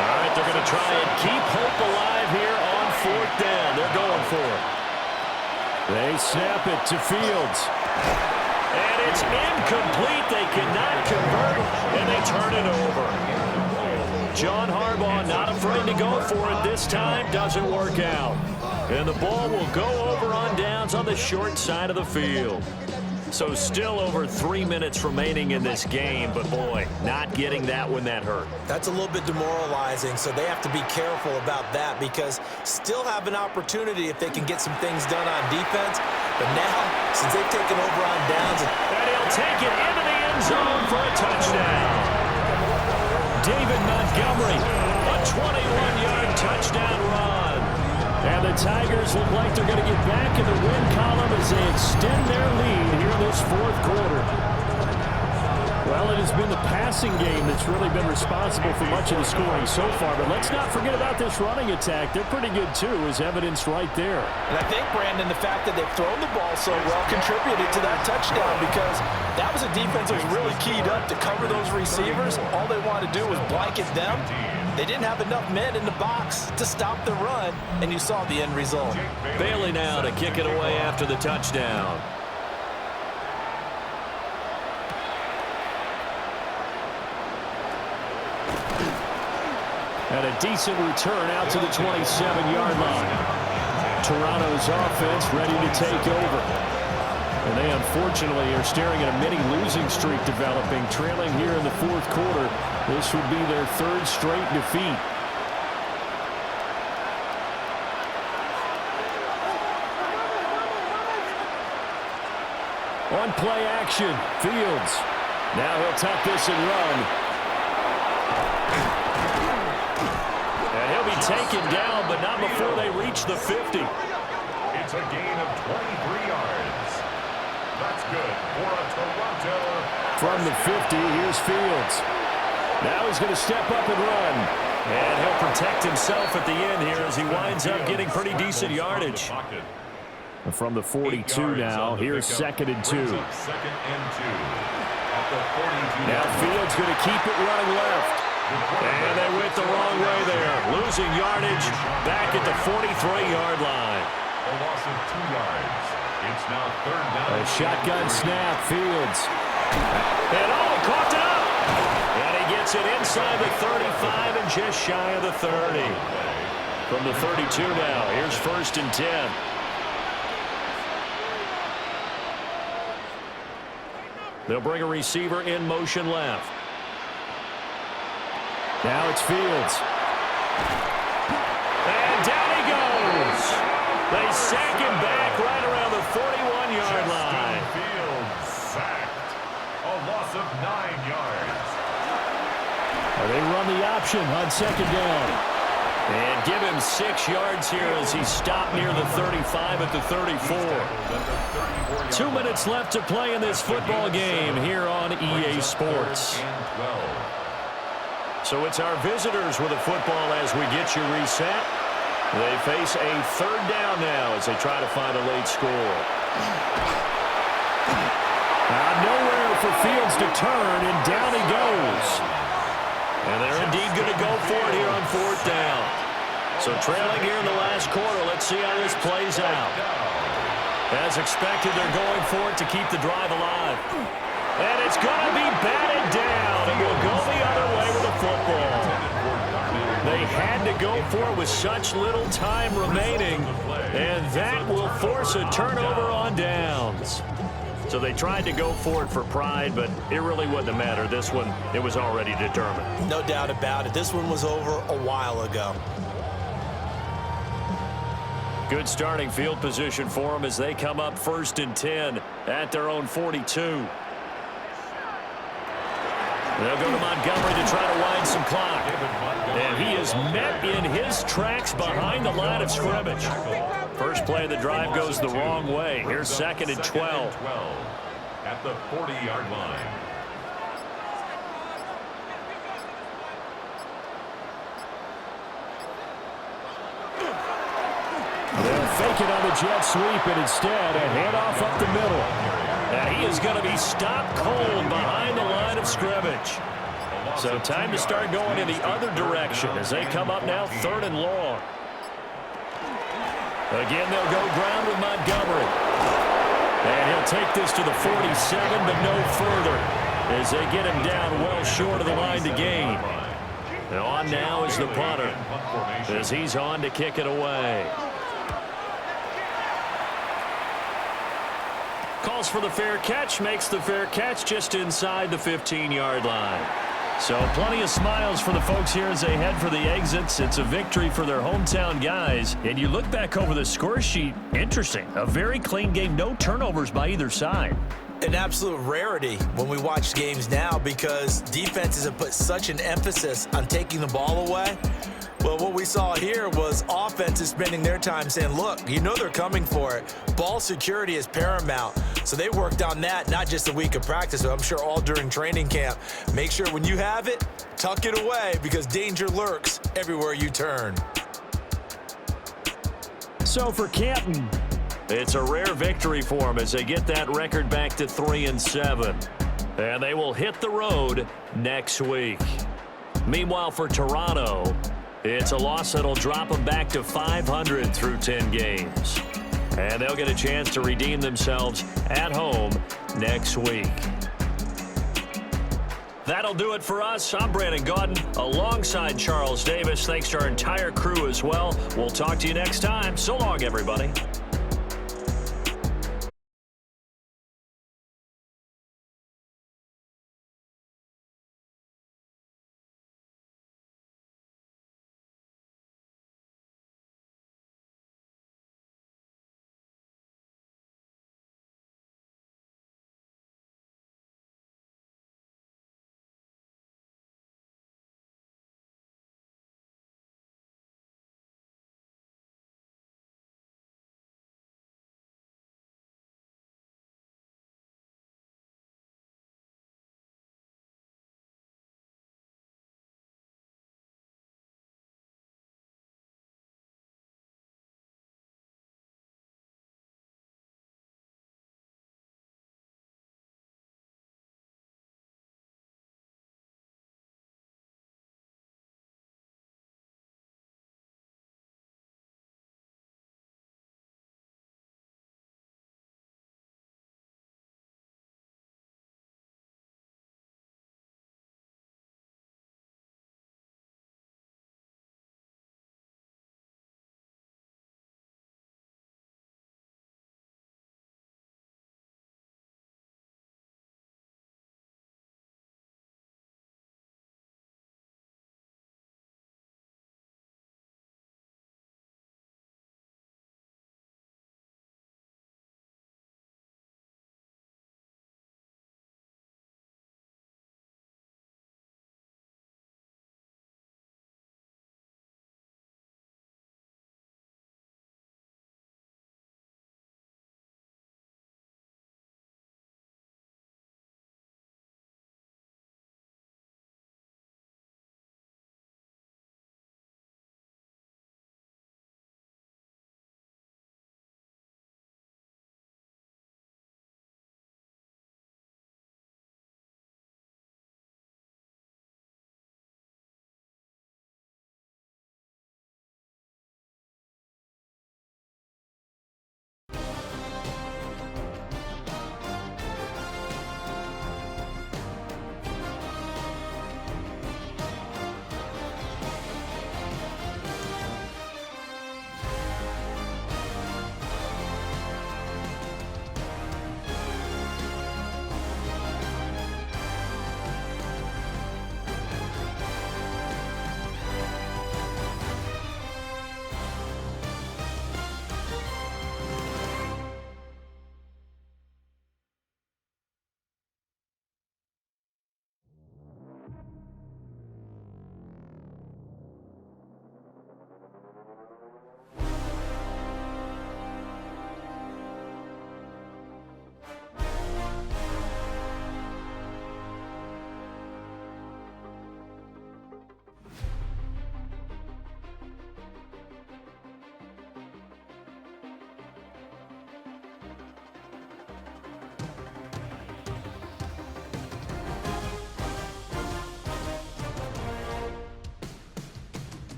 B: All right, they're going to try and keep hope alive here on 4th down. They're going for it. They snap it to Fields. And it's incomplete. They cannot convert, and they turn it over. John Harbaugh not afraid to go for it this time. Doesn't work out. And the ball will go over on downs on the short side of the field. So still over 3 minutes remaining in this game, but boy, not getting that when that hurt.
C: That's a little bit demoralizing, so they have to be careful about that because still have an opportunity if they can get some things done on defense. But now, since they've taken over on downs,
B: and he'll take it into the end zone for a touchdown. David Montgomery, a 21-yard touchdown run. And the Tigers look like they're going to get back in the win column as they extend their lead here in this 4th quarter. Well, it has been the passing game that's really been responsible for much of the scoring so far. But let's not forget about this running attack. They're pretty good, too, as evidenced right there.
C: And I think, Brandon, the fact that they've thrown the ball so well contributed to that touchdown because that was a defense that was really keyed up to cover those receivers. All they wanted to do was blanket them. They didn't have enough men in the box to stop the run, and you saw the end result.
B: Bailey now to kick it away after the touchdown. And a decent return out to the 27-yard line. Toronto's offense ready to take over. And they unfortunately are staring at a mini losing streak developing, trailing here in the 4th quarter. This would be their 3rd straight defeat. On play action, Fields. Now he'll tuck this and run. And he'll be taken down, but not before they reach the 50.
A: It's a gain of 23 yards. That's good for a Toronto.
B: From the 50, here's Fields. Now he's going to step up and run. And he'll protect himself at the end here as he winds up getting pretty decent yardage. From the 42 now, here's 2nd and 2. Now Fields going to keep it running left. And they went the wrong way there. Losing yardage back at the 43-yard line.
A: A loss of 2 yards. It's now 3rd down.
B: A shotgun snap, Fields. And he caught it up. And he gets it inside the 35 and just shy of the 30. From the 32 now, here's 1st and 10. They'll bring a receiver in motion left. Now it's Fields. And down he goes. They sack him back right around the 41-yard line.
A: Fields sacked. A loss of 9 yards.
B: They run the option on 2nd down. And give him 6 yards here as he stopped near the 35 at the 34. 2 minutes left to play in this football game here on EA Sports. So it's our visitors with the football as we get you reset. They face a 3rd down now as they try to find a late score. Nowhere for Fields to turn, and down he goes. And they're indeed going to go for it here on 4th down. So trailing here in the last quarter, let's see how this plays out. As expected, they're going for it to keep the drive alive. And it's going to be batted down, and we'll go the other way with the football. They had to go for it with such little time remaining, and that will force a turnover on downs. So they tried to go for it for pride, but it really wouldn't have mattered. This one, it was already determined.
C: No doubt about it. This one was over a while ago.
B: Good starting field position for them as they come up 1st and 10 at their own 42. They'll go to Montgomery to try to wind some clock. And he is met in his tracks behind the line of scrimmage. First play of the drive goes the wrong way. Here's 2nd and 12.
A: At the 40-yard line.
B: They'll fake it on the jet sweep, and instead a handoff up the middle. And he is going to be stopped cold behind the line of scrimmage. So time to start going in the other direction as they come up now 3rd and long. Again, they'll go ground with Montgomery. And he'll take this to the 47, but no further as they get him down well short of the line to gain. And on now is the punter as he's on to kick it away. Calls for the fair catch, makes the fair catch just inside the 15-yard line. So plenty of smiles for the folks here as they head for the exits. It's a victory for their hometown guys. And you look back over the score sheet, interesting. A very clean game, no turnovers by either side.
C: An absolute rarity when we watch games now because defenses have put such an emphasis on taking the ball away. Well, what we saw here was offenses spending their time saying, look, you know they're coming for it. Ball security is paramount. So they worked on that, not just a week of practice, but I'm sure all during training camp. Make sure when you have it, tuck it away because danger lurks everywhere you turn.
B: So for Canton, it's a rare victory for them as they get that record back to 3-7. And they will hit the road next week. Meanwhile, for Toronto, it's a loss that'll drop them back to 500 through 10 games. And they'll get a chance to redeem themselves at home next week. That'll do it for us. I'm Brandon Gaudin alongside Charles Davis. Thanks to our entire crew as well. We'll talk to you next time. So long, everybody.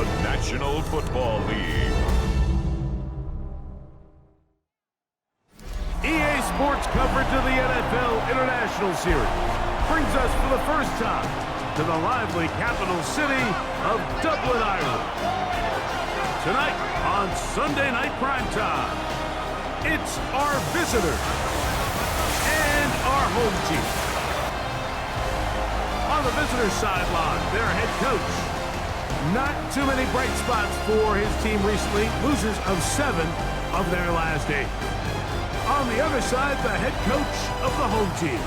A: the National Football League.
G: EA Sports coverage of the NFL International Series brings us for the first time to the lively capital city of Dublin, Ireland. Tonight on Sunday Night Primetime, it's our visitors and our home team. On the visitors' sideline, their head coach. Not too many bright spots for his team recently. Losers of 7 of their last 8. On the other side, the head coach of the home team.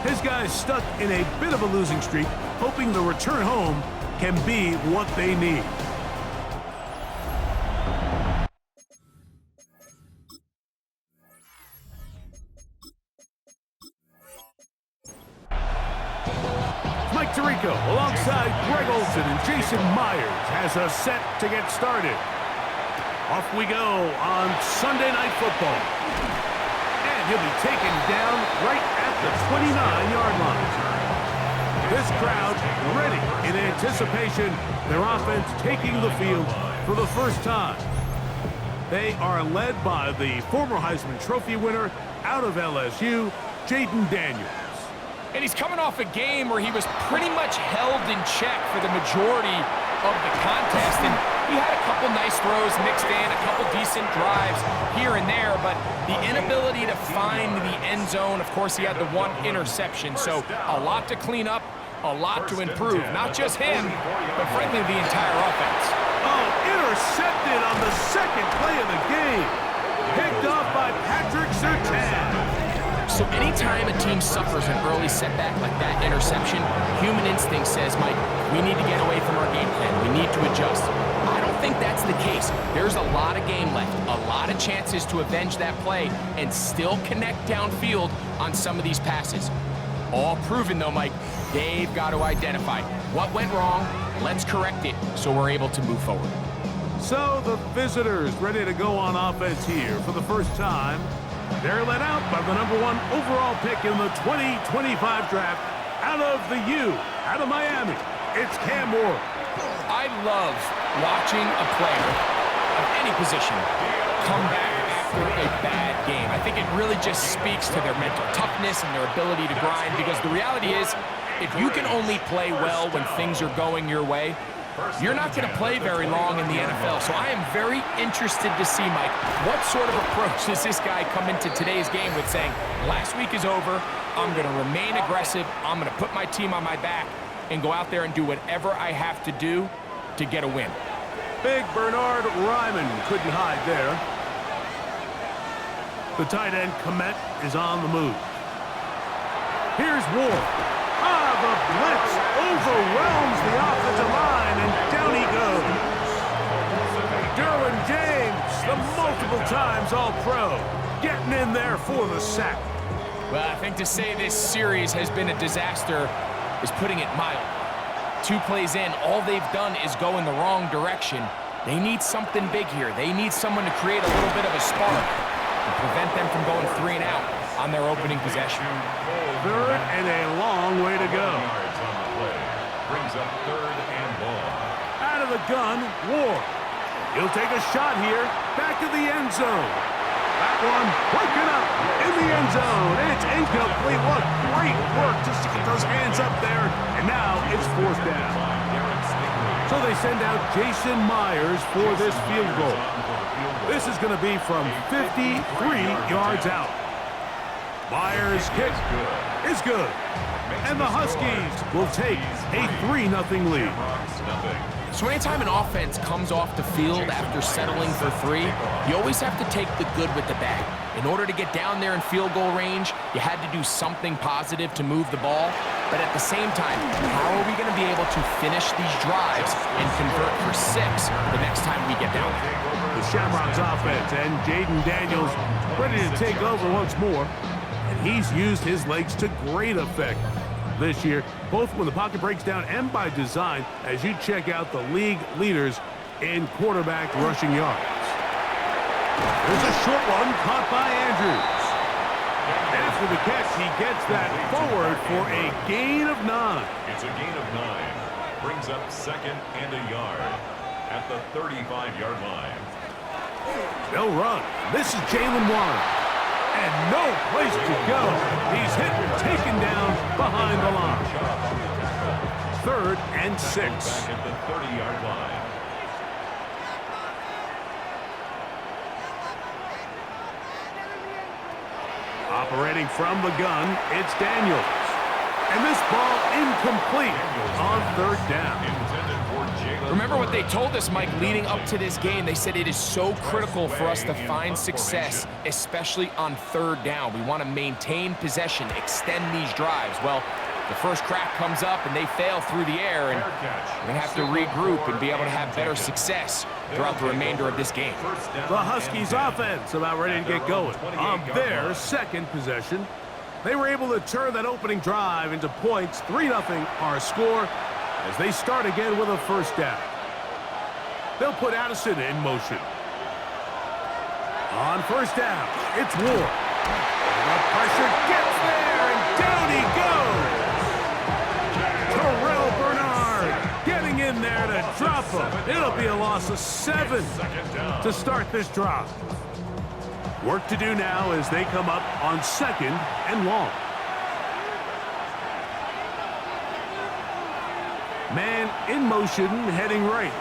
G: His guys stuck in a bit of a losing streak, hoping the return home can be what they need. Mike Tirico, alongside Greg Olsen and Jason Myers, has us set to get started. Off we go on Sunday Night Football. He'll be taken down right at the 29-yard line. This crowd ready in anticipation, their offense taking the field for the first time. They are led by the former Heisman Trophy winner out of LSU, Jaden Daniels.
H: And he's coming off a game where he was pretty much held in check for the majority of the contest. And he had a couple nice throws mixed in, a couple decent drives here and there, but the inability to find the end zone, of course, he had the 1 interception. So a lot to clean up, a lot to improve. Not just him, but frankly, the entire offense.
G: Oh, intercepted on the second play of the game. Picked off by Patrick Surtain.
H: So anytime a team suffers an early setback like that interception, human instinct says, Mike, we need to get away from our game plan. We need to adjust. I don't think that's the case. There's a lot of game left, a lot of chances to avenge that play and still connect downfield on some of these passes. All proven, though, Mike, they've got to identify what went wrong, let's correct it so we're able to move forward.
G: So the visitors ready to go on offense here for the first time. They're led out by the #1 overall pick in the 2025 draft out of the U, out of Miami. It's Cam Ward.
H: I love watching a player of any position come back after a bad game. I think it really just speaks to their mental toughness and their ability to grind, because the reality is, if you can only play well when things are going your way, you're not going to play very long in the NFL. So I am very interested to see, Mike, what sort of approach does this guy come into today's game with, saying, last week is over, I'm going to remain aggressive, I'm going to put my team on my back and go out there and do whatever I have to do to get a win.
G: Big Bernard Ryman couldn't hide there. The tight end, Komet, is on the move. Here's Ward. The blitz overwhelms the offensive line, and down he goes. Derwin James, the multiple times All-Pro, getting in there for the sack.
H: Well, I think to say this series has been a disaster is putting it mild. 2 plays in, all they've done is go in the wrong direction. They need something big here. They need someone to create a little bit of a spark and prevent them from going 3 and out on their opening possession.
G: 3rd and a long way to go.
A: Brings up 3rd and ball.
G: Out of the gun, Ward. He'll take a shot here, back of the end zone. That one broken up in the end zone. It's incomplete. What great work just to get those hands up there. And now it's 4th down. So they send out Jason Myers for this field goal. This is going to be from 53 yards out. Myers' kick is good. And the Huskies will take a 3-0 lead.
H: So anytime an offense comes off the field after settling for 3, you always have to take the good with the bad. In order to get down there in field goal range, you had to do something positive to move the ball. But at the same time, how are we going to be able to finish these drives and convert for 6 the next time we get down there?
G: The Shamrocks offense and Jaden Daniels ready to take over once more. And he's used his legs to great effect this year, both when the pocket breaks down and by design, as you check out the league leaders in quarterback rushing yards. There's a short one caught by Andrews. After the catch, he gets that forward for a gain of 9.
A: It's a gain of 9. Brings up 2nd and a yard. At at the 35-yard line.
G: They'll run. This is Jalen Warren. And no place to go. He's hit and taken down behind the line. 3rd and 6.
A: Back at the 30-yard line.
G: Operating from the gun, it's Daniels. And this ball incomplete on 3rd down.
H: Remember what they told us, Mike, leading up to this game. They said it is so critical for us to find success, especially on 3rd down. We want to maintain possession, extend these drives. Well, the first crack comes up and they fail through the air, and we're going to have to regroup and be able to have better success throughout the remainder of this game.
G: The Huskies offense about ready to get going on their 2nd possession. They were able to turn that opening drive into points. 3-0 our score as they start again with a 1st down. They'll put Addison in motion. On 1st down, it's Ward. And the pressure gets there, and down he goes. Terrell Bernard getting in there to drop him. It'll be a loss of 7 to start this drive. Work to do now as they come up on 2nd and long. Man in motion, heading right.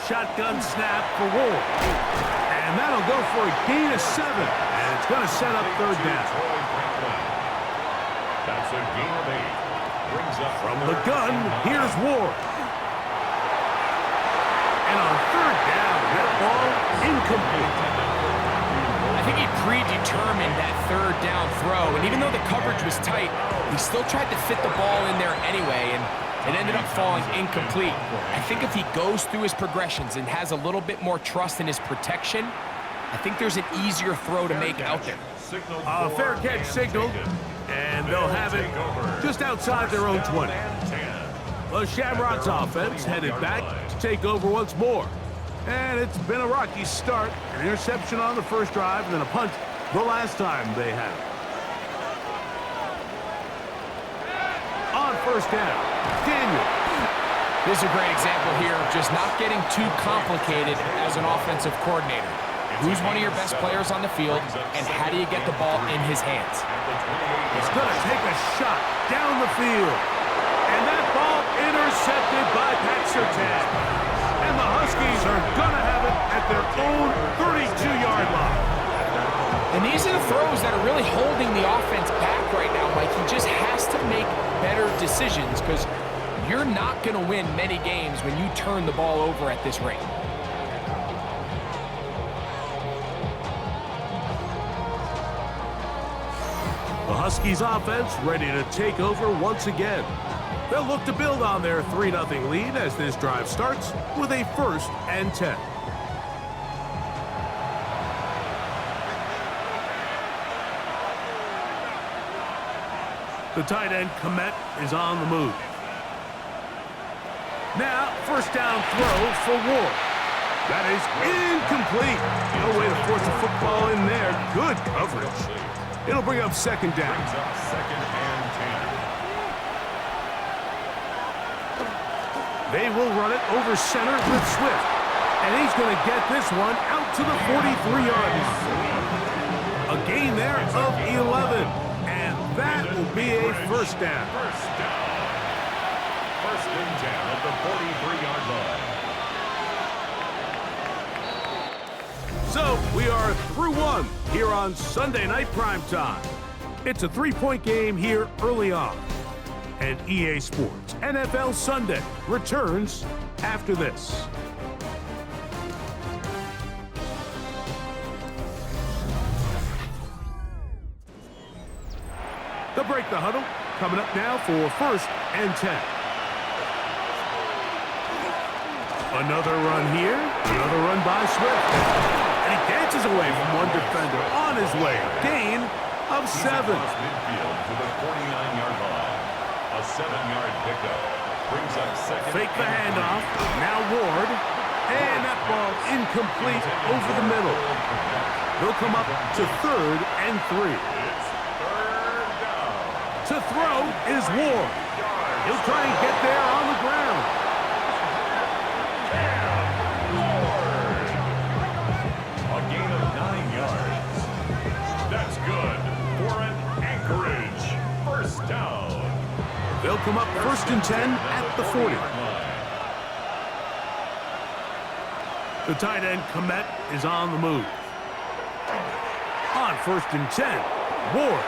G: Shotgun snap for Ward. And that'll go for a gain of 7. And it's going to set up 3rd down.
A: That's a gain of 8. Brings up
G: from the gun, here's Ward. And on 3rd down, that ball incomplete.
H: I think he predetermined that 3rd down throw, and even though the coverage was tight, he still tried to fit the ball in there anyway, and it ended up falling incomplete. I think if he goes through his progressions and has a little bit more trust in his protection, I think there's an easier throw to make out there.
G: Fair catch signaled, and they'll have it just outside their own 20. The Shamrocks offense headed back to take over once more. And it's been a rocky start. An interception on the first drive, and then a punt the last time they had it. On 1st down, Daniel.
H: This is a great example here of just not getting too complicated as an offensive coordinator. Who's one of your best players on the field, and how do you get the ball in his hands?
G: He's going to take a shot down the field. And that ball intercepted by Pat Surtain. And the Huskies are going to have it at their own 32-yard line.
H: And these are the throws that are really holding the offense back right now, Mike. He just has to make better decisions because you're not going to win many games when you turn the ball over at this rate.
G: The Huskies offense ready to take over once again. They'll look to build on their 3-0 lead as this drive starts with a 1st and 10. The tight end, Komet, is on the move. Now, 1st down throw for Ward. That is incomplete. No way to force a football in there. Good coverage. It'll bring up 2nd down.
A: Brings up 2nd and 10.
G: They will run it over center with Swift. And he's going to get this one out to the 43-yard line. A gain there of 11. And that will be a 1st down.
A: 1st down. 1st and 10 at the 43-yard line.
G: So we are through 1 here on Sunday Night Primetime. It's a 3-point game here early on. And EA Sports NFL Sunday returns after this. They'll break the huddle. Coming up now for 1st and 10. Another run here. Another run by Swift. And he dances away from one defender on his way. Gain of 7.
A: Midfield to the 49-yard line. A 7-yard pickup. Brings up 2nd.
G: Fake the handoff. Now Ward. And that ball incomplete over the middle. They'll come up to 3rd and 3. To throw is Ward. He'll try and get there on the ground. They'll come up 1st and 10 at the 40. The tight end, Komet, is on the move. On 1st and 10, Ward.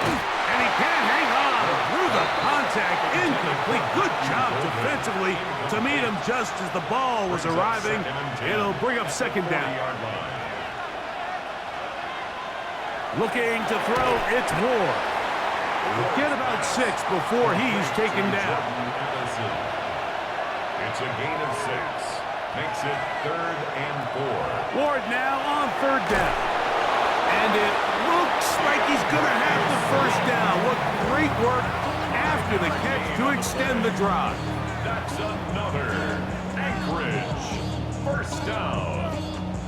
G: And he can't hang on through the contact. Incomplete. Good job defensively to meet him just as the ball was arriving. It'll bring up 2nd down. Looking to throw, it's Ward. He'll get about 6 before he's taken down.
A: It's a gain of 6. Makes it 3rd and 4.
G: Ward now on 3rd down. And it looks like he's going to have the 1st down. What great work after the catch to extend the drive.
A: That's another Anchorage 1st down.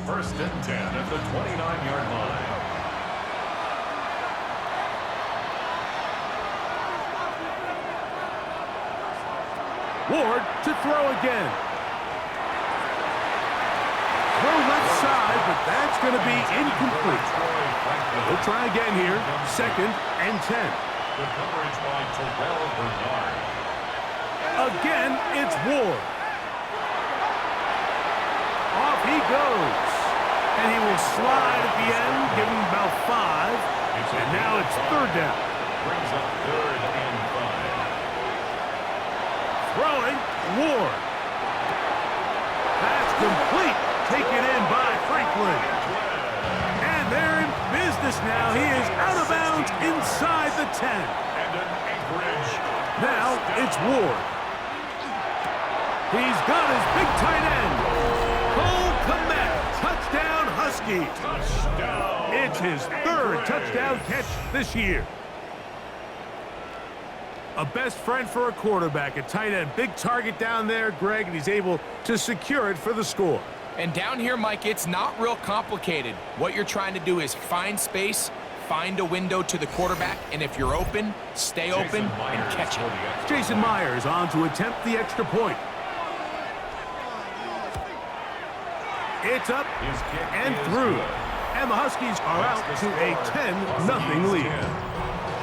A: 1st and 10 at the 29-yard line.
G: Ward to throw again. Throw left side, but that's going to be incomplete. We'll try again here. 2nd and 10.
A: The coverage by Terrell Bernard.
G: Again, it's Ward. Off he goes. And he will slide at the end, give him about 5. And now it's 3rd down.
A: Brings up 3rd and 5.
G: Throwing, Ward. That's complete. Taken in by Franklin. And they're in business now. He is out of bounds inside the 10.
A: And an Anchorage.
G: Now it's Ward. He's got his big tight end. Cole Komet. Touchdown Husky.
A: Touchdown.
G: It's his 3rd touchdown catch this year. A best friend for a quarterback, a tight end. Big target down there, Greg, and he's able to secure it for the score.
H: And down here, Mike, it's not real complicated. What you're trying to do is find space, find a window to the quarterback, and if you're open, stay open and catch it.
G: Jason Myers on to attempt the extra point. It's up and through. And the Huskies are out to a 10-0 lead.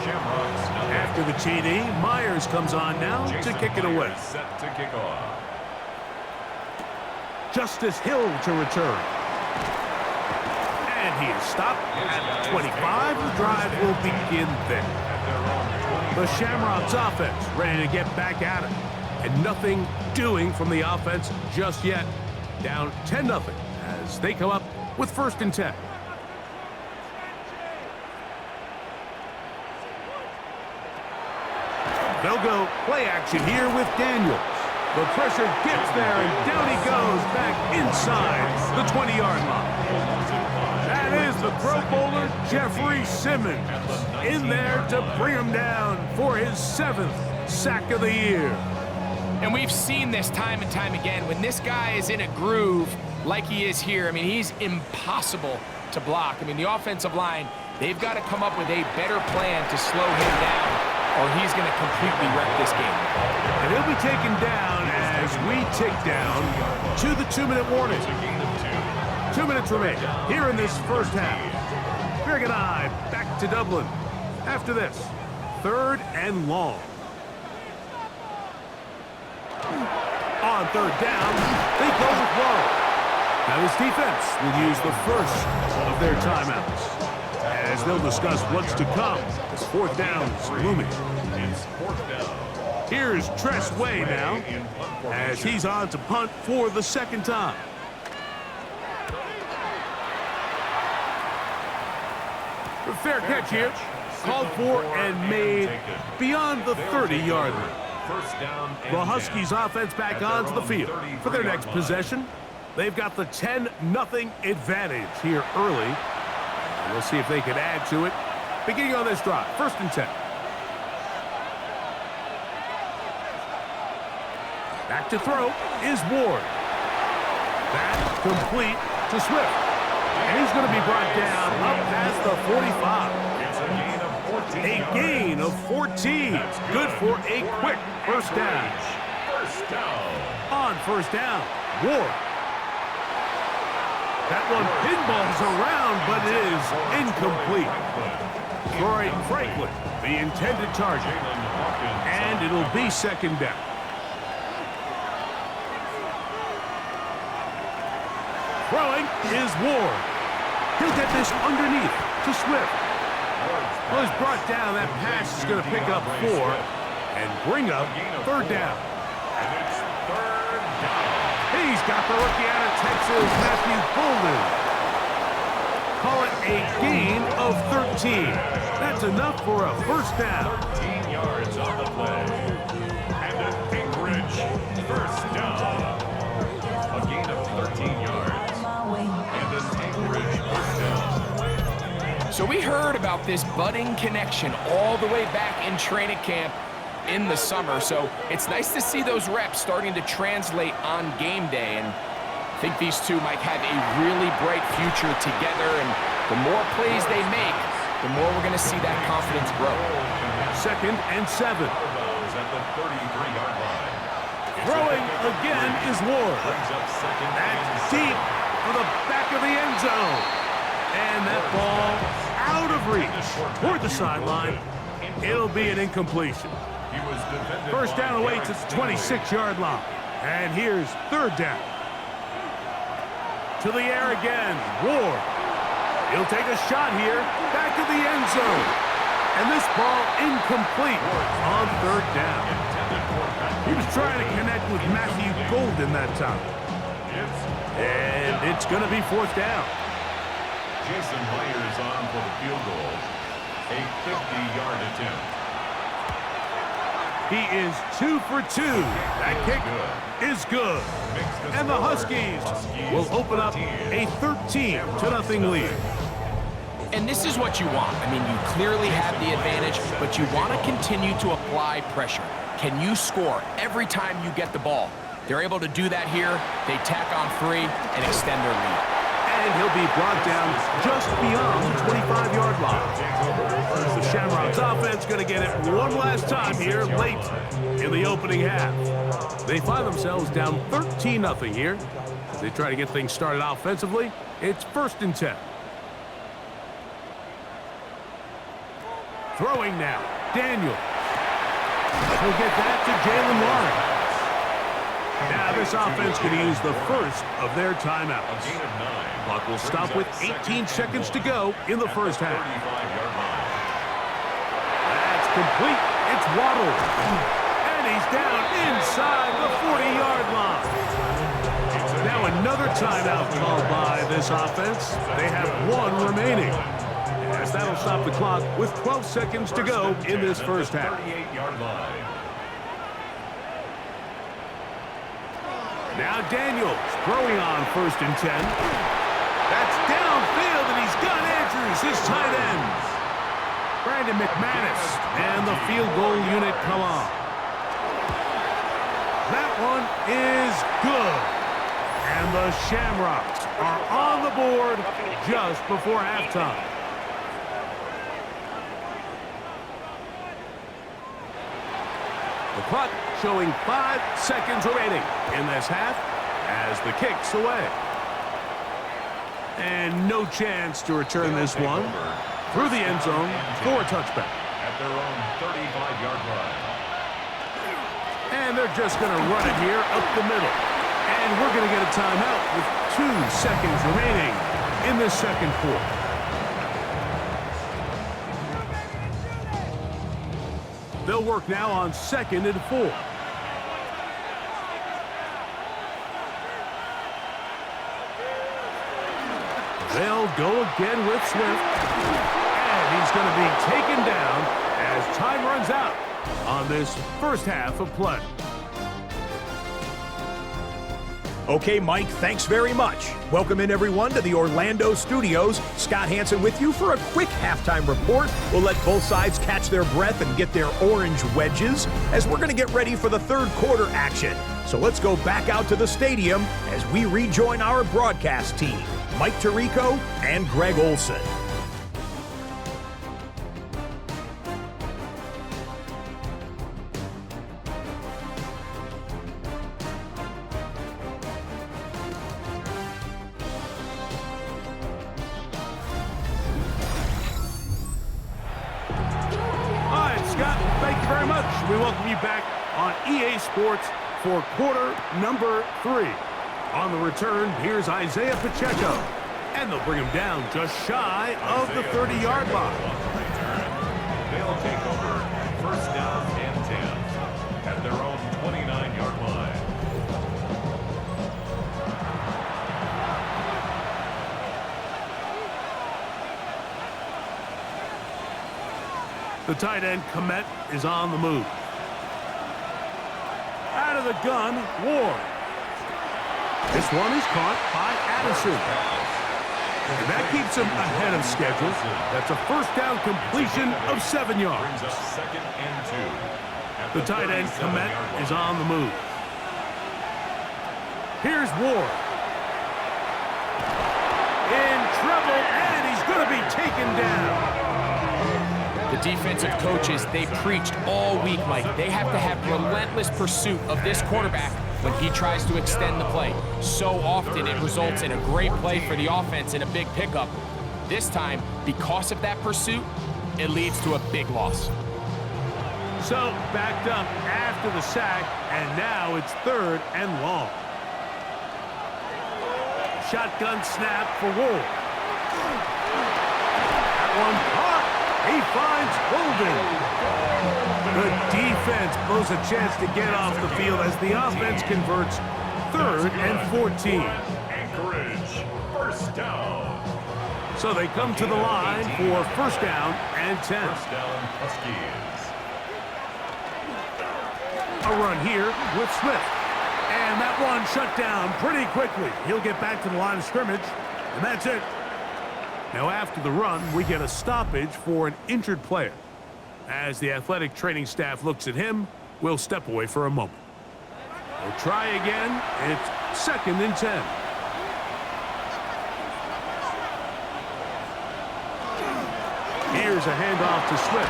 A: Shamrocks.
G: After the TD, Myers comes on now to kick it away.
A: Set to kick off.
G: Justice Hill to return. And he is stopped at 25. The drive will begin there. The Shamrocks offense ready to get back at it. And nothing doing from the offense just yet. Down 10-0 as they come up with 1st and 10. They'll go play action here with Daniels. The pressure gets there, and down he goes back inside the 20-yard line. That is the Pro Bowler, Jeffrey Simmons, in there to bring him down for his 7th sack of the year.
H: And we've seen this time and time again. When this guy is in a groove like he is here, I mean, he's impossible to block. I mean, the offensive line, they've got to come up with a better plan to slow him down, or he's going to completely wreck this game.
G: And he'll be taken down as we tick down to the 2-minute warning. 2 minutes remain here in this first half. Greg and I back to Dublin. After this, 3rd and long. On 3rd down, they go with Wall. Now this defense will use the first of their timeouts, as they'll discuss what's to come as 4th down's looming. Here's Tress Way now, as he's on to punt for the 2nd time. A fair catch here, called for and made beyond the 30-yard line. The Huskies offense back onto the field for their next possession. They've got the 10-0 advantage here early. We'll see if they can add to it. Beginning on this drive, 1st and 10. Back to throw is Ward. That complete to Swift. And he's going to be brought down up past the 45. A gain of 14. Good for a quick 1st down. On 1st down, Ward. That one pinballs around, but it is incomplete. Troy Franklin, the intended target. And it'll be second down. Throwing is Ward. He'll get this underneath to Swift. Well, he's brought down. That pass is going to pick up 4 and bring up third down. He's got the rookie out of Texas, Matthew Golden. Call it a gain of 13. That's enough for a first down.
A: 13 yards on the play. And an Anchorage first down. A gain of 13 yards. And an Anchorage first down.
H: So we heard about this budding connection all the way back in training camp in the summer. So it's nice to see those reps starting to translate on game day. And I think these two might have a really bright future together. And the more plays they make, the more we're going to see that confidence grow.
G: 2nd and 7.
A: At the 33-yard line.
G: Throwing again is Ward. That's deep for the back of the end zone. And that ball out of reach toward the sideline. It'll be an incompletion. First down away to the 26-yard line. And here's third down. To the air again, Ward. He'll take a shot here, back of the end zone. And this ball incomplete on third down. He was trying to connect with Matthew Golden that time. And it's going to be fourth down.
A: Jason Myers on for the field goal. A 50-yard attempt.
G: He is 2 for 2. That kick is good. And the Huskies will open up a 13-0 lead.
H: And this is what you want. I mean, you clearly have the advantage, but you want to continue to apply pressure. Can you score every time you get the ball? They're able to do that here. They tack on 3 and extend their lead.
G: And he'll be brought down just beyond the 25-yard line. The Shamrocks offense going to get it one last time here late in the opening half. They find themselves down 13-0 here. As they try to get things started offensively, it's 1st and 10. Throwing now, Daniel. He'll get that to Jalen Warren. Now this offense going to use the first of their timeouts. Clock will stop with 18 seconds to go in the first half. That's complete. It's Waddle. And he's down inside the 40-yard line. Now another timeout called by this offense. They have 1 remaining. As that'll stop the clock with 12 seconds to go in this first half.
A: 38-yard line.
G: Now Daniels throwing on 1st and 10. That's downfield, and he's got Andrews, his tight end. Brandon McManus and the field goal unit come on. That one is good. And the Shamrocks are on the board just before halftime. The clock showing 5 seconds remaining in this half as the kick's away. And no chance to return this one through the end zone for a touchback.
A: At their own 35-yard line.
G: And they're just going to run it here up the middle. And we're going to get a timeout with 2 seconds remaining in this second quarter. They'll work now on 2nd and 4. They'll go again with Swift. And he's going to be taken down as time runs out on this first half of play.
E: Okay, Mike, thanks very much. Welcome in, everyone, to the Orlando studios. Scott Hansen with you for a quick halftime report. We'll let both sides catch their breath and get their orange wedges as we're going to get ready for the third quarter action. So let's go back out to the stadium as we rejoin our broadcast team, Mike Tirico and Greg Olson.
G: you very much. We welcome you back on EA Sports for quarter number 3. On the return, here's Isaiah Pacheco. And they'll bring him down just shy of the 30-yard line.
A: They'll take over first down and 10 at their own 29-yard line.
G: The tight end, Komet, is on the move. Out of the gun, Ward. This one is caught by Addison. And that keeps him ahead of schedule. That's a first down completion of 7 yards.
A: Brings up second and 2.
G: The tight end, Komet, is on the move. Here's Ward. In trouble, and he's going to be taken down.
H: The defensive coaches, they preached all week, Mike. They have to have relentless pursuit of this quarterback when he tries to extend the play. So often it results in a great play for the offense and a big pickup. This time, because of that pursuit, it leads to a big loss.
G: So backed up after the sack, and now it's 3rd and long. Shotgun snap for Ward. That one caught. He finds Holden. The defense blows a chance to get off the field as the offense converts 3rd and 14.
A: Anchorage, first down.
G: So they come to the line for first down and 10.
A: First down, Huskies.
G: A run here with Swift. And that one shut down pretty quickly. He'll get back to the line of scrimmage, and that's it. Now after the run, we get a stoppage for an injured player. As the athletic training staff looks at him, we'll step away for a moment. We'll try again. It's 2nd and 10. Here's a handoff to Swift.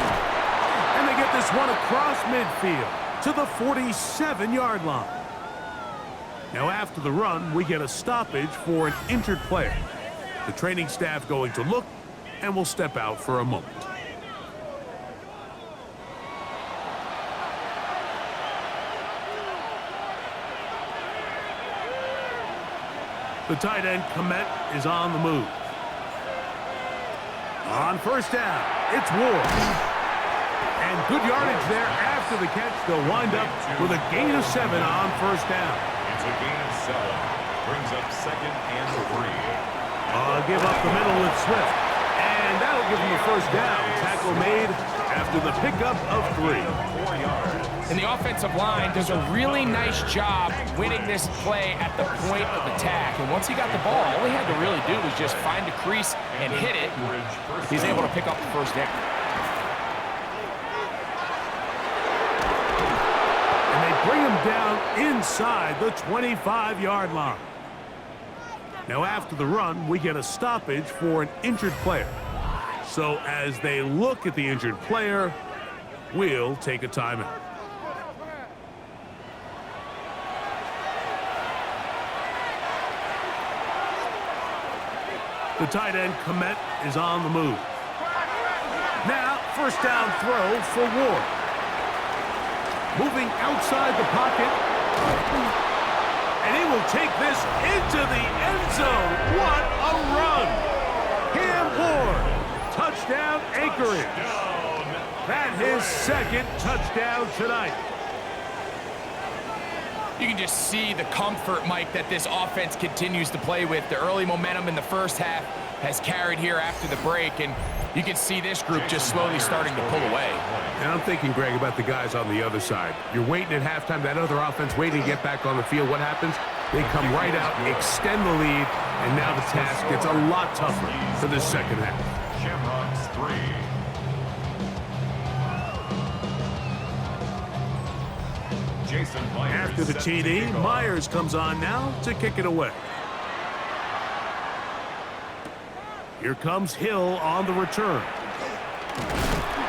G: And they get this one across midfield to the 47-yard line. Now after the run, we get a stoppage for an injured player. The training staff going to look, and we'll step out for a moment. The tight end, Komet, is on the move. On first down, it's Ward. And good yardage there after the catch. They'll wind up with a gain of 7 on first down.
A: It's a gain of 7. Brings up 2nd and 3.
G: Give up the middle with Swift. And that'll give him the first down. Tackle made after the pickup of 3.
A: 4 yards.
H: And the offensive line does a really nice job winning this play at the point of attack. And once he got the ball, all he had to really do was just find a crease and hit it. He's able to pick up the first down.
G: And they bring him down inside the 25-yard line. Now after the run, we get a stoppage for an injured player. So as they look at the injured player, we'll take a timeout. The tight end, Komet, is on the move. Now, first down throw for Ward. Moving outside the pocket. And he will take this into the end zone. What a run! Cam Ward, touchdown Anchorage. That his 2nd touchdown tonight.
H: You can just see the comfort, Mike, that this offense continues to play with. The early momentum in the first half has carried here after the break, and you can see this group just slowly starting to pull away.
G: And I'm thinking, Greg, about the guys on the other side. You're waiting at halftime, that other offense waiting to get back on the field. What happens? They come right out, extend the lead, and now the task gets a lot tougher for this second half.
A: Shamrocks 3. Jason Myers.
G: After the TD, Myers comes on now to kick it away. Here comes Hill on the return.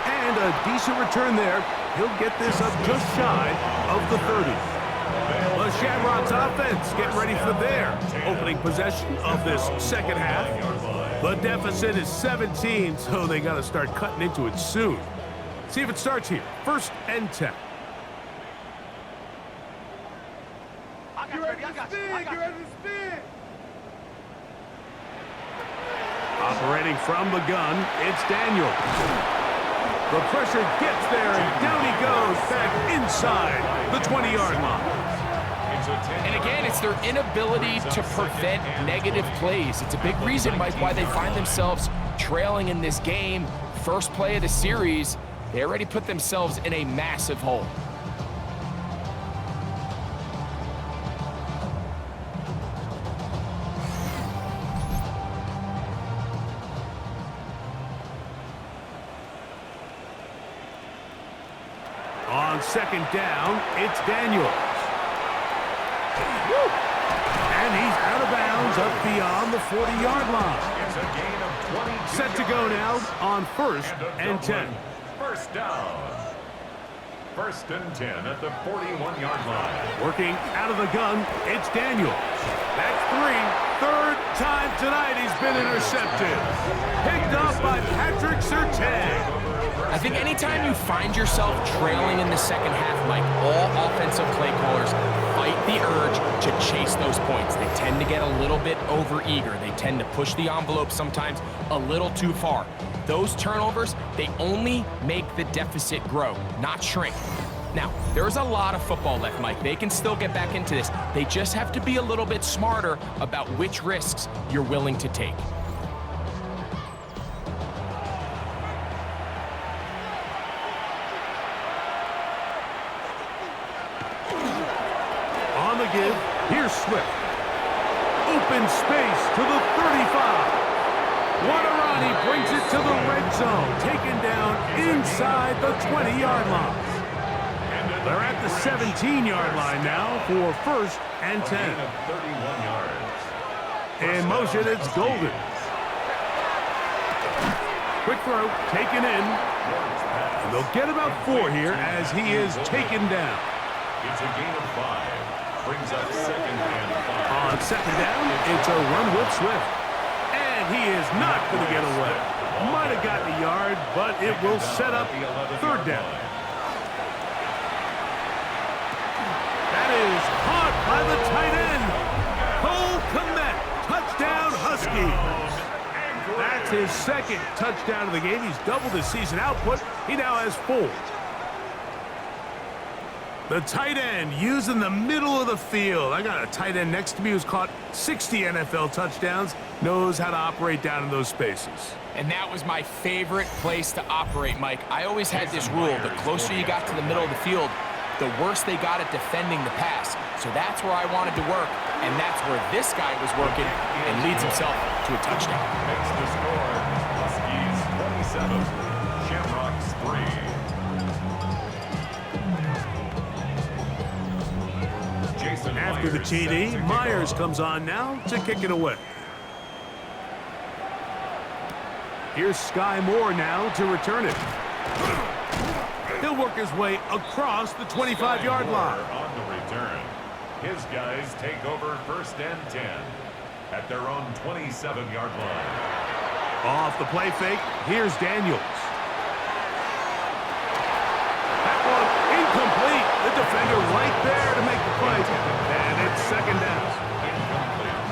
G: And a decent return there. He'll get this up just shy of the 30. The Shamrocks offense getting ready for their opening possession of this second half. The deficit is 17, so they got to start cutting into it soon. See if it starts here. 1st and 10. Operating from the gun, it's Daniel. The pressure gets there, and down he goes, back inside the 20-yard line.
H: And again, it's their inability to prevent negative plays. It's a big reason, Mike, why they find themselves trailing in this game. First play of the series, they already put themselves in a massive hole.
G: On 2nd down, it's Daniels. And he's out of bounds up beyond the 40-yard line.
A: It's a gain of 22
G: Set to go now on 1st and 10.
A: First down. 1st and 10 at the 41-yard line.
G: Working out of the gun, it's Daniels. That's 3. 3rd time tonight he's been intercepted. Picked up by Patrick Surtain.
H: I think anytime you find yourself trailing in the second half, Mike, all offensive play callers fight the urge to chase those points. They tend to get a little bit over-eager. They tend to push the envelope sometimes a little too far. Those turnovers, they only make the deficit grow, not shrink. Now, there's a lot of football left, Mike. They can still get back into this. They just have to be a little bit smarter about which risks you're willing to take.
G: On the give, here's Swift. Open space to the 35. Waterani brings it to the red zone, taken down inside the 20-yard line. They're at the 17-yard line now for 1st and 10.
A: 31 yards.
G: In motion, it's Golden. Quick throw, taken in. And they'll get about 4 here as he is taken down.
A: It's a gain of 5. Brings up 2nd and 5.
G: On 2nd down, it's a run with Swift. And he is not going to get away. Might have gotten a yard, but it will set up 3rd down. That is caught by the tight end. Cole Kmet, touchdown Huskies. That's his 2nd touchdown of the game. He's doubled his season output. He now has 4. The tight end using the middle of the field. I got a tight end next to me who's caught 60 NFL touchdowns, knows how to operate down in those spaces.
H: And that was my favorite place to operate, Mike. I always had this rule, the closer you got to the middle of the field, the worse they got at defending the pass. So that's where I wanted to work, and that's where this guy was working and leads himself to a touchdown.
A: Makes the score. Huskies 27, Shamrocks 3.
G: After the TD, Myers comes on now to kick it away. Here's Sky Moore now to return it. He'll work his way across the 25-yard line.
A: On the return, his guys take over 1st and 10 at their own 27-yard line.
G: Off the play fake, here's Daniels. That one incomplete. The defender right there to make the play. And it's 2nd down.
A: Incomplete.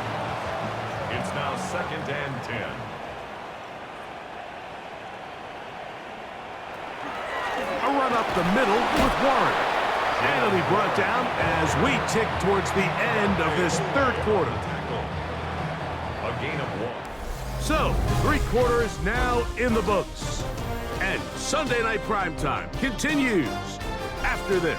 A: It's now 2nd and 10.
G: A run up the middle with Warren. And it'll be brought down as we tick towards the end of this 3rd quarter.
A: A gain of 1.
G: So, 3 quarters now in the books. And Sunday Night Primetime continues after this.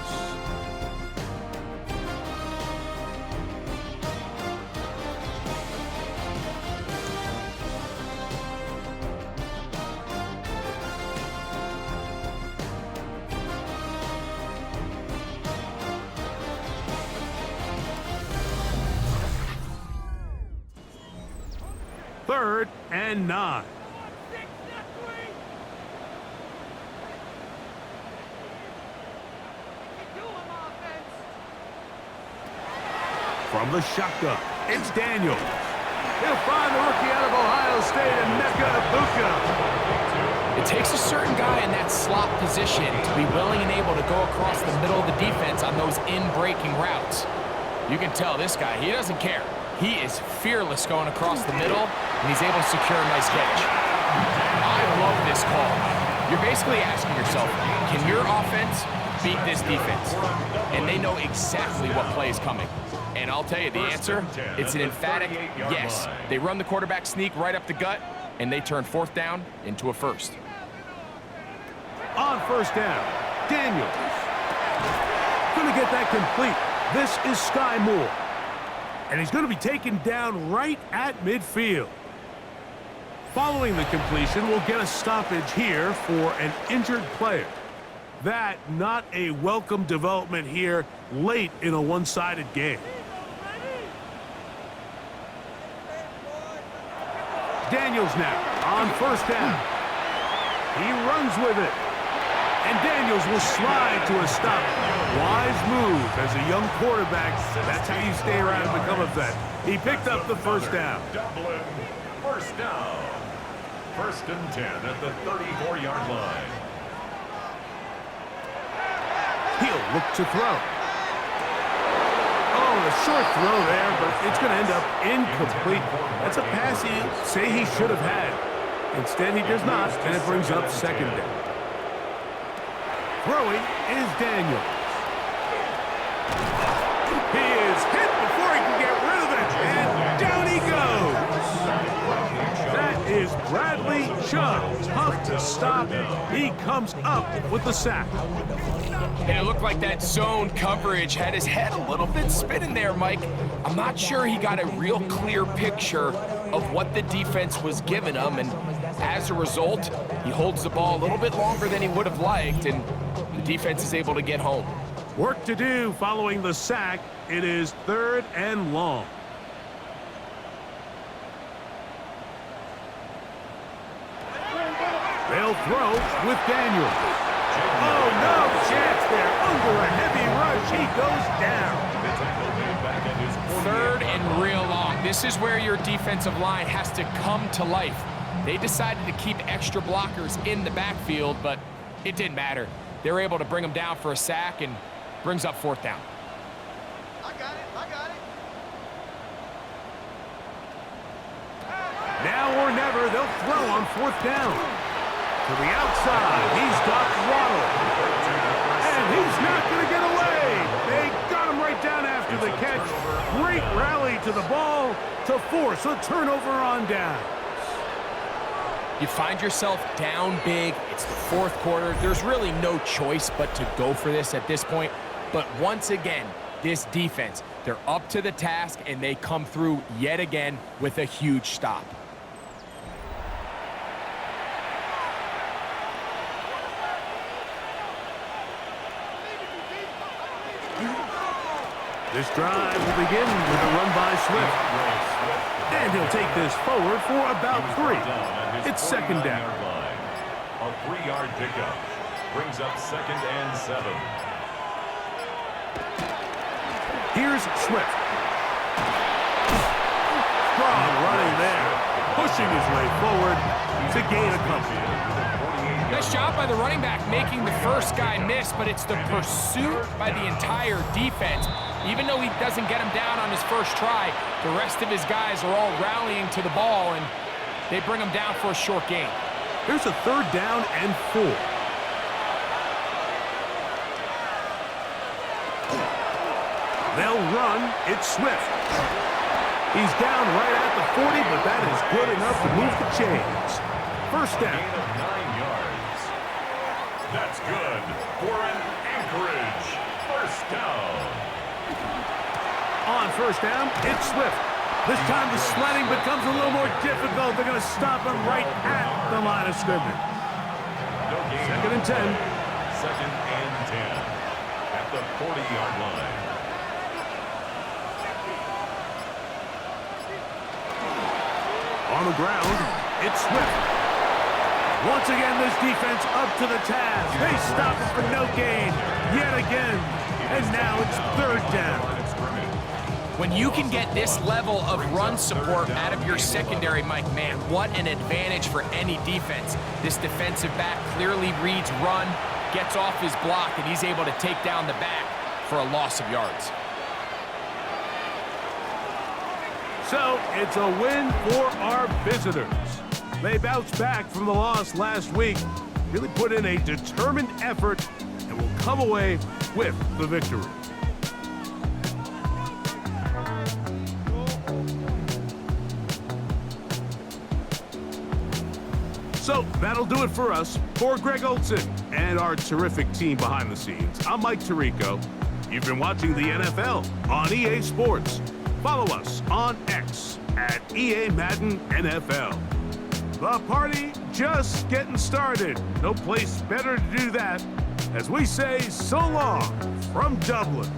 G: Third and 9. From the shotgun, it's Daniels. He'll find the rookie out of Ohio State, and Emeka Egbuka.
H: It takes a certain guy in that slot position to be willing and able to go across the middle of the defense on those in-breaking routes. You can tell this guy, he doesn't care. He is fearless going across the middle, and he's able to secure a nice catch. I love this call. You're basically asking yourself, can your offense beat this defense? And they know exactly what play is coming. And I'll tell you the answer, it's an emphatic yes. They run the quarterback sneak right up the gut, and they turn 4th down into a 1st.
G: On 1st down, Daniels. Going to get that complete. This is Sky Moore. And he's going to be taken down right at midfield. Following the completion, we'll get a stoppage here for an injured player. That not a welcome development here late in a one-sided game. Daniels now on 1st down. He runs with it. And Daniels will slide to a stop. Wise move as a young quarterback. That's how you stay around and become a vet. He picked up the 1st down.
A: Dublin, 1st down. 1st and 10 at the 34-yard line.
G: He'll look to throw. Oh, a short throw there, but it's going to end up incomplete. That's a pass he say he should have had. Instead, he does not, and it brings up 2nd down. Throwing is Daniels. He is hit before he can get rid of it, and down he goes. That is Bradley Chubb. Tough to stop. He comes up with the sack.
H: And it looked like that zone coverage had his head a little bit spinning there, Mike. I'm not sure he got a real clear picture of what the defense was giving him, and as a result, he holds the ball a little bit longer than he would have liked, and the defense is able to get home.
G: Work to do following the sack. It is 3rd and long. They'll throw with Daniels. Oh, no chance there. Under a heavy rush, he goes down.
H: 3rd and real long. This is where your defensive line has to come to life. They decided to keep extra blockers in the backfield, but it didn't matter. They were able to bring him down for a sack and brings up 4th down.
J: I got it.
G: Now or never, they'll throw on 4th down. To the outside, he's got Waddle. And he's not going to get away. They got him right down after the catch. Great rally to the ball to force a turnover on down.
H: You find yourself down big. It's the 4th quarter. There's really no choice but to go for this at this point. But once again, this defense, they're up to the task, and they come through yet again with a huge stop.
G: This drive will begin with a run by Swift. And he'll take this forward for about 3. It's 2nd down.
A: A 3-yard pickup brings up 2nd and 7.
G: Here's Swift. Strong running there, pushing his way forward to gain a couple.
H: Nice job by the running back making the first guy miss, but it's the pursuit by the entire defense. Even though he doesn't get him down on his first try, the rest of his guys are all rallying to the ball, and they bring him down for a short gain.
G: Here's a 3rd down and 4. They'll run. It's Swift. He's down right at the 40, but that is good enough to move the chains. 1st down.
A: Gain of 9 yards. That's good for an Anchorage 1st down.
G: On 1st down, it's Swift. This time the sledding becomes a little more difficult. They're going to stop him right at the line of scrimmage.
A: No gain.
G: 2nd and 10.
A: 2nd and 10 at the 40-yard line.
G: On the ground, it's Swift. Once again, this defense up to the task. They stop it for no gain yet again. And now it's 3rd down.
H: When you can get this level of run support out of your secondary, Mike, man, what an advantage for any defense. This defensive back clearly reads run, gets off his block, and he's able to take down the back for a loss of yards.
G: So it's a win for our visitors. They bounced back from the loss last week, really put in a determined effort, and will come away with the victory. So that'll do it for us. For Greg Olson and our terrific team behind the scenes, I'm Mike Tirico. You've been watching the NFL on EA Sports. Follow us on X at EA Madden NFL. The party just getting started. No place better to do that as we say so long from Dublin.